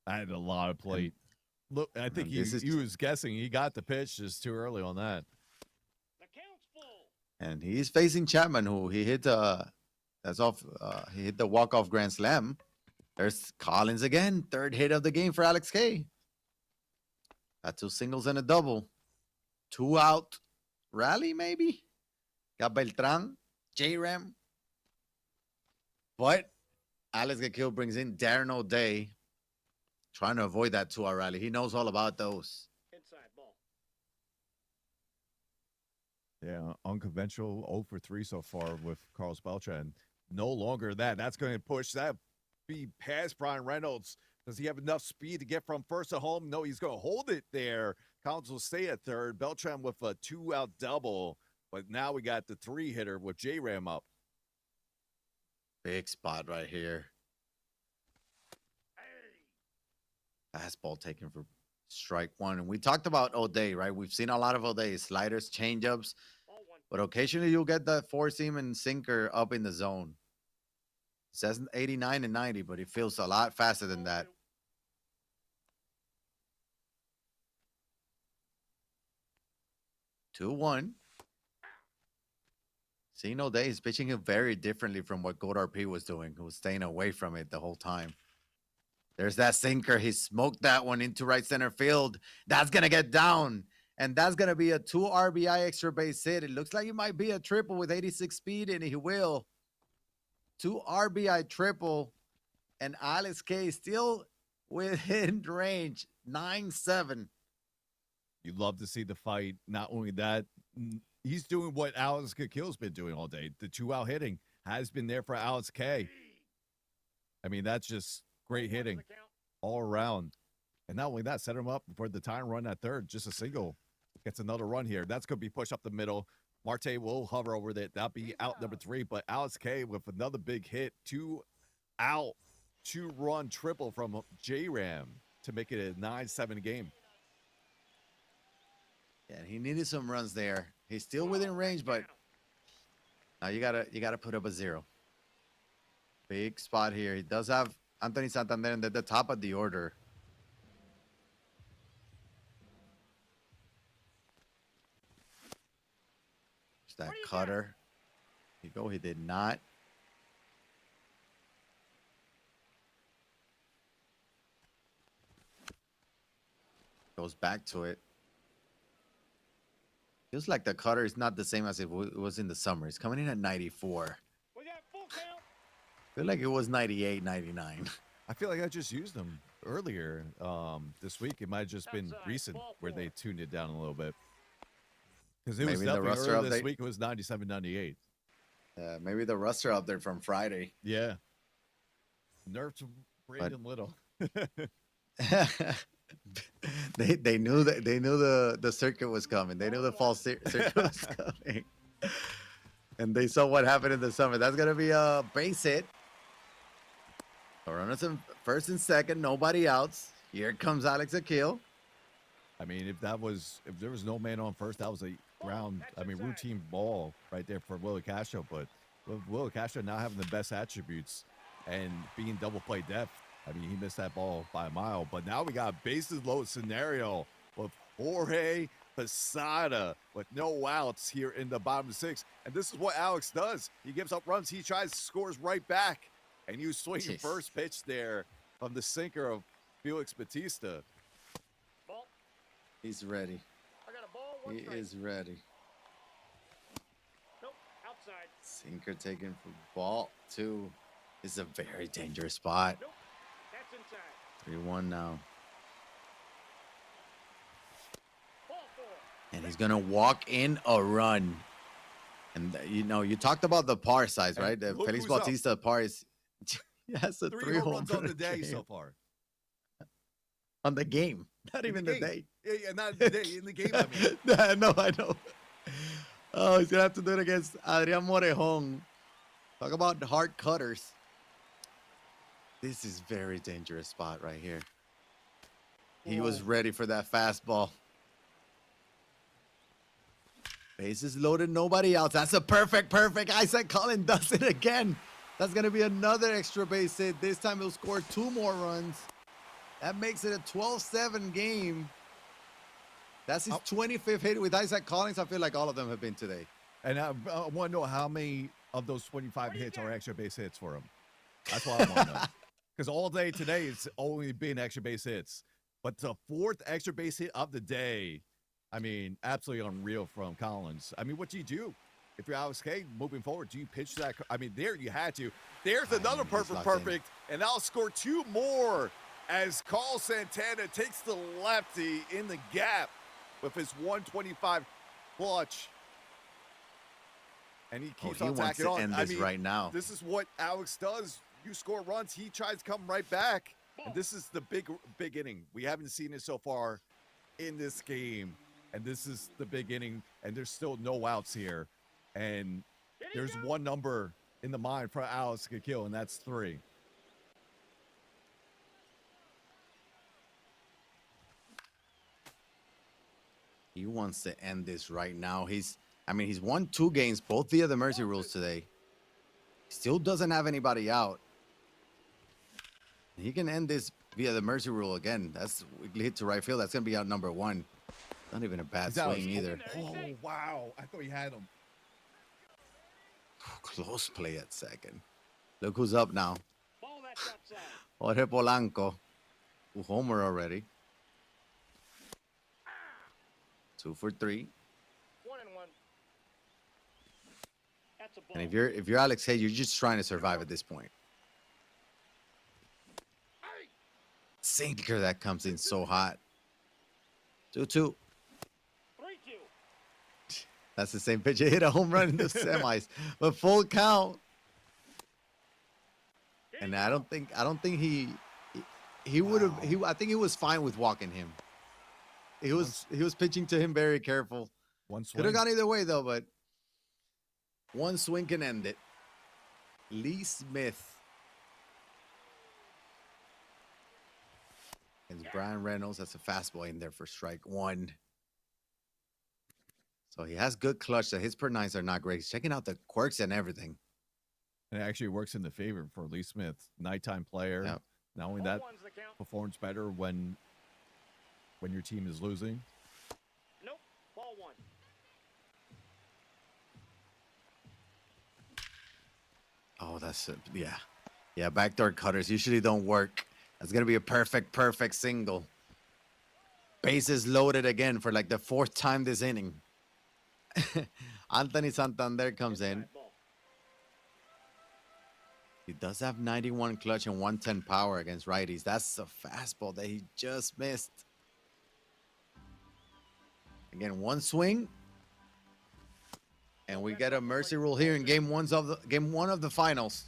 Speaker 5: I had a lot of plate. Look, I think he was guessing. He got the pitch just too early on that.
Speaker 3: The count's full.
Speaker 4: And he's facing Chapman, who he hit he hit the walk-off grand slam. There's Collins again. 3rd hit of the game for Alex K. Got 2 singles and a double. 2 out rally, maybe. Got Beltran, J-Ram. But Alex Kill brings in Darren O'Day, trying to avoid that 2-out rally. He knows all about those.
Speaker 3: Inside ball.
Speaker 5: Yeah, unconventional 0 for 3 so far with Carlos Beltran. No longer that. That's going to push that be past Brian Reynolds. Does he have enough speed to get from first to home? No, he's going to hold it there. Collins will stay at 3rd. Beltran with a 2-out double. But now we got the 3-hitter with J-Ram up.
Speaker 4: Big spot right here. Fastball taken for strike 1. And we talked about O'Day, right? We've seen a lot of O'Day. Sliders, changeups.
Speaker 3: Ball 1.
Speaker 4: But occasionally you'll get that four seam and sinker up in the zone. It says 89 and 90, but it feels a lot faster than that. 2-1. Seeing O'Day is pitching it very differently from what Gold RP was doing, who was staying away from it the whole time. There's that sinker. He smoked that one into right center field. That's going to get down. And that's going to be a 2 RBI extra base hit. It looks like it might be a triple with 86 speed, and he will. 2 RBI triple. And Alex K still within range. 9-7.
Speaker 5: You love to see the fight. Not only that, he's doing what Alex Kill's been doing all day. The 2-out hitting has been there for Alex K. I mean, that's just great hitting all around. And not only that, set him up for the time run at 3rd. Just a single. Gets another run here. That's going to be pushed up the middle. Marte will hover over that. That'll be out number 3. But Alex K with another big hit. 2-out, 2-run triple from J-Ram to make it a 9-7 game.
Speaker 4: Yeah, he needed some runs there. He's still within range, but now you gotta put up a 0. Big spot here. He does have Anthony Santander at the top of the order. There's that cutter. Here you go. He did not. Goes back to it. Feels like the cutter is not the same as it was in the summer. It's coming in at 94.
Speaker 3: We got full count.
Speaker 4: Feel like it was 98, 99.
Speaker 5: I feel like I just used them earlier this week. It might have just been recent where they tuned it down a little bit. Because it was
Speaker 4: Maybe the
Speaker 5: definitely
Speaker 4: roster
Speaker 5: earlier this
Speaker 4: update.
Speaker 5: week. It was 97, 98.
Speaker 4: Maybe the roster up there from Friday.
Speaker 5: Yeah. Nerfed Brandon Little.
Speaker 4: they knew the circuit was coming. They knew the fall circuit was coming. And they saw what happened in the summer. That's gonna be a base hit. Runners in first and second, nobody outs. Here comes Alex Akil.
Speaker 5: I mean, if there was no man on first, that was a routine ball right there for Willie Castro. But with Willie Castro now having the best attributes and being double play depth, I mean, he missed that ball by a mile. But now we got a bases loaded scenario with Jorge Posada with no outs here in the bottom of the 6th. And this is what Alex does. He gives up runs. He tries, scores right back. And you swing the first pitch there from the sinker of Felix Batista.
Speaker 3: Ball.
Speaker 4: He's ready.
Speaker 3: I got a ball. 1
Speaker 4: He
Speaker 3: strike.
Speaker 4: is ready.
Speaker 3: outside.
Speaker 4: Sinker taken for ball 2. This is a very dangerous spot.
Speaker 3: Nope. That's inside.
Speaker 4: 3-1 now.
Speaker 3: Ball 4.
Speaker 4: And he's going to walk in a run. And, you know, you talked about the par size,
Speaker 1: And
Speaker 4: right? The
Speaker 1: look
Speaker 4: Felix
Speaker 1: who's up.
Speaker 4: Bautista par is... Yes, a
Speaker 1: 3
Speaker 4: 3
Speaker 1: home
Speaker 4: home
Speaker 1: runs on the day so far.
Speaker 4: On the game. Not
Speaker 1: In
Speaker 4: even
Speaker 1: the
Speaker 4: the
Speaker 1: game.
Speaker 4: day.
Speaker 1: Yeah, not the day, in the game, I mean.
Speaker 4: No, I know. Oh, he's going to have to do it against Adrian Morejon. Talk about the hard cutters. This is very dangerous spot right here. He was
Speaker 1: Whoa.
Speaker 4: ready for that fastball. Bases loaded, nobody else. That's a perfect. Isaac Collins does it again. That's going to be another extra base hit. This time he'll score 2 more runs. That makes it a 12-7 game. That's his 25th hit with Isaac Collins. I feel like all of them have been today.
Speaker 5: And I want to know how many of those 25 hits are extra base hits for him. That's what I want to know. Because all day today, it's only been extra base hits. But the 4th extra base hit of the day, I mean, absolutely unreal from Collins. I mean, what do you do? If you're Alex K moving forward, do you pitch that? I mean, there you had to. There's another
Speaker 4: he's locked in.
Speaker 1: perfect. And I'll score 2 more as Carl Santana takes the lefty in the gap with his 125 clutch. And he keeps
Speaker 4: He
Speaker 1: on
Speaker 4: wants
Speaker 1: tacking
Speaker 4: to
Speaker 1: on.
Speaker 4: end
Speaker 1: I
Speaker 4: this
Speaker 1: mean,
Speaker 4: right now.
Speaker 1: this is what Alex does. You score runs, he tries to come right back. And this is the big inning. We haven't seen it so far in this game. And this is the big inning. And there's still no outs here. And there's one number in the mind for Alex to kill, and that's 3.
Speaker 4: He wants to end this right now. He's won 2 games, both via the mercy rules today. Still doesn't have anybody out. He can end this via the mercy rule again. That's hit to right field. That's gonna be out number 1. Not even a bad
Speaker 5: He's out.
Speaker 4: swing either.
Speaker 1: Oh, wow. I thought he had him.
Speaker 4: Close play at second. Look who's up now.
Speaker 3: Ball that's outside.
Speaker 4: Jorge Polanco, who homer already. 2 for 3.
Speaker 3: 1-1. That's a ball.
Speaker 4: And if you're Alex Hayes, you're just trying to survive at this point. Sinker that comes in so hot. 2-2.
Speaker 3: 3-2.
Speaker 4: That's the same pitch. He hit a home run in the semis, but full count. And I don't think he would have. I think he was fine with walking him. He was pitching to him very careful.
Speaker 5: One
Speaker 4: Could
Speaker 5: swing.
Speaker 4: have gone either way though, but one swing can end it. Lee Smith against Brian Reynolds. That's a fastball in there for strike 1. So he has good clutch. So his per nines are not great. He's checking out the quirks and everything.
Speaker 5: And it actually works in the favor for Lee Smith, nighttime player.
Speaker 4: Yep.
Speaker 5: Not only
Speaker 3: Ball
Speaker 5: that,
Speaker 3: 1's the count.
Speaker 5: performs better when your team is losing.
Speaker 3: Nope. Ball 1.
Speaker 4: Oh, that's a, yeah. Yeah, backdoor cutters usually don't work. That's going to be a perfect single. Bases loaded again for like the 4th time this inning. Anthony Santander comes in.
Speaker 3: Inside ball.
Speaker 4: He does have 91 clutch and 110 power against righties. That's a fastball that he just missed. Again, one swing. And we get a mercy rule here in game one of the finals.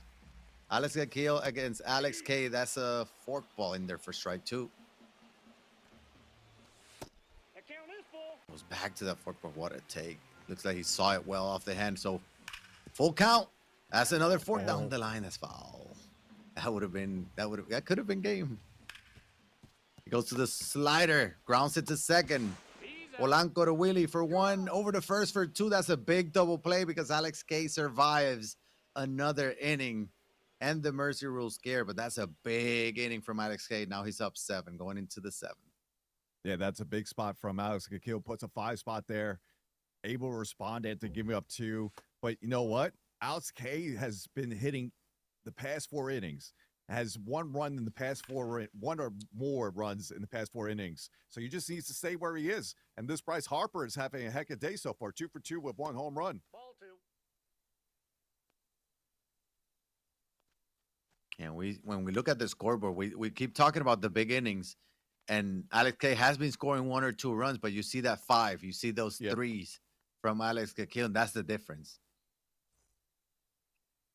Speaker 4: Alex Akil against Alex K. That's a forkball in there for strike 2.
Speaker 3: The count is full.
Speaker 4: Goes back to that forkball. What a take. Looks like he saw it well off the hand. So full count. That's another fork down the line. That's foul. That could have been game. He goes to the slider. Grounds it to second. Polanco to Willie for 1. Over to first for 2. That's a big double play because Alex K survives another inning. And the mercy rule scare, but that's a big inning from Alex K. Now he's up 7, going into the 7th.
Speaker 5: Yeah, that's a big spot from Alex Akil. Puts a 5 spot there. Able to respond and to give me up 2. But you know what? Alex K has been hitting the past 4 innings. Has 1 run in the past 4, 1 or more runs in the past 4 innings. So he just needs to stay where he is. And this Bryce Harper is having a heck of a day so far. 2 for 2 with 1 home run.
Speaker 3: Ball 2.
Speaker 4: And when we look at the scoreboard, we keep talking about the big innings, and Alex K has been scoring 1 or 2 runs, but you see that 5, you see those
Speaker 5: Yep.
Speaker 4: threes from Alex Kikil, and that's the difference.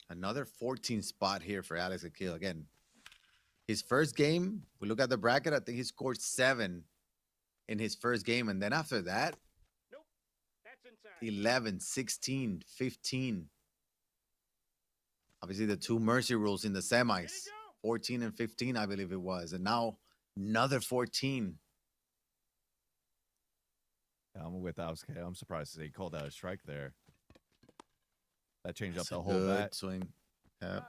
Speaker 4: Another 14 spot here for Alex Kikil. Again, his first game, we look at the bracket, I think he scored 7 in his first game, and then after that,
Speaker 3: Nope. That's inside.
Speaker 4: 11, 16, 15. Obviously, the 2 mercy rules in the semis, 14 and 15, I believe it was. And now another 14.
Speaker 5: I'm with Alex K. I'm surprised they called that a strike there. That changed
Speaker 4: That's
Speaker 5: up
Speaker 4: a
Speaker 5: the whole
Speaker 4: good
Speaker 5: bat.
Speaker 4: swing. Yeah.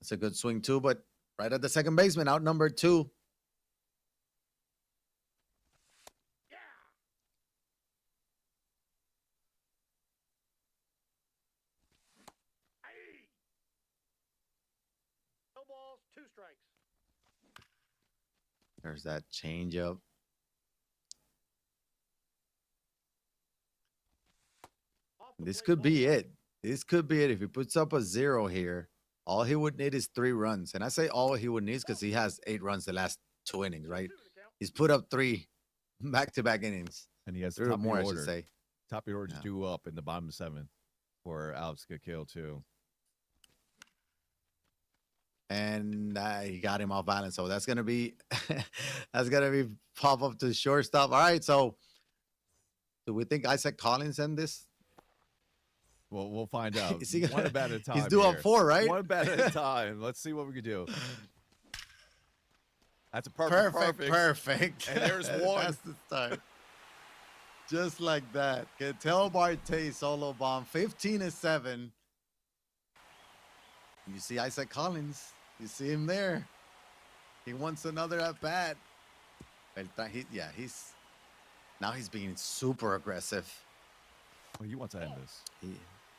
Speaker 4: That's a good swing, too. But right at the second baseman, out number 2.
Speaker 3: Yeah. Aye. No balls, 2 strikes.
Speaker 4: There's that changeup.
Speaker 3: Off the
Speaker 4: This
Speaker 3: plate,
Speaker 4: could
Speaker 3: ball
Speaker 4: be
Speaker 3: one.
Speaker 4: it. This could be it. If he puts up a 0 here, all he would need is 3 runs. And I say all he would need because he has 8 runs the last 2 innings, right?
Speaker 3: 2 to count.
Speaker 4: He's put up 3 back-to-back innings.
Speaker 5: And he has
Speaker 4: 3
Speaker 5: top
Speaker 4: or
Speaker 5: of
Speaker 4: more,
Speaker 5: the
Speaker 4: I
Speaker 5: order.
Speaker 4: should say.
Speaker 5: Top of the order just
Speaker 4: Yeah.
Speaker 5: due up in the bottom 7th for Alex Kikil, too.
Speaker 4: And he got him off balance. So that's gonna be pop up to shortstop. All right. So do we think Isaac Collins end this?
Speaker 5: Well, we'll find out.
Speaker 4: Is he
Speaker 5: One
Speaker 4: gonna-
Speaker 5: bat at a time.
Speaker 4: He's due
Speaker 5: here.
Speaker 4: up 4, right?
Speaker 5: One bat at a time. Let's see what we can do. That's a perfect.
Speaker 4: Perfect.
Speaker 5: And there's one.
Speaker 4: That's the start. Just like that. Ketel Marte solo bomb, 15-7. You see Isaac Collins. You see him there. He wants another at bat. Now he's being super aggressive.
Speaker 5: Well, you want to end this.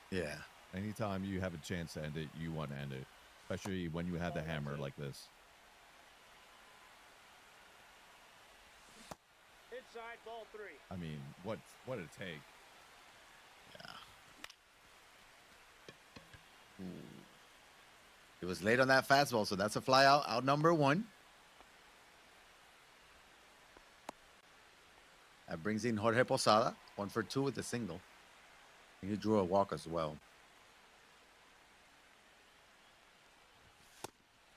Speaker 4: Yeah.
Speaker 5: Anytime you have a chance to end it, you want to end it. Especially when you have the hammer like this.
Speaker 3: Inside, ball 3.
Speaker 5: I mean, what did it take?
Speaker 4: It was late on that fastball, so that's a fly out number 1. That brings in Jorge Posada, 1 for 2 with a single. And he drew a walk as well.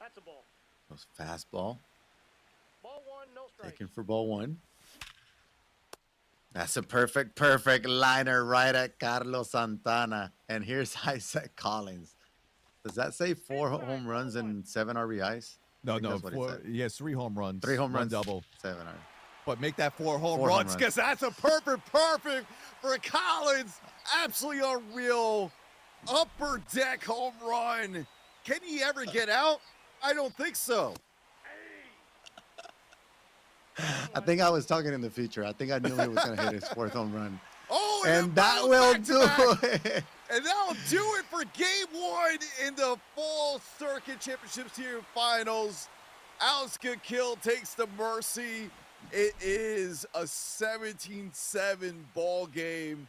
Speaker 3: That's a ball.
Speaker 4: That was fastball,
Speaker 3: Ball 1, no strikes.
Speaker 4: taken for ball 1. That's a perfect liner right at Carlos Santana. And here's Isaac Collins. Does that say 4 home runs and 7 RBIs?
Speaker 5: No,
Speaker 4: think
Speaker 5: no.
Speaker 4: that's what it said.
Speaker 5: He has 3 home runs.
Speaker 4: 3 home
Speaker 5: one
Speaker 4: runs,
Speaker 5: double.
Speaker 4: 7 RBIs.
Speaker 5: But make that 4 home
Speaker 4: 4 home
Speaker 5: runs
Speaker 4: runs.
Speaker 5: because that's a perfect for Collins. Absolutely unreal. Upper deck home run. Can he ever get out? I don't think so.
Speaker 4: I think I was talking in the future. I think I knew he was going to hit his 4th home run.
Speaker 5: Oh,
Speaker 4: And
Speaker 5: a
Speaker 4: that
Speaker 5: bounce
Speaker 4: will
Speaker 5: back-to-back.
Speaker 4: do it.
Speaker 5: And that'll do it for game 1 in the Fall Circuit Championship Series Finals. Alex Kikil takes the mercy. It is a 17-7 ball game.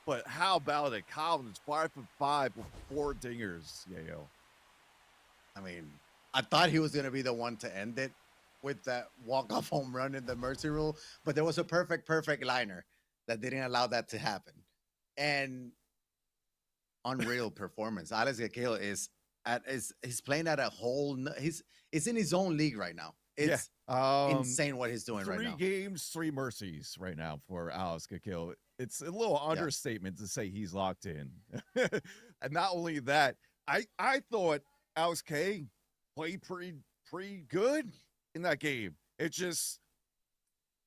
Speaker 5: But how about it? Collins 5 for 5 with 4 dingers. Yeah, yo.
Speaker 4: I mean, I thought he was going to be the one to end it with that walk-off home run in the mercy rule, but there was a perfect liner that didn't allow that to happen. And unreal performance. Alex Kikil is he's playing at a whole he's in his own league right now. It's insane what he's doing right
Speaker 5: 3
Speaker 4: now.
Speaker 5: games, 3 mercies right now for Alex Kikil. It's a little understatement to say he's locked in. And not only that, I thought Alex K played pretty good in that game. It just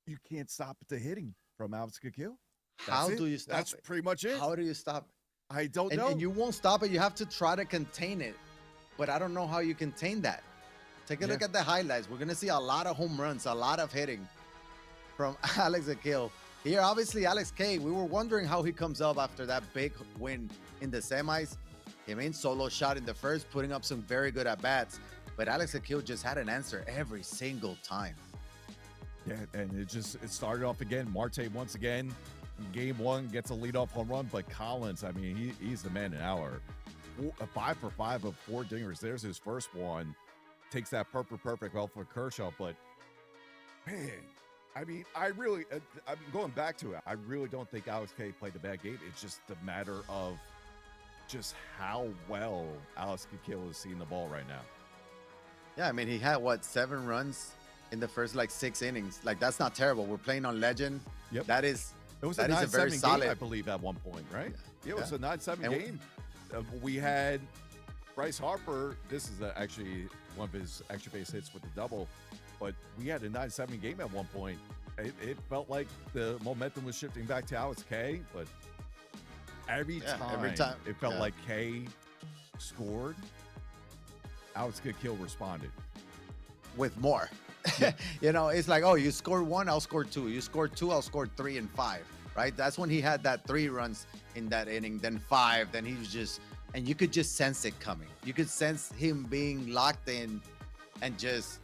Speaker 5: you can't stop the hitting from Alex Kikil.
Speaker 4: How do you stop
Speaker 5: That's
Speaker 4: it?
Speaker 5: pretty much it.
Speaker 4: How do you stop it?
Speaker 5: I don't know.
Speaker 4: And you won't stop it. You have to try to contain it. But I don't know how you contain that. Take a look at the highlights. We're going to see a lot of home runs, a lot of hitting from Alex Kikil. Here, obviously, Alex K, we were wondering how he comes up after that big win in the semis. He made solo shot in the first, putting up some very good at-bats. But Alex Kikil just had an answer every single time.
Speaker 5: Yeah, and it started off again. Marte once again, game 1 gets a leadoff home run, but Collins, I mean, he's the man an hour a 5 for 5 of 4 dingers. There's his first one. Takes that perfect well for Kershaw. But man, I mean, I'm going back to it. I really don't think Alex K played a bad game. It's just a matter of just how well Alex Kikiel is seeing the ball right now.
Speaker 4: Yeah, I mean, he had 7 runs in the first 6 innings. Like, that's not terrible. We're playing on legend.
Speaker 5: Yep.
Speaker 4: That is
Speaker 5: It was
Speaker 4: that
Speaker 5: a
Speaker 4: is a very
Speaker 5: 9-7
Speaker 4: solid
Speaker 5: game, I believe, at one point, right? Yeah, it was
Speaker 4: Yeah.
Speaker 5: a 9-7
Speaker 4: And
Speaker 5: game. We had Bryce Harper. This is actually one of his extra base hits with the double. But we had a 9-7 game at one point. It felt like the momentum was shifting back to Alex K, but every time it felt like K scored, Alex Kikiel responded
Speaker 4: with more. It's like, oh, you scored 1, I'll score 2. You scored 2, I'll score 3 and 5. Right? That's when he had that 3 runs in that inning, then 5. Then he was just, and you could just sense it coming. You could sense him being locked in, and just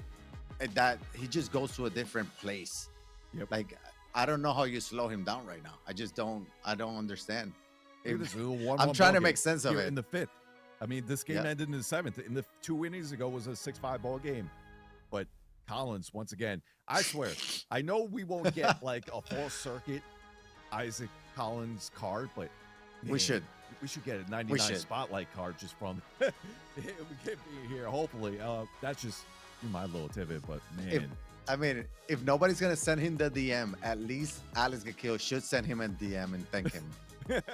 Speaker 4: that he just goes to a different place.
Speaker 5: Yep.
Speaker 4: Like, I don't know how you slow him down right now. I just don't. I don't understand. I'm trying to make sense of it.
Speaker 5: In the 5th. I mean, this game ended in the 7th. In the 2 innings ago was a 6-5 ball game. But Collins, once again, I swear, I know we won't get like a full circuit Isaac Collins card, but man,
Speaker 4: we should
Speaker 5: get a 99 spotlight card just from we can't be here. Hopefully, that's just my little tidbit. But man,
Speaker 4: if nobody's gonna send him the DM, at least Alex Kikiel should send him a DM and thank him.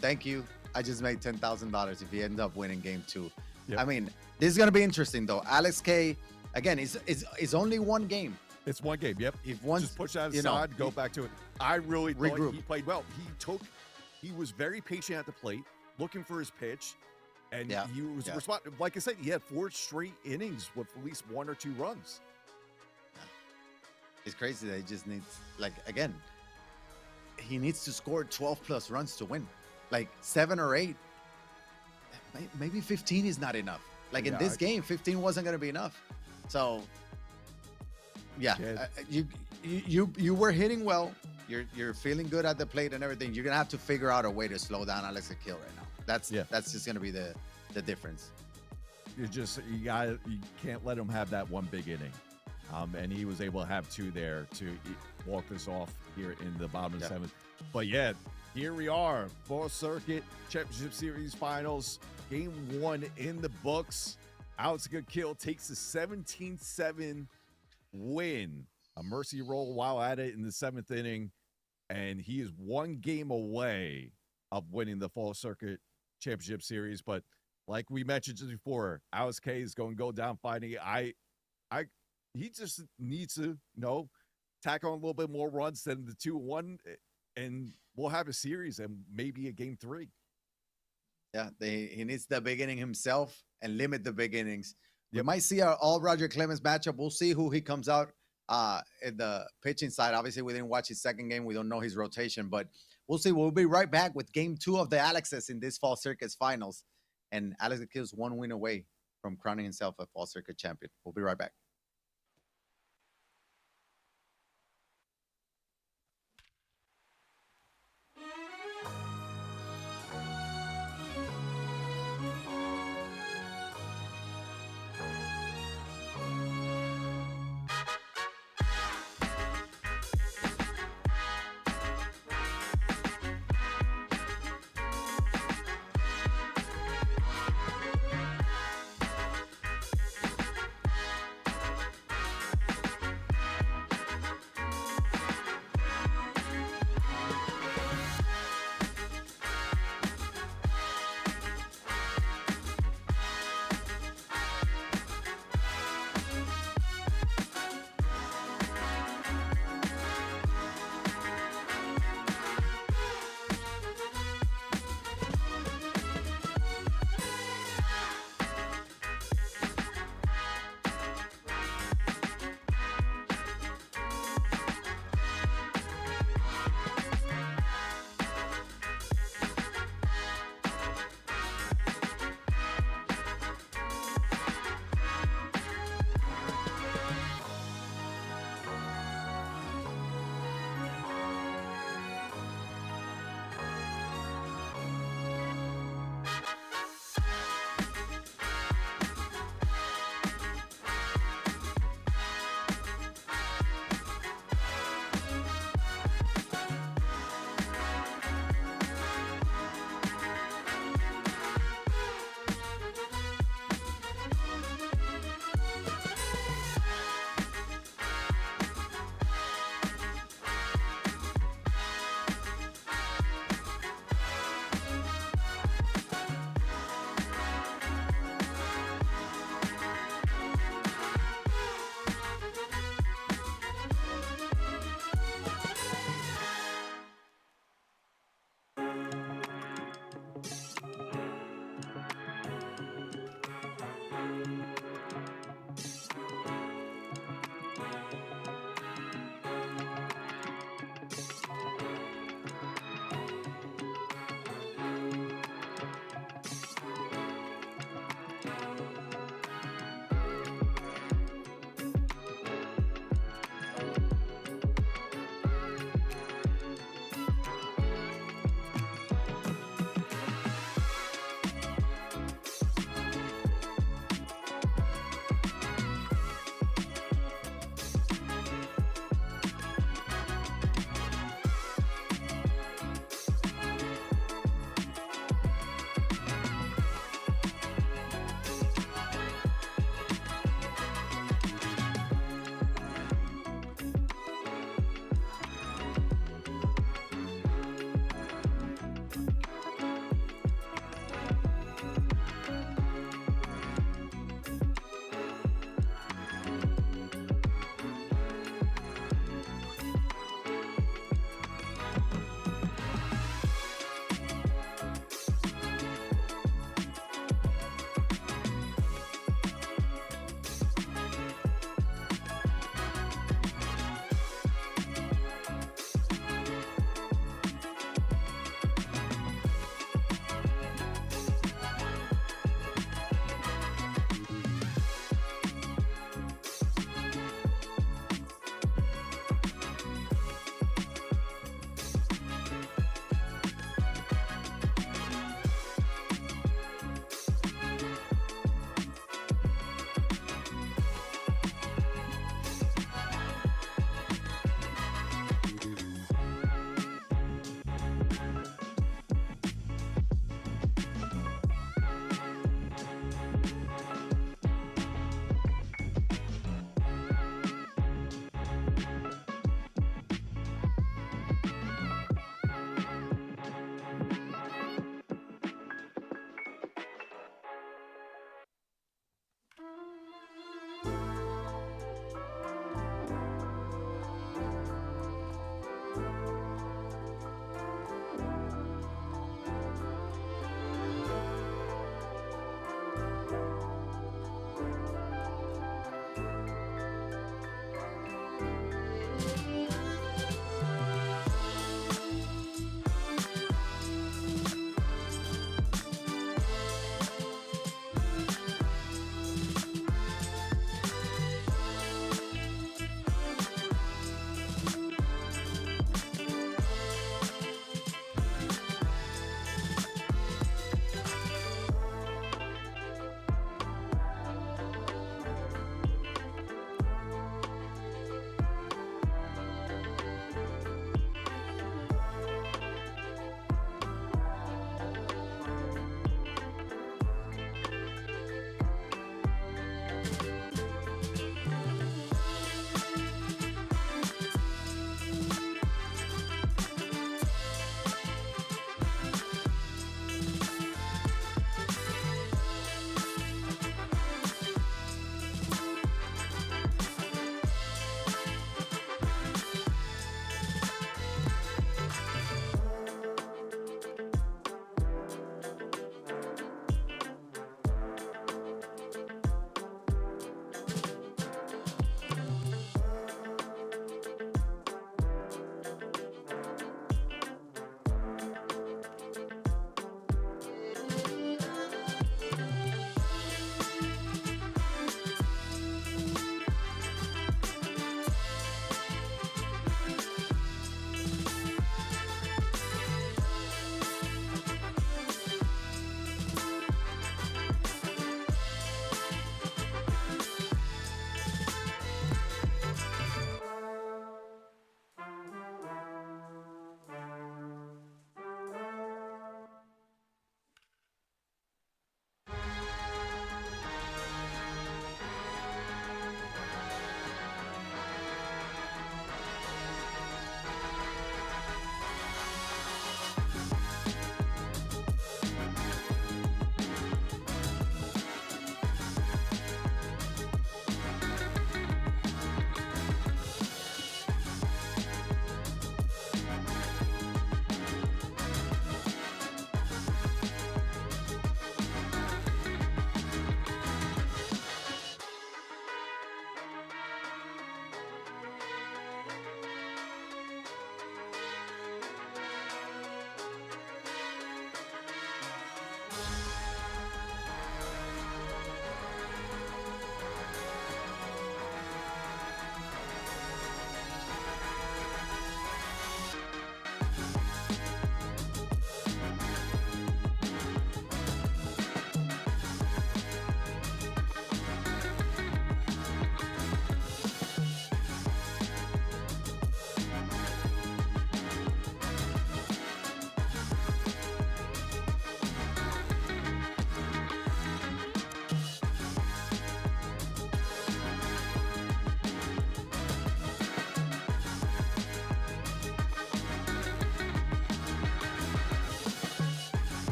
Speaker 4: Thank you. I just made $10,000 if he ends up winning game 2.
Speaker 5: Yep.
Speaker 4: I mean, this is gonna be interesting though. Alex K, again, is only one game.
Speaker 5: It's one game. Yep.
Speaker 4: If one
Speaker 5: just push that aside, go back to it. I really thought he played well. He was very patient at the plate, looking for his pitch, and he was responding. Like I said, he had 4 straight innings with at least 1 or 2 runs.
Speaker 4: It's crazy that he just needs, again, he needs to score 12 plus runs to win. 7 or 8, maybe 15 is not enough. In this game, 15 wasn't going to be enough. So, you were hitting well. You're feeling good at the plate and everything. You're gonna have to figure out a way to slow down Alex Kikiel right now. That's just gonna be the difference.
Speaker 5: You can't let him have that one big inning. And he was able to have 2 there to walk us off here in the bottom of the 7th. But here we are, 4th Circuit Championship Series Finals, Game 1 in the books. Alex Kikiel takes a 17-7 win, a mercy roll while at it in the 7th inning, and he is 1 game away of winning the 4th Circuit Championship Series. But like we mentioned just before, Alex K is going to go down fighting. He just needs to, tack on a little bit more runs than the 2-1, and we'll have a series and maybe a game 3.
Speaker 4: Yeah, he needs the big inning himself and limit the big innings. You might see our all Roger Clemens matchup. We'll see who he comes out in the pitching side. Obviously, we didn't watch his second game. We don't know his rotation, but we'll see. We'll be right back with game 2 of the Alexes in this Fall Circuit Finals. And Alex Kikiel's 1 win away from crowning himself a Fall Circuit champion. We'll be right back.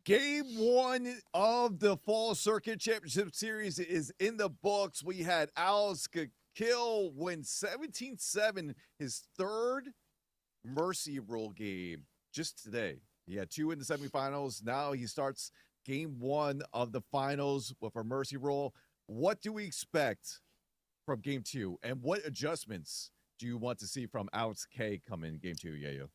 Speaker 1: Game one of the Fall Circuit Championship Series is in the books. We had Alex Kill win 17-7, his third Mercy Rule game just today. He had 2 in the semifinals. Now he starts game one of the finals with a Mercy Rule. What do we expect from game 2, and what adjustments do you want to see from Alex K come in game 2, Yayo?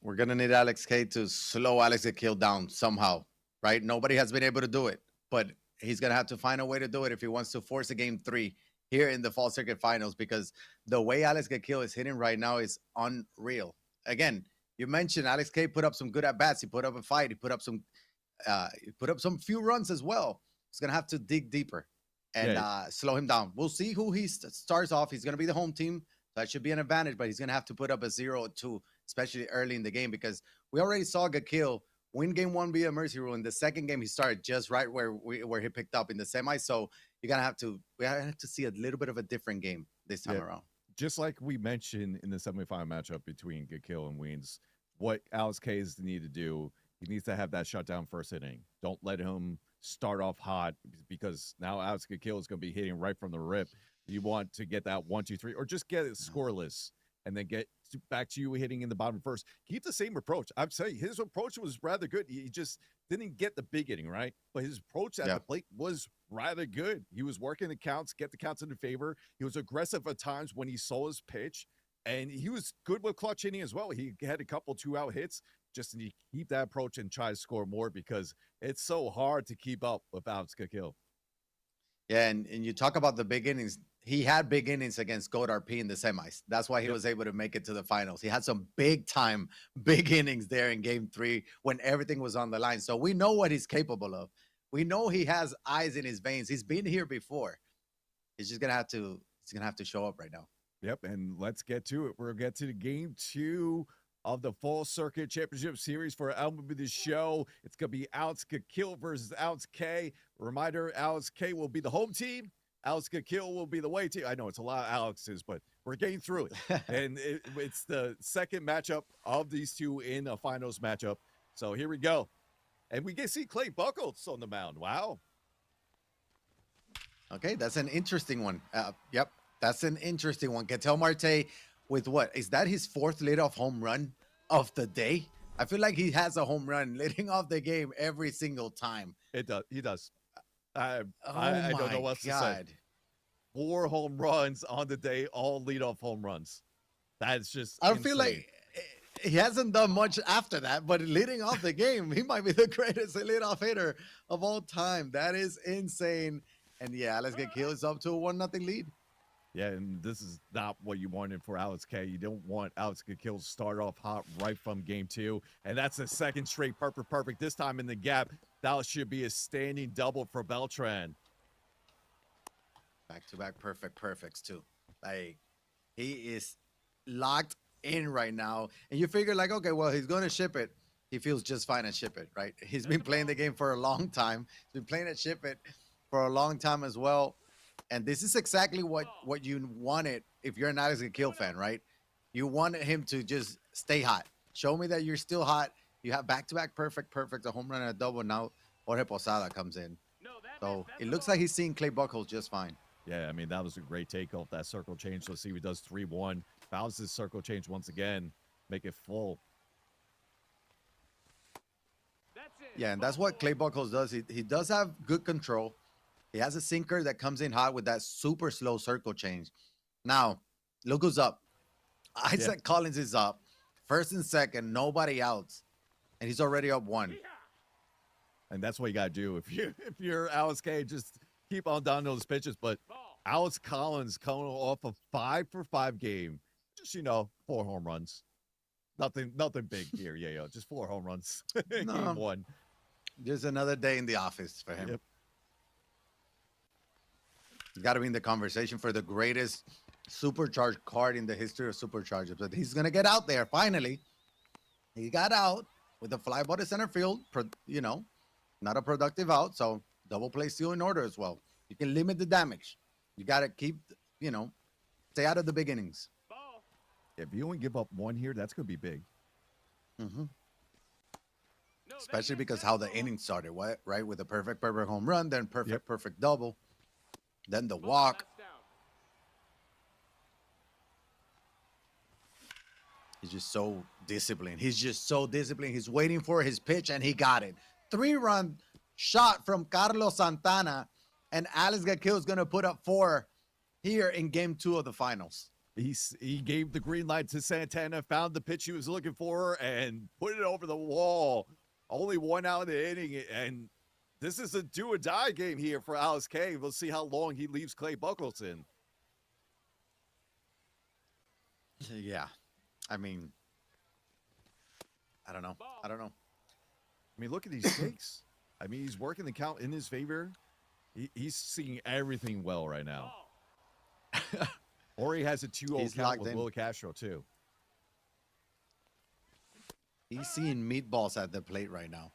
Speaker 2: We're going to need Alex K to slow Alex Kill down somehow, right? Nobody has been able to do it, but he's going to have to find a way to do it if he wants to force a game 3 here in the Fall Circuit Finals, because the way Alex Kill is hitting right now is unreal. Again, you mentioned Alex K put up some good at-bats. He put up a fight. He put up some few runs as well. He's going to have to dig deeper and slow him down. We'll see who he starts off. He's going to be the home team. That should be an advantage, but he's going to have to put up a 0-2, especially early in the game, because we already saw Gakil win game 1 via Mercy Rule. In the second game, he started just right where he picked up in the semi. So we have to see a little bit of a different game this time around.
Speaker 5: Just like we mentioned in the semifinal matchup between Gakil and Weens, what Alex K is need to do, he needs to have that shutdown first inning. Don't let him start off hot, because now Alex Gakil is going to be hitting right from the rip. You want to get that 1-2-3, or just get it scoreless and then get back to you hitting in the bottom first. Keep the same approach. I'm saying his approach was rather good. He just didn't get the big inning, right? But his approach at the plate was rather good. He was working the counts, get the counts in favor. He was aggressive at times when he saw his pitch, and he was good with clutch inning as well. He had a couple 2-out hits. Just need to keep that approach and try to score more, because it's so hard to keep up with Alex Gakil.
Speaker 2: Yeah, and you talk about the big innings. He had big innings against Goat RP in the semis. That's why he was able to make it to the finals. He had some big innings there in game 3 when everything was on the line. So we know what he's capable of. We know he has eyes in his veins. He's been here before. He's just gonna have to show up right now.
Speaker 5: Yep, and let's get to it. We'll get to the game 2 of the Fall Circuit Championship Series for MLB The Show. It's going to be Alex Gakil versus Alex K. Reminder, Alex K will be the home team. Alex Gakil will be the away team. I know it's a lot of Alexes, but we're getting through it. And it's the second matchup of these two in a finals matchup. So here we go. And we get to see Clay Buchholz on the mound. Wow.
Speaker 2: Okay, that's an interesting one. Yep, that's an interesting one. Ketel Marte with what? Is that his 4th leadoff home run of the day? I feel like he has a home run leading off the game every single time.
Speaker 5: It does. He does. I don't know what to say. 4 home runs on the day, all leadoff home runs. That's just
Speaker 2: I
Speaker 5: insane.
Speaker 2: feel like he hasn't done much after that, but leading off the game, he might be the greatest leadoff hitter of all time. That is insane. And yeah, Alex Gakil is up to a 1-0 lead.
Speaker 5: Yeah, and this is not what you wanted for Alex K. You don't want Alex Gakil to start off hot right from game 2. And that's the second straight perfect. This time in the gap. That should be a standing double for Beltran.
Speaker 2: Back-to-back perfects too. Like, he is locked in right now. And you figure like, okay, well, he's going to ship it. He feels just fine at ship it, right? He's been playing the game for a long time. He's been playing at ship it for a long time as well. And this is exactly what you wanted if you're an Alex Gakil fan, right? You wanted him to just stay hot. Show me that you're still hot. You have back-to-back perfect, a home run and a double. Now Jorge Posada comes in. So it looks like he's seeing Clay Buchholz just fine.
Speaker 5: Yeah, I mean, that was a great takeoff, that circle change. Let's see if he does 3-1. Bounces circle change once again. Make it full.
Speaker 2: Yeah, and that's what Clay Buchholz does. He does have good control. He has a sinker that comes in hot with that super slow circle change. Now, look who's up. Isaac Collins is up. First and second, nobody outs. And he's already up 1.
Speaker 5: And that's what you got to do. If you're Alex K, just keep on down those pitches. But Alex Collins coming off a 5-for-5 game. Just, 4 home runs. Nothing big here. Yeah, just 4 home runs. Game 1.
Speaker 2: Just another day in the office for him.
Speaker 5: Yep.
Speaker 2: He's got to be in the conversation for the greatest supercharged card in the history of superchargers. But he's going to get out there finally. He got out with a fly ball to center field, not a productive out. So double play still in order as well. You can limit the damage. You got to keep, stay out of the big innings.
Speaker 5: If you only give up 1 here, that's going to be big.
Speaker 2: Mm-hmm.
Speaker 4: especially because how the inning started, right? With a perfect home run, then perfect double, then the walk. He's just so disciplined. He's waiting for his pitch, and he got it. 3-run shot from Carlos Santana, and Alex Gakil is going to put up 4 here in game 2 of the finals.
Speaker 5: He gave the green light to Santana, found the pitch he was looking for, and put it over the wall. Only 1 out of the inning, and this is a do-or-die game here for Alex K. We'll see how long he leaves Clay Buchholz in.
Speaker 4: Yeah. I mean, I don't know.
Speaker 5: I mean, look at these stakes. I mean, he's working the count in his favor. He's seeing everything well right now. Or he has a 2-0 count with Will Castro, too.
Speaker 4: He's seeing meatballs at the plate right now.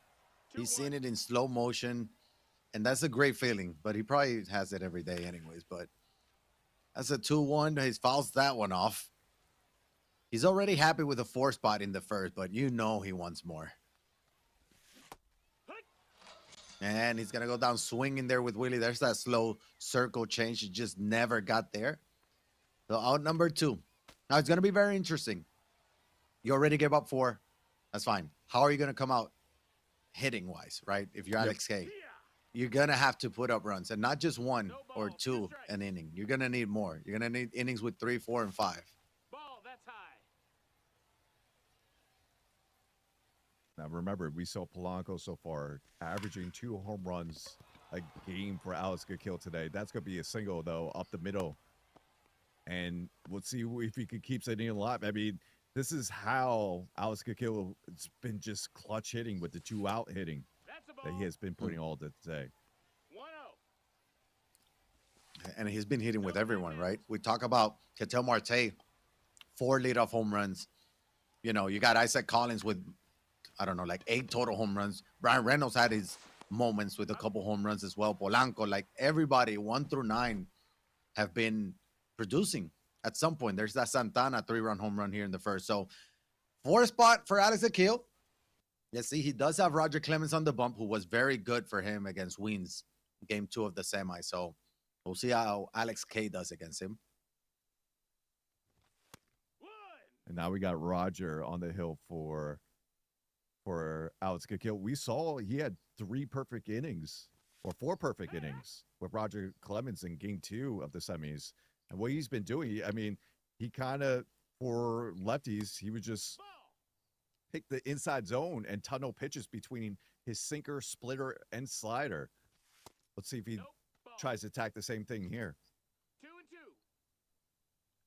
Speaker 4: He's seeing it in slow motion, and that's a great feeling. But he probably has it every day anyways. But that's a 2-1. He fouls that one off. He's already happy with a 4 spot in the first, but you know he wants more. And he's going to go down swinging there with Willie. There's that slow circle change. He just never got there. So out number 2. Now it's going to be very interesting. You already gave up 4. That's fine. How are you going to come out hitting-wise, right? If you're Alex K, you're going to have to put up runs, and not just 1 or 2 an inning. You're going to need more. You're going to need innings with 3, 4, and 5.
Speaker 5: Now, remember, we saw Polanco so far averaging 2 home runs a game for Alex Gakil today. That's going to be a single, though, up the middle. And we'll see if he can keep it alive. I mean, this is how Alex Gakil has been just clutch hitting with the 2-out hitting that he has been putting all today.
Speaker 4: And he's been hitting with everyone, right? We talk about Ketel Marte, 4 leadoff home runs. You know, you got Isaac Collins with, I don't know, like 8 total home runs. Brian Reynolds had his moments with a couple home runs as well. Polanco, like everybody, 1 through 9, have been producing at some point. There's that Santana 3-run home run here in the first. So 4 spot for Alex Gakil. Yeah, see, he does have Roger Clemens on the bump, who was very good for him against Weens, game 2 of the semi. So we'll see how Alex K does against him.
Speaker 5: And now we got Roger on the hill for Alex Gakil. We saw he had 3 perfect innings, or 4 perfect innings with Roger Clemens in game 2 of the semis. And what he's been doing, I mean, he kind of, for lefties, he would just pick the inside zone and tunnel pitches between his sinker, splitter, and slider. Let's see if he tries to attack the same thing here.
Speaker 3: 2-2.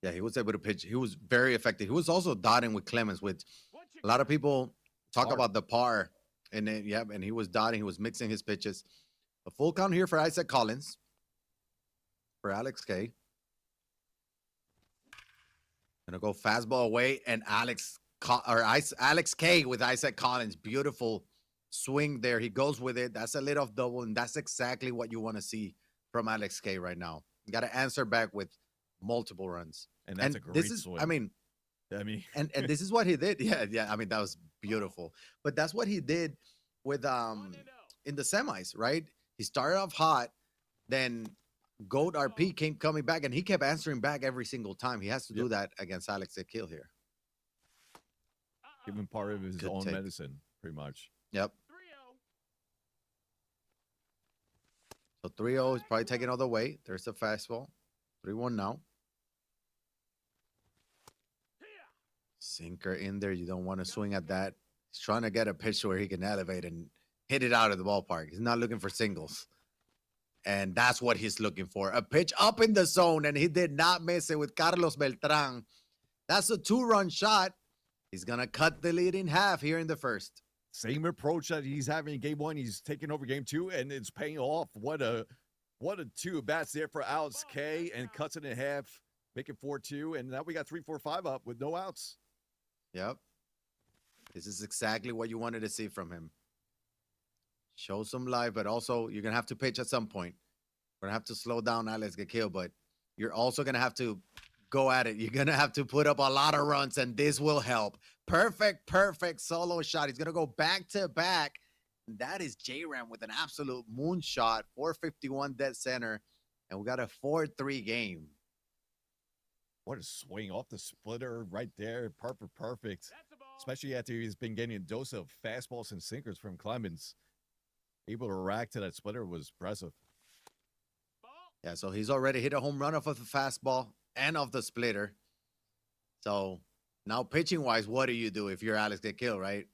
Speaker 4: Yeah, he was able to pitch. He was very effective. He was also dotting with Clemens, with a lot of people talk about the par. And then, yeah, and he was dotting. He was mixing his pitches. A full count here for Isaac Collins. For Alex K. Gonna go fastball away, and Alex K with Isaac Collins. Beautiful swing there. He goes with it. That's a leadoff double, and that's exactly what you want to see from Alex K right now. You got to answer back with multiple runs.
Speaker 5: And that's a great swing.
Speaker 4: I mean, and this is what he did. Yeah. I mean, that was beautiful. But that's what he did with in the semis, right? He started off hot, then Goat RP came coming back, and he kept answering back every single time. He has to do that against Alex Gakil here.
Speaker 5: Give him part of his own medicine, pretty much.
Speaker 4: Yep. So 3-0 is probably taking all the way. There's the fastball. 3-1 now. Sinker in there. You don't want to swing at that. He's trying to get a pitch where he can elevate and hit it out of the ballpark. He's not looking for singles. And that's what he's looking for. A pitch up in the zone, and he did not miss it with Carlos Beltran. That's a 2-run shot. He's going to cut the lead in half here in the first.
Speaker 5: Same approach that he's having in game 1. He's taking over game 2, and it's paying off. What a 2 at-bats there for Alex K, and cuts it in half, making 4-2. And now we got 3-4-5 up with no outs.
Speaker 4: Yep. This is exactly what you wanted to see from him. Show some life, but also you're going to have to pitch at some point. We're going to have to slow down Alex Gakil, but you're also going to have to go at it. You're going to have to put up a lot of runs, and this will help. Perfect solo shot. He's going to go back-to-back That is J-Ram with an absolute moonshot, 451 dead center, and we got a 4-3 game.
Speaker 5: What a swing off the splitter right there. Perfect. Especially after he's been getting a dose of fastballs and sinkers from Clemens. Able to rack to that splitter was impressive.
Speaker 4: Yeah, so he's already hit a home run off of the fastball and off the splitter. So now pitching-wise, what do you do if you're Alex get killed, right?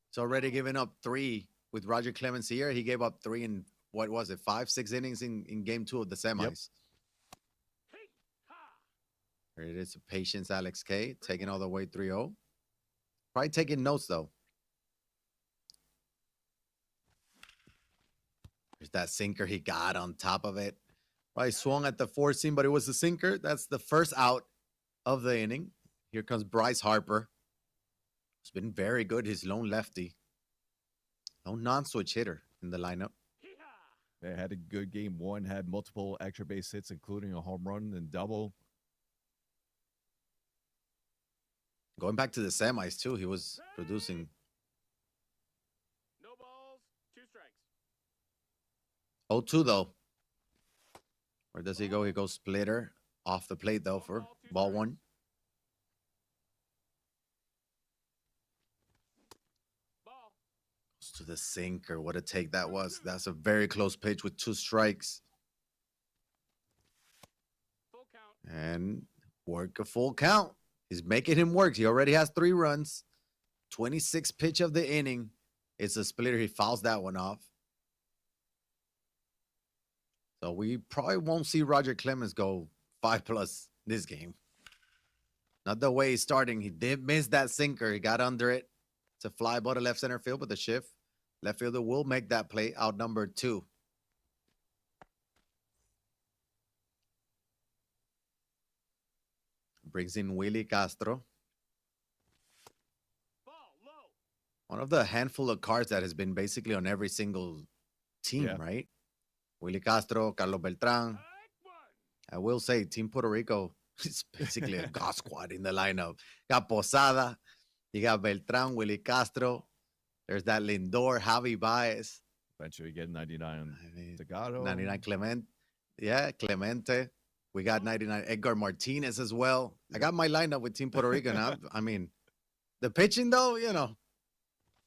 Speaker 4: He's already given up 3 with Roger Clemens here. He gave up 3 in, what was it, 5-6 innings in game 2 of the semis.
Speaker 5: Yep.
Speaker 4: Here it is, patience Alex K, taking all the way 3-0. Probably taking notes, though. There's that sinker he got on top of it. Probably swung at the 4-seam, but it was a sinker. That's the first out of the inning. Here comes Bryce Harper. It's been very good. His lone lefty. No non-switch hitter in the lineup.
Speaker 5: They had a good game 1, had multiple extra base hits, including a home run and double.
Speaker 4: Going back to the semis, too, he was producing.
Speaker 3: No balls, 2 strikes.
Speaker 4: 0-2, though. Where does he go? He goes splitter off the plate, though, for ball 1.
Speaker 3: Ball.
Speaker 4: Goes to the sinker. What a take that was. That's a very close pitch with 2 strikes.
Speaker 3: Full count.
Speaker 4: And work a full count. He's making him work. He already has 3 runs. 26th pitch of the inning. It's a splitter. He fouls that one off. So we probably won't see Roger Clemens go 5+ this game. Not the way he's starting. He did miss that sinker. He got under it. It's a fly ball to left center field with a shift. Left fielder will make that play out number 2. Brings in Willie Castro.
Speaker 3: Ball low.
Speaker 4: One of the handful of cards that has been basically on every single team,
Speaker 5: Yeah.
Speaker 4: right? Willie Castro, Carlos Beltran.
Speaker 3: Strike 1.
Speaker 4: I will say Team Puerto Rico is basically a God squad in the lineup. Got Posada, you got Beltran, Willie Castro. There's that Lindor, Javi Baez.
Speaker 5: Eventually get 99
Speaker 4: I mean,
Speaker 5: Tagato.
Speaker 4: 99 Clemente. Yeah, Clemente. We got 99 Edgar Martinez as well. I got my lineup with Team Puerto Rico now. I mean, the pitching, though, you know,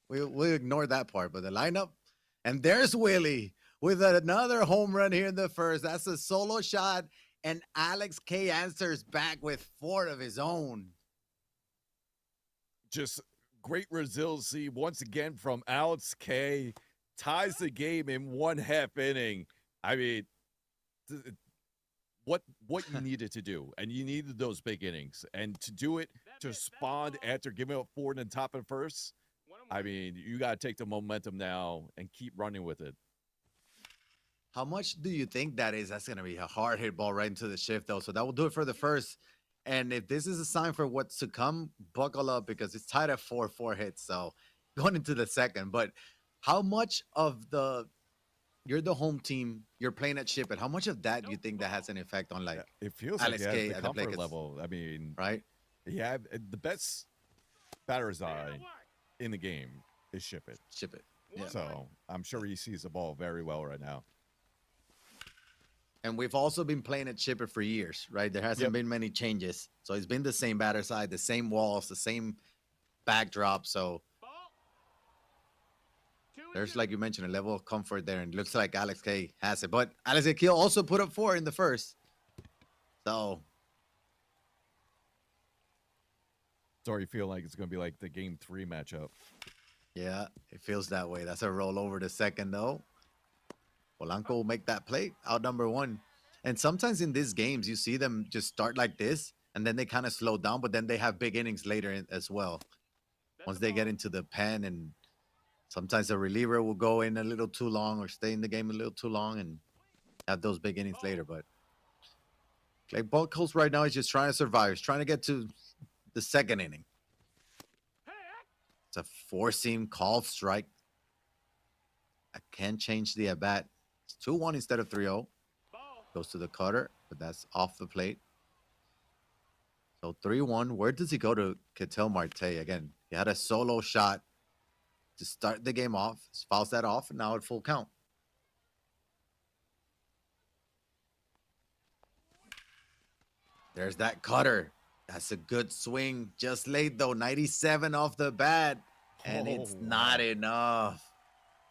Speaker 4: we'll ignore that part. But the lineup, and there's Willie with another home run here in the first. That's a solo shot, and Alex K answers back with 4 of his own.
Speaker 5: Just great resiliency once again from Alex K. Ties the game in 1/2 inning. I mean, what you needed to do, and you needed those big innings, and to do it, to respond after giving up 4 in the top and first. I mean, you got to take the momentum now and keep running with it.
Speaker 4: How much do you think that is? That's going to be a hard hit ball right into the shift, though. So that will do it for the first. And if this is a sign for what's to come, buckle up because it's tied at 4 hits. So going into the second. But how much of you're the home team, you're playing at Ship It. How much of that do you think that has an effect on, like,
Speaker 5: It feels
Speaker 4: Alex
Speaker 5: like
Speaker 4: K
Speaker 5: the
Speaker 4: at the plate
Speaker 5: comfort
Speaker 4: gets-
Speaker 5: level. I mean,
Speaker 4: right?
Speaker 5: yeah, the best batter's eye in the game is Ship It.
Speaker 4: Ship It. Yeah.
Speaker 5: So I'm sure he sees the ball very well right now.
Speaker 4: And we've also been playing at Ship It for years, right? There hasn't
Speaker 5: Yep.
Speaker 4: been many changes. So it's been the same batter side, the same walls, the same backdrop. So
Speaker 3: Ball. 2 and
Speaker 4: there's,
Speaker 3: 2.
Speaker 4: like you mentioned, a level of comfort there. And it looks like Alex K has it. But Alex K also put up 4 in the first. So
Speaker 5: So you feel like it's going to be like the game 3 matchup.
Speaker 4: yeah, it feels that way. That's a roll over the second, though. Polanco will make that play out number 1. And sometimes in these games, you see them just start like this, and then they kind of slow down, but then they have big innings later as well.
Speaker 3: That's
Speaker 4: Once
Speaker 3: a
Speaker 4: they
Speaker 3: ball.
Speaker 4: get into the pen, and sometimes the reliever will go in a little too long or stay in the game a little too long and have those big innings later. But Clay Buchholz right now is just trying to survive. He's trying to get to the second inning.
Speaker 3: Hey,
Speaker 4: It's a 4-seam called strike. I can change the at-bat. It's 2-1 instead of 3-0.
Speaker 3: ball.
Speaker 4: Goes to the cutter, but that's off the plate. So 3-1. Where does he go to Ketel Marte? Again, he had a solo shot to start the game off. Fouls that off, and now at full count. There's that cutter. That's a good swing. Just late, though. 97 off the bat. And it's not enough.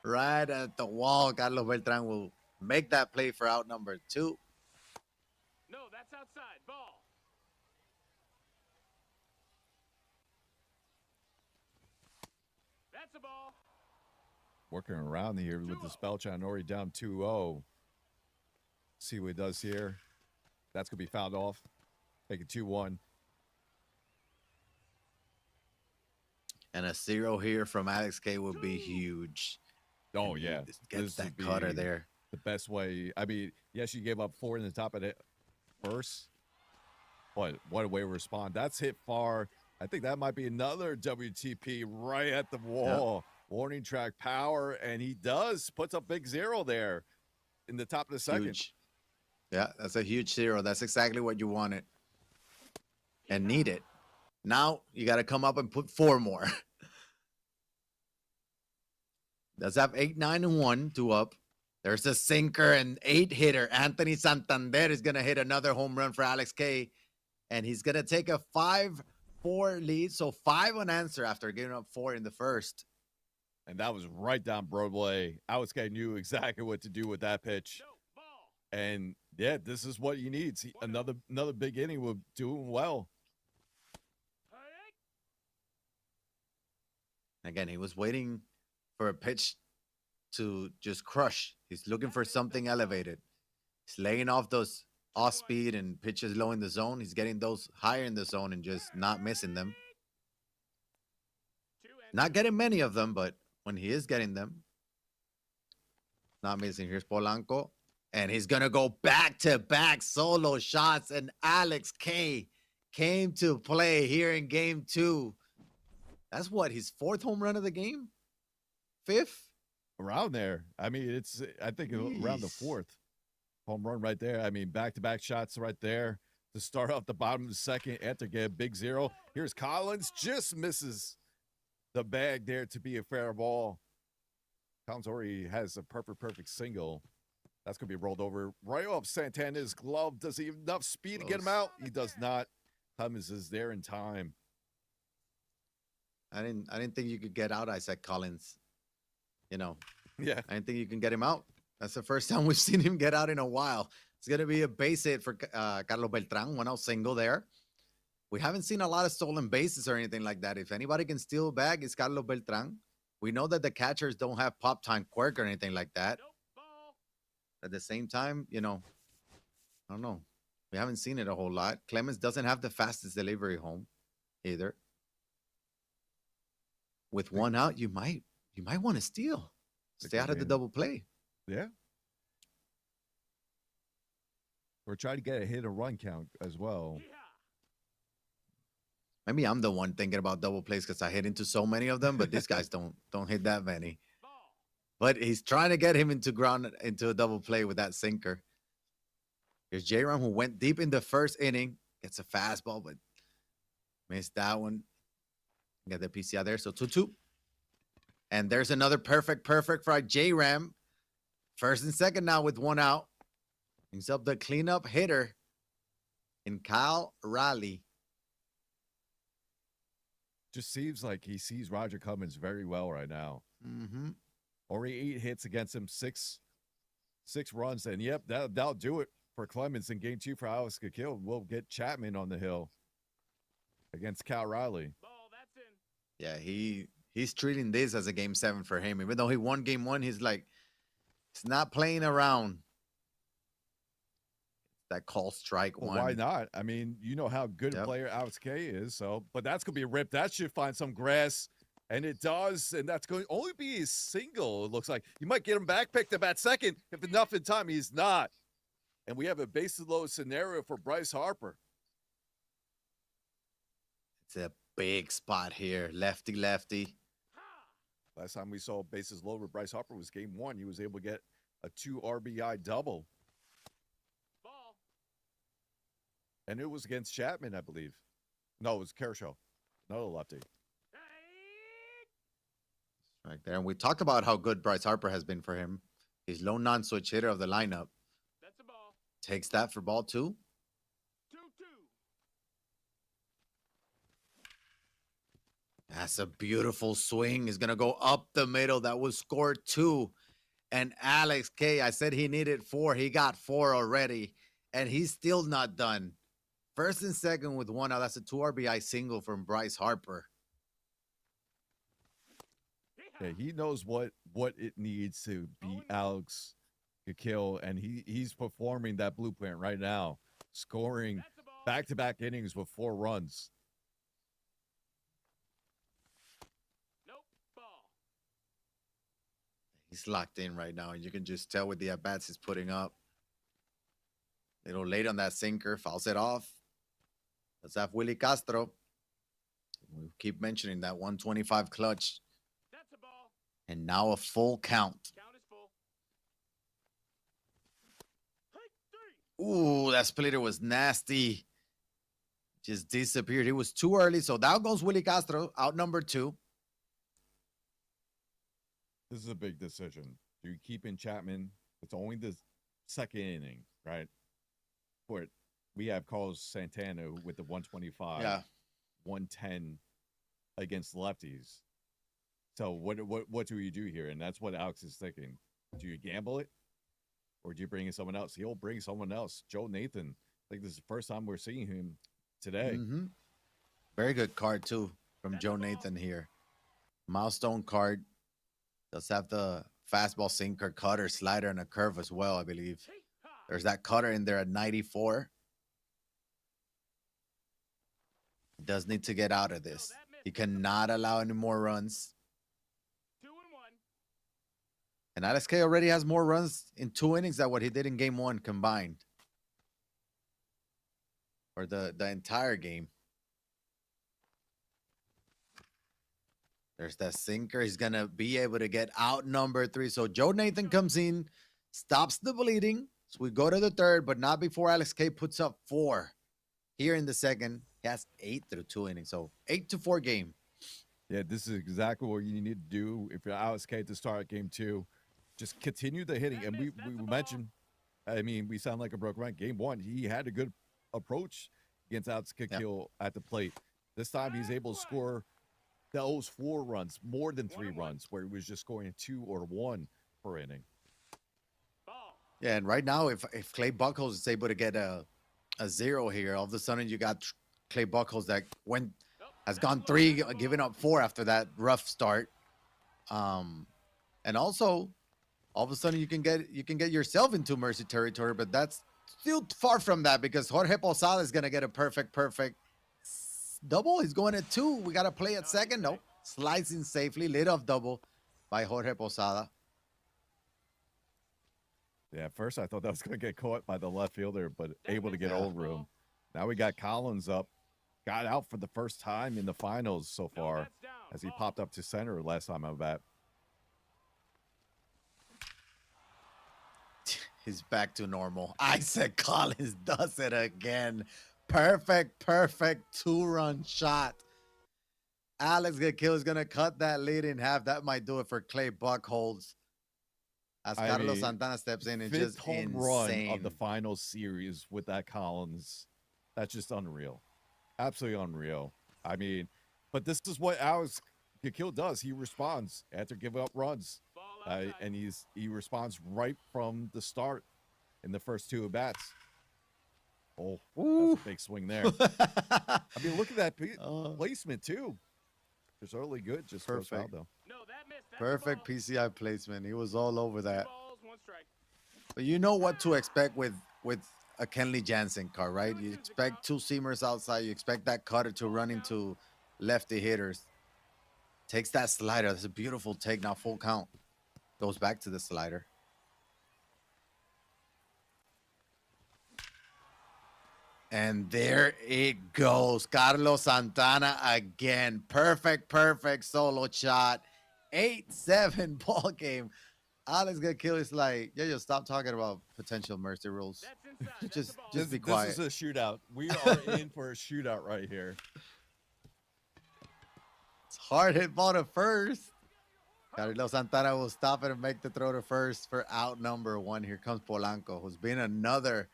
Speaker 4: Right at the wall, Carlos Beltran will make that play for out number 2.
Speaker 3: No, that's outside. Ball. That's a ball.
Speaker 5: Working around here with the Spellchild already down 2-0. See what he does here. That's going to be fouled off. Make it 2-1.
Speaker 4: And a 0 here from Alex K would be huge.
Speaker 5: Oh, yeah.
Speaker 4: Gets that cutter there.
Speaker 5: The best way. I mean, yes, you gave up 4 in the top of the first. But what a way to respond. That's hit far. I think that might be another WTP right at the wall. Yep. Warning track power. And he does. Puts up big 0 there in the top of the second.
Speaker 4: Huge. Yeah, that's a huge 0. That's exactly what you wanted and needed. Now you got to come up and put 4 more. Does have 8, 9, and 1, 2 up. There's a sinker and 8 hitter. Anthony Santander is going to hit another home run for Alex K. And he's going to take a 5-4 lead. So 5 unanswered after giving up 4 in the first.
Speaker 5: And that was right down Broadway. Alex K knew exactly what to do with that pitch. And yeah, this is what he needs. Another big inning with doing well.
Speaker 4: Again, he was waiting for a pitch to just crush. He's looking for something elevated. He's laying off those off speed and pitches low in the zone. He's getting those higher in the zone and just not missing them. Not getting many of them, but when he is getting them, not missing. Here's Polanco. And he's going to go back-to-back solo shots. And Alex K came to play here in game 2. That's what, his 4th home run of the game? 5th?
Speaker 5: Around there. I mean, I think around the 4th home run right there. I mean, back-to-back shots right there to start off the bottom of the second after get a big 0. Here's Collins, just misses the bag there to be a fair ball. Collins already has a perfect single. That's going to be rolled over right off Santana's glove. Does he have enough speed to get him out? He does not. Cummins is there in time.
Speaker 4: I didn't think you could get out Isaac Collins. You know.
Speaker 5: Yeah.
Speaker 4: I didn't think you can get him out. That's the first time we've seen him get out in a while. It's going to be a base hit for Carlos Beltran. 1-out single there. We haven't seen a lot of stolen bases or anything like that. If anybody can steal a bag, it's Carlos Beltran. We know that the catchers don't have pop time quirk or anything like that. At the same time, you know, I don't know. We haven't seen it a whole lot. Clemens doesn't have the fastest delivery home either. With 1 out, you might want to steal. Stay out of the double play.
Speaker 5: Yeah. Or try to get a hit or run count as well.
Speaker 4: Maybe I'm the one thinking about double plays because I hit into so many of them, but these guys don't hit that many. But he's trying to get him into a double play with that sinker. Here's J-Ram, who went deep in the first inning. Gets a fastball, but missed that one. Got the PCI there, so 2-2. And there's another perfect for J-Ram. First and second now with 1 out. Brings up the cleanup hitter in Kyle Raleigh.
Speaker 5: Just seems like he sees Roger Cummins very well right now.
Speaker 4: Mm-hmm.
Speaker 5: Already 8 hits against him, six runs. And yep, that'll do it for Clemens in game 2 for Alex Kill. We'll get Chapman on the hill against Cal Riley.
Speaker 3: Ball, that's in.
Speaker 4: Yeah, he's treating this as a game 7 for him. Even though he won game 1, he's not playing around. That call strike
Speaker 5: Well,
Speaker 4: one.
Speaker 5: why not? I mean, you know how good a player Alex K is. So, but that's going to be a rip. That should find some grass. And it does, and that's going to only be a single, it looks like. You might get him back, picked up at second. If enough in time, he's not. And we have a bases loaded scenario for Bryce Harper.
Speaker 4: It's a big spot here. Lefty.
Speaker 5: Last time we saw bases loaded with Bryce Harper was game 1. He was able to get a 2 RBI double.
Speaker 3: Ball.
Speaker 5: And it was against Chapman, I believe. No, it was Kershaw. Another lefty.
Speaker 4: right there. And we talked about how good Bryce Harper has been for him. He's low non-switch hitter of the lineup.
Speaker 3: That's a ball.
Speaker 4: Takes that for ball 2.
Speaker 3: 2-2.
Speaker 4: That's a beautiful swing. He's going to go up the middle. That was score 2. And Alex K, I said he needed 4. He got 4 already. And he's still not done. First and second with 1 out. That's a 2 RBI single from Bryce Harper.
Speaker 5: Yeah, he knows what it needs to beat Alex Kill, and he's performing that blueprint right now, scoring back-to-back innings with 4 runs.
Speaker 3: Nope. Ball.
Speaker 4: He's locked in right now, and you can just tell with the at-bats he's putting up. Little late on that sinker, fouls it off. Let's have Willie Castro. We keep mentioning that 125 clutch.
Speaker 3: That's a ball.
Speaker 4: And now a full count.
Speaker 3: Count is full.
Speaker 4: Ooh, that splitter was nasty. Just disappeared. He was too early. So down goes Willie Castro, out number 2.
Speaker 5: This is a big decision. Do you keep in Chapman? It's only the second inning, right? But we have Carlos Santana with the 125, 110 against lefties. So what do you do here? And that's what Alex is thinking. Do you gamble it, or do you bring in someone else? He'll bring someone else. Joe Nathan. I think this is the first time we're seeing him today.
Speaker 4: Mm-hmm. Very good card too from Joe Nathan here. Milestone card. Does have the fastball, sinker, cutter, slider, and a curve as well, I believe. There's that cutter in there at 94. He does need to get out of this. He cannot allow any more runs.
Speaker 3: 2-1.
Speaker 4: And Alex K already has more runs in 2 innings than what he did in game 1 combined. Or the entire game. There's that sinker. He's going to be able to get out number 3. So Joe Nathan comes in, stops the bleeding. So we go to the 3rd, but not before Alex K puts up 4. Here in the 2nd, he has 8 through 2 innings. So 8-4 game.
Speaker 5: Yeah, this is exactly what you need to do if you're Alex K to start game 2. Just continue the hitting. And we mentioned, I mean, we sound like a broken record. Game 1, he had a good approach against Alex Kill at the plate. This time he's able to score those 4 runs, more than 3 runs, where he was just scoring 2 or 1 per inning.
Speaker 4: Yeah, and right now, if Clay Buchholz is able to get a 0 here, all of a sudden you got Clay Buchholz that has gone 3, giving up 4 after that rough start. And also, all of a sudden you can get yourself into mercy territory, but that's still far from that because Jorge Posada is gonna get a perfect double. He's going at 2. We gotta play at 2nd. No, slides in safely, lit off double by Jorge Posada.
Speaker 5: Yeah, at first I thought that was going to get caught by the left fielder, but able to get over him. Now we got Collins up. Got out for the first time in the finals so far as he popped up to center last time I bet.
Speaker 4: He's back to normal. Isaac Collins does it again. Perfect 2-run shot. Alex Kill is going to cut that lead in half. That might do it for Clay Buchholz. As Carlos Santana steps in and just
Speaker 5: home
Speaker 4: insane.
Speaker 5: Run of the final series with that Collins. That's just unreal. Absolutely unreal. I mean, but this is what Alex Kill does. He responds after giving up runs. And he responds right from the start in the first 2 at bats. Oh, that's a big swing there. I mean, look at that placement too. Just early good, just
Speaker 4: perfect.
Speaker 5: Out, though.
Speaker 3: No, that missed.
Speaker 4: Perfect PCI placement. He was all over that.
Speaker 3: 2 balls, 1 strike.
Speaker 4: But you know what to expect with a Kenley Jansen card, right? You expect 2 seamers outside. You expect that cutter to run into lefty hitters. Takes that slider. That's a beautiful take. Now full count. Goes back to the slider. And there it goes. Carlos Santana again. Perfect solo shot. 8-7 ball game. Alex Kill is like, yo, stop talking about potential mercy rules. just be quiet.
Speaker 5: This is a shootout. We are in for a shootout right here.
Speaker 4: It's hard hit ball to first. Carlos Santana will stop it and make the throw to first for out number 1. Here comes Polanco, who's been another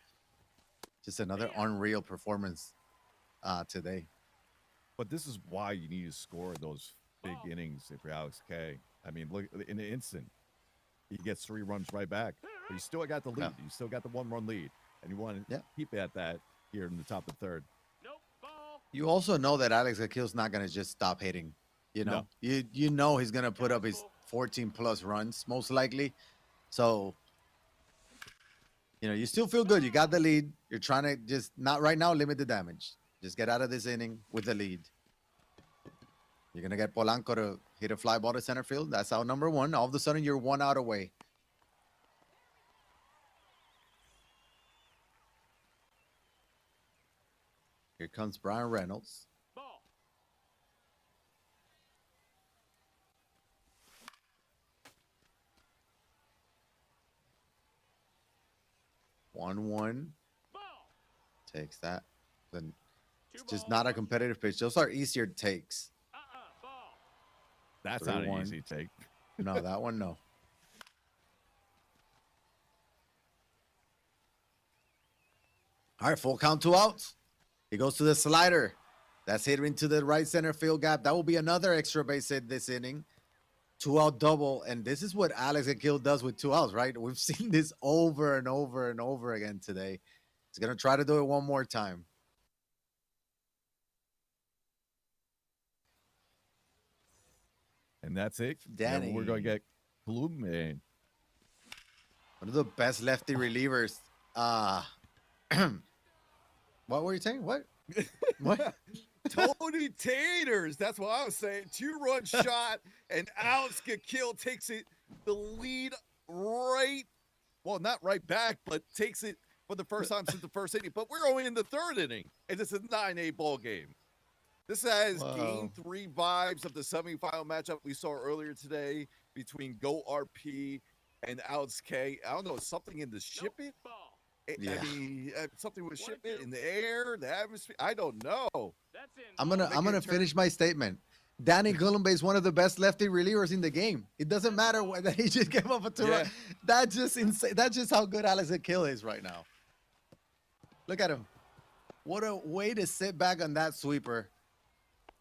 Speaker 4: unreal performance today.
Speaker 5: But this is why you need to score those big innings if you're Alex K. I mean, look, in an instant, he gets 3 runs right back. But you still got the lead.
Speaker 4: Yeah.
Speaker 5: You still got the 1-run lead. And you want to keep it at that here in the top of the 3rd.
Speaker 4: You also know that Alex Akil's not going to just stop hitting. You know, you know he's going to put up his 14-plus runs, most likely. So, you know, you still feel good. You got the lead. You're trying to just not right now limit the damage. Just get out of this inning with the lead. You're going to get Polanco to hit a fly ball to center field. That's out number 1. All of a sudden, you're 1 out away. Here comes Brian Reynolds. 1-1. Takes that. Then it's just not a competitive pitch. Those are easier takes.
Speaker 5: That's not an
Speaker 4: 3-1.
Speaker 5: easy take.
Speaker 4: No, that one, no. All right, full count, 2 outs. He goes to the slider. That's hit into the right center field gap. That will be another extra base hit this inning. 2-out double. And this is what Alex Akil does with 2 outs, right? We've seen this over and over and over again today. He's going to try to do it one more time.
Speaker 5: And that's it.
Speaker 4: Danny.
Speaker 5: Then we're going to get Bloom in.
Speaker 4: One of the best lefty relievers. What were you saying? What? What?
Speaker 1: Tony Taters. That's what I was saying. 2-run shot, and Alex Akil takes it the lead right. Well, not right back, but takes it for the first time since the first inning. But we're only in the 3rd inning, and it's a 9-8 ball game. This has Game 3 vibes of the semifinal matchup we saw earlier today between Go RP and Alex K. I don't know, something in the shipment.
Speaker 4: Yeah.
Speaker 1: I mean, something with shipment in the air, the atmosphere. I don't know.
Speaker 4: I'm gonna finish my statement. Danny Gulumbe is one of the best lefty relievers in the game. It doesn't matter whether he just gave up a 2-run. That's just insane. That's just how good Alex Akil is right now. Look at him. What a way to sit back on that sweeper.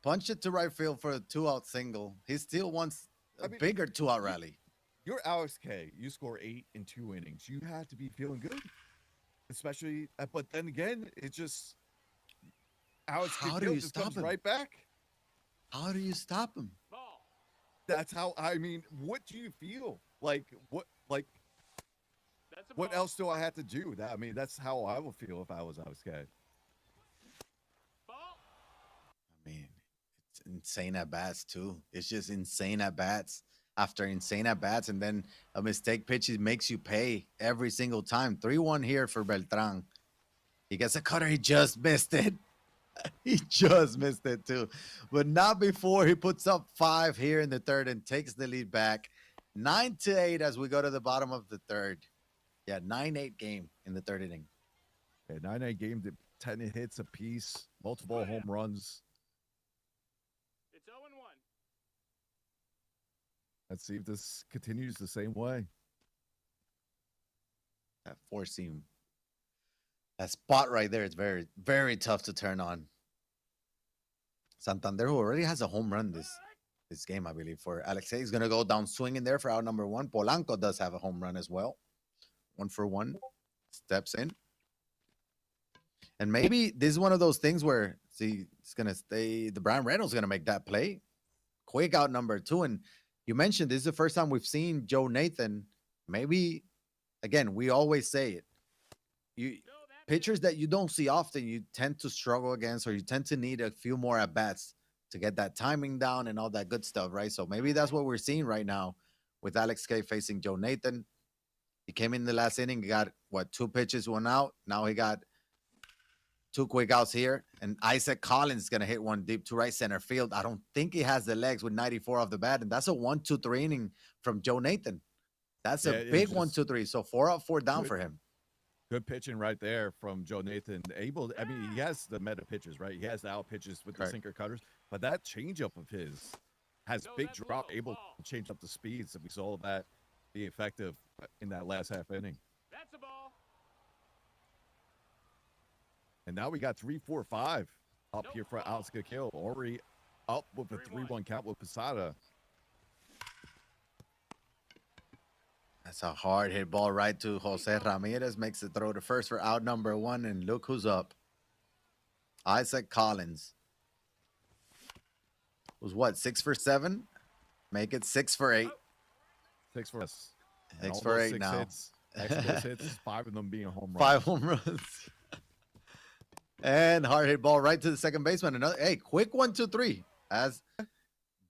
Speaker 4: Punch it to right field for a 2-out single. He still wants a bigger 2-out rally.
Speaker 5: You're Alex K. You score 8 in 2 innings. You have to be feeling good. Especially, but then again, it's just Alex
Speaker 4: How
Speaker 5: K.
Speaker 4: do you
Speaker 5: just
Speaker 4: stop
Speaker 5: comes
Speaker 4: him?
Speaker 5: right back.
Speaker 4: How do you stop him?
Speaker 5: That's how. I mean, what do you feel like? What else do I have to do? That I mean, that's how I would feel if I was Alex K.
Speaker 4: I mean, it's insane at bats too. It's just insane at bats after insane at bats, and then a mistake pitch makes you pay every single time. 3-1 here for Beltran. He gets a cutter. He just missed it. He just missed it too, but not before he puts up 5 here in the 3rd and takes the lead back. 9-8 as we go to the bottom of the 3rd. Yeah, 9-8 game in the 3rd inning.
Speaker 5: Okay, 9-8 game, 10 hits apiece, multiple home runs.
Speaker 3: It's 0-1.
Speaker 5: Let's see if this continues the same way.
Speaker 4: That 4-seam, that spot right there, it's very, very tough to turn on. Santander, who already has a home run this game, I believe, for Alex K. He's going to go down swinging there for out number 1. Polanco does have a home run as well. 1-for-1. Steps in. And maybe this is one of those things where, see, it's going to stay. The Brian Reynolds is going to make that play. Quick out number 2. And you mentioned this is the first time we've seen Joe Nathan. Maybe, again, we always say it. Pitchers that you don't see often, you tend to struggle against, or you tend to need a few more at-bats to get that timing down and all that good stuff, right? So maybe that's what we're seeing right now with Alex K facing Joe Nathan. He came in the last inning, he got, 2 pitches, 1 out. Now he got 2 quick outs here. And Isaac Collins is going to hit one deep to right center field. I don't think he has the legs with 94 off the bat. And that's a 1-2-3 inning from Joe Nathan. That's a big 1-2-3. So 4 up, 4 down for him.
Speaker 5: Good pitching right there from Joe Nathan. I mean, he has the meta pitches, right? He has the out pitches with the sinker cutters, but that changeup of his has big drop, able to change up the speeds, and we saw that be effective in that last half inning.
Speaker 3: That's a ball.
Speaker 5: And now we got 3-4-5 up here for Alex Kill. Already up with a 3-1 count with Posada.
Speaker 4: That's a hard hit ball right to Jose Ramirez. Makes the throw to first for out number 1. And look who's up. Isaac Collins. Was what, 6 for 7? Make it 6 for 8.
Speaker 5: 6 for us.
Speaker 4: 6 for 8
Speaker 5: 6
Speaker 4: now.
Speaker 5: hits. Next to those hits, 5 of them being home runs.
Speaker 4: 5 home runs. And hard hit ball right to the second baseman. Another, hey, quick 1-2-3. That's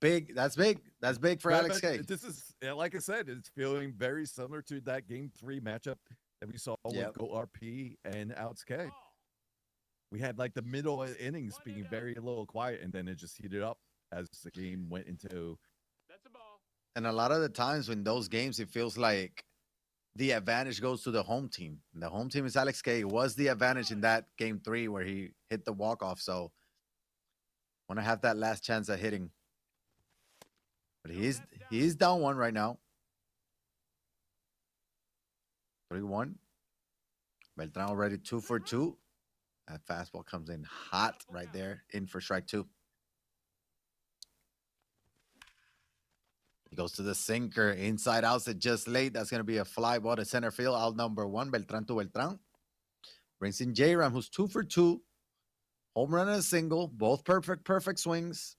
Speaker 4: big. That's big. That's big for Alex K.
Speaker 5: This is, like I said, it's feeling very similar to that Game 3 matchup that we saw with Go RP and Alex K. We had like the middle of innings being very a little quiet, and then it just heated up as the game went into.
Speaker 3: That's a ball.
Speaker 4: And a lot of the times when those games, it feels like the advantage goes to the home team. And the home team is Alex K. Was the advantage in that Game 3 where he hit the walk-off. So want to have that last chance at hitting. But he's down 1 right now. 3-1. Beltran already 2 for 2. That fastball comes in hot right there. In for strike 2. He goes to the sinker. Inside outside just late. That's going to be a fly ball to center field. Out number 1. Beltran to Beltran. Brings in J-Ram, who's 2 for 2. Home run and a single. Both perfect swings.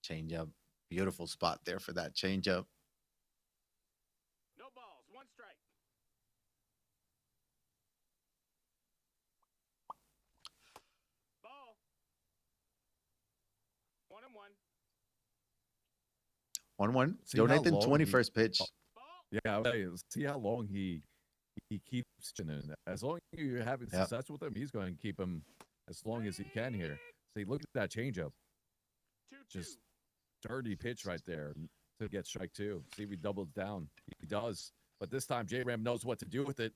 Speaker 4: Changeup. Beautiful spot there for that changeup.
Speaker 3: No balls. 1 strike. Ball. 1-1.
Speaker 4: 1-1.
Speaker 5: See
Speaker 4: Joe
Speaker 5: how
Speaker 4: Nathan,
Speaker 5: long
Speaker 4: 21st pitch.
Speaker 3: Ball.
Speaker 5: Yeah, I'll tell you, see how long he keeps chinning. As long as you're having success with him, he's going to keep him as long as he can here. See, look at that changeup.
Speaker 3: 2-2.
Speaker 5: Just dirty pitch right there to get strike 2. See, we doubled down. He does. But this time, J-Ram knows what to do with it.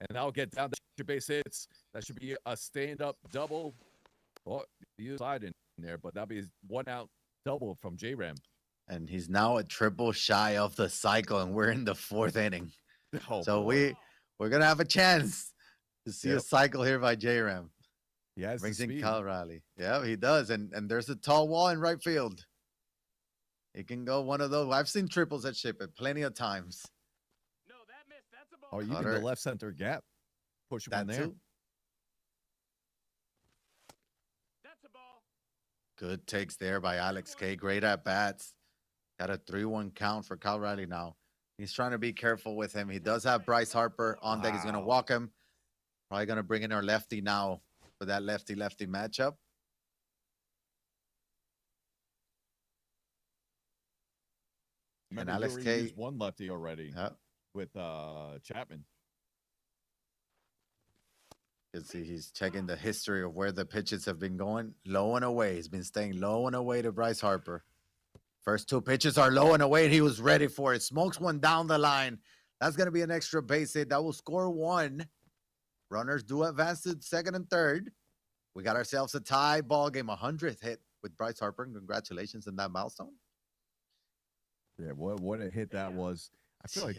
Speaker 5: And I'll get down to base hits. That should be a stand-up double. Oh, the side in there, but that'll be 1 out double from J-Ram.
Speaker 4: And he's now a triple shy of the cycle, and we're in the 4th inning.
Speaker 5: Oh,
Speaker 4: So
Speaker 5: boy.
Speaker 4: we're going to have a chance to see a cycle here by J-Ram.
Speaker 5: He has the
Speaker 4: Brings in
Speaker 5: speed.
Speaker 4: Kyle Riley. Yeah, he does. And there's a tall wall in right field. He can go one of those. I've seen triples at Ship it plenty of times.
Speaker 3: No, that missed. That's a ball.
Speaker 5: Oh, even
Speaker 4: Cutter.
Speaker 5: the left center gap. Push him in
Speaker 4: That
Speaker 5: there.
Speaker 4: too.
Speaker 3: That's a ball.
Speaker 4: Good takes there by Alex K. Great at bats. Got a 3-1 count for Kyle Riley now. He's trying to be careful with him. He does have Bryce Harper on deck. He's going to walk him. Probably going to bring in our lefty now for that lefty-lefty matchup.
Speaker 5: Remember,
Speaker 4: Alex
Speaker 5: he already
Speaker 4: K-
Speaker 5: used 1 lefty already
Speaker 4: Yeah.
Speaker 5: with Chapman.
Speaker 4: You can see he's checking the history of where the pitches have been going. Low and away. He's been staying low and away to Bryce Harper. First 2 pitches are low and away, and he was ready for it. Smokes one down the line. That's going to be an extra base hit. That will score 1. Runners do advance to 2nd and 3rd. We got ourselves a tie ball game, 100th hit with Bryce Harper. And congratulations on that milestone.
Speaker 5: Yeah, what a hit that was. I feel like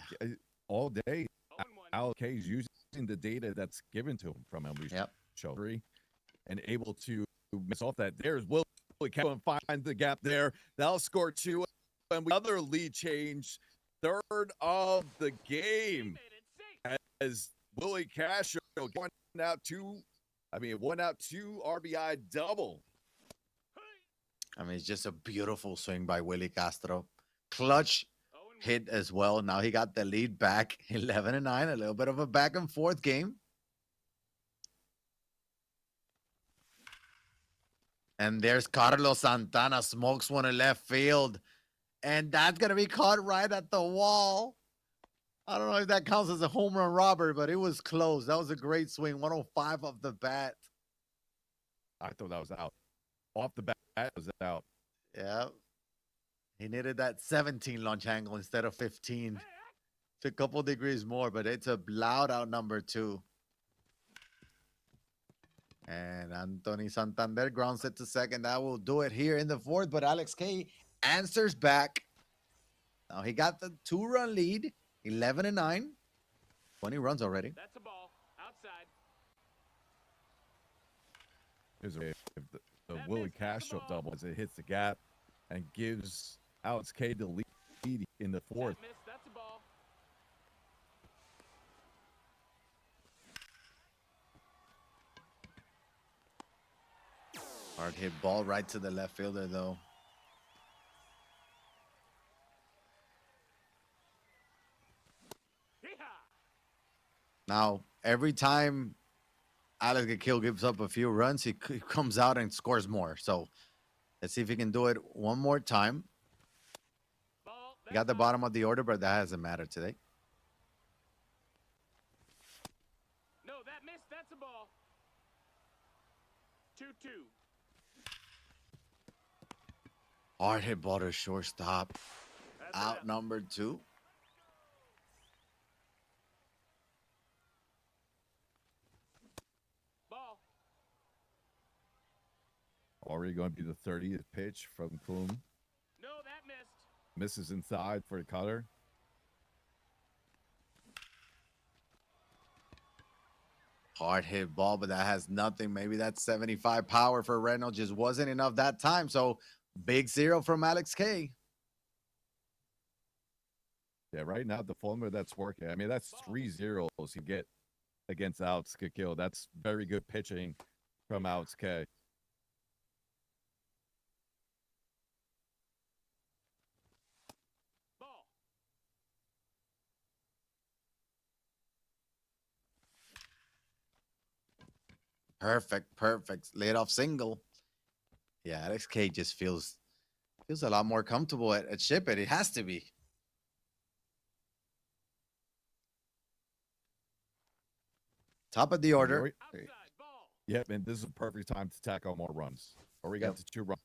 Speaker 5: all day,
Speaker 3: 0-1.
Speaker 5: Al K is using the data that's given to him from MLB
Speaker 4: Yep.
Speaker 5: Show 3 and able to miss off that. There's Willie Cash find the gap there. That'll score 2. And another lead change, 3rd of the game. As Willie Cash 1 out 2 RBI double.
Speaker 4: I mean, it's just a beautiful swing by Willie Castro. Clutch hit as well. Now he got the lead back, 11-9, a little bit of a back and forth game. And there's Carlos Santana, smokes one in left field. And that's going to be caught right at the wall. I don't know if that counts as a home run robber, but it was close. That was a great swing, 105 off the bat.
Speaker 5: I thought that was out. Off the bat, it was out.
Speaker 4: Yeah. He needed that 17 launch angle instead of 15. It's a couple degrees more, but it's a loud out number 2. And Anthony Santander grounds it to second. That will do it here in the fourth. But Alex K answers back. Now he got the 2-run lead, 11-9, 20 runs already.
Speaker 3: That's a ball. Outside.
Speaker 5: Here's the Willie Castro double as it hits the gap and gives Alex K the lead in the fourth.
Speaker 3: That missed. That's a ball.
Speaker 4: Hard hit ball right to the left fielder, though.
Speaker 3: Yeehaw!
Speaker 4: Now, every time Alex Gakil gives up a few runs, he comes out and scores more. So let's see if he can do it one more time.
Speaker 3: Ball.
Speaker 4: He got the bottom of the order, but that hasn't mattered today.
Speaker 3: No, that missed. That's a ball. 2-2.
Speaker 4: Hard hit ball to shortstop.
Speaker 3: That's
Speaker 4: Out
Speaker 3: it.
Speaker 4: number 2.
Speaker 3: Ball.
Speaker 5: Already going to be the 30th pitch from Klum.
Speaker 3: No, that missed.
Speaker 5: Misses inside for the cutter.
Speaker 4: Hard hit ball, but that has nothing. Maybe that 75 power for Reynolds just wasn't enough that time. So big 0 from Alex K.
Speaker 5: Yeah, right now the formula that's working. I mean, that's 3 zeros you get against Alex Gakil. That's very good pitching from Alex K.
Speaker 3: Ball.
Speaker 4: Perfect. Laid off single. Yeah, Alex K just feels a lot more comfortable at Ship It. It has to be. Top of the order.
Speaker 3: Outside. Ball.
Speaker 5: Yep, and this is a perfect time to tack on more runs. Or we got
Speaker 4: Yep.
Speaker 5: the 2 runs.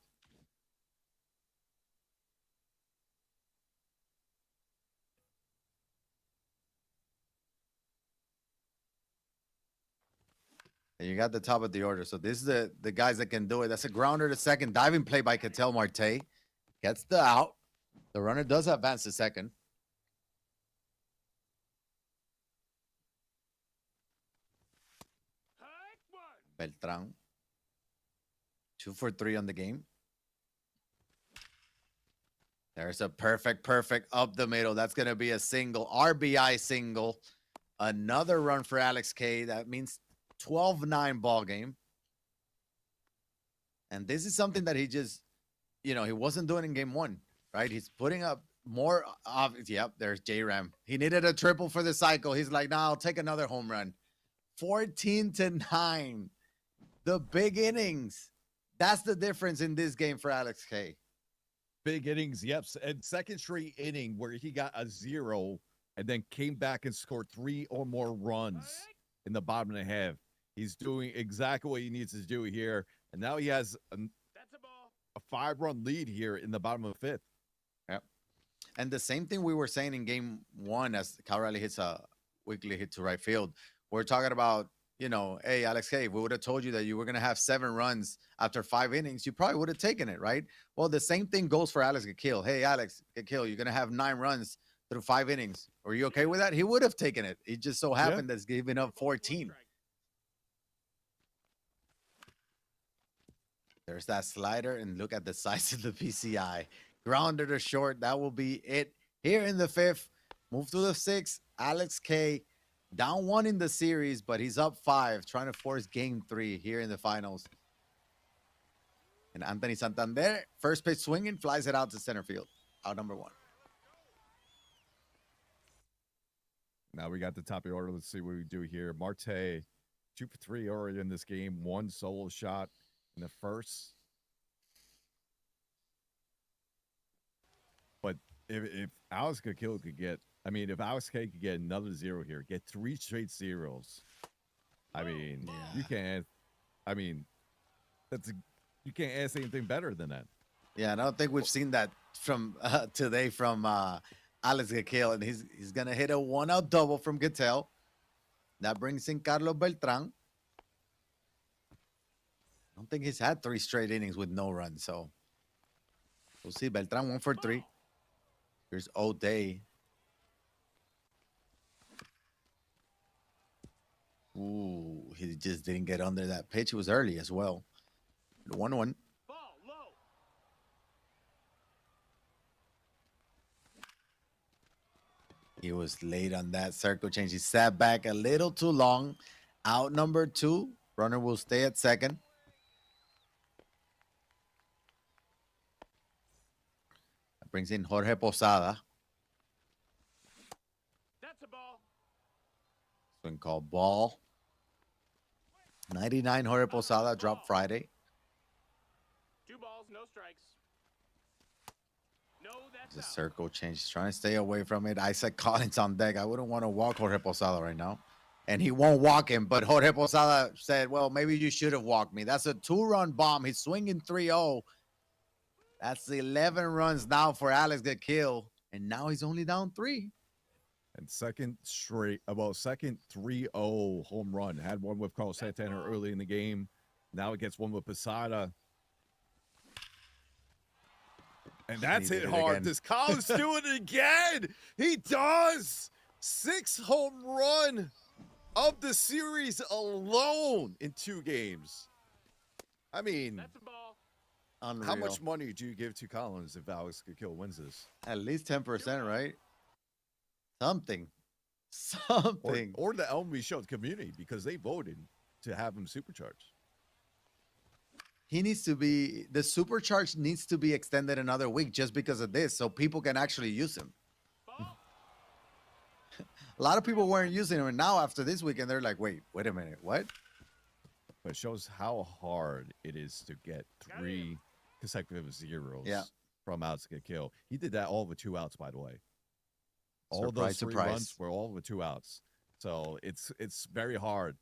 Speaker 4: And you got the top of the order. So this is the guys that can do it. That's a grounder to second. Diving play by Ketel Marte. Gets the out. The runner does advance to second.
Speaker 3: Hike one.
Speaker 4: Beltran. 2 for 3 on the game. There's a perfect up the middle. That's going to be a single. RBI single. Another run for Alex K. That means 12-9 ball game. And this is something that he just, he wasn't doing in game 1, right? He's putting up more. Yep, there's J-Ram. He needed a triple for the cycle. He's like, nah, I'll take another home run. 14-9. The big innings. That's the difference in this game for Alex K.
Speaker 5: Big innings, yep. And second straight inning where he got a 0 and then came back and scored 3 or more runs in the bottom of the half. He's doing exactly what he needs to do here. And now he has
Speaker 3: That's a ball.
Speaker 5: a 5-run lead here in the bottom of the 5th.
Speaker 4: Yep. And the same thing we were saying in game 1 as Cal Riley hits a weekly hit to right field. We're talking about, hey, Alex K, we would have told you that you were going to have 7 runs after 5 innings. You probably would have taken it, right? Well, the same thing goes for Alex Gakil. Hey, Alex Gakil, you're going to have 9 runs through 5 innings. Are you okay with that? He would have taken it. It just so happened that's giving up 14. There's that slider, and look at the size of the PCI. Grounder to short. That will be it here in the 5th. Move to the 6th. Alex K down 1 in the series, but he's up 5, trying to force game 3 here in the finals. And Anthony Santander, first pitch swinging, flies it out to center field. Out number 1.
Speaker 5: Now we got the top of the order. Let's see what we do here. Marte, 2 for 3 already in this game. 1 solo shot in the first. But if Alex Gakil could get, if Alex K could get another 0 here, get 3 straight zeros. You can't. You can't ask anything better than that.
Speaker 4: Yeah, and I don't think we've seen that from today from Alex Gakil, and he's gonna hit a 1-out double from Gatel. That brings in Carlos Beltran. don't think he's had 3 straight innings with no runs. So we'll see. Beltran 1 for 3. Here's O'Day. Ooh, he just didn't get under that pitch. It was early as well. 1-1.
Speaker 3: Ball low.
Speaker 4: He was late on that circle change. He sat back a little too long. Out number 2. Runner will stay at second. That brings in Jorge Posada.
Speaker 3: That's a ball.
Speaker 4: Swing called ball. 99 Jorge Posada dropped Friday.
Speaker 3: 2 balls, no strikes. No, that's
Speaker 4: The
Speaker 3: out.
Speaker 4: circle change. He's trying to stay away from it. Isaac Collins on deck. I wouldn't want to walk Jorge Posada right now. And he won't walk him. But Jorge Posada said, well, maybe you should have walked me. That's a 2-run bomb. He's swinging 3-0. That's 11 runs now for Alex Gakil. And now he's only down 3.
Speaker 5: And second 3-0 home run. Had one with Carlos Santana early in the game. Now it gets one with Posada. And that's
Speaker 4: He did
Speaker 5: hit
Speaker 4: it
Speaker 5: hard.
Speaker 4: again.
Speaker 5: Does Collins do it again? He does. 6th home run of the series alone in 2 games. I mean,
Speaker 3: That's a ball.
Speaker 4: Unreal.
Speaker 5: how much money do you give to Collins if Alex Gakil wins this?
Speaker 4: At least 10%, right? Something. Something.
Speaker 5: Or the MLB Show community, because they voted to have him supercharged.
Speaker 4: He needs to be, the supercharge needs to be extended another week just because of this, so people can actually use him.
Speaker 3: Ball.
Speaker 4: A lot of people weren't using him, and now after this weekend, they're like, wait a minute, what?
Speaker 5: But it shows how hard it is to get 3 consecutive zeros from Alex Gakil. He did that all with 2 outs, by the way. All
Speaker 4: Surprise,
Speaker 5: those 3
Speaker 4: surprise.
Speaker 5: runs were all with 2 outs. So it's very hard.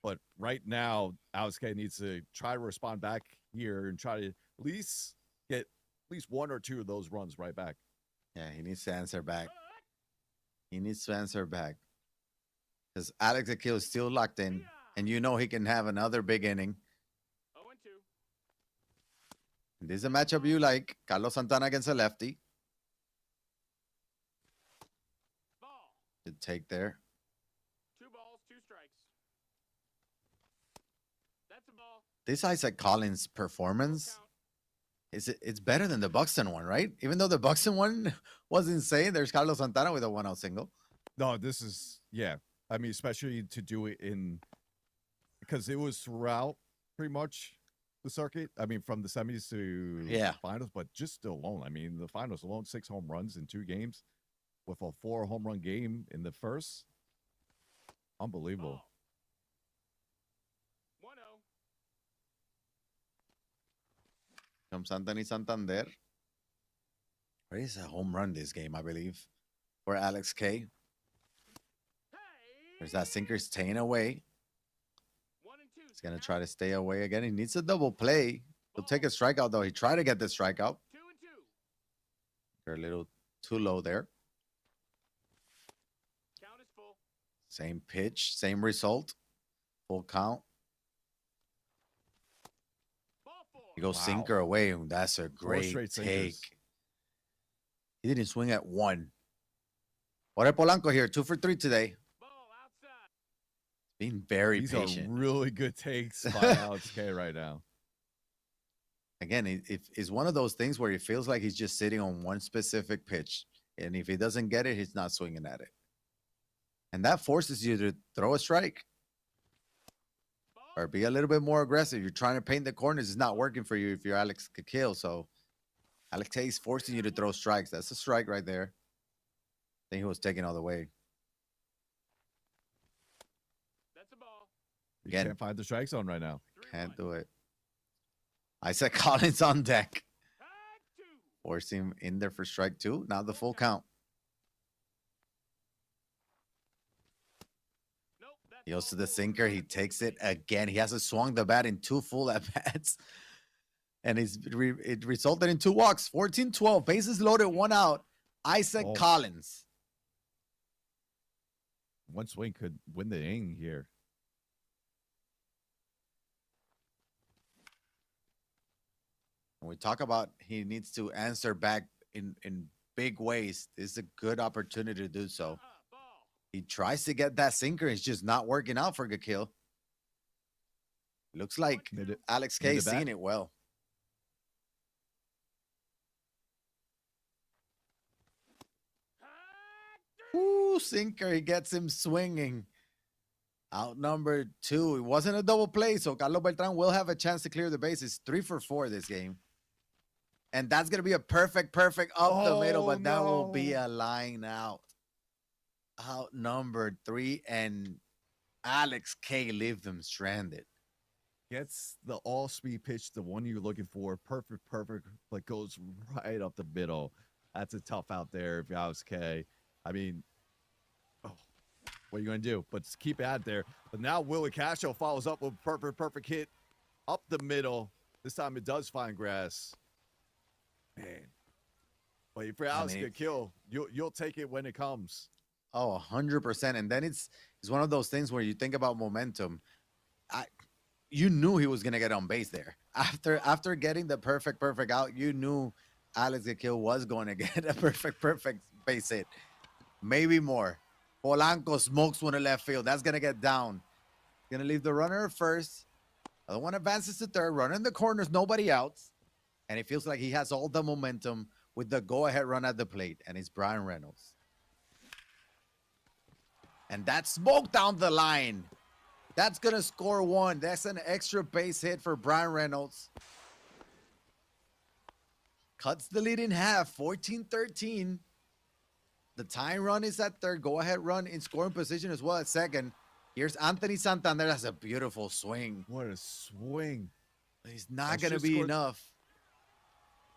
Speaker 5: But right now, Alex K needs to try to respond back here and try to at least get at least 1 or 2 of those runs right back.
Speaker 4: Yeah, he needs to answer back. He needs to answer back. Because Alex Akil is still locked in, and you know he can have another big inning.
Speaker 3: 0-2.
Speaker 4: This is a matchup you like. Carlos Santana against a lefty.
Speaker 3: Ball.
Speaker 4: Good take there.
Speaker 3: 2 balls, 2 strikes. That's a ball.
Speaker 4: This Isaac Collins performance,
Speaker 3: Count.
Speaker 4: it's better than the Buxton one, right? Even though the Buxton one was insane, there's Carlos Santana with a 1-out single.
Speaker 5: No, this is, yeah. I mean, especially to do it in, because it was throughout pretty much the circuit. I mean, from the semis to finals, but just alone. I mean, the finals alone, 6 home runs in 2 games with a 4 home run game in the first. Unbelievable.
Speaker 3: Ball. 1-0.
Speaker 4: From Santana y Santander. There is a home run this game, I believe, for Alex K. There's that sinker staying away.
Speaker 3: 1 and 2.
Speaker 4: He's going to try to stay away again. He needs a double play. He'll take a strikeout, though. He tried to get the strikeout.
Speaker 3: 2 and 2.
Speaker 4: They're a little too low there.
Speaker 3: Count is full.
Speaker 4: Same pitch, same result. Full count.
Speaker 3: Ball 4.
Speaker 4: He goes
Speaker 5: Wow.
Speaker 4: sinker away. And that's a great
Speaker 5: straight
Speaker 4: take.
Speaker 5: sinkers.
Speaker 4: He didn't swing at 1. Jorge Polanco here, 2 for 3 today.
Speaker 3: Ball outside.
Speaker 4: Being very
Speaker 5: These
Speaker 4: patient.
Speaker 5: are really good takes by Alex K right now.
Speaker 4: Again, it's one of those things where it feels like he's just sitting on one specific pitch. And if he doesn't get it, he's not swinging at it. And that forces you to throw a strike or be a little bit more aggressive. You're trying to paint the corners. It's not working for you if you're Alex Gakil. So Alex K is forcing you to throw strikes. That's a strike right there. I think he was taking all the way.
Speaker 3: That's a ball.
Speaker 5: You
Speaker 4: Again.
Speaker 5: can't find the strike zone right now.
Speaker 3: 3-1.
Speaker 4: Can't do it. Isaac Collins on deck.
Speaker 3: Tag 2.
Speaker 4: Force him in there for strike 2. Now the full count.
Speaker 3: Nope. That's
Speaker 4: He goes
Speaker 3: ball
Speaker 4: to the
Speaker 3: 4.
Speaker 4: sinker. He takes it again. He hasn't swung the bat in 2 full at-bats. And it resulted in 2 walks. 14-12. Bases loaded, 1 out. Isaac
Speaker 5: Oh.
Speaker 4: Collins.
Speaker 5: One swing could win the inning here.
Speaker 4: When we talk about he needs to answer back in big ways, this is a good opportunity to do so. He tries to get that sinker. It's just not working out for Gakil. Looks like Alex K seeing it well. Ooh, sinker. He gets him swinging. Outnumbered 2. It wasn't a double play, so Carlos Beltran will have a chance to clear the bases. 3 for 4 this game. And that's going to be a perfect up the middle, but that will be a line out. Outnumbered 3, and Alex K leave them stranded.
Speaker 5: Gets the all-speed pitch, the one you're looking for. Perfect, but goes right up the middle. That's a tough out there if Alex K. I mean, what are you going to do? But just keep it out there. But now Willie Castro follows up with a perfect hit up the middle. This time it does find grass. Man. But if Alex get killed, you'll take it when it comes.
Speaker 4: Oh, 100%. And then it's one of those things where you think about momentum. You knew he was going to get on base there. After getting the perfect out, you knew Alex Gakil was going to get a perfect base hit. Maybe more. Polanco smokes one to left field. That's going to get down. Going to leave the runner at first. Other one advances to third. Runner in the corners, nobody outs. And it feels like he has all the momentum with the go-ahead run at the plate. And it's Brian Reynolds. And that smoke down the line. That's going to score 1. That's an extra base hit for Brian Reynolds. Cuts the lead in half, 14-13. The tying run is at third. Go-ahead run in scoring position as well at second. Here's Anthony Santander. That's a beautiful swing.
Speaker 5: What a swing.
Speaker 4: It's not going to be enough.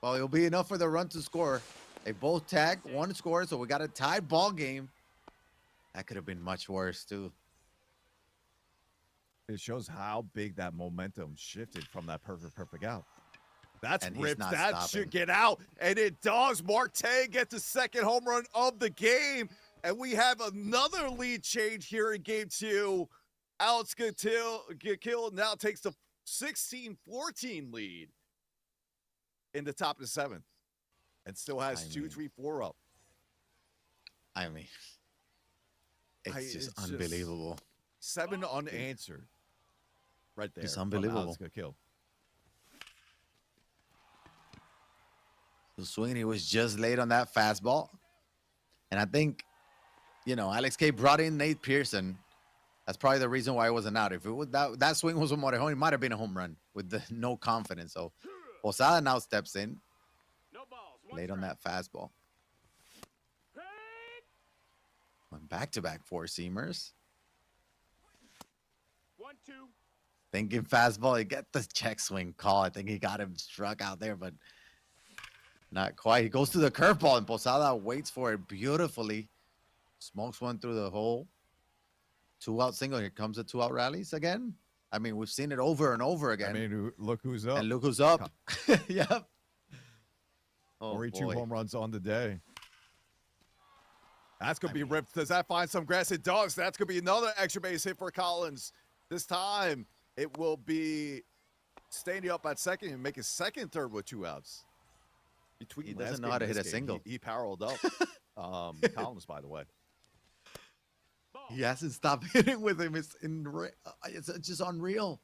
Speaker 4: Well, it'll be enough for the run to score. They both tag, one score, so we got a tied ball game. That could have been much worse, too.
Speaker 5: It shows how big that momentum shifted from that perfect out. That's ripped. That should get out. And it does. Marte gets the second home run of the game. And we have another lead change here in game 2. Alex Gakil now takes the 16-14 lead in the top of the 7th. And still has 2-3-4 up.
Speaker 4: I mean, it's just unbelievable.
Speaker 5: 7 unanswered. Right there.
Speaker 4: It's unbelievable. The swing, he was just late on that fastball. And I think, Alex K brought in Nate Pearson. That's probably the reason why it wasn't out. If it was that swing was with Morejon, it might have been a home run with the no confidence. So Posada now steps in. Late on that fastball. Went back-to-back four-seamers.
Speaker 3: 1-2.
Speaker 4: Thinking fastball, he got the check swing call. I think he got him struck out there, but not quite. He goes to the curveball, and Posada waits for it beautifully. Smokes one through the hole. 2-out single. Here comes the 2-out rallies again. I mean, we've seen it over and over again.
Speaker 5: I mean, look who's up.
Speaker 4: And look who's up. Yep. Oh,
Speaker 5: 42 home runs on the day. That's going to be ripped. Does that find some grass? It does. That's going to be another extra base hit for Collins. This time, it will be standing up at second and make a second third with 2 outs.
Speaker 4: He doesn't know how to hit a single.
Speaker 5: He powered up. Collins, by the way.
Speaker 4: He hasn't stopped hitting with him. It's just unreal.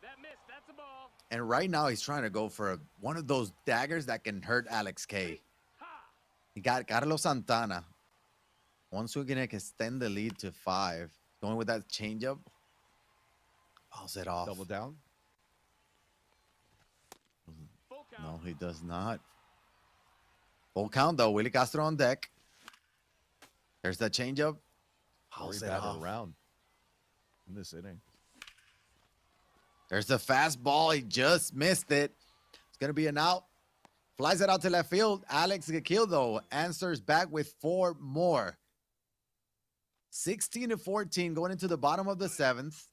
Speaker 3: That missed. That's a ball.
Speaker 4: And right now, he's trying to go for one of those daggers that can hurt Alex K. He got Carlos Santana. One swing can extend the lead to 5. Going with that changeup. Fouls it off.
Speaker 5: Double down.
Speaker 4: No, he does not. Full count, though. Willie Castro on deck. There's that changeup. Fouls it off.
Speaker 5: Around in this inning.
Speaker 4: There's the fastball. He just missed it. It's going to be an out. Flies it out to left field. Alex Gakil, though, answers back with 4 more. 16-14 going into the bottom of the 7th.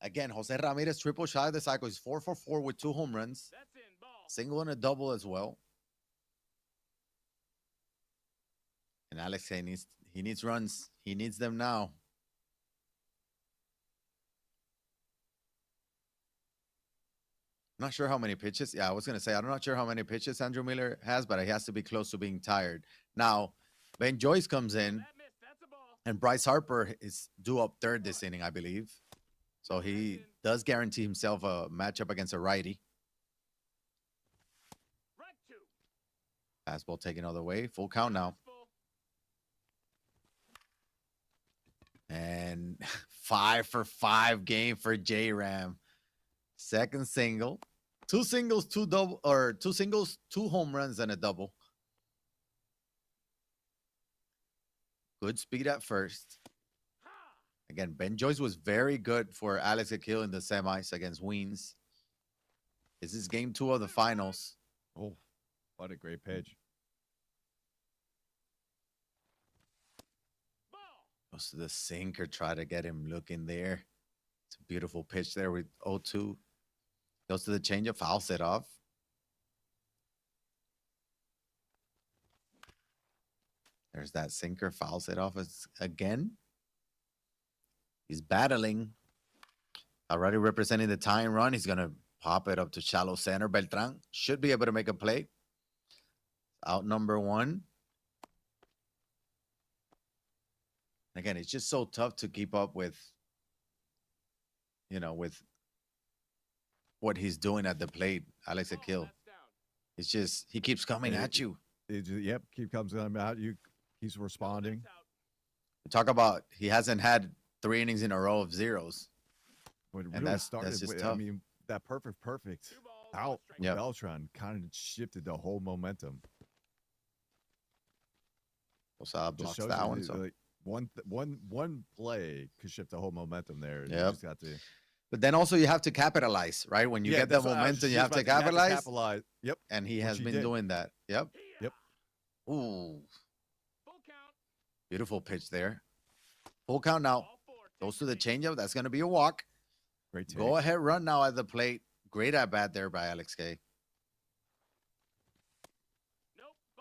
Speaker 4: Again, Jose Ramirez triple shy of the cycle. He's 4 for 4 with 2 home runs.
Speaker 3: That's in ball.
Speaker 4: Single and a double as well. And Alex he needs runs. He needs them now. not sure how many pitches. Yeah, I was gonna say I'm not sure how many pitches Andrew Miller has, but he has to be close to being tired. Now, Ben Joyce comes in, and Bryce Harper is due up third this inning, I believe. So he does guarantee himself a matchup against a righty. Fastball taken all the way. Full count now. And 5 for 5 game for J-Ram. Second single. 2 singles, 2 double, or 2 singles, 2 home runs, and a double. Good speed at first. Again, Ben Joyce was very good for Alex Akil in the semis against Weens. This is game 2 of the finals.
Speaker 5: Oh, what a great pitch.
Speaker 4: Goes to the sinker, try to get him looking there. It's a beautiful pitch there with 0-2. Goes to the changeup, fouls it off. There's that sinker, fouls it off again. He's battling. Already representing the tying run. He's going to pop it up to shallow center. Beltran should be able to make a play. Out number 1. Again, it's just so tough to keep up with, with what he's doing at the plate, Alex Akil. It's just, he keeps coming at you.
Speaker 5: Yep, comes out. He's responding.
Speaker 4: Talk about, he hasn't had 3 innings in a row of zeros.
Speaker 5: When it
Speaker 4: And
Speaker 5: really
Speaker 4: that's
Speaker 5: started,
Speaker 4: just
Speaker 5: I
Speaker 4: tough.
Speaker 5: mean, that perfect out from
Speaker 4: Yep.
Speaker 5: Beltran kind of shifted the whole momentum.
Speaker 4: Posada
Speaker 5: Just
Speaker 4: blocks
Speaker 5: shows
Speaker 4: that
Speaker 5: you
Speaker 4: one.
Speaker 5: that,
Speaker 4: So.
Speaker 5: like, one play could shift the whole momentum there. You
Speaker 4: Yep.
Speaker 5: just got to.
Speaker 4: But then also you have to capitalize, right? When you get that
Speaker 5: that's what I was
Speaker 4: momentum, you
Speaker 5: just
Speaker 4: have to
Speaker 5: about
Speaker 4: capitalize.
Speaker 5: capitalize. Yep.
Speaker 4: And he
Speaker 5: Which
Speaker 4: has
Speaker 5: he
Speaker 4: been
Speaker 5: did.
Speaker 4: doing that. Yep.
Speaker 5: Yep.
Speaker 4: Ooh. Beautiful pitch there. Full count now. Goes to the changeup. That's going to be a walk.
Speaker 5: Great take.
Speaker 4: Go ahead, run now at the plate. Great at bat there by Alex K.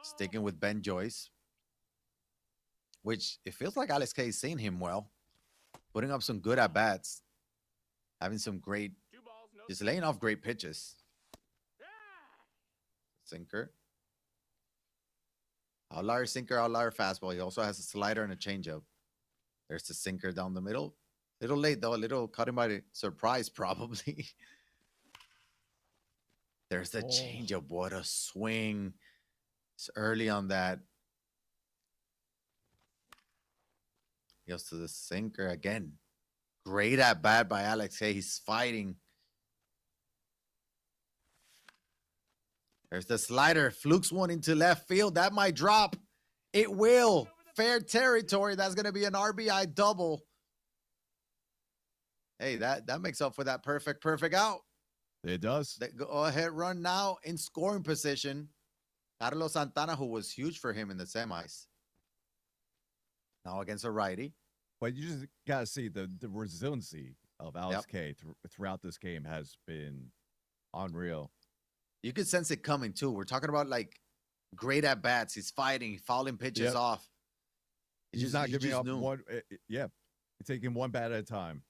Speaker 4: Sticking with Ben Joyce, which it feels like Alex K is seeing him well, putting up some good at bats, having some great, just laying off great pitches. Sinker. Outlier sinker, outlier fastball. He also has a slider and a changeup. There's the sinker down the middle. Little late though, a little caught him by surprise probably. There's the changeup. What a swing. It's early on that. Goes to the sinker again. Great at bat by Alex Hay. He's fighting. There's the slider. Flukes one into left field. That might drop. It will. Fair territory. That's going to be an RBI double. Hey, that makes up for that perfect out.
Speaker 5: It does.
Speaker 4: Go ahead, run now in scoring position. Carlos Santana, who was huge for him in the semis. Now against a righty.
Speaker 5: But you just got to see the resiliency of Alex K throughout this game has been unreal.
Speaker 4: You could sense it coming too. We're talking about like great at bats. He's fighting, fouling pitches off.
Speaker 5: He's not giving up one. Yeah, he's taking one bat at a time.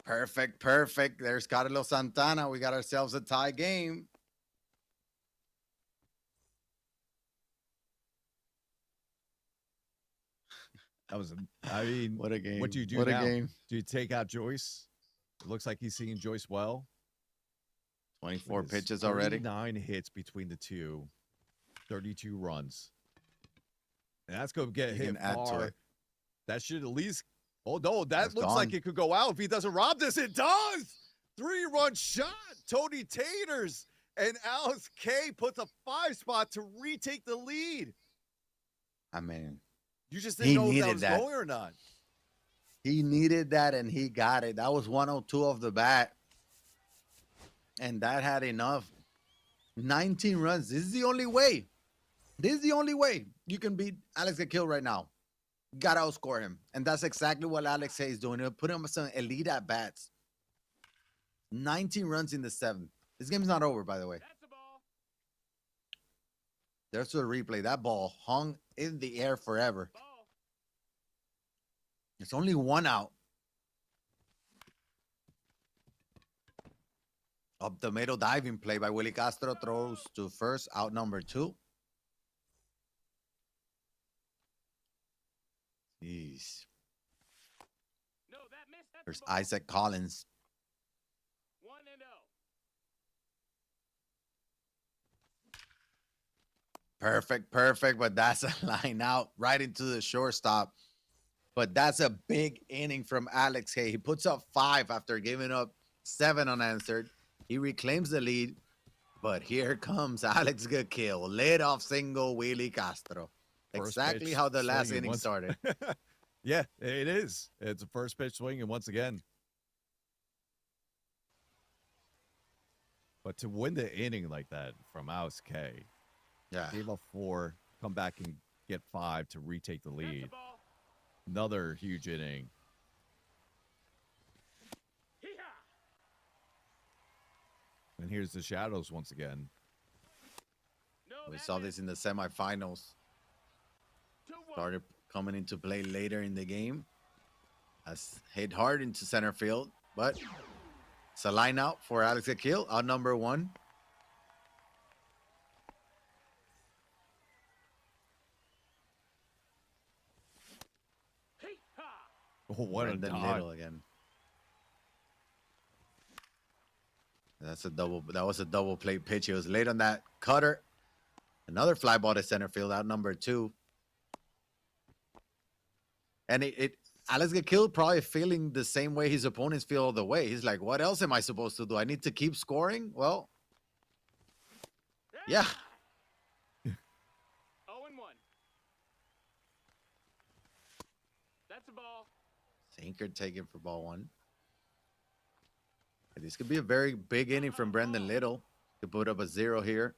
Speaker 4: Perfect. There's Carlos Santana. We got ourselves a tie game.
Speaker 5: That was, I mean,
Speaker 4: What a game.
Speaker 5: What do you do
Speaker 4: What
Speaker 5: now?
Speaker 4: a game.
Speaker 5: Do you take out Joyce? It looks like he's seeing Joyce well.
Speaker 4: 24 pitches already.
Speaker 5: 9 hits between the two, 32 runs. And that's going to get hit far. That should at least. Oh, no, that looks like it could go out if he doesn't rob this. It does. 3-run shot. Tony Taters and Alex K puts a 5 spot to retake the lead.
Speaker 4: I mean,
Speaker 5: you just didn't know if that was
Speaker 4: that.
Speaker 5: going or not.
Speaker 4: He needed that, and he got it. That was 102 of the bat. And that had enough
Speaker 2: 19 runs. This is the only way. This is the only way you can beat Alex Gill right now. You gotta outscore him. And that's exactly what Alex Hayes is doing. He'll put him some elite at bats. 19 runs in the 7th. This game's not over, by the way.
Speaker 3: That's a ball.
Speaker 2: There's the replay. That ball hung in the air forever.
Speaker 3: Ball.
Speaker 2: It's only 1 out. Up the middle diving play by Willie Castro, throws to first, out number 2. Jeez.
Speaker 3: No, that missed. That's
Speaker 2: There's
Speaker 3: a ball.
Speaker 2: Isaac Collins.
Speaker 3: 1-0.
Speaker 2: Perfect, but that's a line out right into the shortstop. But that's a big inning from Alex Hay. He puts up 5 after giving up 7 unanswered. He reclaims the lead, but here comes Alex Gill. Lead-off single, Willie Castro.
Speaker 5: First
Speaker 2: Exactly
Speaker 5: pitch
Speaker 2: how the last
Speaker 5: swinging
Speaker 2: inning
Speaker 5: once-
Speaker 2: started.
Speaker 5: Yeah, it is. It's a first pitch swing, and once again. But to win the inning like that from Alex K,
Speaker 2: Yeah.
Speaker 5: gave up 4, come back and get 5 to retake the
Speaker 3: That's a
Speaker 5: lead.
Speaker 3: ball.
Speaker 5: Another huge inning.
Speaker 3: Hee-haw.
Speaker 5: And here's the Shadows once again.
Speaker 3: No,
Speaker 2: We
Speaker 3: that
Speaker 2: saw
Speaker 3: missed.
Speaker 2: this in the semifinals.
Speaker 3: 2-1.
Speaker 2: Started coming into play later in the game. Has hit hard into center field, but it's a line out for Alex Gill, out number 1.
Speaker 3: Hee-haw.
Speaker 5: Oh, what a
Speaker 2: Brendan
Speaker 5: dog.
Speaker 2: Little again. That's a double. That was a double play pitch. He was late on that cutter. Another fly ball to center field, out number 2. And Alex Gill probably feeling the same way his opponents feel all the way. He's like, what else am I supposed to do? I need to keep scoring? Well, yeah.
Speaker 3: 0-1. That's a ball.
Speaker 2: Sinker taken for ball 1. This could be a very big inning from Brendan Little. Could put up a 0 here.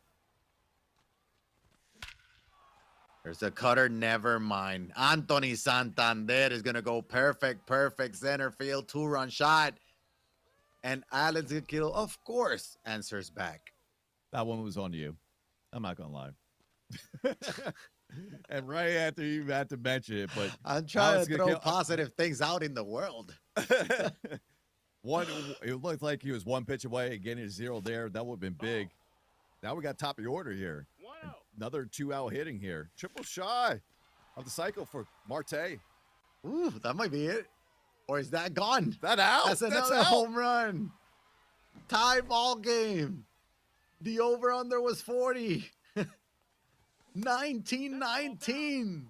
Speaker 2: There's a cutter, never mind. Anthony Santander is going to go perfect center field, 2-run shot. And Alex Gill, of course, answers back.
Speaker 5: That one was on you. I'm not going to lie. And right after you had to mention it, but
Speaker 2: I'm trying
Speaker 5: Alex
Speaker 2: to throw
Speaker 5: Gill-
Speaker 2: positive things out in the world.
Speaker 5: it looked like he was 1 pitch away, getting a 0 there. That would have been big. Now we got top of the order here.
Speaker 3: 1-0.
Speaker 5: Another 2-out hitting here. Triple shy of the cycle for Marte.
Speaker 2: Ooh, that might be it. Or is that gone?
Speaker 5: That out.
Speaker 2: That's another
Speaker 5: out.
Speaker 2: home run. Tie ball game. The over-under was 40. 19-19.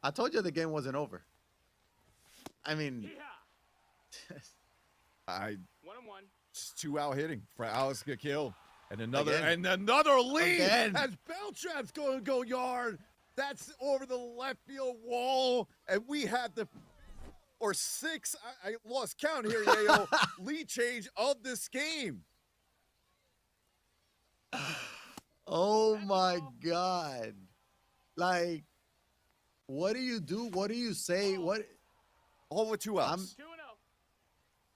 Speaker 2: I told you the game wasn't over. I mean,
Speaker 3: Hee-haw.
Speaker 5: I
Speaker 3: 1-1.
Speaker 5: just 2-out hitting for Alex Gill. And another
Speaker 2: Again.
Speaker 5: and another lead
Speaker 2: Again.
Speaker 5: as Beltran's going to go yard. That's over the left field wall. And we had the 6, I lost count here, Yayo, lead change of this game.
Speaker 2: oh my God. Like, what do you do? What do you say? What?
Speaker 5: All with 2 outs.
Speaker 3: 2-0.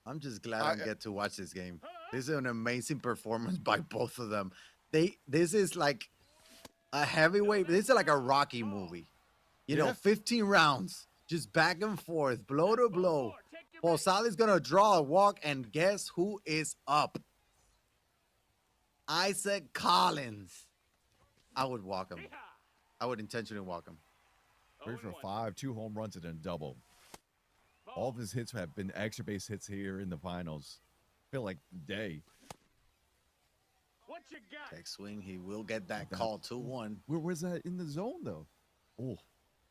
Speaker 2: I'm just glad I get to watch this game. This is an amazing performance by both of them. This is like a heavyweight. This is like a Rocky movie. You know,
Speaker 5: Yeah.
Speaker 2: 15 rounds, just back and forth, blow to blow.
Speaker 3: Take your pick.
Speaker 2: Posada's gonna draw a walk, and guess who is up? Isaac Collins. I would walk him.
Speaker 3: Hee-haw.
Speaker 2: I would intentionally walk him.
Speaker 5: 3 for
Speaker 3: 0-1.
Speaker 5: 5, 2 home runs and a double.
Speaker 3: Ball.
Speaker 5: All of his hits have been extra base hits here in the finals. Feel like the day.
Speaker 3: What you got?
Speaker 2: Check swing. He will get that call 2-1.
Speaker 5: Where was that in the zone though? Oh,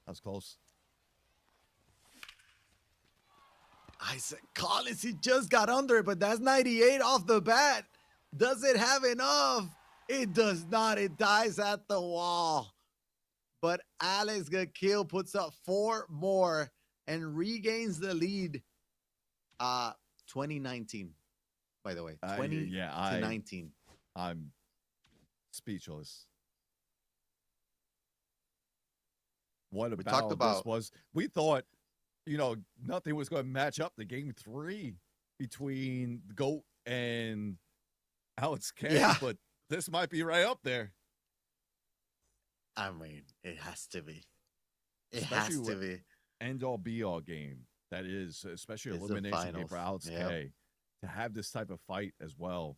Speaker 5: that was close.
Speaker 2: Isaac Collins, he just got under it, but that's 98 off the bat. Does it have enough? It does not. It dies at the wall. But Alex Gill puts up 4 more and regains the lead. 2019, by the way. 20
Speaker 5: yeah,
Speaker 2: to 19.
Speaker 5: I'm speechless. What
Speaker 4: We talked
Speaker 5: about this
Speaker 4: about
Speaker 5: was? We thought, nothing was going to match up to game 3 between the GOAT and Alex K,
Speaker 4: Yeah.
Speaker 5: but this might be right up there.
Speaker 4: I mean, it has to be. It
Speaker 5: Especially
Speaker 4: has to
Speaker 5: with-
Speaker 4: be.
Speaker 5: End-all be-all game that is, especially
Speaker 4: It's the
Speaker 5: elimination game for
Speaker 4: finals.
Speaker 5: Alex
Speaker 4: Yep.
Speaker 5: K, to have this type of fight as well.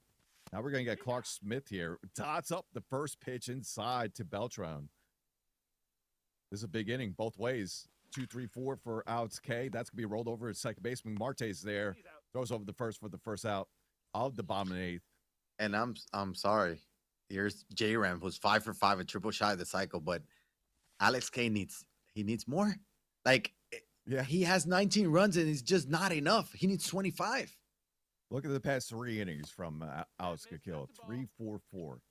Speaker 5: Now we're going to get Clark Smith here. Dots up the first pitch inside to Beltran. This is a big inning both ways. 2-3-4 for Alex K. That's going to be rolled over at second baseman. Marte's there. Throws over the first for the first out of the bottom of the 8th.
Speaker 4: And I'm sorry. Here's J-Ram, who's 5 for 5, a triple shy of the cycle, but Alex K needs more. Like,
Speaker 5: Yeah.
Speaker 4: he has 19 runs and it's just not enough. He needs 25.
Speaker 5: Look at the past 3 innings from Alex Kill. 3-4-4.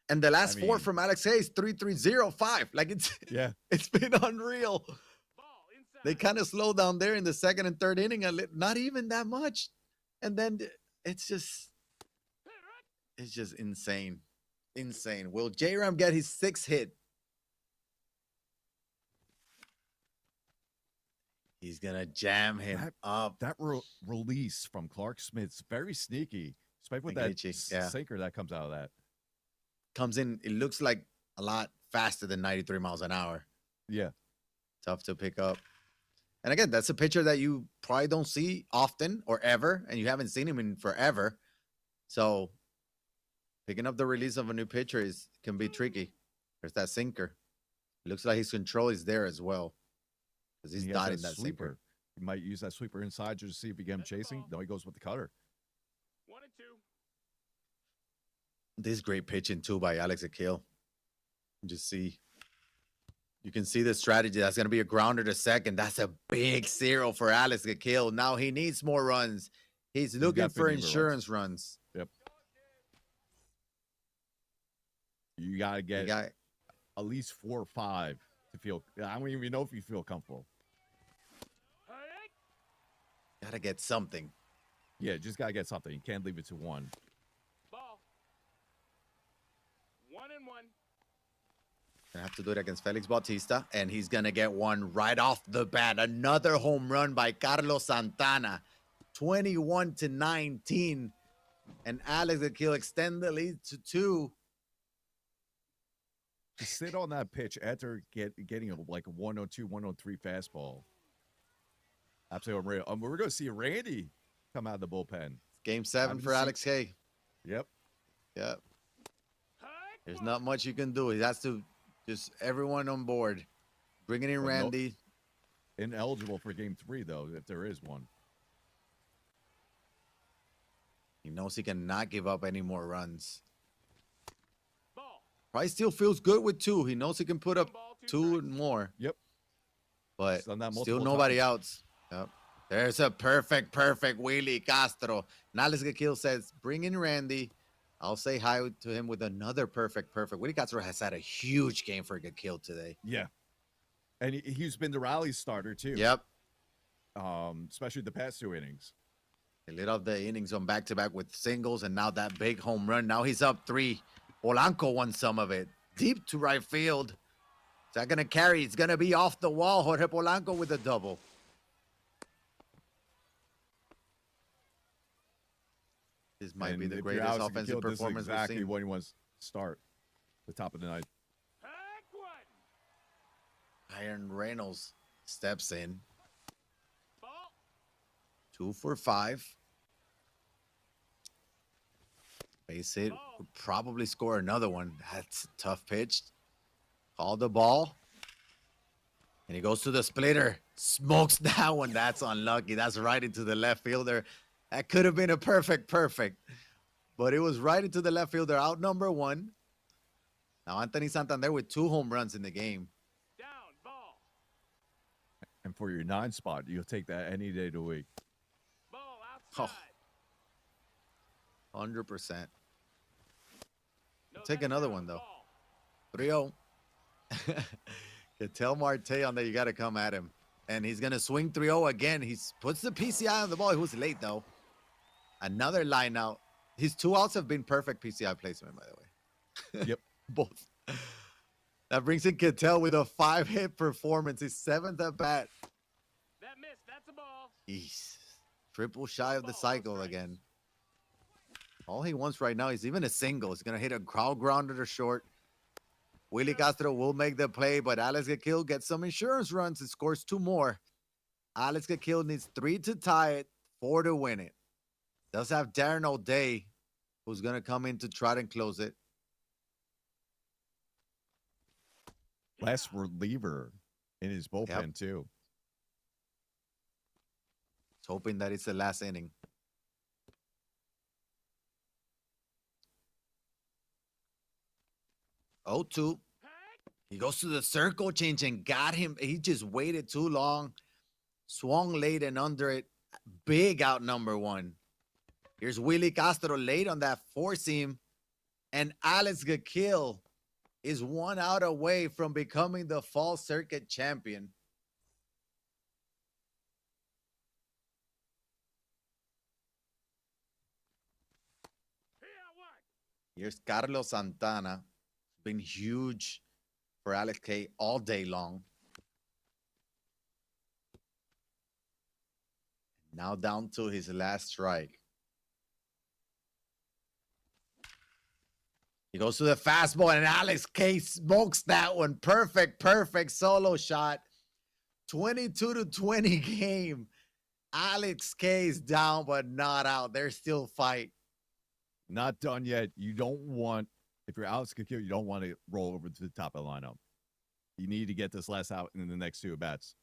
Speaker 4: And the last
Speaker 5: I
Speaker 4: 4
Speaker 5: mean-
Speaker 4: from Alex K is 3-3-0-5. Like,
Speaker 5: Yeah.
Speaker 4: it's been unreal. They kind of slowed down there in the second and third inning, not even that much. And then it's just insane. Insane. Will J-Ram get his 6th hit? He's going to jam him up.
Speaker 5: That release from Clark Smith's very sneaky, especially with that
Speaker 4: Engaging, yeah.
Speaker 5: sinker that comes out of that.
Speaker 4: Comes in, it looks like a lot faster than 93 miles an hour.
Speaker 5: Yeah.
Speaker 4: Tough to pick up. And again, that's a pitcher that you probably don't see often or ever, and you haven't seen him in forever. So picking up the release of a new pitcher can be tricky. There's that sinker. Looks like his control is there as well, because he's
Speaker 5: He has
Speaker 4: dotting that
Speaker 5: sweeper.
Speaker 4: sinker.
Speaker 5: He might use that sweeper inside just to see if he get him chasing. No, he goes with the cutter.
Speaker 3: 1-2.
Speaker 4: This great pitching too by Alex Akil. Just see. You can see the strategy. That's going to be a grounder to second. That's a big 0 for Alex Akil. Now he needs more runs. He's looking for
Speaker 5: definitely needs more
Speaker 4: insurance runs.
Speaker 5: You got to
Speaker 4: You
Speaker 5: get
Speaker 4: got
Speaker 5: at least 4 or 5 to feel. I don't even know if you feel comfortable.
Speaker 4: to get something.
Speaker 5: Yeah, just got to get something. You can't leave it to 1.
Speaker 3: Ball. 1-1.
Speaker 4: Gonna have to do it against Felix Bautista, and he's gonna get one right off the bat. Another home run by Carlos Santana, 21-19, and Alex Akil extend the lead to 2.
Speaker 5: To sit on that pitch after getting like a 102, 103 fastball. Absolutely unreal. We're going to see Randy come out of the bullpen.
Speaker 4: Game 7
Speaker 5: Happy to
Speaker 4: for
Speaker 5: see-
Speaker 4: Alex K.
Speaker 5: Yep.
Speaker 4: Yep. There's not much you can do. He has to just everyone on board. Bringing in
Speaker 5: But no-
Speaker 4: Randy.
Speaker 5: Ineligible for game 3, though, if there is one.
Speaker 4: He knows he cannot give up any more runs.
Speaker 3: Ball.
Speaker 4: Probably still feels good with 2. He knows he can put up 2 and more.
Speaker 5: Yep.
Speaker 4: But
Speaker 5: He's done that
Speaker 4: still
Speaker 5: multiple
Speaker 4: nobody
Speaker 5: times.
Speaker 4: else. Yep. There's a perfect Willie Castro. And Alex Akil says, bring in Randy. I'll say hi to him with another perfect. Willie Castro has had a huge game for Akil today.
Speaker 5: Yeah. And he's been the rally starter, too.
Speaker 4: Yep.
Speaker 5: Especially the past 2 innings.
Speaker 4: He lit up the innings on back-to-back with singles, and now that big home run. Now he's up 3. Polanco won some of it. Deep to right field. Is that going to carry? It's going to be off the wall. Jorge Polanco with a double. This might
Speaker 5: And
Speaker 4: be the
Speaker 5: if you're
Speaker 4: greatest
Speaker 5: Alex
Speaker 4: offensive
Speaker 5: Akil, this is
Speaker 4: performance
Speaker 5: exactly
Speaker 4: we've seen.
Speaker 5: when he wants to start the top of the ninth.
Speaker 3: Hack one.
Speaker 4: Iron Reynolds steps in.
Speaker 3: Ball.
Speaker 4: 2 for 5. Base hit. Would probably score another one. That's a tough pitch. Call the ball. And he goes to the splitter. Smokes that one. That's unlucky. That's right into the left fielder. That could have been a perfect. But it was right into the left fielder. Out number 1. Now Anthony Santander with 2 home runs in the game.
Speaker 3: Down. Ball.
Speaker 5: And for your 9 spot, you'll take that any day of the week.
Speaker 3: Ball
Speaker 4: Oh.
Speaker 3: outside.
Speaker 4: 100%.
Speaker 3: No,
Speaker 4: take
Speaker 3: that's
Speaker 4: another
Speaker 3: down.
Speaker 4: one, though.
Speaker 3: Ball.
Speaker 4: 3-0. You tell Marte on that you got to come at him. And he's going to swing 3-0 again. He puts the PCI on the ball. He was late, though. Another line out. His 2 outs have been perfect PCI placement, by the way.
Speaker 5: Yep.
Speaker 4: Both. That brings in Kittel with a 5-hit performance, his 7th at bat.
Speaker 3: That missed. That's a ball.
Speaker 4: Jeez. Triple shy of the cycle again. All he wants right now is even a single. He's going to hit a crowd grounder to short. Willie Castro will make the play, but Alex Gakil gets some insurance runs and scores 2 more. Alex Gakil needs 3 to tie it, 4 to win it. Does have Darren O'Day, who's going to come in to try and close it.
Speaker 5: Last reliever in his bullpen, too.
Speaker 4: He's hoping that it's the last inning. Oh, 2. He goes to the circle change and got him. He just waited too long. Swung late and under it. Big out number 1. Here's Willie Castro late on that 4-seam. And Alex Gakil is 1 out away from becoming the fall circuit champion. Here's Carlos Santana. Been huge for Alex K all day long. Now down to his last strike. He goes to the fastball and Alex K smokes that one. Perfect solo shot. 22-20 game. Alex K is down but not out. There's still fight.
Speaker 5: Not done yet. You don't want, if you're Alex Gakil, you don't want to roll over to the top of the lineup. You need to get this last out in the next 2 at-bats.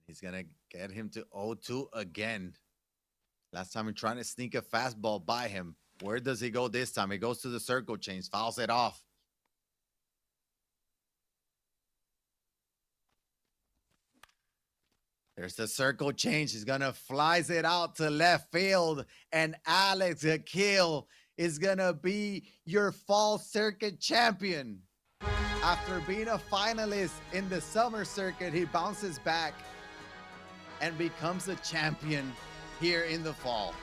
Speaker 4: He's going to get him to 0-2 again. Last time, he's trying to sneak a fastball by him. Where does he go this time? He goes to the circle change, fouls it off. There's the circle change. He's going to flies it out to left field. And Alex Gakil is going to be your fall circuit champion. After being a finalist in the summer circuit, he bounces back and becomes a champion here in the fall.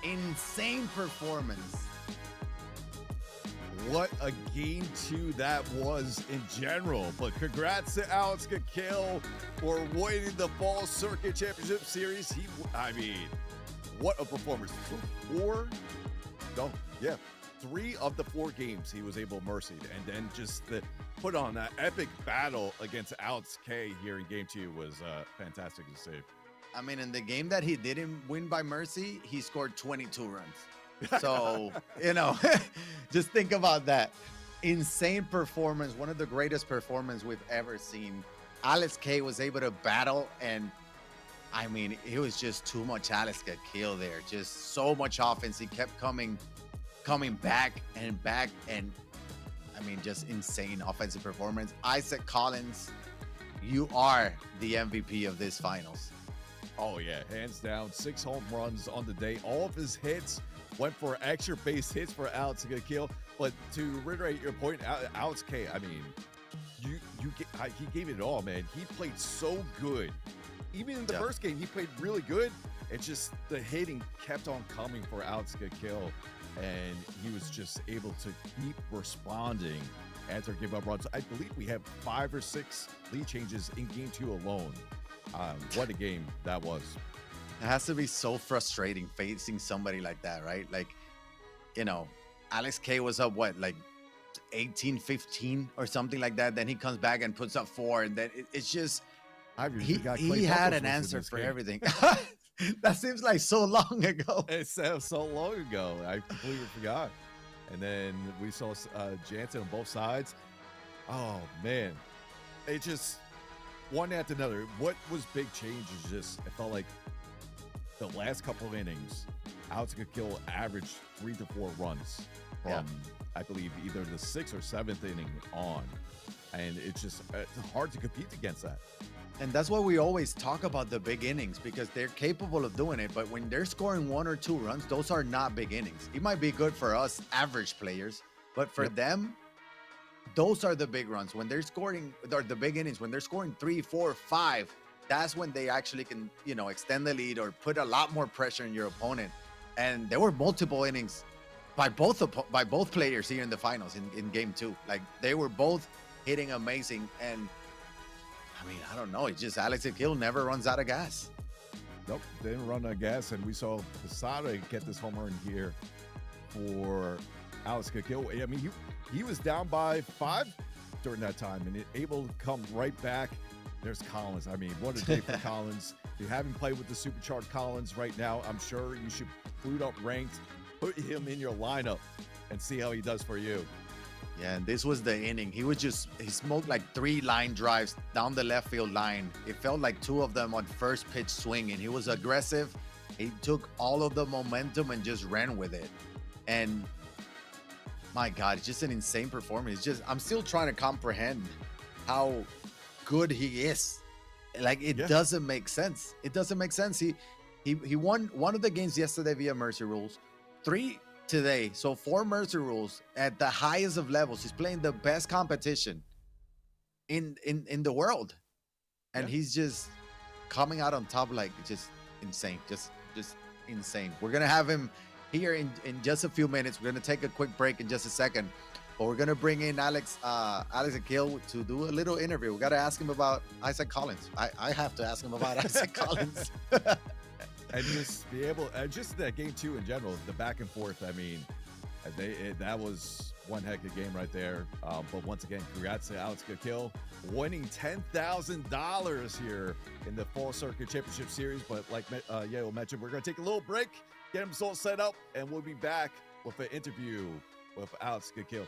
Speaker 4: Insane performance.
Speaker 5: What a game 2 that was in general. But congrats to Alex Gakil for winning the Fall Circuit Championship Series. I mean, what a performance. 3 of the 4 games he was able to mercy. And then just the put on that epic battle against Alex K here in game 2 was fantastic to see.
Speaker 4: I mean, in the game that he didn't win by mercy, he scored 22 runs. So, just think about that. Insane performance. One of the greatest performances we've ever seen. Alex K was able to battle, and I mean, it was just too much Alex Gakil there. Just so much offense. He kept coming back, and I mean, just insane offensive performance. Isaac Collins, you are the MVP of this finals.
Speaker 5: Oh, yeah, hands down. 6 home runs on the day. All of his hits went for extra base hits for Alex Gakil. But to reiterate your point, Alex K, I mean, he gave it all, man. He played so good. Even in the first game, he played really good. It's just the hitting kept on coming for Alex Gakil, and he was just able to keep responding after giving up runs. I believe we have 5 or 6 lead changes in game 2 alone. What a game that was.
Speaker 4: It has to be so frustrating facing somebody like that, right? Like, Alex K was up, 18-15 or something like that. Then he comes back and puts up 4. And then it's just, he had an answer for everything. That seems like so long ago.
Speaker 5: It sounds so long ago. I completely forgot. And then we saw Jansen on both sides. Oh, man. It just, one after another. What was big change is just, it felt like the last couple of innings, Alex Gakil averaged 3 to 4 runs from, I believe, either the 6th or 7th inning on. And it's hard to compete against that.
Speaker 4: And that's why we always talk about the big innings, because they're capable of doing it. But when they're scoring 1 or 2 runs, those are not big innings. It might be good for us average players, but for them, those are the big runs. When they're scoring, or the big innings, when they're scoring 3, 4, 5, that's when they actually can, extend the lead or put a lot more pressure on your opponent. and there were multiple innings by both players here in the finals in game 2. Like they were both hitting amazing, and I mean, I don't know, it's just Alex Akil never runs out of gas.
Speaker 5: Nope, didn't run out of gas, and we saw Posada get this home run here for Alex Akil. I mean, he was down by 5 during that time, and able to come right back. There's Collins. I mean, what a day for Collins. If you haven't played with the Supercharged Collins right now, I'm sure you should boot up ranked, put him in your lineup, and see how he does for you.
Speaker 4: Yeah, and this was the inning. He smoked like 3 line drives down the left field line. It felt like 2 of them on first pitch swing, and he was aggressive. He took all of the momentum and just ran with it. And my God, it's just an insane performance. I'm still trying to comprehend how good he is. Like it doesn't make sense. It doesn't make sense. He won one of the games yesterday via mercy rules, 3 today, so 4 mercy rules at the highest of levels. He's playing the best competition in the world, and he's just coming out on top like just insane, just insane. We're gonna have him here in just a few minutes. We're gonna take a quick break in just a second, but we're gonna bring in Alex Akil to do a little interview. We gotta ask him about Isaac Collins. I have to ask him about Isaac Collins.
Speaker 5: And just be able, just that game 2 in general, the back and forth. I mean, that was one heck of a game right there. But once again, congrats to Alex Akil, winning $10,000 here in the Fall Circuit Championship Series. But like Yale mentioned, we're going to take a little break, get him all set up, and we'll be back with an interview with Alex Akil.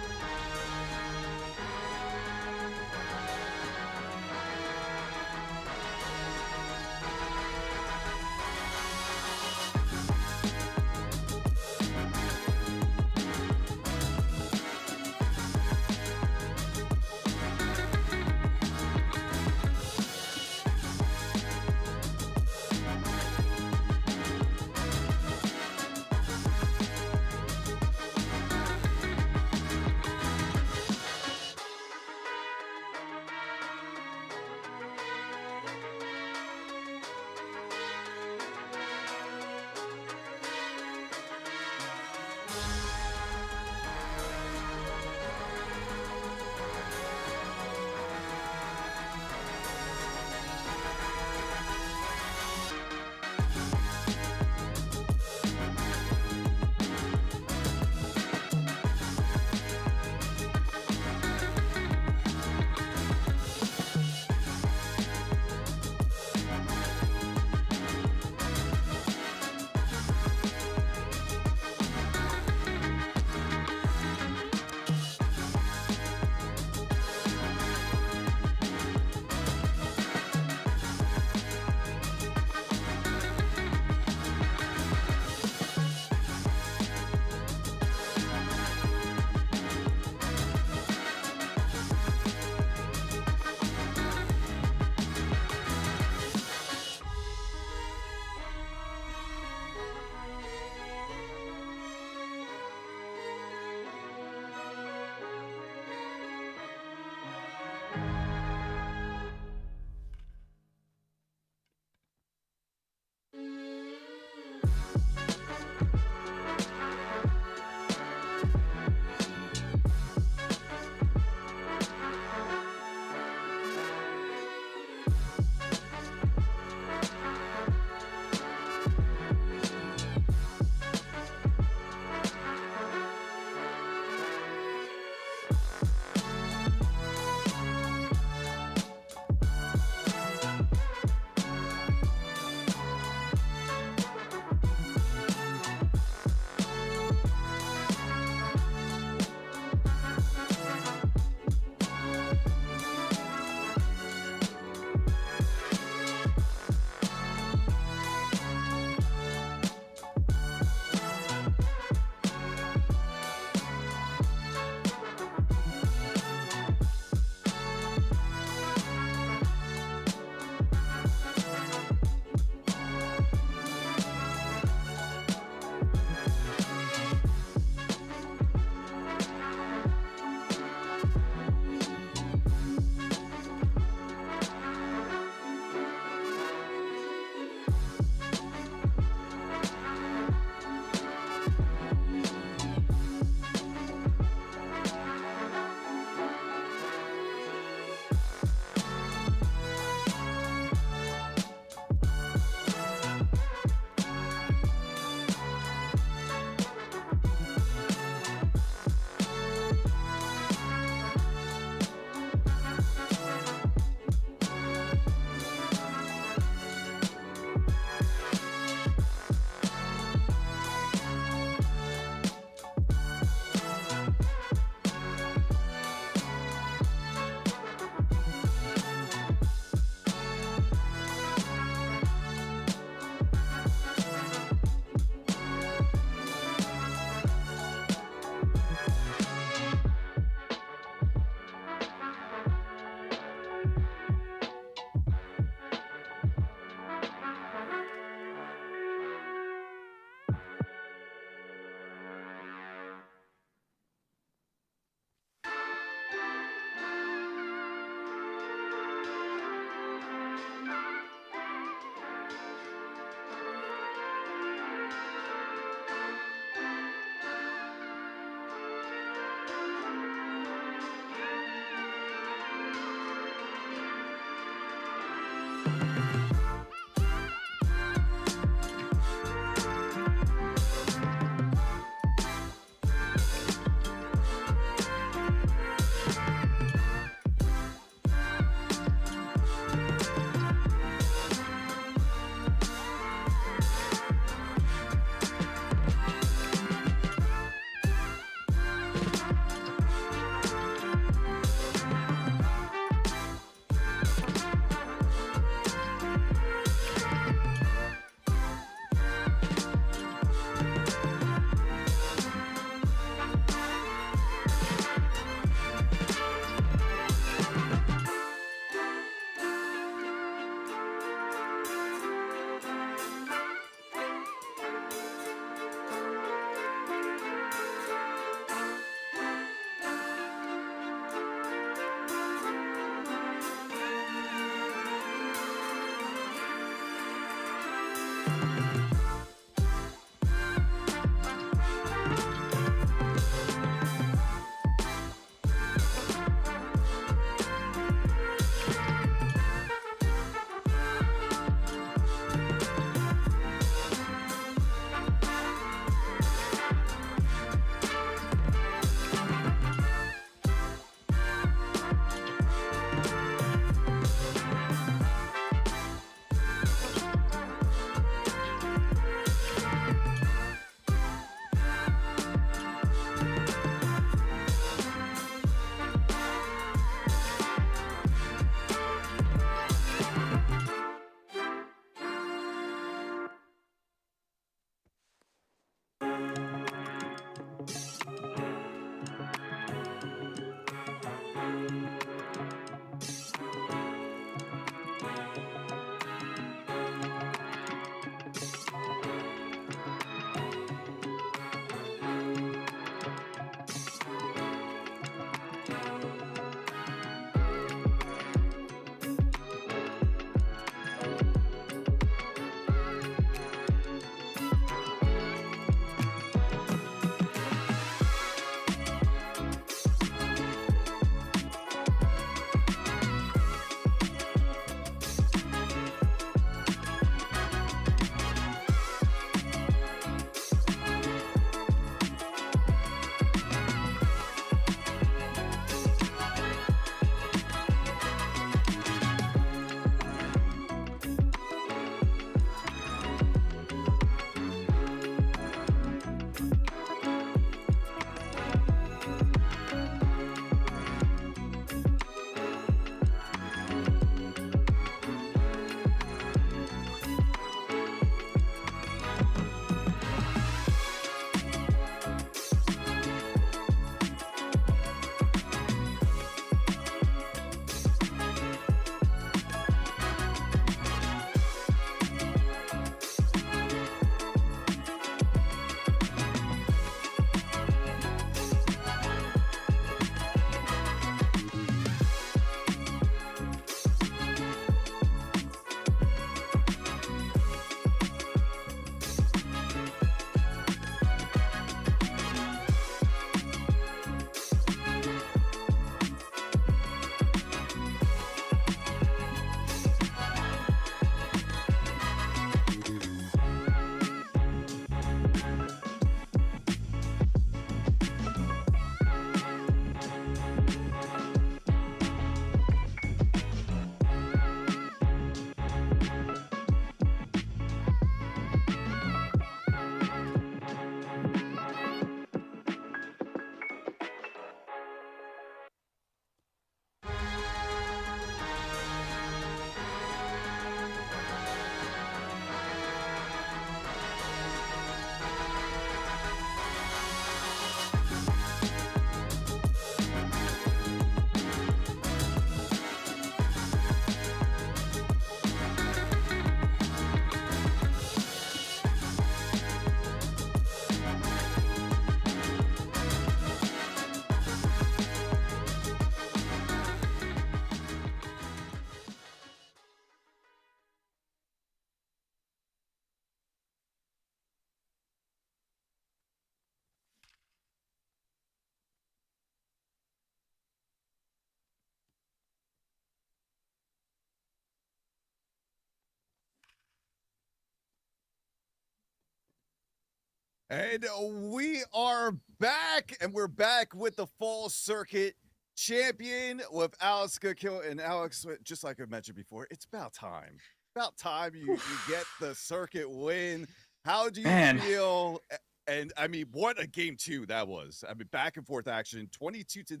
Speaker 1: And we are back, and we're back with the fall circuit champion with Alex Goodkill. And Alex, just like I mentioned before, it's about time. About time you get the circuit win. How do you
Speaker 7: Man.
Speaker 1: feel? And I mean, what a game two that was. I mean, back and forth action, 22 to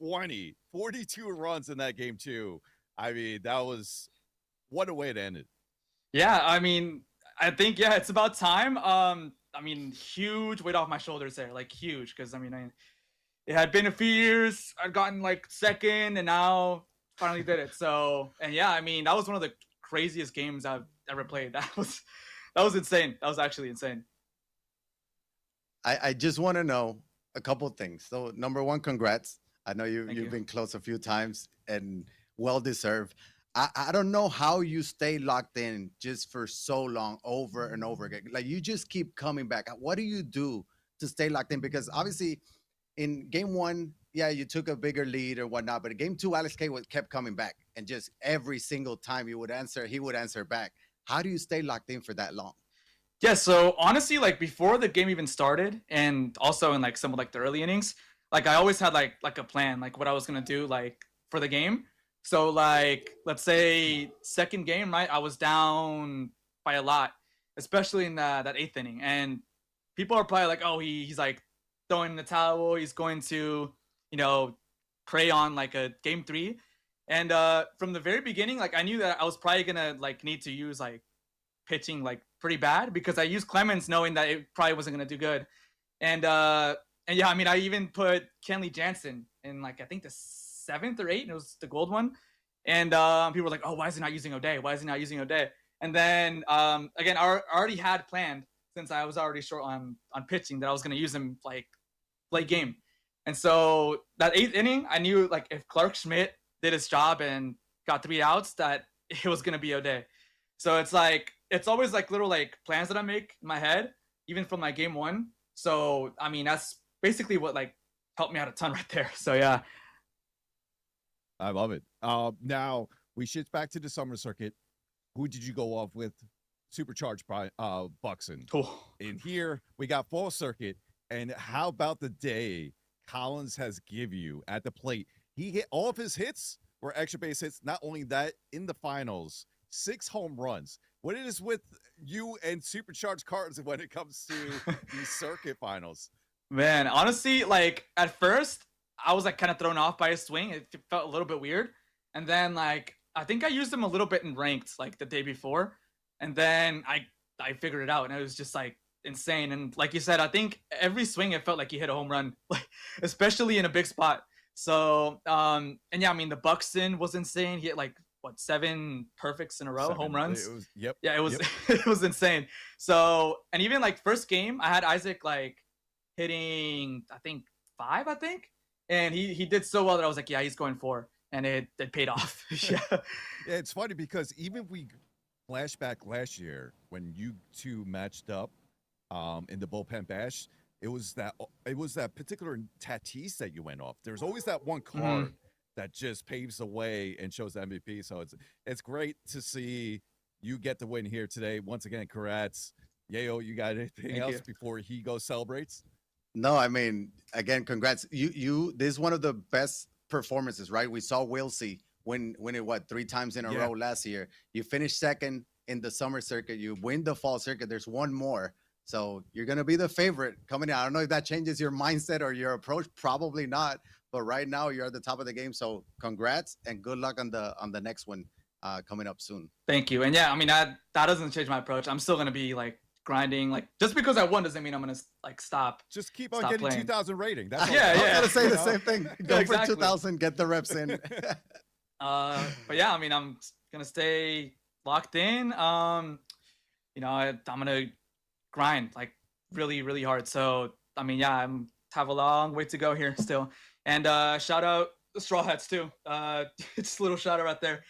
Speaker 1: 20, 42 runs in that game two. I mean, that was what a way to end it.
Speaker 7: Yeah, I mean, I think it's about time. I mean, huge weight off my shoulders there, like huge, because I mean, it had been a few years. I'd gotten like second, and now finally did it. So, and yeah, I mean, that was one of the craziest games I've ever played. That was insane. That was actually insane.
Speaker 2: I just want to know a couple things. So, number one, congrats. I know
Speaker 7: Thank
Speaker 2: you've
Speaker 7: you.
Speaker 2: been close a few times and well deserved. I don't know how you stay locked in just for so long over and over again. Like you just keep coming back. What do you do to stay locked in? Because obviously in game one, yeah, you took a bigger lead or whatnot, but in game two, Alex K kept coming back, and just every single time you would answer, he would answer back. How do you stay locked in for that long?
Speaker 7: Yeah, so honestly, like before the game even started, and also in like some of like the early innings, like I always had like a plan, like what I was gonna do like for the game. So like let's say second game, right? I was down by a lot, especially in that eighth inning, and people are probably like, oh, he's like throwing in the towel, he's going to, you know, prey on like a game three. And from the very beginning, like I knew that I was probably gonna like need to use like pitching like pretty bad because I used Clemens knowing that it probably wasn't gonna do good. And yeah, I mean I even put Kenley Jansen in like I think the 7th or 8th, and it was the gold one. And people were like, oh, why is he not using O'Day? Why is he not using O'Day? And then again, I already had planned, since I was already short on pitching, that I was gonna use him like late game. And so that 8th inning, I knew like if Clark Schmidt did his job and got 3 outs, that it was gonna be O'Day. So it's like it's always like little like plans that I make in my head, even from like game one. So I mean that's basically what like helped me out a ton right there. So yeah.
Speaker 5: I love it. Now we shift back to the summer circuit. Who did you go off with? Supercharged by Buxton.
Speaker 7: Cool.
Speaker 5: In here we got fall circuit, and how about the day Collins has give you at the plate? He hit all of his hits were extra base hits. Not only that, in the finals, 6 home runs. What it is with you and Supercharged Cards when it comes to these circuit finals?
Speaker 7: Man, honestly, like at first I was like kind of thrown off by his swing. It felt a little bit weird. And then like I think I used him a little bit in ranked like the day before. And then I figured it out, and it was just like insane. And like you said, I think every swing it felt like he hit a home run, like especially in a big spot. So and yeah, I mean the Buxton was insane. He hit like what 7 perfects in a row,
Speaker 5: 7.
Speaker 7: home runs.
Speaker 5: It was, yep.
Speaker 7: Yeah, it was
Speaker 5: Yep.
Speaker 7: it was insane. So and even like first game, I had Isaac like hitting I think 5, I think, and he did so well that I was like, yeah, he's going 4, and it paid off. Yeah.
Speaker 5: Yeah, it's funny because even we flashback last year when you two matched up in the bullpen bash, it was that particular Tatis that you went off. There's always that one card that just paves the way and shows the MVP. So it's great to see you get the win here today. Once again, congrats. Yayo, you got anything
Speaker 7: Thank
Speaker 5: else
Speaker 7: you.
Speaker 5: before he goes celebrates?
Speaker 2: No, I mean, again, congrats. This is one of the best performances, right? We saw Wilsey win it what 3 times in a row last year. You finished second in the summer circuit. You win the fall circuit. There's one more, so you're gonna be the favorite coming in. I don't know if that changes your mindset or your approach. Probably not. But right now you're at the top of the game. So congrats and good luck on the next one coming up soon.
Speaker 7: Thank you. And yeah, I mean that doesn't change my approach. I'm still gonna be like grinding. Like just because I won doesn't mean I'm gonna like stop.
Speaker 5: Just keep on
Speaker 7: Stop
Speaker 5: getting
Speaker 7: playing.
Speaker 5: 2,000 rating. That's all.
Speaker 7: Yeah,
Speaker 2: I was
Speaker 7: yeah.
Speaker 2: gonna say
Speaker 5: You
Speaker 2: the
Speaker 5: know?
Speaker 2: same thing. Go
Speaker 7: exactly.
Speaker 2: for 2,000, get the reps in.
Speaker 7: But yeah, I mean I'm gonna stay locked in. You know, I'm gonna grind like really, really hard. So I mean, yeah, I'm have a long way to go here still. And shout out the Straw Hats too. It's a little shout out right there.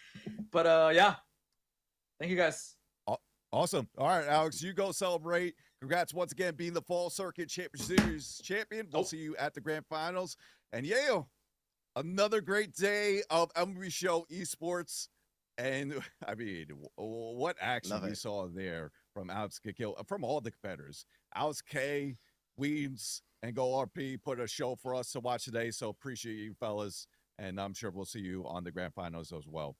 Speaker 7: But yeah, thank you guys.
Speaker 5: Awesome. All right, Alex, you go celebrate. Congrats once again being the Fall Circuit Championship Series champion. We'll see you at the grand finals. And Yale, another great day of MLB Show Esports. And I mean, what action
Speaker 2: Love
Speaker 5: we
Speaker 2: it.
Speaker 5: saw there from Alex Kill, from all the competitors. Alex K, Weeds, and Go RP put a show for us to watch today. So appreciate you fellas. And I'm sure we'll see you on the grand finals as well.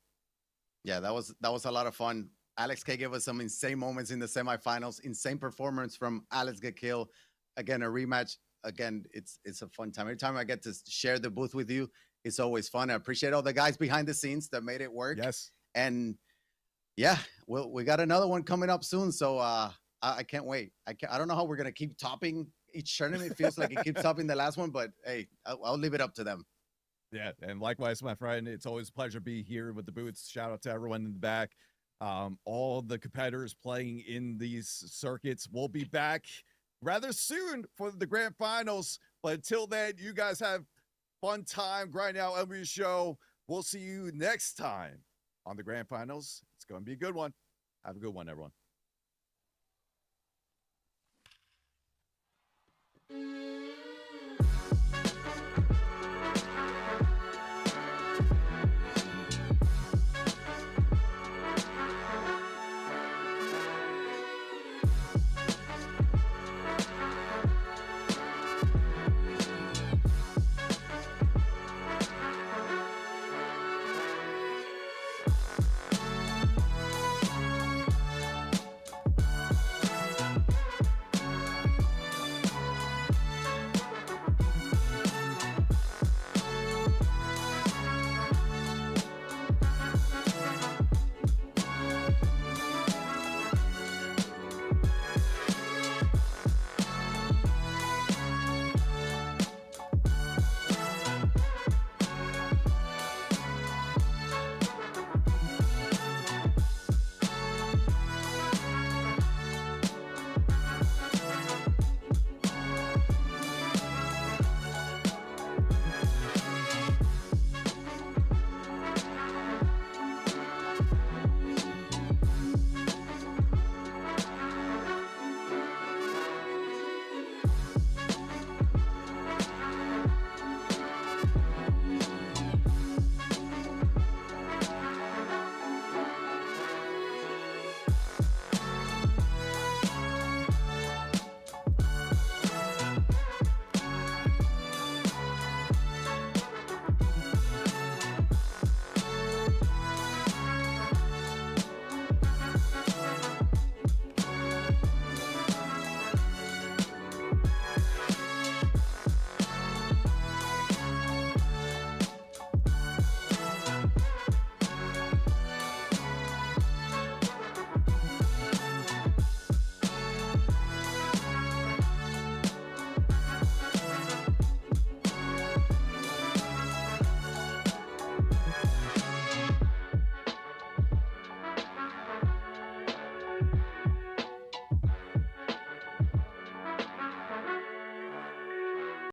Speaker 2: Yeah, that was a lot of fun. Alex K gave us some insane moments in the semifinals. Insane performance from Alex Kill. Again, a rematch. Again, it's a fun time. Every time I get to share the booth with you, it's always fun. I appreciate all the guys behind the scenes that made it work.
Speaker 5: Yes.
Speaker 2: And yeah, we got another one coming up soon. So I can't wait. I don't know how we're gonna keep topping each tournament. It feels like it keeps topping the last one, but hey, I'll leave it up to them.
Speaker 5: Yeah, and likewise, my friend, it's always a pleasure to be here with the booths. Shout out to everyone in the back. All the competitors playing in these circuits will be back rather soon for the grand finals. But until then, you guys have fun time grinding out every show. We'll see you next time on the grand finals. It's going to be a good one. Have a good one, everyone.